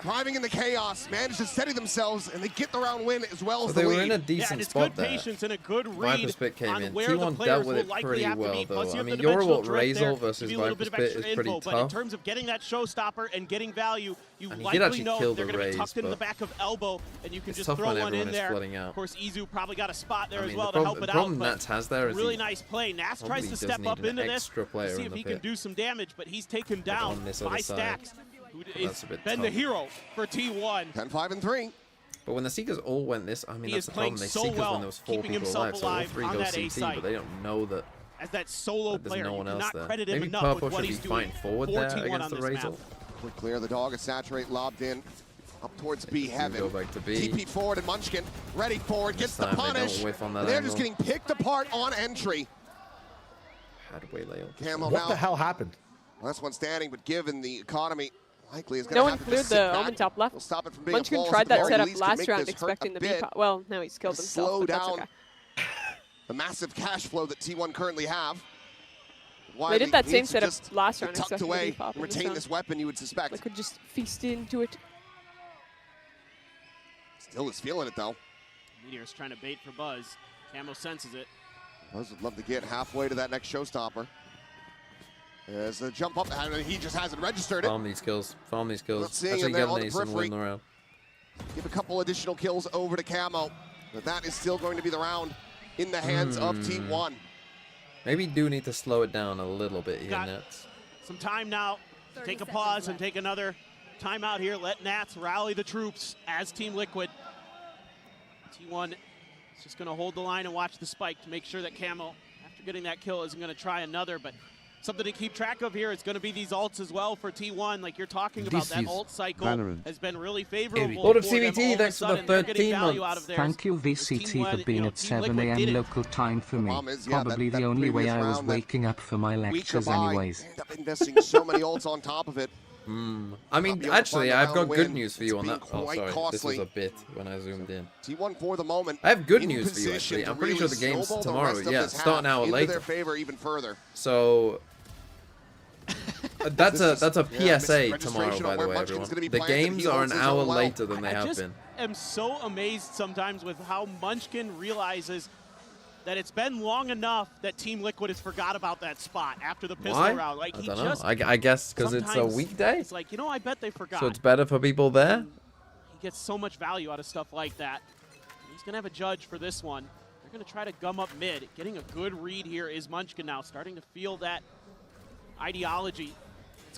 Driving in the chaos, managed to steady themselves, and they get the round win as well as they the were lead. in a decent and it's spot good there. patience and a good Viper's read pit came on in. where the T1 players dealt with will it likely pretty have to well, be. though. Plus, you I have mean, the your dimensional Yorwalt threat there. Razor versus Give you a little bit Viper's of pit extra is pretty info, but in tough. terms of getting that showstopper and getting value, you And he did actually likely know kill they're the going to be Raze, tucked into the but back of elbow, and you can it's just tough throw when one everyone in is there. flooding out. Of course, Izu probably got a spot there I as mean, well the to help it problem out. Nats has there is Really he nice play. Nats tries probably to does step need up an into this, extra player see in if the he can pit. do some damage, but he's taken down on this by other side. Stacks, who That's has a bit been the tough. hero for T1. 10-5-3. But when the Seekers all went this, I mean, He that's is the playing problem. They so Seekers well, when there was 4 keeping people himself alive, so all alive 3 on go that A CT, site. but they don't know that As that solo there's player, no you one else cannot there. credit him Maybe enough Purple with what should he's be doing. fighting forward 4-T1 there on against the this Razor. map. Quick clear, the dog is saturate, lobbed in. Up towards B heaven. Go back to B. TP forward and Munchkin ready forward, gets This the time they don't punish. whiff on that And they're just angle. getting picked apart on entry. Had Waylay ult. Camo What now. the hell happened? Last one standing, but given the economy, likely is going No to one have to cleared just sit the back. Omen top left. We'll stop it from being Munchkin a flawless, tried at the that very setup least, can last make round this hurt expecting a the B bit. pop. Well, now he's killed himself, Slow but that's down okay. the massive cash flow that T1 currently have. They did that same needs to setup just last get round tucked expecting the away, B pop. and retain this weapon, you would suspect. They could just feast into it. Still is feeling it though. Meteor's trying to bait for Buzz. Camo senses it. Buzz would love to get halfway to that next showstopper. As the jump up, and he just hasn't registered it. Farm these kills. Farm these kills. Not seeing Actually him there get on an the ace and periphery. win the round. Give a couple additional kills over to Camo. But that is still going to be the round in the hands of T1. Maybe do need to slow it down a little bit here, Got Nats. some time now to take a pause and take another timeout here. Let Nats rally the troops as Team Liquid. T1 is just going to hold the line and watch the spike to make sure that Camo, after getting that kill, isn't going to try another. But something to keep track of here is going to be these ults as well for T1. Like you're talking about, This that is ult cycle Valorant. has been really favorable. Lord of for them. CVT, All of a thanks for the sudden, they're getting 13 value months. out of theirs. Thank you Team VCT One, for being you know, at Team 7 Liquid did a.m. it. local time for me. Problem is, yeah, Probably that the only way previous I was round, that waking up for my Week lectures goodbye, anyways. end up investing so many ults on top of it. I mean, Not be able to actually, find a I've got round good win. news for It's you on been that. Oh, quite sorry. costly. This was a bit when I zoomed in. T1 for the moment. I have good in news for you, position actually. to I'm pretty really sure the game's snowball the tomorrow. rest of Yeah, this start an half hour into later. their favor even further. So that's a PSA registration tomorrow, on by where the way, Munchkin's everyone. gonna be The playing, and games he are an holds his hour own well. later than they I have just been. am so amazed sometimes with how Munchkin realizes that it's been long enough that Team Liquid has forgot about that spot after the pistol Why? round. Like I he don't know. just I guess because it's a sometimes weekday. It's like, you know, I bet they forgot. So it's better for people there. He gets so much value out of stuff like that. He's going to have a judge for this one. They're going to try to gum up mid. Getting a good read here is Munchkin now, starting to feel that ideology. It's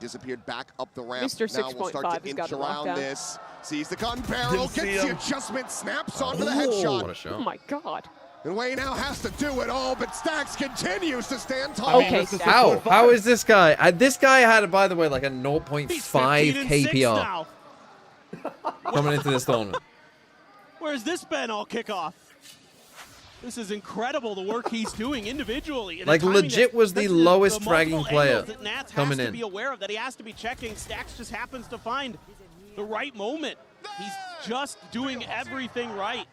disappeared back up the ramp. Mr. Now we'll start 6.5 to has got inch it locked around down. this. Sees the gun barrel, Didn't see gets the him. adjustment, snaps onto the What a headshot. shot. Oh my god. And Wayne now has to do it all, but Stacks continues to stand tall. Okay, How? How is this guy? This guy had, by the way, like a 0.5 He's 15 and 6 KPR now. coming into this tournament. Where's this been all kickoff? This is incredible, the work he's doing individually. And the Like, timing legit was the that's lowest multiple fragging player angles that Nats coming has to in. be aware of, that he has to be checking. Stacks just happens to find the right moment. He's just doing everything right.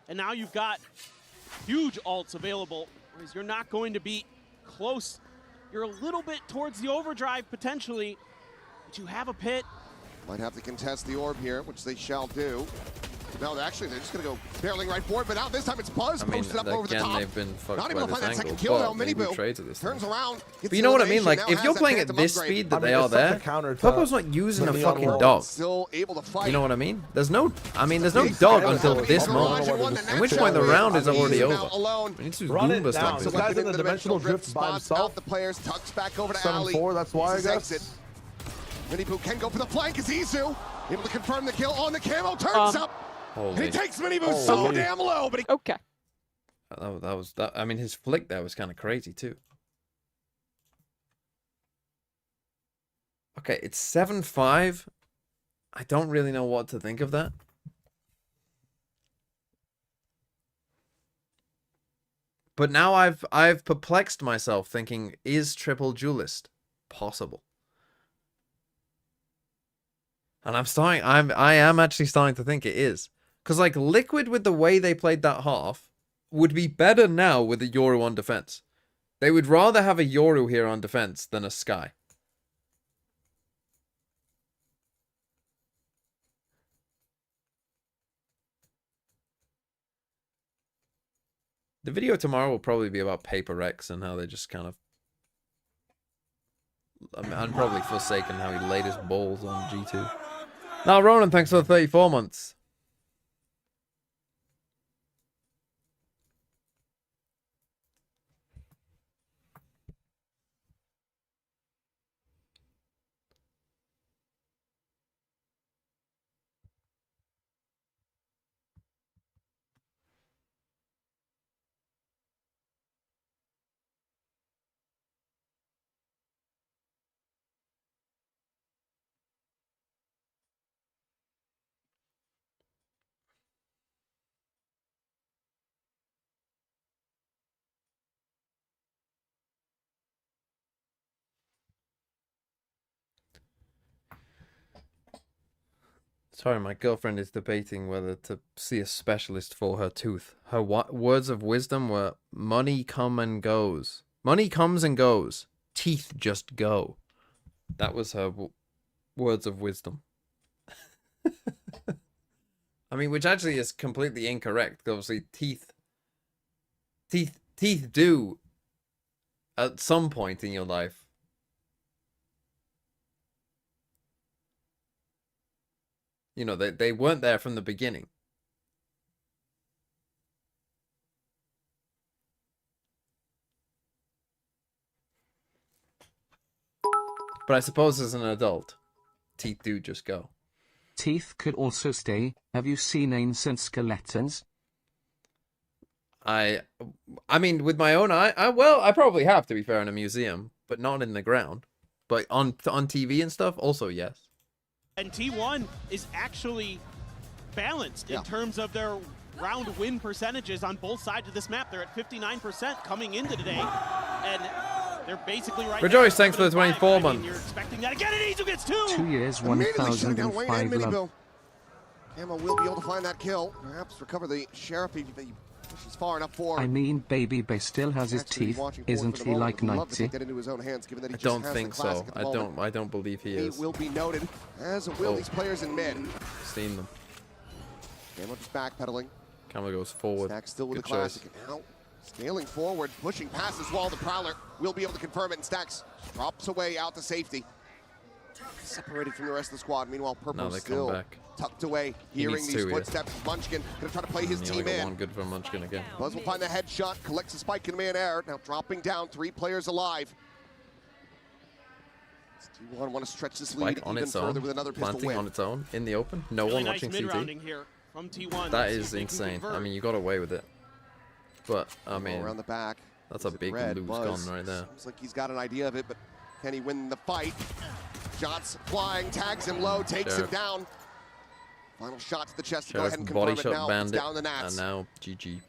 And now you've got huge ults available, whereas you're not going to be close You're a little bit towards the overdrive potentially, but you have a pit. Might have to contest the orb here, which they shall do. No, actually, they're just going to go barreling right forward, but now this time it's Buzz posted up over the top. They've been fucked Not able to by find this that angle, second kill, though. but they Miniboo trade to this turns around. But you know what I mean? Like, if you're playing at this speed that they are there, Popo's not using a fucking dog. Still able to fight. You know what I mean? There's no dog until this moment. At which point the round is already over. We need to Run it Goomba down. stuff. This guy's in the dimensional drift by himself. The players tucks back over to Ali. 7-4, that's why I guess. Exit. Miniboo can go for the flank as Izu able to confirm the kill on the camo. Turns up. And he takes Miniboo so damn low, but he... Okay. That. I mean, his flick there was kind of crazy too. Okay, it's 7-5. I don't really know what to think of that. But now I've perplexed myself thinking, is triple duelist possible? And I am actually starting to think it is. Because, like, Liquid, with the way they played that half, would be better now with a Yoru on defense. They would rather have a Yoru here on defense than a Sky. The video tomorrow will probably be about PRX and how they just kind of... and probably Forsaken, how he laid his balls on G2. Now, Ronan, thanks for the 34 months. Sorry, my girlfriend is debating whether to see a specialist for her tooth. Her words of wisdom were, money come and goes. Money comes and goes. Teeth just go. That was her words of wisdom. I mean, which actually is completely incorrect. Obviously, teeth do, at some point in your life, you know, they weren't there from the beginning. But I suppose as an adult, teeth do just go. Teeth could also stay. Have you seen ancient skeletons? I mean, with my own eye, I probably have, to be fair, in a museum, but not in the ground. But on TV and stuff, also yes. And T1 is actually balanced in terms of their round win percentages on both sides of this map. They're at 59% coming into today, and they're basically right Rejoice, now. thanks for the 24 months. You're expecting that again, and Izu gets 2! 2 years, 1,005 love. Camo will be able to find that kill. Perhaps recover the Sheriff if she's far enough for. I mean, Baby Bay still has his teeth. Isn't he like 90? I don't think so. I don't believe he is. He will be noted, as will these players in mid. Seen them. Camo just backpedaling. Camo goes forward. Stack still with Good the classic. Now, scaling forward, pushing past as well. The Prowler will be able to confirm it, and Stacks drops away out to safety. Separated from the rest of the squad. Meanwhile, Purple still tucked away, hearing these footsteps. Munchkin gonna try to play his team in. One good for Munchkin again. Buzz will find the headshot, collects a spike in mid-air. Now dropping down, 3 players alive. T1 want to stretch this lead even further with another pistol planting win. on its own in the open. No really one nice watching mid-rounding CT. here from T1. That is insane. I mean, you got away with it. But I mean, around the back. That's a big loose gun right there. Looks like he's got an idea of it, but can he win the fight? Shots flying, tags him low, takes him down. Final shot to the chest to go ahead and confirm it now. It's down the Nats. And now GG.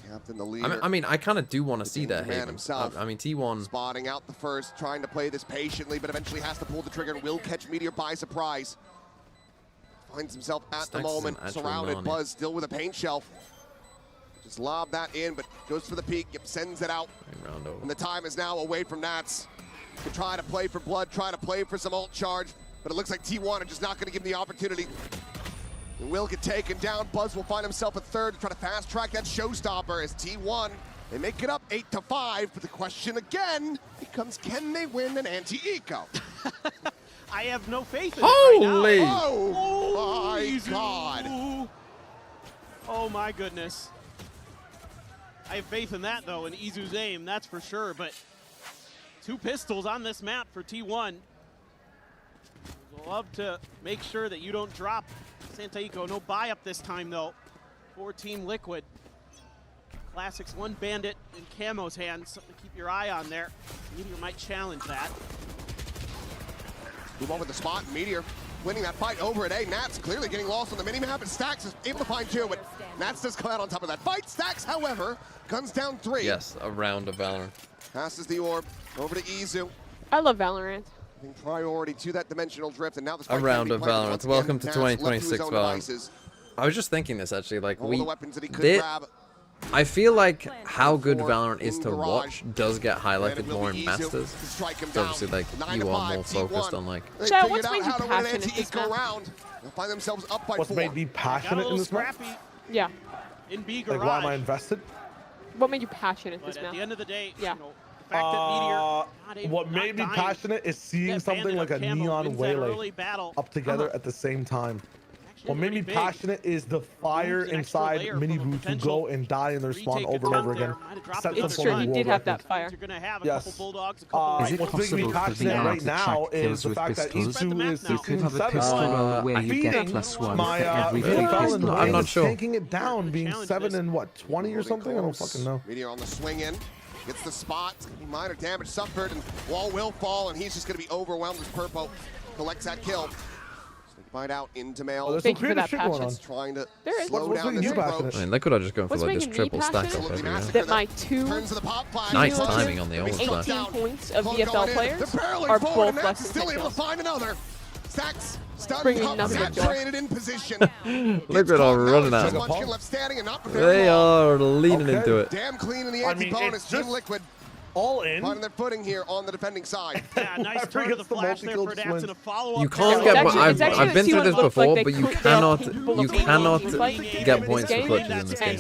Captain, the leader. I mean, I kind of do want to see that man Haven. himself. I mean, T1 spotting out the first, trying to play this patiently, but eventually has to pull the trigger and will catch Meteor by surprise. Finds himself at the moment surrounded. Buzz still with a paint shelf. Just lob that in, but goes for the peek. Yep, sends it out. And the time is now away from Nats. To try to play for blood, try to play for some ult charge, but it looks like T1 are just not going to give him the opportunity. And will get taken down. Buzz will find himself a third to try to fast track that showstopper as T1. They make it up 8-5, but the question again becomes, can they win an anti-eco? I have no faith in it right now. Holy! Oh my Izu. God! Oh my goodness. I have faith in that though, in Izu's aim, that's for sure, but 2 pistols on this map for T1. Love to make sure that you don't drop Santaico. No buy up this time though for Team Liquid. Classics, 1 bandit in Camo's hands, something to keep your eye on there. Meteor might challenge that. Move on with the spot. Meteor winning that fight over at A. Nats clearly getting lost on the minimap, and Stax is able to find 2, but Nats does come out on top of that fight. Stax, however, guns down 3. Yes, a round of Valorant. Passes the orb over to Izu. I love Valorant. Giving priority to that dimensional drift, and now the A round of Valorant. Welcome to 2026 Valorant. I was just thinking this actually, like I feel like how good Valorant is to watch does get highlighted more in Masters. So obviously, like, you are more focused on, like... Chat, what's made you passionate this map? Find themselves up by What's 4. made me passionate in this map? Yeah. In B garage. Like, why am I invested? What made you passionate But this at map? the end of the day, Yeah. you know, the fact that Meteor What made me passionate is seeing something like a neon waylay up together at the same time. What made me passionate is the fire inside Miniboo to go and die in their spawn over and over again. It's true, he did have that fire. Yes. Is it What's making me possible for passionate VR right to now track is kills the with fact that pistols? E2 is You could have a pistol roll where you get +1 my for every VFL and I'm not sure. tanking it down, being 7 and what, 20 or something? I don't fucking know. Meteor on the swing in. Gets the spot. It's going to be minor damage suffered, and wall will fall, and he's just going to be overwhelmed as Purpo collects that kill. Find out into mail. Oh, there's some creative shit going on. Trying to There is. slow down this approach. I mean, Liquid are just going for What's like this making me triple stack passionate? up every round. That my 2 Nice timing on the ult slash. 18 points of VFL players are both less than still 10 able to kills. find another. Stacks Bringing stunned, nothing to joy. saturated in position. Liquid are running at him. Munchkin left standing and not for very They long. are leaning into it. Damn clean in the I mean, anti-bonus. it's Team just Liquid all in. finding their footing here on the defending side. Yeah, nice turn of the flash there for Nats and a follow-up. You can't get, but I've been through this before, but you cannot get points for clutches in this game.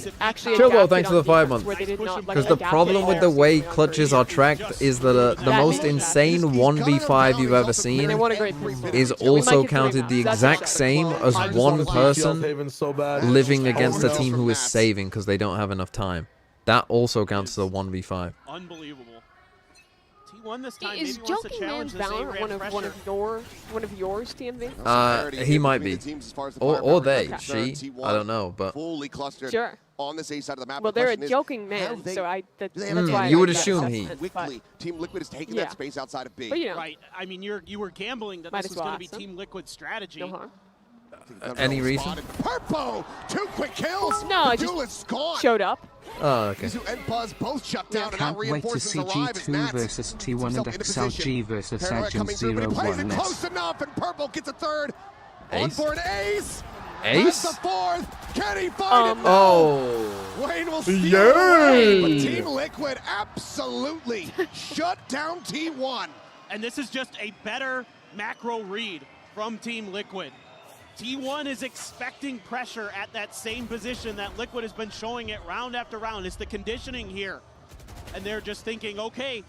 Chillbo, thanks for the 5 months. Because the problem with the way clutches are tracked is that the most insane 1v5 you've ever seen is also counted the exact same as one person living against a team who is saving because they don't have enough time. That also counts as a 1v5. Unbelievable. T1 this time Is maybe wants to Joking Man challenge this Valorant A-Ram one of yours, TMV? He might be. Or they, Okay. she, I don't know, but... Fully clustered Sure. on this A side of the map. Well, The they're a question is, joking man, they- so that's do they have why. enough I you would like that assume he. assessment, Quickly, Team Liquid is taking Yeah. that space outside of B. But, you know. Right. I mean, you were gambling that Might this as was well going to be ask them. Team Liquid's strategy. No harm. Any reason? Purpo, 2 quick kills. No, I The just duelist's gone. showed up. Oh, okay. Izu and Buzz both shut down, and now Can't wait to reinforcements see arrive as G2 Nats versus T1 and himself into XLG position. versus Paranoia Agent coming through, but he plays it 01 close enough, and Purple gets a third. On Ace? for an ace. Ace? That's the 4th. Can he find it? Oh. Wayne will steal Yay! away, but Team Liquid absolutely shut down T1. And this is just a better macro read from Team Liquid. T1 is expecting pressure at that same position that Liquid has been showing it round after round. It's the conditioning here. And they're just thinking, okay,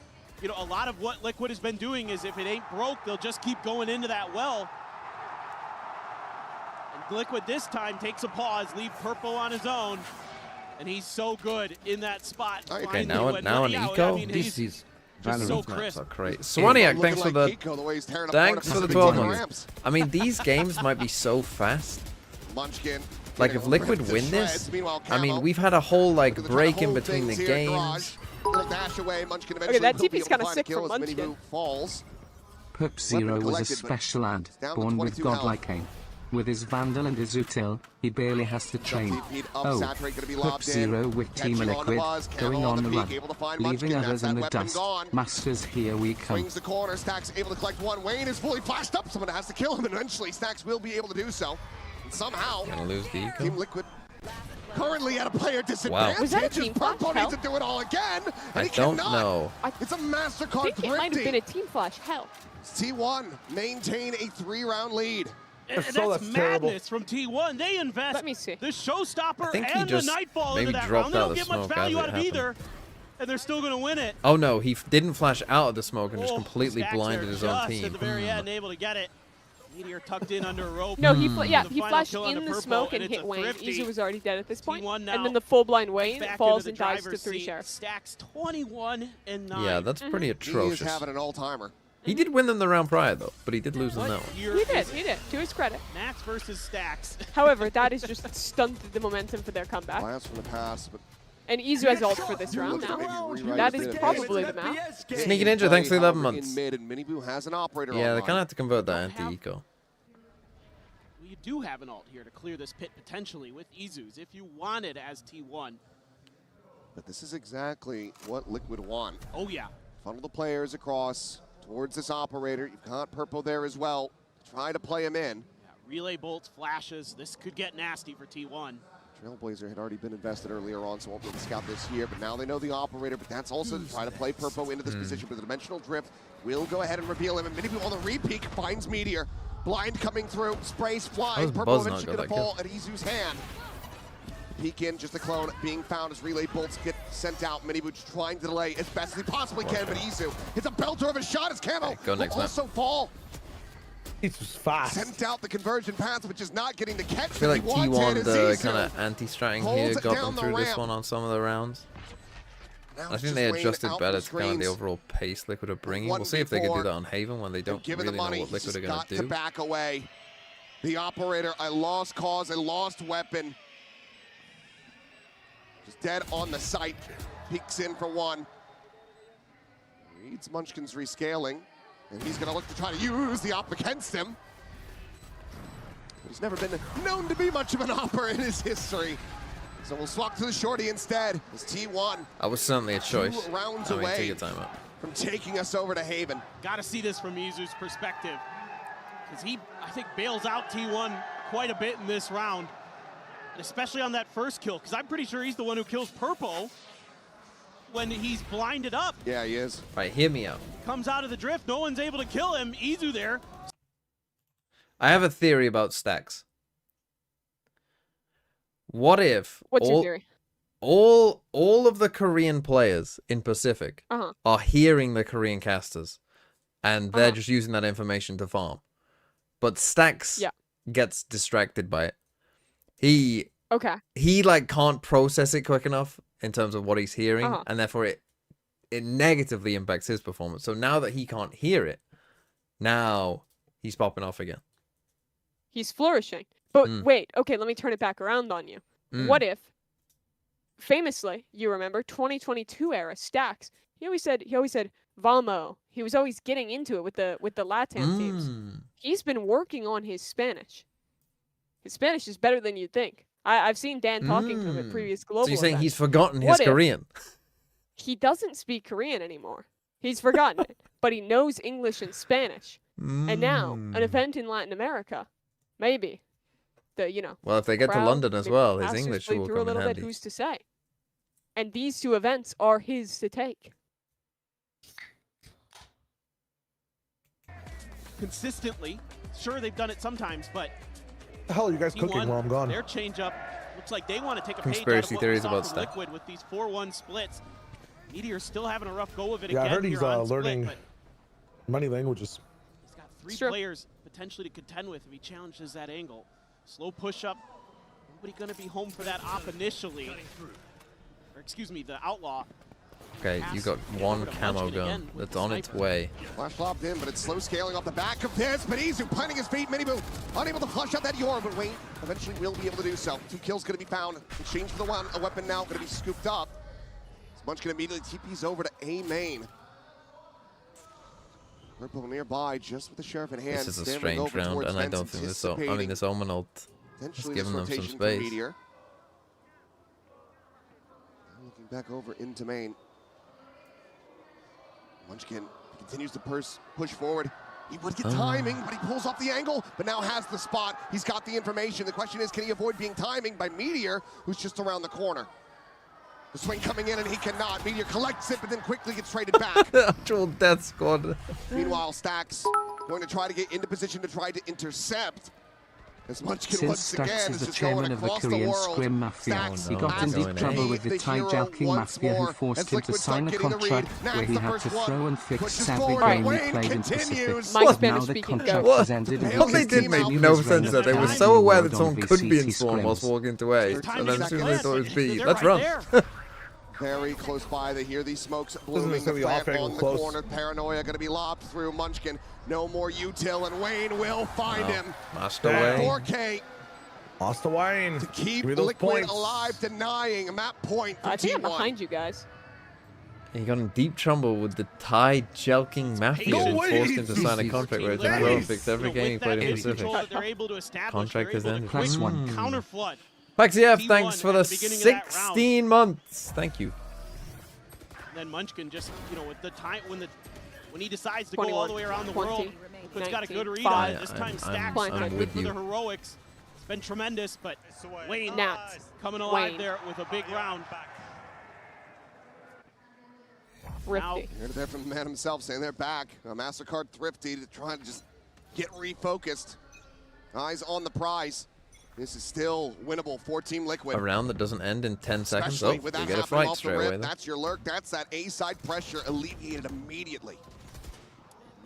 you know, a lot of what Liquid has been doing is if it ain't broke, they'll just keep going into that well. And Liquid this time takes a pause, leave Purple on his own. And he's so good in that spot. Okay, Finally now went an money out. eco. I mean, This he's is just so Valorant. crisp. Great. Swaniac, thanks for the thanks for the 12 months. Ramps. I mean, these games might be so fast. Munchkin. Like, getting if Liquid ripped to win this, shreds. Meanwhile, I mean, Camo we've had a whole like looking to try to break in hold between the things here at Garage. games. Little dash away. Munchkin Okay, eventually that will be TP's able to kinda find a sick kill from as Minimoo Munchkin. falls. Pup Zero was a collected, but special ad, down to born with 22 health. godlike aim. With his Vandal and his Util, he barely has to train. TP'd up, Oh, Saturate gonna be Pup lobbed in. Zero with Team Catching on to Liquid, Buzz, going Camo on on the the run, peak, able to find leaving Munchkin. others That's in that the weapon dust. gone. Masters, here we come. Swings the corner. Stacks able to collect one. Wayne is fully flashed up. Someone has to kill him, and eventually Stacks will be able to do so. And somehow, Gonna lose the eco. Team Liquid currently at a player disadvantage. Was that a team flash? Purple needs to do it all again, and I he don't cannot. know. It's a MasterCard I think it might have been a team flash. Hell. T1 maintain a 3-round lead. And that's madness from T1. They invest Let me see. the showstopper think he and the just Nightfall maybe into that dropped round. They out don't of get the much smoke value as out it of happened. either, and they're still going to win it. Oh no, he didn't flash out of the smoke and just Oh, completely Stacks blinded there his own just team. at the very end, able to get it. Meteor tucked in under a rope. No, he The he final flashed kill onto in the Purple, smoke and it's hit a Wayne. thrifty. Izu was already dead at this point. T1 And now then the full blind Wayne back falls into the and dies to driver's 3 seat. sheriff. Stacks 21 and 9. Yeah, that's pretty He atrocious. is having an all-timer. He did win them the round prior though, but he did lose them that one. He did, to his credit. Max versus Stacks. However, that has just stunted the momentum for their comeback. Blast from the past, but And Izu has ult for this round now. That is probably the map. Sneaky Ninja, thanks for the 11 months. in mid, and Miniboo has an operator Yeah, they online. kind of have to convert that anti-eco. Well, you do have an ult here to clear this pit potentially with Izu's if you want it as T1. But this is exactly what Liquid want. Oh yeah. Funnel the players across towards this operator. You've got Purple there as well. Try to play him in. Yeah, relay bolts, flashes. This could get nasty for T1. Trailblazer had already been invested earlier on, so won't be able to scout this here. But now they know the operator, but that's also to try to play Purple into this position. But the dimensional drift will go ahead and reveal him. And Miniboo on the re-peek finds Meteor. Blind coming through, sprays, flies. Purple eventually gonna fall at Izu's hand. Peek in, just a clone being found as relay bolts get sent out. Miniboo just trying to delay as best as he possibly can, but Izu hits a belter of a shot as Camo Go next will also fall. It's just fast. Sent out the conversion pass, but just not getting the catch I feel like that he wanted. T1, the kind of anti-stratting here Holds it got down them the through this ramp. one on some of the rounds. Now I it's think just they Wayne adjusted out better the to kind of the screens. overall pace Liquid are bringing. We'll see if they can do that on Haven when they don't Given really the money, know what he's Liquid are just going got to to do. back away. The operator, a lost cause, a lost weapon. Just dead on the site. Peeks in for one. Reads Munchkin's rescaling, and he's gonna look to try to use the op against him. He's never been known to be much of an opper in his history. So we'll swap to the shorty instead. It's T1. That was certainly a choice. 2 rounds I mean, away take your time out. from taking us over to Haven. Got to see this from Izu's perspective. Because he, I think, bails out T1 quite a bit in this round. And especially on that first kill. Because I'm pretty sure he's the one who kills Purple when he's blinded up. Yeah, he is. All right, hear me out. Comes out of the drift. No one's able to kill him. Izu there. I have a theory about Stacks. What if What's your theory? all of the Korean players in Pacific Uh-huh. are hearing the Korean casters, and they're just using that information to farm, but Stacks gets distracted by it. He like can't process it quick enough in terms of what he's hearing, and therefore it negatively impacts his performance. So now that he can't hear it, now he's popping off again. He's flourishing. But wait, okay, let me turn it back around on you. What if, famously, you remember 2022 era Stacks? He always said Valmo. He was always getting into it with the Latam teams. He's been working on his Spanish. His Spanish is better than you'd think. I've seen Dan talking to him at previous global. So you're saying events. he's forgotten his What if Korean? He doesn't speak Korean anymore. He's forgotten it, but he knows English and Spanish. And now, an event in Latin America, maybe. Well, if they get to crowd, London as maybe well, his pastors English play will through come a little in bit. handy. Who's to say? And these two events are his to take. Consistently. Sure, they've done it sometimes, but The hell are you guys cooking T1, while I'm gone? Their changeup looks like they want to take a Conspiracy page out of what theories we saw about from Stack. Liquid with these 4-1 splits. Meteor's still having a rough go of it Yeah, I again heard he's here on learning split, many languages. but he's got 3 players potentially to contend with if he challenges that angle. Slow push-up. Nobody going to be home for that op initially. Or excuse me, the outlaw. Okay, you got one camo gun that's on its way. Flash lobbed in, but it's slow scaling off the back of this. But Izu planting his feet. Miniboo unable to flush out that Yor, but Wayne eventually will be able to do so. 2 kills going to be found. Exchange for the one. A weapon now going to be scooped up. Munchkin immediately TPs over to A main. Purple nearby, just with the sheriff in hand. This is a Stammering strange over round, towards and I Vents, don't think this. I mean, anticipating this Omen ult has potentially given them this some rotation for space. Meteor. Looking back over into main. Munchkin continues to push forward. He would get timing, but he pulls off the angle, but now has the spot. He's got the information. The question is, can he avoid being timing by Meteor, who's just around the corner? The swing coming in, and he cannot. Meteor collects it, but then quickly gets traded back. Actual death squad. Meanwhile, Stacks going to try to get into position to try to intercept. As Munchkin Since once Stacks again is is the just going chairman of the across the Korean world. Scrim Mafia, Stacks he got in deep trouble with the Thai joking mafia who forced him to sign a contract where he had to throw and fix every game he played in Pacific. Now the contract has ended. What they did made no sense there. They were so aware that someone could be in spawn whilst walking to A, and then as soon as they thought it was B, let's run. Very close by. They hear these smokes blooming. The plant on the corner. Paranoia going to be lobbed through. Munchkin. No more util, and Wayne will find him. Master Wayne. 4K. Master Wayne. To keep Give me those Liquid points. alive, denying a map point for I think I'm T1. behind you guys. He got in deep trouble with the Thai jelking mafia and forced him to sign a contract where he had to throw and fix every game he played in Pacific. Contract has ended. Plus one. Counter flood. Paxiev, thanks for the 16 months. Thank you. Then Munchkin just, you know, with the time when he decides to go all the way around the world, Liquid's got a good read on it. This time Stacks I'm with for you. the heroics. It's been tremendous, but Wayne coming alive there with a big round. Thrifty. You heard it there from the man himself saying they're back. A MasterCard Thrifty to try to just get refocused. Eyes on the prize. This is still winnable for Team Liquid. A round that doesn't end in 10 seconds. Especially Oh, with they that get a happening fight off the straight rip. away. Then. That's your lurk. That's that A-side pressure alleviated immediately.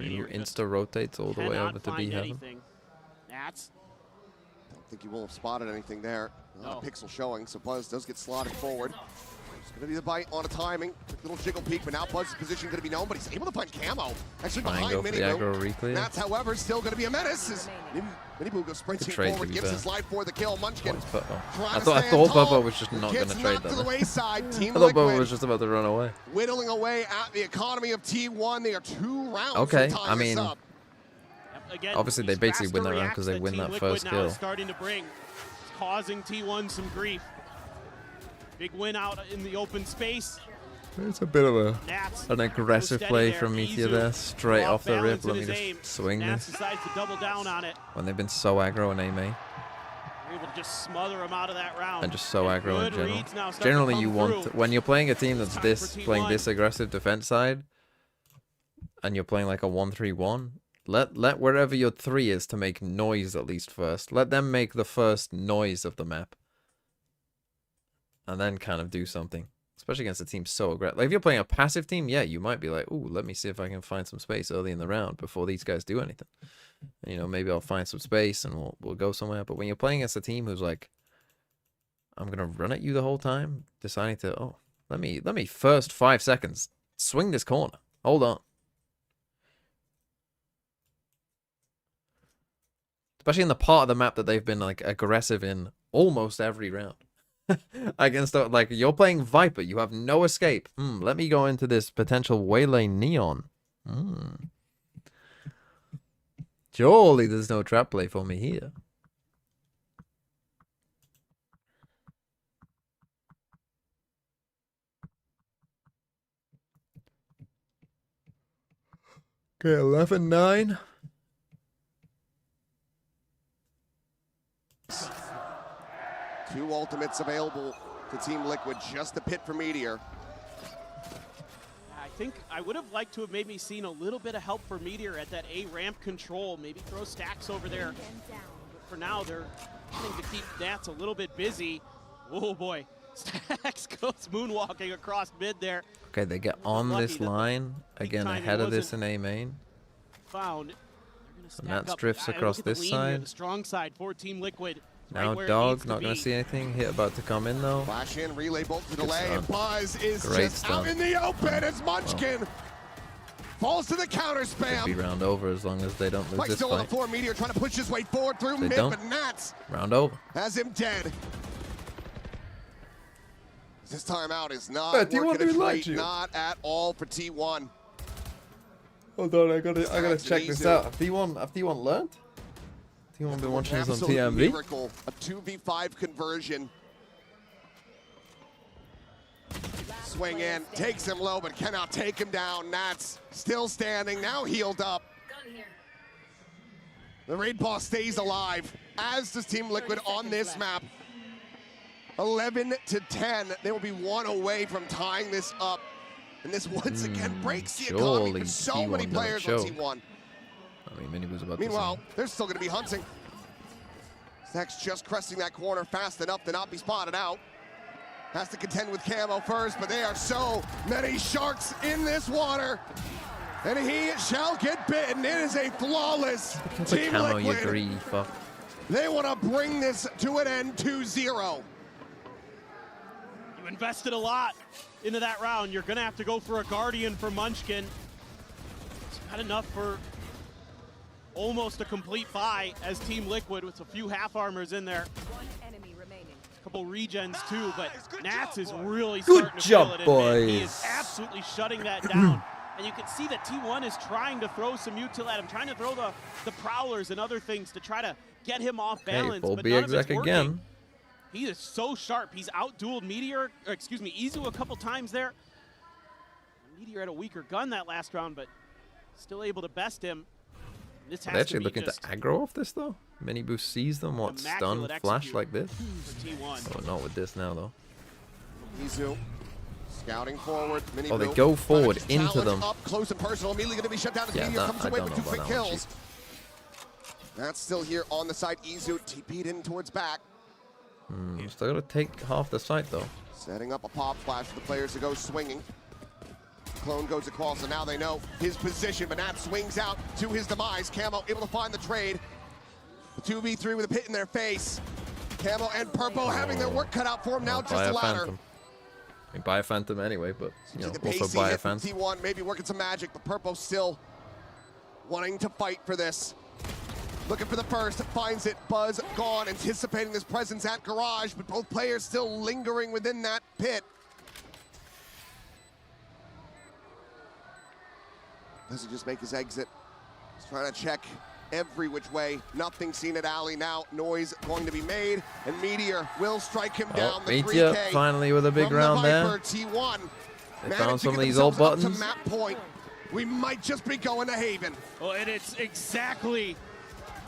You insta-rotates all the way over to B heaven. That's. Don't think you will have spotted anything there. Not a pixel showing, so Buzz does get slotted forward. It's going to be the bite on a timing. Quick little jiggle peek, but now Buzz's position going to be known, but he's able to find Camo. Actually behind Miniboo. That's, however, still going to be a menace. As Miniboo goes sprinting forward, gives his life for the kill. Munchkin. I thought Bubba was just not going to trade that. I thought Bubba was just about to run away. Whittling away at the economy of T1. They are 2 rounds. Okay, from I mean, Again, obviously they basically win that round because they win that first kill. Starting to bring, causing T1 some grief. Big win out in the open space. It's a bit of an aggressive play from Meteor there, straight off the rip. Let me just swing this. Decides to double down on it. When they've been so aggro in A main. Able to just smother him out of that round. And just so aggro in general. Generally, you want, when you're playing a team that's playing this aggressive defense side, and you're playing like a 1-3-1, let wherever your 3 is to make noise at least first. Let them make the first noise of the map. And then kind of do something. Especially against a team so aggressive. Like if you're playing a passive team, yeah, you might be like, ooh, let me see if I can find some space early in the round before these guys do anything. And, you know, maybe I'll find some space and we'll go somewhere. But when you're playing against a team who's like, I'm gonna run at you the whole time, deciding to, oh, let me first 5 seconds swing this corner. Hold on. Especially in the part of the map that they've been like aggressive in almost every round. Against like you're playing Viper, you have no escape. Let me go into this potential waylay neon. Surely there's no trap play for me here. Okay, 11-9. Two ultimates available to Team Liquid, just a pit for Meteor. I think I would have liked to have maybe seen a little bit of help for Meteor at that A ramp control. Maybe throw Stacks over there. But for now, they're trying to keep Nats a little bit busy. Oh boy, Stacks goes moonwalking across mid there. Okay, they get on this line again ahead of this in A main. Found. And Nats drifts across this side. The strong side for Team Liquid. Now Dog, not going to see anything. Hit about to come in though. Flash in, relay bolt to delay, and Buzz is just out in the open as Munchkin falls to the counter spam. Could be round over as long as they don't lose this still on the fight. floor, Meteor trying to push his way forward through mid, but Nats round over. has him dead. This time out is not working a treat, not at all for T1. Hold on, I gotta check this out. Have T1 learned? T1 been watching this on TMV? Miracle, a 2v5 conversion. Swing in, takes him low, but cannot take him down. Nats still standing, now healed up. The raid boss stays alive, as does Team Liquid on this map. 11 to 10. They will be one away from tying this up. And this once again breaks the economy for so many players on T1. I mean, Minibu's about Meanwhile, they're still going to be hunting. Stax just cresting that corner fast enough to not be spotted out. Has to contend with Camo first, but there are so many sharks in this water. And he shall get bitten. It is a flawless Team Camo, you Liquid. greedy fuck. They want to bring this to an end 2-0. You invested a lot into that round. You're going to have to go for a Guardian for Munchkin. It's not enough for almost a complete buy as Team Liquid with a few half armors in there. A couple regens too, but Nats is really starting to feel it. Boys. He is absolutely shutting that down. And you can see that T1 is trying to throw some util at him, trying to throw the prowlers and other things to try to get him off balance. Hey, full but none of it's BXX working. again. He is so sharp. He's out-dueled Meteor, or excuse me, Izu a couple times there. Meteor had a weaker gun that last round, but still able to best him. This Are has they actually to be looking to just aggro off this though? Minibu sees them, what, stun, immaculate flash execute like this? for T1. Oh, not with this now though. Izu scouting forward. Oh, they go forward into Challenge them. Up close and personal. Immediately going to be shut down as Yeah, Meteor that- comes I away don't with know 2 about quick that one, kills. That's still here on the side. Izu TP'd in towards back. Still gotta take half the site though. Setting up a pop flash for the players to go swinging. Clone goes across, and now they know his position, but Nat swings out to his demise. Camo able to find the trade. The 2v3 with a pit in their face. Camo and Purpo having their work cut out for him now, just Buy a a ladder. Phantom. I mean, buy a Phantom anyway, but you know, The also pacey buy a hit from Phantom. T1, maybe working some magic, but Purpo still wanting to fight for this. Looking for the first, finds it, Buzz gone, anticipating this presence at Garage, but both players still lingering within that pit. Does he just make his exit? He's trying to check every which way. Nothing seen at Alley now. Noise going to be made, and Meteor will strike him down. The Meteor 3K finally with a big from round the there. Viper, T1 They managed found to some of get these old themselves up buttons. to map point. We might just be going to Haven. Well, and it's exactly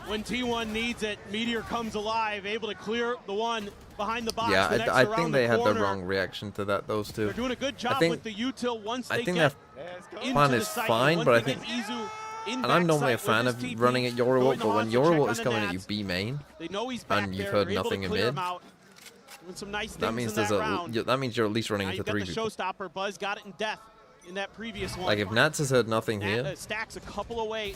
when T1 needs it. Meteor comes alive, able to clear the one behind the box. Yeah, the next I around think they had the corner. wrong reaction to that. Those two. They're doing a good job think- with the util once I they think get that into plan the is site. fine, Once but I they get think, Izu in and I'm normally a backside fan with of his TP, running at going Yorowalt, the but when Hoss to check Yorowalt on is the coming at you Nats. B main, They know he's back and you've there. heard They're able nothing to in clear mid, him out. Doing some nice things that means in there's that round. that means you're at least running Now into you've got 3 the people. showstopper. Buzz got it in death in that previous one. Like if Nats has heard nothing here, Stacks a couple away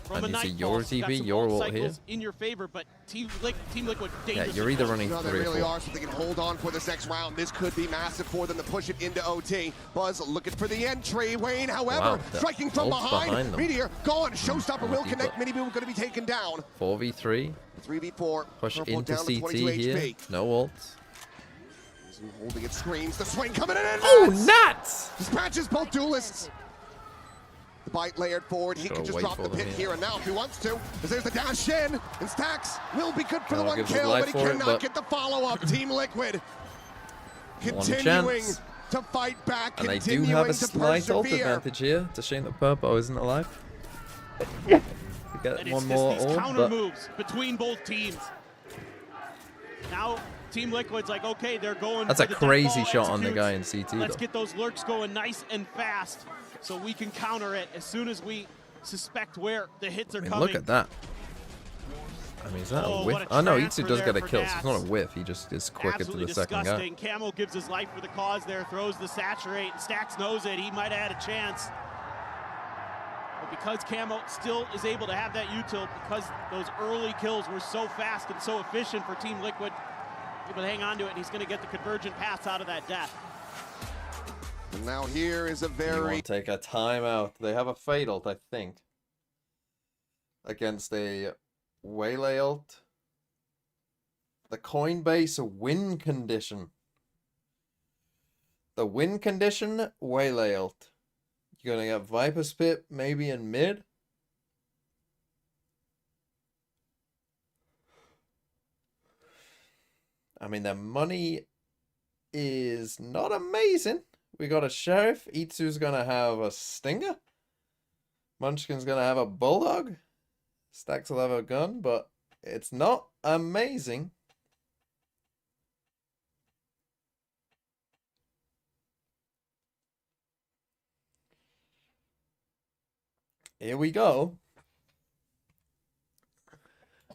from and a you see Nightfall. your Got TP, some your ult ult here. cycles in your favor, but Team Liquid Yeah, dangerously you're either close. running No, they 3 or really 4. are, so they can hold on for this next round. This could be massive for them to push it into OT. Buzz looking for the entry. Wayne, however, Wow, the striking from ult's behind. behind them. Meteor gone. Showstopper will deep connect. up. Minibu going to be taken down. 4v3. 3v4. Push Purple into down to 22 CT here. HP. No ults. Holding it, screams. The swing coming in. And Oh, Nats! dispatches both duelists. The bite layered forward. He Gotta can just wait drop for the them pit here. here and now if he wants to. As there's the dash in. And Stacks will be good for the Camo one gives his kill, life but he for it, cannot but- get the follow-up. Team Liquid One continuing chance. to fight back, And they do continuing have a to slight ult persevere. advantage here. It's a shame that Purpo isn't alive. To get And one it's more just these ult, counter but moves between both teams. Now Team Liquid's like, okay, they're going. that's for a the crazy deathball shot on the executes. guy in CT Let's though. get those lurks going nice and fast so we can counter it as soon as we suspect where the hits are I mean, coming. look at that. I mean, is that Oh, a what whiff? a Oh no, transfer Itsu does there get a for kill, so it's not a Nats. whiff. He just is quicker Absolutely to the second guy. disgusting. Camo gives his life for the cause there, throws the saturate. Stacks knows it. He might have had a chance. But because Camo still is able to have that util, because those early kills were so fast and so efficient for Team Liquid, able to hang on to it, and he's going to get the convergent pass out of that death. And now here is a You very want to take a timeout. They have a fatal, I think, against a Waylay ult. The Coinbase win condition. The win condition, Waylay ult. You're gonna get Viper Spit maybe in mid. I mean, the money is not amazing. We got a Sheriff. Itsu's gonna have a Stinger. Munchkin's gonna have a Bulldog. Stacks will have a gun, but it's not amazing. Here we go.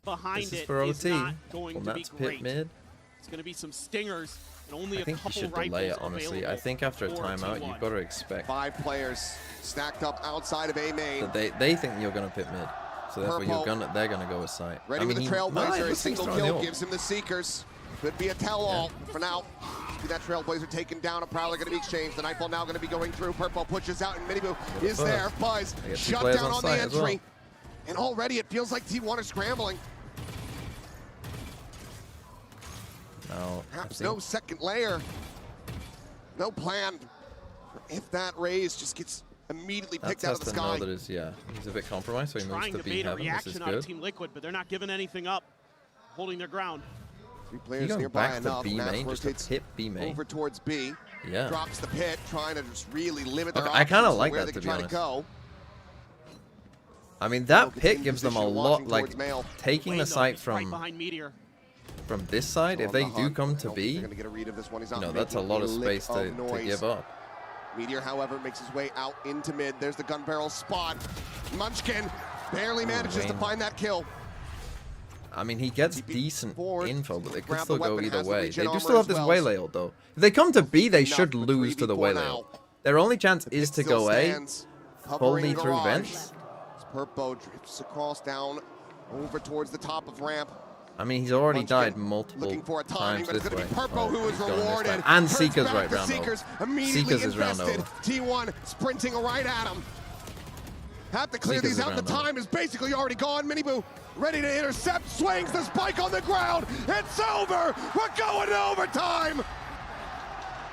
Behind this is it for is OT. not going Well, to be that's pit great. mid. It's going to be some stingers and only I a think you couple should rifles delay it, honestly. I available think after a for timeout, T1. you've got to expect 5 players stacked up outside of A main. that they think you're going to pit mid. So therefore, Purple. they're going to go with sight. Ready I mean, with the Trailblazer, a single kill kill. gives him the Seekers. Could be a tell-all for now. See that Trailblazer taken down, a Prowler going to be exchanged. The Nightfall now going to be going through. Purple pushes out, and Minibu is there. Buzz shut down on the entry. And already it feels like T1 are scrambling. No, perhaps no second layer. No plan. If that raise just gets immediately picked out of the sky. That is, he's a bit compromised, so he moves Trying to to B bait a heaven. This is reaction out of good. Team Liquid, but they're not giving anything up, holding their ground. 3 players going nearby back to enough. B Max main, just rotates to hit B main. over towards B. Yeah. Drops the pit, trying to just really limit their Okay, options I kind of to like where that, they to can be try to honest. go. I mean, that Focus pit in gives them a position, lot, watching like, towards Mail. taking the Wayne, though, sight he's right from behind Meteor. this side. If On they the do hunt. come I to don't think B, they're gonna get a read of this one. He's not that's a making lot of lick space to noise. give up. Meteor, however, makes his way out into mid. There's the gun barrel spot. Munchkin barely manages to Wayne. find that kill. I mean, he gets decent info, but they could Grab still the go weapon, either has the way. regen They do armor still have as this well. waylay ult, though. If they come to B, they should Enough, lose to the 3v4 waylay now. ult. Their only chance is to Still go A, stands, hovering fully through garage. vents. As Purpo drifts across down over towards the top of ramp. I mean, he's already Munchkin died multiple looking for a timing, times but it's this going way. to be Purpo who is he's going this way. rewarded. And Turns Seeker's back right to round Seekers, over. immediately Seekers is round invested. over. T1 sprinting right at him. Have to clear Seekers these is out. The round over. time is basically already gone. Miniboo ready to intercept, swings the spike on the ground. It's over. We're going to overtime.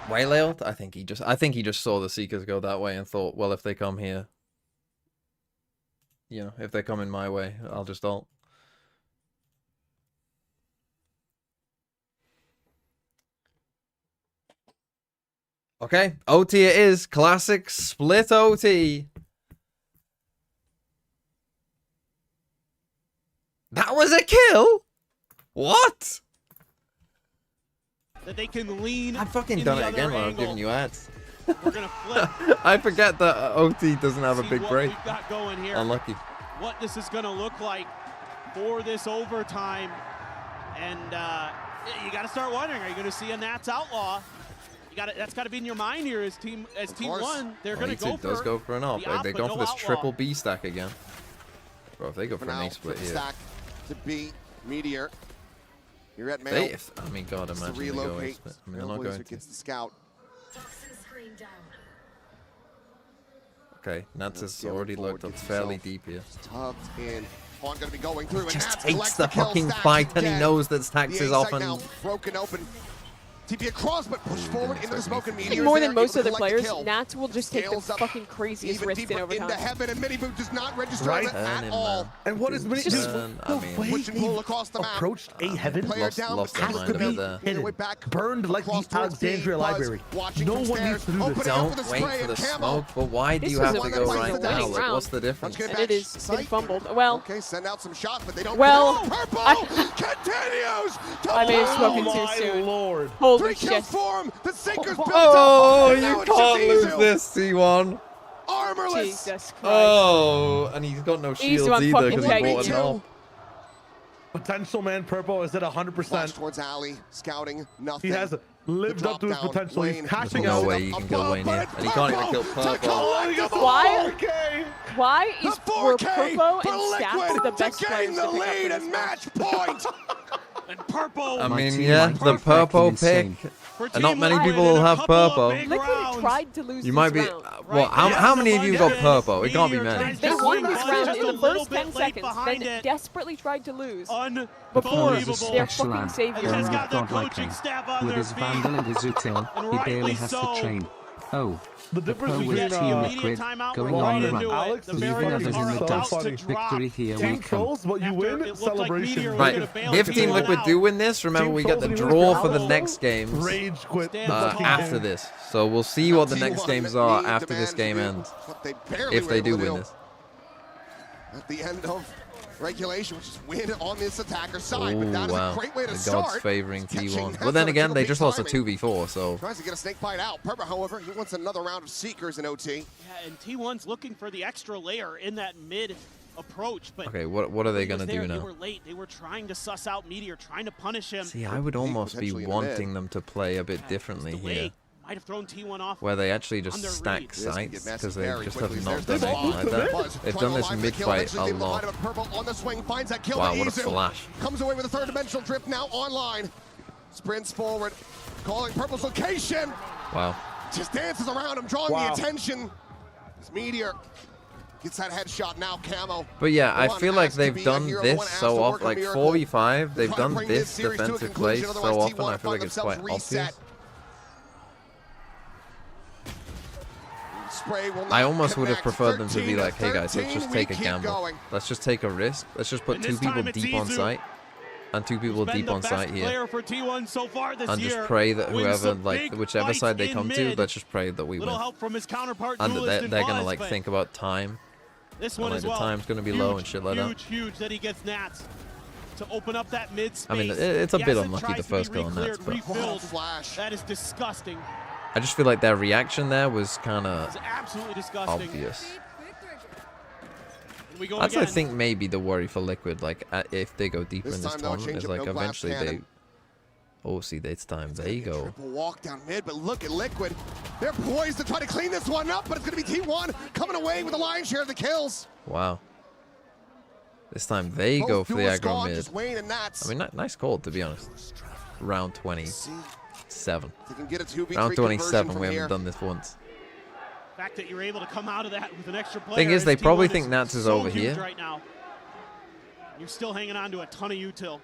Waylay ult? I think he just saw the Seekers go that way and thought, well, if they come here, if they come in my way, I'll just ult. Okay, OT it is. Classic split OT. That was a kill? What? That they can lean. I've fucking in done the it again other when I'm angle. giving you ads. We're gonna flip. I forget that OT doesn't have a See big what break. we've got going here. Unlucky. What this is gonna look like for this overtime, and you got to start wondering: are you going to see a Nats outlaw? That's got to be in your mind here as team one. They're going to go for. Does go for an ult. the op, They but go no for this outlaw. triple B stack again. Bro, if they go for an now, A split here. stack to B. Meteor. You're at Mail. I mean, God, Has to imagine they go A relocate. split. I mean, they're not Trailblazer going to. gets the scout. Okay, Nats has Scaling already forward, looked up gets fairly himself deep here. Tucked in. Pawn going to be going through. And Just Nats takes collects the kill. fucking Stacks fight and he again. knows that Stacks The is A off site and... now broken open. TP across, but push forward into the smoke and I think Meteor's more there, than most able to other collect the players, kill. Nats will just take the Scales up fucking craziest even risk in deeper overtime. into heaven, and Miniboot does not register Right. at all. And what is Just, the I mean, way Push and pull across the map. approached A heaven Player down, lost but their has mind to a be bit there. either way back. burned like across the towards B. Alexandria Buzz Library. watching No from one stairs. needs to do Opening this. up Don't for the wait spray for the and camo. smoke, but why do This you was have a to go really right winning now? Like, round. what's the difference? Let's get And it back is sight. been fumbled. Well, Okay, send out some shots, but they don't. Well, Purple continues. To I may have spoken blow. too soon. Lord. Holy 3 shit. kills for him. The Sinker's built Oh, up. and now you it's just can't lose Izu. this, C1. Armorless. Jesus Christ. Oh, and he's got no shields I'm either fucking because he tagging bought you. an ult. Potential man Purple is at Flash 100%. towards Alley, scouting nothing. He has lived up to his drop down, potential. He's Wayne. cashing There's no out. way you can kill Wayne here. And he can't even kill Purple. Why is were 4K Purpo for and Stack Liquid the best to players gain to the pick up lead in and this match point. And Purple. I My mean, team yeah, might the be purple fucking pick. insane. For And not Team many Liquid people in will a have couple of purple. big Liquid rounds. tried to lose You this might be... round. Well, how many of you got Yes, purple? It can't be Meteor many. tries They to won swing this by round just in a the little first bit 10 late seconds, behind then it. desperately tried to lose. There Before is a Unbelievable. their special fucking lad savior Has going got with the godlike coaching aim. staff on With their his feet. Vandal and his Util, And he rightly barely has so. to train. Oh, The difference Pro with between Team Immediate Liquid timeout, going we're on right the into run. it. Alex The is Even barriers others fucking in are the so about dust. to funny. drop. Victory here Team we come. trolls, but you After win. it looked like Celebration. Meteor was Right, gonna bail if Team Team Liquid Liquid out. do win this, remember we get the Team draw Trolls for the also next games Rage quit. Stand after this. So we'll see what the next games are after this game ends. What they barely If were they able do to win this. At the end of Regulation, which is win on this attacker side, but that is wow. a great way to The start. gods favoring Catching T1. Nats Well, then on a again, they big just lost a timing. 2v4, so... Tries to get a snake bite out. Purple, however, he wants another round of Seekers in OT. Yeah, and T1's looking for the extra layer in that mid approach, but Okay, what are they going to do They now? were late. They were trying to suss out Meteor, trying to punish him. See, I would almost be wanting them to play a bit differently here. Might have thrown T1 off. Where they actually just stack sites, because they just have not done anything like that. They've done this mid-fight a lot. Wow, what a flash. Comes away with a third-dimensional drift now online. Sprints forward, calling Purple's location. Wow. Just dances around him, drawing the attention. This Meteor gets that headshot now, Camo. But yeah, I feel like they've done this so often, like 4v5, they've done this defensive play so often, I feel like it's quite obvious. I almost would have preferred them to be like, hey guys, let's just take a gamble. Let's just take a risk. Let's just put 2 people deep on site. And 2 people deep on site here. And just pray that whoever, like, whichever side they come to, let's just pray that we win. And that they're going to, like, think about time. This one like, the time's going to be low and shit like that. Huge that he gets Nats to open up that mid space. I mean, it's a bit unlucky the first goal on Nats, but that is disgusting. I just feel like their reaction there was kind of absolutely disgusting. Obvious. We go That's, again. I think, maybe the worry for Liquid. Like, if they go deeper in this tournament, is like eventually they. Oh, see, it's time. There you go. Triple walk down mid, but look at Liquid. They're poised to try to clean this one up, but it's going to be T1 coming away with the lion's share of the kills. Wow. This time they go for the aggro mid. Wayne and Nats. I mean, nice call, to be honest. Round 27. They can get a 2v3 Round 27, from we haven't here. done this once. The fact that you're able to come out of that with an extra player. Thing is, they T1 probably think Nats is so over huge here. right now. You're still hanging on to a ton of util.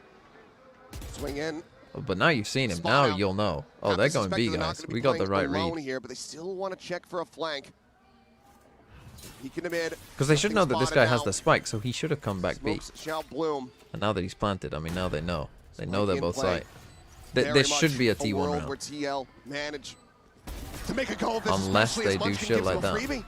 Swing in. Oh, but now you've seen him. Now you'll know. Oh, they're going B, guys. We got the right read. Here, but they still want to check for a flank. Peeking him in. Because they should know that this guy has the spike, so he should have come back B. Shall bloom. And now that he's planted, I mean, now they know. They know they're both side. This should be a T1 round. Where TL manage to make a go of this, unless they do shit like that.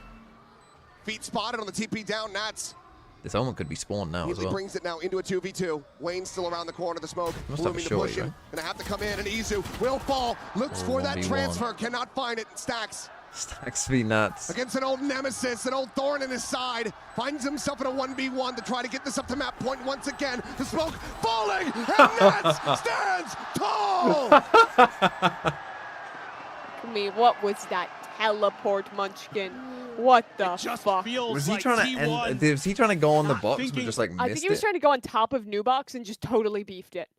Feet spotted on the TP down, Nats. This Omen could be spawned now as well. Brings it now into a 2v2. Wayne's still around the corner of the smoke. Must have a shorty, right? Gonna have to come in, and Izu will fall. Looks for that transfer, cannot find it. Stacks. Stacks v Nats. Against an old nemesis, an old thorn in his side. Finds himself in a 1v1 to try to get this up to map point once again. The smoke falling, and Nats stands tall. I mean, what was that teleport, Munchkin? What the fuck? Was he trying to end? Was he trying to go on the box, but just like missed it? I think he was trying to go on top of New Box and just totally beefed it.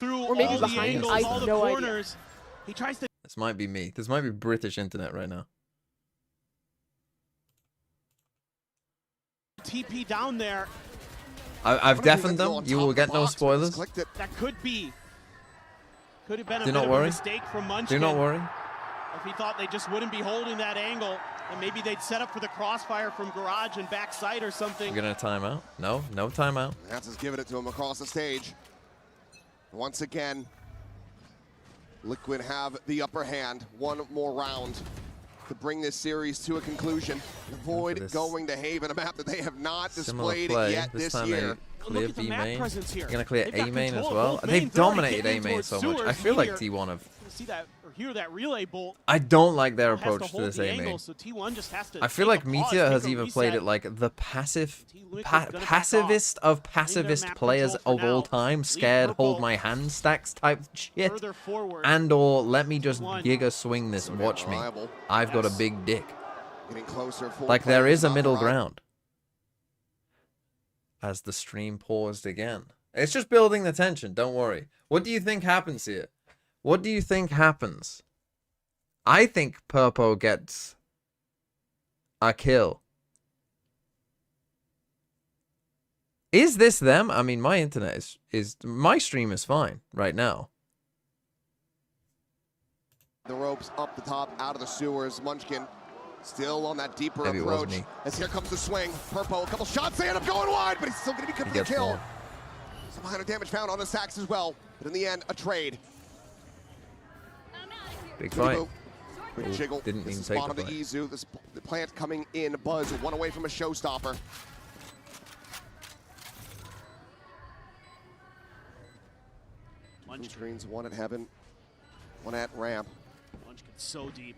Through or maybe all the behind angles, us. all the no corners. He tries to. This might be me. This might be British internet right now. TP down there. I've deafened them. You will get no spoilers. That could have been a Do bit not of worry. a mistake from Munchkin. Do not worry. If he thought they just wouldn't be holding that angle, and maybe they'd set up for the crossfire from garage and backside or something. We're gonna timeout. No timeout. Nats is giving it to him across the stage. Once again, Liquid have the upper hand. One more round to bring this series to a conclusion. Avoid going to Haven, a map that they have not displayed yet this year. Clear B main. They're gonna clear A main as well. They've dominated A main so much. I feel like T1 have. See that or hear that relay bolt. I don't like their Has to approach to hold this the A angle, main. so T1 just has to I feel take like a pause, Meteor take has a even reset. played it like the pacifist pacifist of pacifist players of all time, scared hold my hand stacks type shit, Further forward. and or let me just giga swing this. Watch me. I've got a big dick. Getting closer. Like there is a middle ground. As the stream paused again. It's just building the tension, don't worry. What do you think happens here? What do you think happens? I think Purpo gets a kill. Is this them? I mean, my internet is my stream is fine right now. The ropes up the top, out of the sewers. Munchkin still on that deeper Maybe it was approach. me. As here comes the swing. Purpo, a couple shots, they end up going wide, but he's still going to be good for the gets kill. more. Some minor damage found on the sacks as well, but in the end, a trade. Big fight. Quick Oh, jiggle. didn't This even is take spawn the on the fight. Izu. The plant coming in. Buzz one away from a showstopper. screens, one at heaven, one at ramp. Munchkin so deep.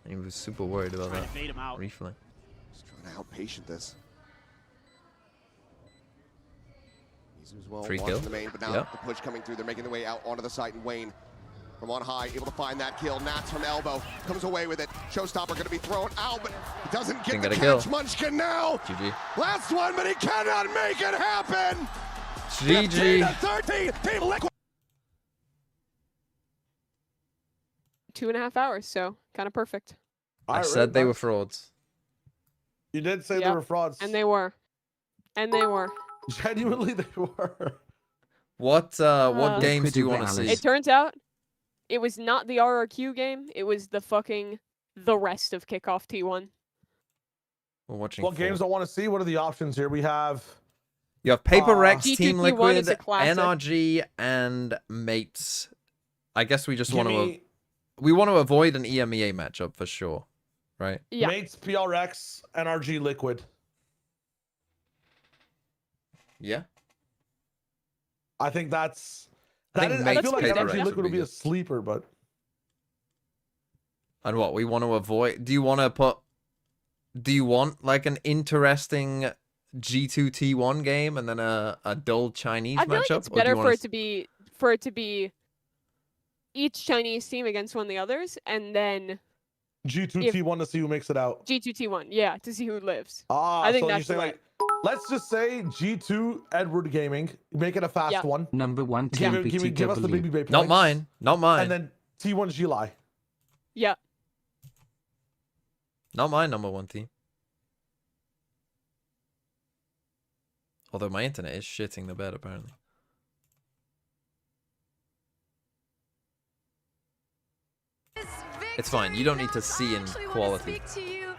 He was super worried about Trying that. to bait him out. Reflay. Just trying to outpatient this. He's well Free watching kill. the main, but now Yep. the push coming through. They're making their way out onto the site, and Wayne from on high, able to find that kill. Nats from elbow, comes away with it. Showstopper gonna be thrown out, but doesn't get Didn't the get a catch. kill. Munchkin now. GG. Last one, but he cannot make it happen. GG. 13, Team Liquid. 2.5 hours, so kind of perfect. I said they were frauds. You did say they Yep. were frauds. And they were. And they were. Genuinely, they were. What games do you want to see? It turns out it was not the RRQ game. It was the rest of Kickoff T1. We're watching. What games I want to see? What are the options here? We have. You have PRX, G2 Team T1 Liquid, is a classic. NRG, and Mates. I guess we just Give want to. me- We want to avoid an EMEA matchup for sure, right? Yeah. Mates, PRX, NRG, Liquid. Yeah. I think that's. I think I Mates feel like PRX NRG would Liquid will be be a good. sleeper, but. And what we want to avoid? Do you want to put? Do you want like an interesting G2 T1 game and then a dull Chinese I feel matchup? like it's Or do better you for wanna it to be each Chinese team against one of the others, and then G2 if- T1 to see who makes it out. G2 T1, yeah, to see who lives. Ah, I think so that's you're saying the like, let's just say G2 Edward Gaming, make it a fast Yeah. one. Number 1 Give team us the BTW. Baby Bay points. Not mine. Not mine. And then T1 July. Yeah. Not my number one team. Although my internet is shitting the bed apparently. It's fine. You don't need to see in quality. Speak to you.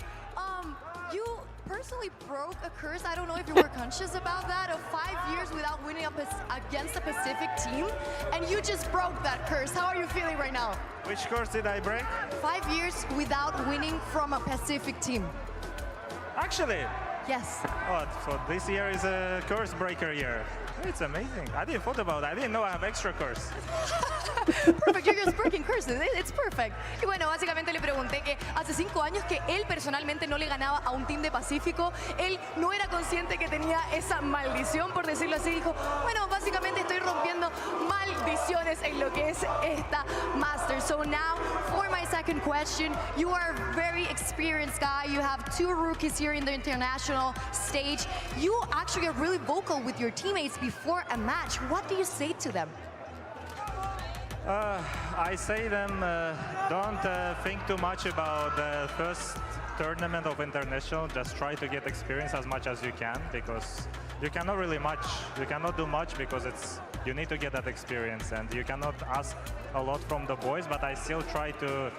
You personally broke a curse. I don't know if you were conscious about that, of 5 years without winning against a Pacific team, and you just broke that curse. How are you feeling right now? Which course did I break? 5 years without winning from a Pacific team. Actually, Yes. oh, so this year is a course breaker year. It's amazing. I didn't thought about it. I didn't know I have extra course. Perfect, you're just breaking curses. It's perfect. Y bueno, básicamente le pregunté que hace 5 años que él personalmente no le ganaba a un team de Pacífico. Él no era consciente que tenía esa maldición, por decirlo así. Dijo, bueno, básicamente estoy rompiendo maldiciones en lo que es esta Master. So now, for my second question, you are a very experienced guy. You have 2 rookies here in the international stage. You actually get really vocal with your teammates before a match. What do you say to them? I say them, don't think too much about the first tournament of international. Just try to get experience as much as you can, because you cannot really much. You cannot do much because you need to get that experience, and you cannot ask a lot from the boys, but I still try to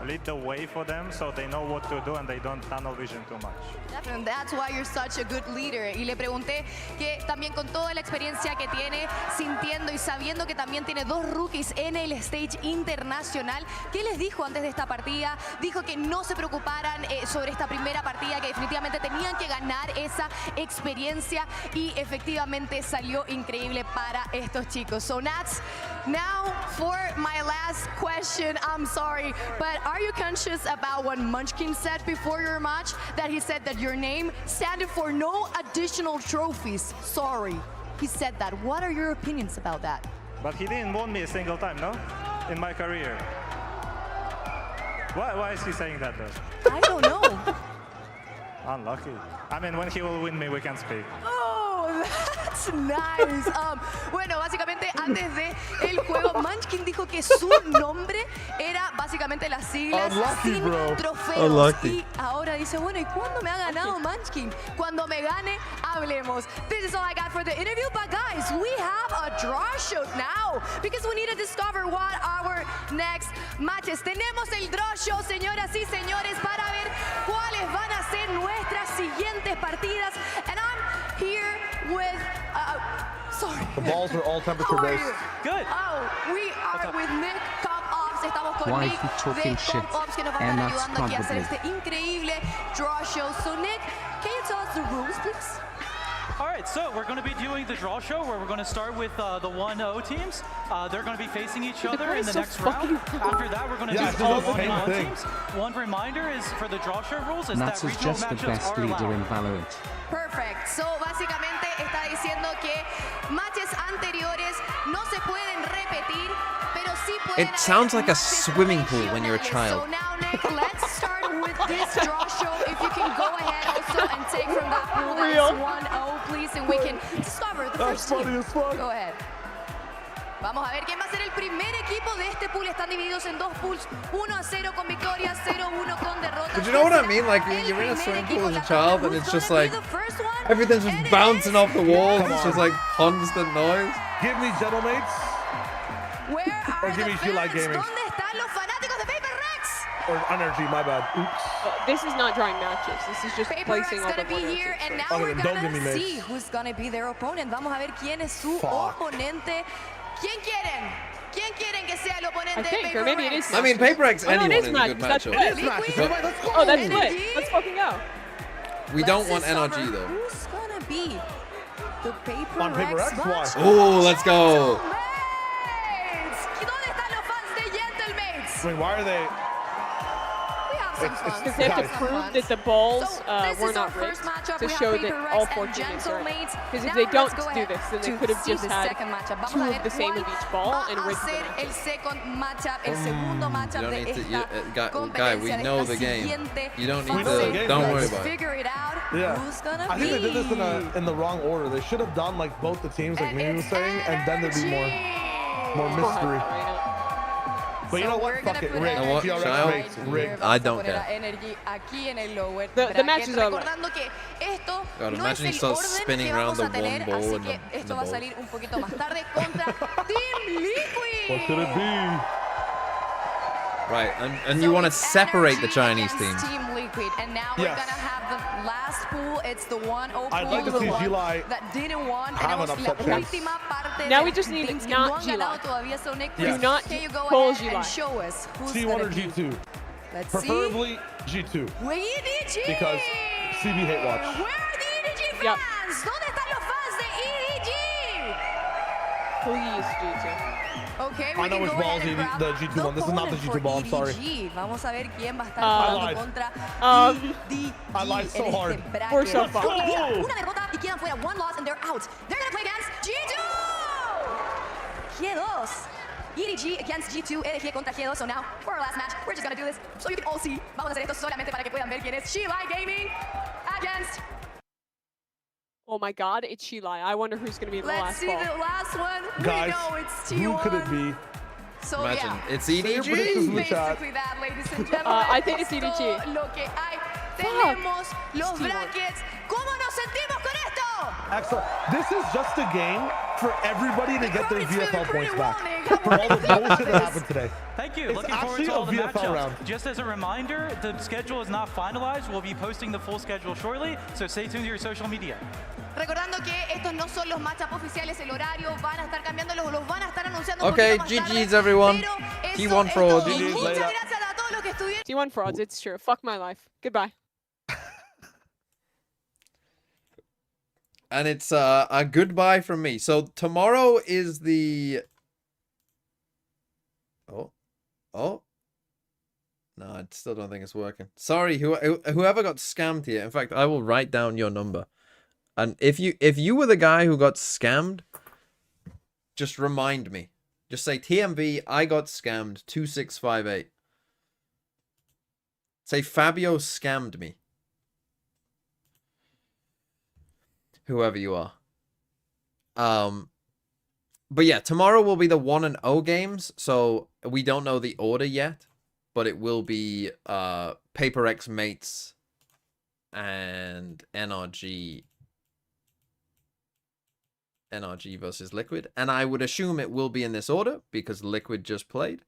lead the way for them so they know what to do and they don't tunnel vision too much. Definitely, that's why you're such a good leader. Y le pregunté que también con toda la experiencia que tiene, sintiendo y sabiendo que también tiene 2 rookies en el stage internacional, ¿qué les dijo antes de esta partida? Dijo que no se preocuparan sobre esta primera partida, que definitivamente tenían que ganar esa experiencia, y efectivamente salió increíble para estos chicos. So Nats, now for my last question, I'm sorry, but are you conscious about what Munchkin said before your match? That he said that your name standing for no additional trophies. Sorry. He said that. What are your opinions about that? But he didn't won me a single time, no? In my career. Why is he saying that though? I don't know. Unlucky. I mean, when he will win me, we can speak. Oh, that's nice. Bueno, básicamente antes de el juego, Munchkin dijo que su nombre era básicamente las siglas Unlucky, sin bro. trofeos. Unlucky. Y ahora dice, bueno, ¿y cuándo me ha ganado Munchkin? Cuando me gane, hablemos. This is all I got for the interview, but guys, we have a draw show now because we need to discover what our next matches. Tenemos el draw show, señoras y señores, para ver cuáles van a ser nuestras siguientes partidas. And I'm here with, sorry. The balls are all temperature How are based. you? Good. Oh, we are with Nick Comp Ops. Estamos con Why Nick he talking de shit? Comp Ops, que nos va a And estar that's ayudando aquí a hacer probably. este increíble draw show. So Nick, can you tell us the rules, please? All right, so we're going to be doing the draw show where we're going to start with the 1-0 teams. They're going to be facing each other in the next round. After that, we're going to do all 1-1 teams. One reminder is for the draw show rules is that Nats is regional just the matchups best are leader allowed. in Valorant. Perfect. So, básicamente está diciendo que matches anteriores no se pueden repetir, pero sí pueden. It sounds like a swimming pool when you're a child. So now, Nick, let's start with this draw show. If you can go ahead also and take from that pool that is 1-0, please, and we can discover the first team. Go ahead. Vamos a ver quién va a ser el primer equipo de este pool. Están divididos en dos pools, 1-0 con victorias, 0-1 con derrotas. But you know what I mean? Like, you're in a swimming pool as a child, and it's just like, everything's just bouncing off the walls. It's just like constant noise. Give me Gentlemates. Where are or give me Chile Gaming. ¿Dónde están los fanáticos de PRX? Or Energy, my bad. Oops. This is not drawing matches. This is just placing all the gonna be here, and now we're gonna see who's gonna be their opponent. Vamos a ver quién es su oponente. ¿Quién quieren? ¿Quién quieren que sea el oponente de PRX? Or maybe it is. I mean, PRX, anyone is a good That's matchup. lit. Oh, that's lit. Let's fucking go. We don't want NRG though. Who's gonna be the On PRX, why? Oh, let's go. ¿Dónde están los fans de Gentlemates? I mean, why are they? Because they have to prove that the balls were not rigged to show that all 4 teams are in. Because if they don't do this, then they could have just had 2 of the same of each ball and rigged them. You don't need to, guy, we know the game. You don't need to, don't worry about it. Figure it out. Yeah. Who's gonna I think they did this in the wrong order. They should have done like both the teams, like Mimi was saying, and then there'd be more mystery. But you know what? Fuck it. Rigged. You know what, child? Rigged. I don't care. The matches are like. God, imagine he starts spinning around the one ball and the ball. What could it be? Right, and you want to separate the Chinese teams. Team Liquid, and now we're gonna have the last pool. It's the 1-0 pool. I'd like to see Gilai that didn't want. have an upset chance. Now we just need not Gilai. Do not pull Gilai. Show us who's T1 gonna or G2. Let's Preferably G2. EDG. Because CB hate watch. Where are the EDG fans? Yep. ¿Dónde están los fans de EDG? Please, G2. Okay, I know which ball is the G2 one. This is not the G2 ball, I'm sorry. Vamos a ver quién va a estar I contra lied. I lied so hard. We're so far. Una derrota y quedan fuera, 1 loss and they're out. They're gonna play against G2. G2. EDG against G2, EDG contra G2. So now, for our last match, we're just gonna do this so you can all see. Vamos a hacer esto solamente para que puedan ver quién es Chile Gaming against. Oh my god, it's Chilai. I wonder who's going to be in the Let's last see ball. the last one. Guys, we know it's T1. who could it be? So Imagine, yeah, it's Say your predictions in the chat. basically that, ladies and gentlemen. I think it's Esto EDG. Lo que hay. Tenemos los brackets. ¿Cómo nos sentimos con esto? Excellent. This is just a game for everybody to get their VFL points back. For all the bullshit that happened today. Thank you. It's Looking forward actually to all a the VFL matchups. round. Just as a reminder, the schedule is not finalized. We'll be posting the full schedule shortly, so stay tuned to your social media. Recordando que estos no son los matchups oficiales, el horario van a estar cambiándolos, los van a estar anunciando un Okay, poquito más GG's tarde, everyone. pero eso T1 es frauds. todo. GG's, Muchas later. gracias a todos los que estuvieron. T1 frauds, it's true. Fuck my life. Goodbye. And it's a goodbye from me. So tomorrow is the... Oh. No, I still don't think it's working. Sorry, whoever got scammed here. In fact, I will write down your number. And if you were the guy who got scammed, just remind me. Just say, TMV, I got scammed, 2658. Say, Fabio scammed me. Whoever you are. But yeah, tomorrow will be the 1-0 games, so we don't know the order yet, but it will be PRX Mates and NRG versus Liquid, and I would assume it will be in this order because Liquid just played,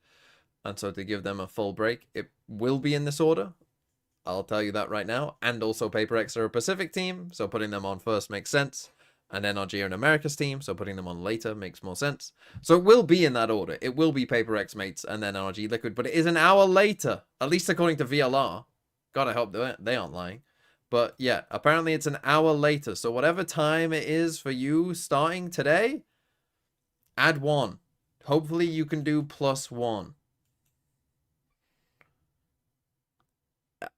and so to give them a full break, it will be in this order. I'll tell you that right now. And also PRX are a Pacific team, so putting them on first makes sense. And NRG are an Americas team, so putting them on later makes more sense. So it will be in that order. It will be PRX Mates and then NRG Liquid, but it is an hour later, at least according to VLR. God, I hope they aren't lying. But yeah, apparently it's an hour later. So whatever time it is for you starting today, add 1. Hopefully you can do +1.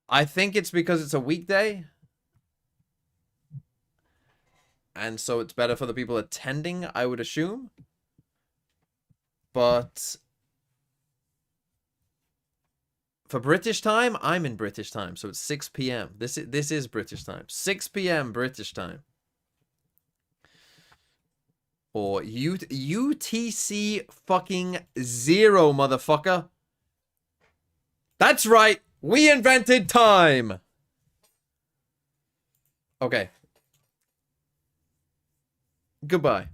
I think it's because it's a weekday. And so it's better for the people attending, I would assume. But for British time, I'm in British time, so it's 6 p.m. This is British time. 6 p.m. British time. Or UTC fucking 0, motherfucker. That's right. We invented time. Okay. Goodbye.